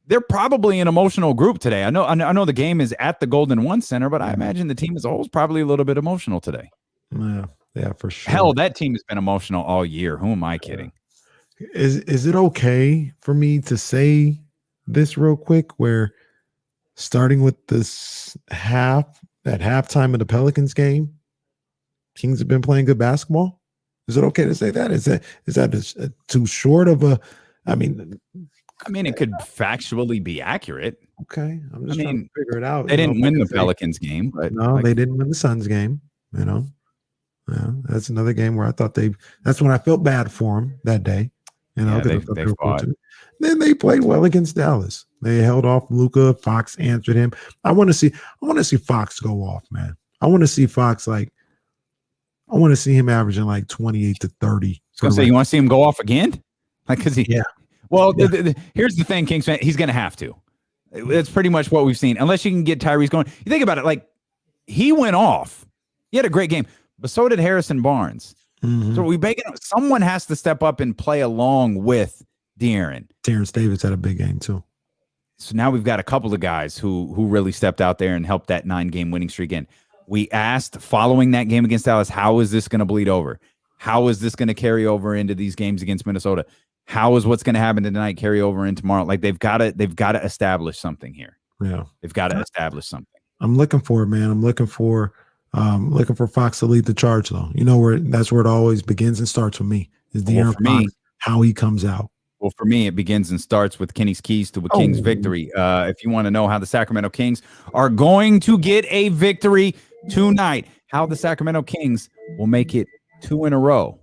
they're probably an emotional group today. I know the game is at the Golden One Center, but I imagine the team as a whole is probably a little bit emotional today. Yeah, for sure. Hell, that team has been emotional all year. Who am I kidding? Is it okay for me to say this real quick? Where starting with this at halftime of the Pelicans game, Kings have been playing good basketball. Is it okay to say that? Is that too short of a? I mean, it could factually be accurate. Okay, I'm just trying to figure it out. They didn't win the Pelicans game, but no, they didn't win the Suns game. Yeah, that's another game where I thought that's when I felt bad for them that day. They fought. Then they played well against Dallas. They held off Luka. Fox answered him. I want to see Fox go off, man. I want to see Fox I want to see him averaging like 28 to 30. I was gonna say, you want to see him go off again? Because Well, here's the thing, Kings fan. He's gonna have to. It's pretty much what we've seen. Unless you can get Tyrese going. You think about it, he went off. He had a great game, but so did Harrison Barnes. Mm-hmm. So someone has to step up and play along with De'Aaron. Terrence Davis had a big game too. So now we've got a couple of guys who really stepped out there and helped that 9-game winning streak in. We asked following that game against Dallas, how is this going to bleed over? How is this going to carry over into these games against Minnesota? How is what's going to happen tonight carry over in tomorrow? They've got to establish something here. Yeah, they've got to establish something. I'm looking for it, man. I'm looking for Fox to lead the charge, though. That's where it always begins and starts with me. Is De'Aaron Fox, how he comes out. Well, for me, it begins and starts with Kenny's keys to a Kings victory. If you want to know how the Sacramento Kings are going to get a victory tonight, how the Sacramento Kings will make it 2 in a row,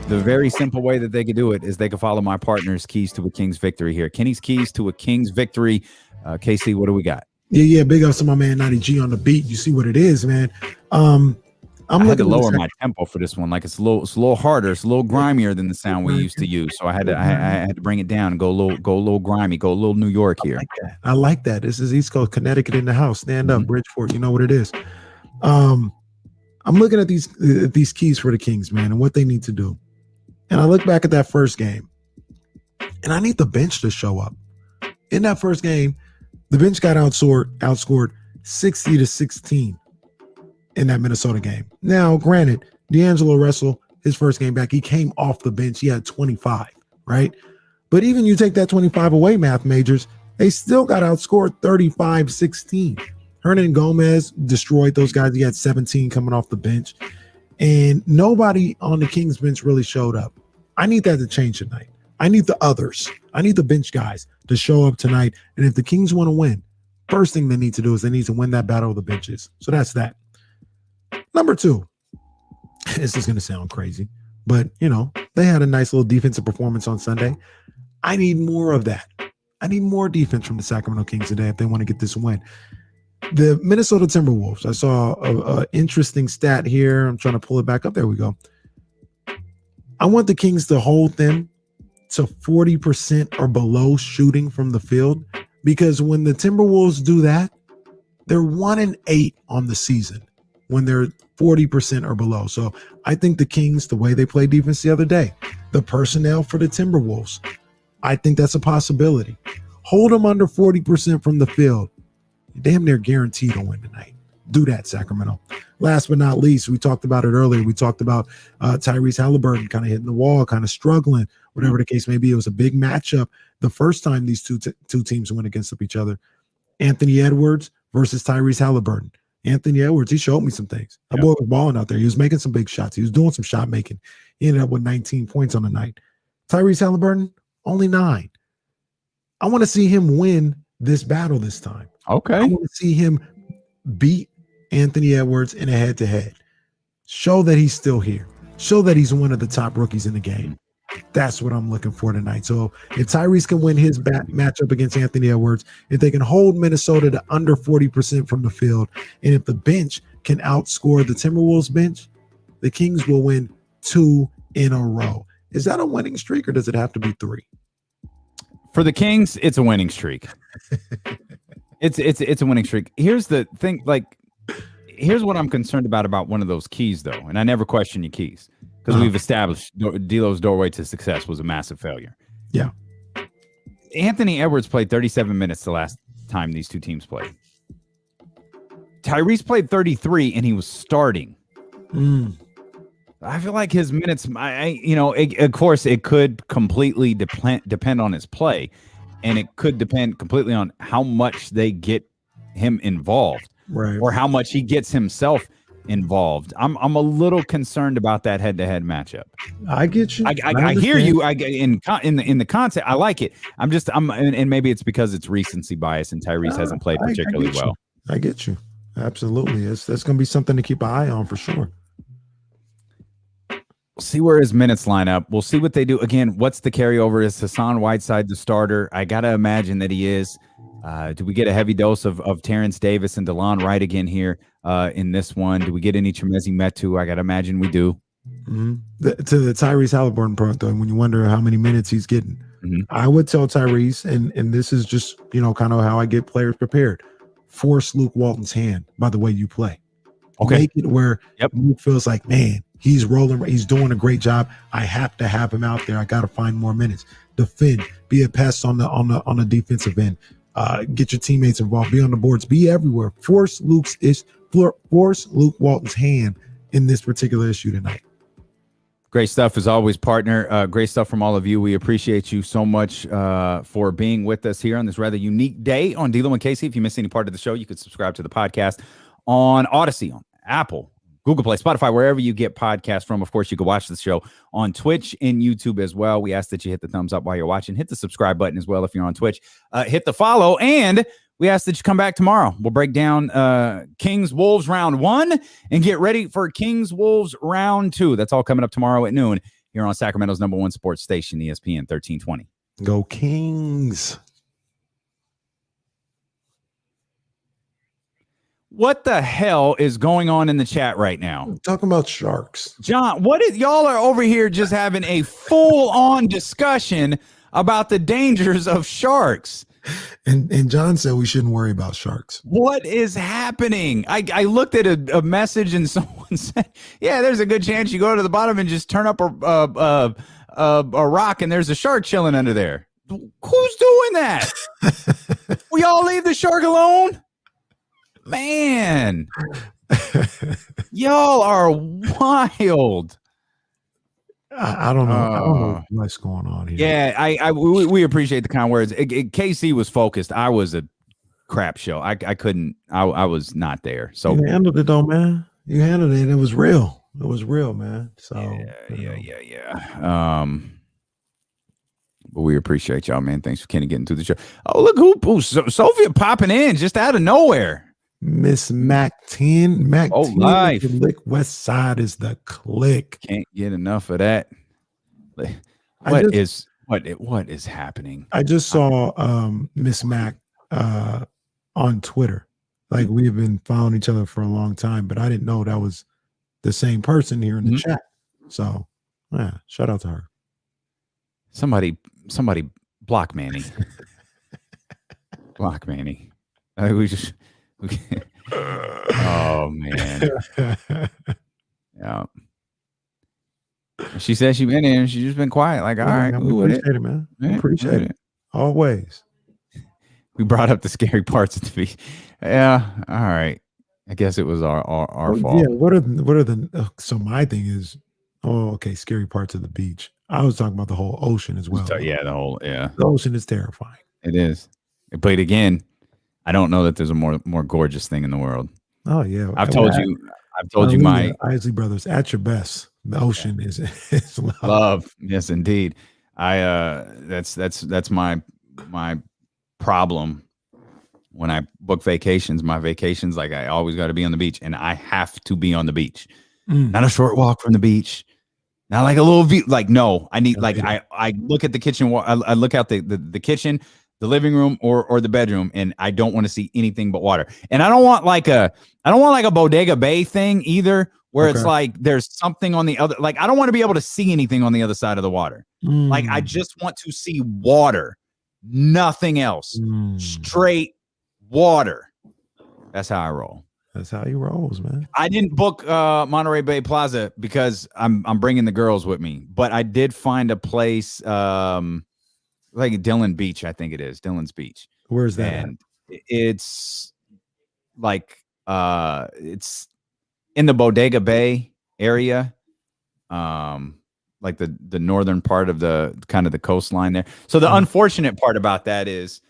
the very simple way that they could do it is they could follow my partner's keys to a Kings victory here. Kenny's keys to a Kings victory. KC, what do we got? Yeah. Big ups to my man 90G on the beat. You see what it is, man. I had to lower my tempo for this one. It's a little harder. It's a little grimier than the sound we used to use. So I had to bring it down and go a little grimy, go a little New York here. I like that. This is East Coast, Connecticut in the house. Stand up, Bridgeport. You know what it is. I'm looking at these keys for the Kings, man, and what they need to do. And I look back at that first game, and I need the bench to show up. In that first game, the bench got outscored 60-16 in that Minnesota game. Now, granted, D'Angelo Russell, his first game back, he came off the bench. He had 25, right? But even you take that 25 away, math majors, they still got outscored 35-16. Hernan Gomez destroyed those guys. He had 17 coming off the bench. And nobody on the Kings bench really showed up. I need that to change tonight. I need the others. I need the bench guys to show up tonight. And if the Kings want to win, first thing they need to do is they need to win that battle of the benches. So that's that. Number 2, this is going to sound crazy, but, they had a nice little defensive performance on Sunday. I need more of that. I need more defense from the Sacramento Kings today if they want to get this win. The Minnesota Timberwolves, I saw an interesting stat here. I'm trying to pull it back up. There we go. I want the Kings to hold them to 40% or below shooting from the field, because when the Timberwolves do that, they're 1-8 on the season when they're 40% or below. So I think the Kings, the way they played defense the other day, the personnel for the Timberwolves, I think that's a possibility. Hold them under 40% from the field. Damn near guaranteed to win tonight. Do that, Sacramento. Last but not least, we talked about it earlier. We talked about Tyrese Haliburton kind of hitting the wall, kind of struggling, whatever the case may be. It was a big matchup the first time these two teams went against each other. Anthony Edwards versus Tyrese Haliburton. Anthony Edwards, he showed me some things. That boy was balling out there. He was making some big shots. He was doing some shot making. He ended up with 19 points on the night. Tyrese Haliburton, only 9. I want to see him win this battle this time. Okay. I want to see him beat Anthony Edwards in a head-to-head. Show that he's still here. Show that he's one of the top rookies in the game. That's what I'm looking for tonight. So if Tyrese can win his matchup against Anthony Edwards, if they can hold Minnesota to under 40% from the field, and if the bench can outscore the Timberwolves bench, the Kings will win 2 in a row. Is that a winning streak, or does it have to be 3? For the Kings, it's a winning streak. It's a winning streak. Here's the thing, here's what I'm concerned about one of those keys, though, and I never question your keys, because we've established D'Lo's doorway to success was a massive failure. Yeah. Anthony Edwards played 37 minutes the last time these two teams played. Tyrese played 33, and he was starting. I feel like his minutes, of course, it could completely depend on his play, and it could depend completely on how much they get him involved, right, or how much he gets himself involved. I'm a little concerned about that head-to-head matchup. I get you. I hear you. In the concept, I like it. And maybe it's because it's recency bias and Tyrese hasn't played particularly well. I get you. Absolutely. That's going to be something to keep an eye on for sure. We'll see where his minutes line up. We'll see what they do. Again, what's the carryover? Is Hassan Whiteside the starter? I got to imagine that he is. Do we get a heavy dose of Terrence Davis and DeLon Wright again here in this one? Do we get any Chimezie Metu? I got to imagine we do. Mm-hmm. To the Tyrese Haliburton part, though, when you wonder how many minutes he's getting, I would tell Tyrese, and this is just, kind of how I get players prepared. Force Luke Walton's hand by the way you play. Okay. Make it where Luke feels like, man, he's rolling. He's doing a great job. I have to have him out there. I got to find more minutes. Defend. Be a pest on the defensive end. Get your teammates involved. Be on the boards. Be everywhere. Force Luke Walton's hand in this particular issue tonight. Great stuff as always, partner. Great stuff from all of you. We appreciate you so much for being with us here on this rather unique day on D-Lo and Casey. If you missed any part of the show, you could subscribe to the podcast on Odyssey, on Apple, Google Play, Spotify, wherever you get podcasts from. Of course, you can watch the show on Twitch and YouTube as well. We ask that you hit the thumbs up while you're watching. Hit the subscribe button as well if you're on Twitch. Hit the follow, and we ask that you come back tomorrow. We'll break down Kings-Wolves round 1 and get ready for Kings-Wolves round 2. That's all coming up tomorrow at noon here on Sacramento's #1 sports station, ESPN 1320. Go Kings. What the hell is going on in the chat right now? I'm talking about sharks. John, y'all are over here just having a full-on discussion about the dangers of sharks. And John said we shouldn't worry about sharks. What is happening? I looked at a message and someone said, yeah, there's a good chance you go to the bottom and just turn up a rock and there's a shark chilling under there. Who's doing that? We all leave the shark alone? Man, y'all are wild. I don't know. I don't know what's going on here. Yeah, we appreciate the kind words. KC was focused. I was a crap show. I couldn't. I was not there. So you handled it though, man. You handled it. It was real. It was real, man. So yeah. But we appreciate y'all, man. Thanks for Kenny getting through the show. Oh, look who Sophia popping in just out of nowhere. Miss Mac 10. Mac 10 life. The Lick West Side is the click. Can't get enough of that. What is happening? I just saw Miss Mac on Twitter. Like, we've been following each other for a long time, but I didn't know that was the same person here in the chat. So yeah, shout out to her. Somebody block Manny. Block Manny. Oh man. Yeah. She said she been in. She's just been quiet. Like, all right, appreciate it, man. Appreciate it. Always. We brought up the scary parts of the beach. Yeah. All right. I guess it was our fault. Yeah. What are the? So my thing is, scary parts of the beach. I was talking about the whole ocean as well. The ocean is terrifying. It is. But again, I don't know that there's a more gorgeous thing in the world. Oh yeah, I've told you my Isley Brothers at your best. The ocean is love. Yes, indeed. That's my problem when I book vacations. My vacations, like, I always got to be on the beach, and I have to be on the beach. Not a short walk from the beach. Not like a little view. Like, no, I need I look at the kitchen. I look out the kitchen, the living room, or the bedroom, and I don't want to see anything but water. And I don't want like a Bodega Bay thing either, where it's like there's something on the other. Like, I don't want to be able to see anything on the other side of the water. Like, I just want to see water, nothing else. Straight water. That's how I roll. That's how he rolls, man. I didn't book Monterey Bay Plaza because I'm bringing the girls with me, but I did find a place like Dillon Beach, I think it is Dillon's Beach. Where's that? And it's like it's in the Bodega Bay area, like the northern part of the kind of the coastline there. So the unfortunate part about that is,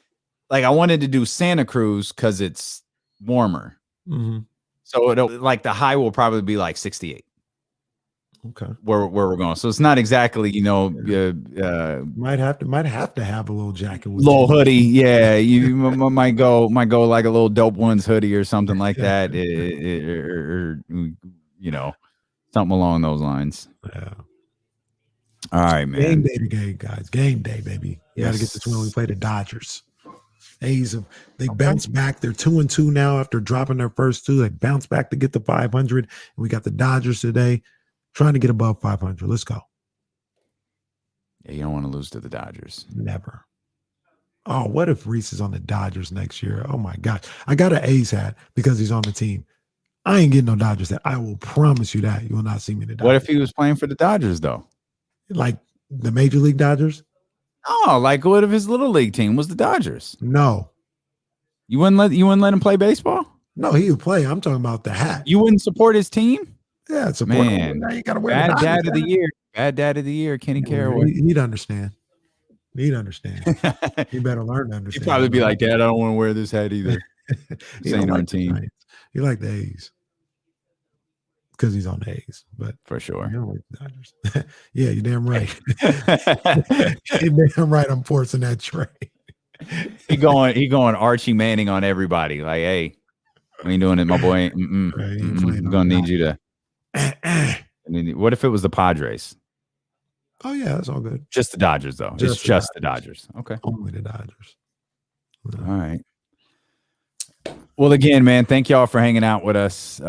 like, I wanted to do Santa Cruz because it's warmer. So it'll like the high will probably be like 68. Okay. Where we're going. So it's not exactly, might have to have a little jacket with little you. hoodie. Yeah, you might go like a little Dope Ones hoodie or something like that. Or something along those lines. Yeah. All right, man. Game day today, guys. Game day, baby. You got to get this win. We play the Dodgers. A's they bounce back. They're 2-2 now after dropping their first two. They bounce back to get to 500. And we got the Dodgers today trying to get above 500. Let's go. Yeah, you don't want to lose to the Dodgers. Never. Oh, what if Reese is on the Dodgers next year? Oh my gosh. I got an A's hat because he's on the team. I ain't getting no Dodgers hat. I will promise you that. You will not see me in the Dodgers. What if he was playing for the Dodgers though? Like the Major League Dodgers? Oh, like what if his little league team was the Dodgers? No. You wouldn't let him play baseball? No, he would play. I'm talking about the hat. You wouldn't support his team? Yeah, support man. him. Now you gotta wear bad dad of the year. Bad dad of the year. Kenny Caraway. He'd understand. He'd understand. He better learn to understand. He'd probably be like, Dad, I don't want to wear this hat either. This ain't our team. He like the A's. Because he's on the A's, but for sure. You don't like the Dodgers. Yeah, you're damn right. You're damn right. I'm forcing that trade. He going Archie Manning on everybody. Like, hey, we ain't doing it, my boy. I'm gonna need you to. What if it was the Padres? Oh yeah, that's all good. Just the Dodgers, though. It's just the Dodgers. Okay, only the Dodgers. All right. Well, again, man, thank y'all for hanging out with us.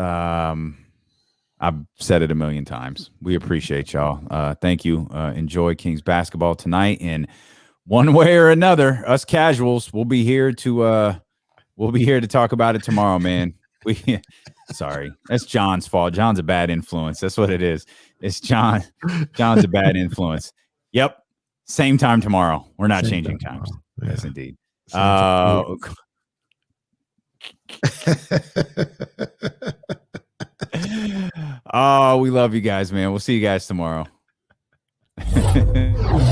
I've said it a million times. We appreciate y'all. Thank you. Enjoy Kings basketball tonight, and one way or another, us casuals, we'll be here to talk about it tomorrow, man. Sorry, that's John's fault. John's a bad influence. That's what it is. It's John. John's a bad influence. Yep. Same time tomorrow. We're not changing times. Yeah. Yes, indeed. Oh, we love you guys, man. We'll see you guys tomorrow.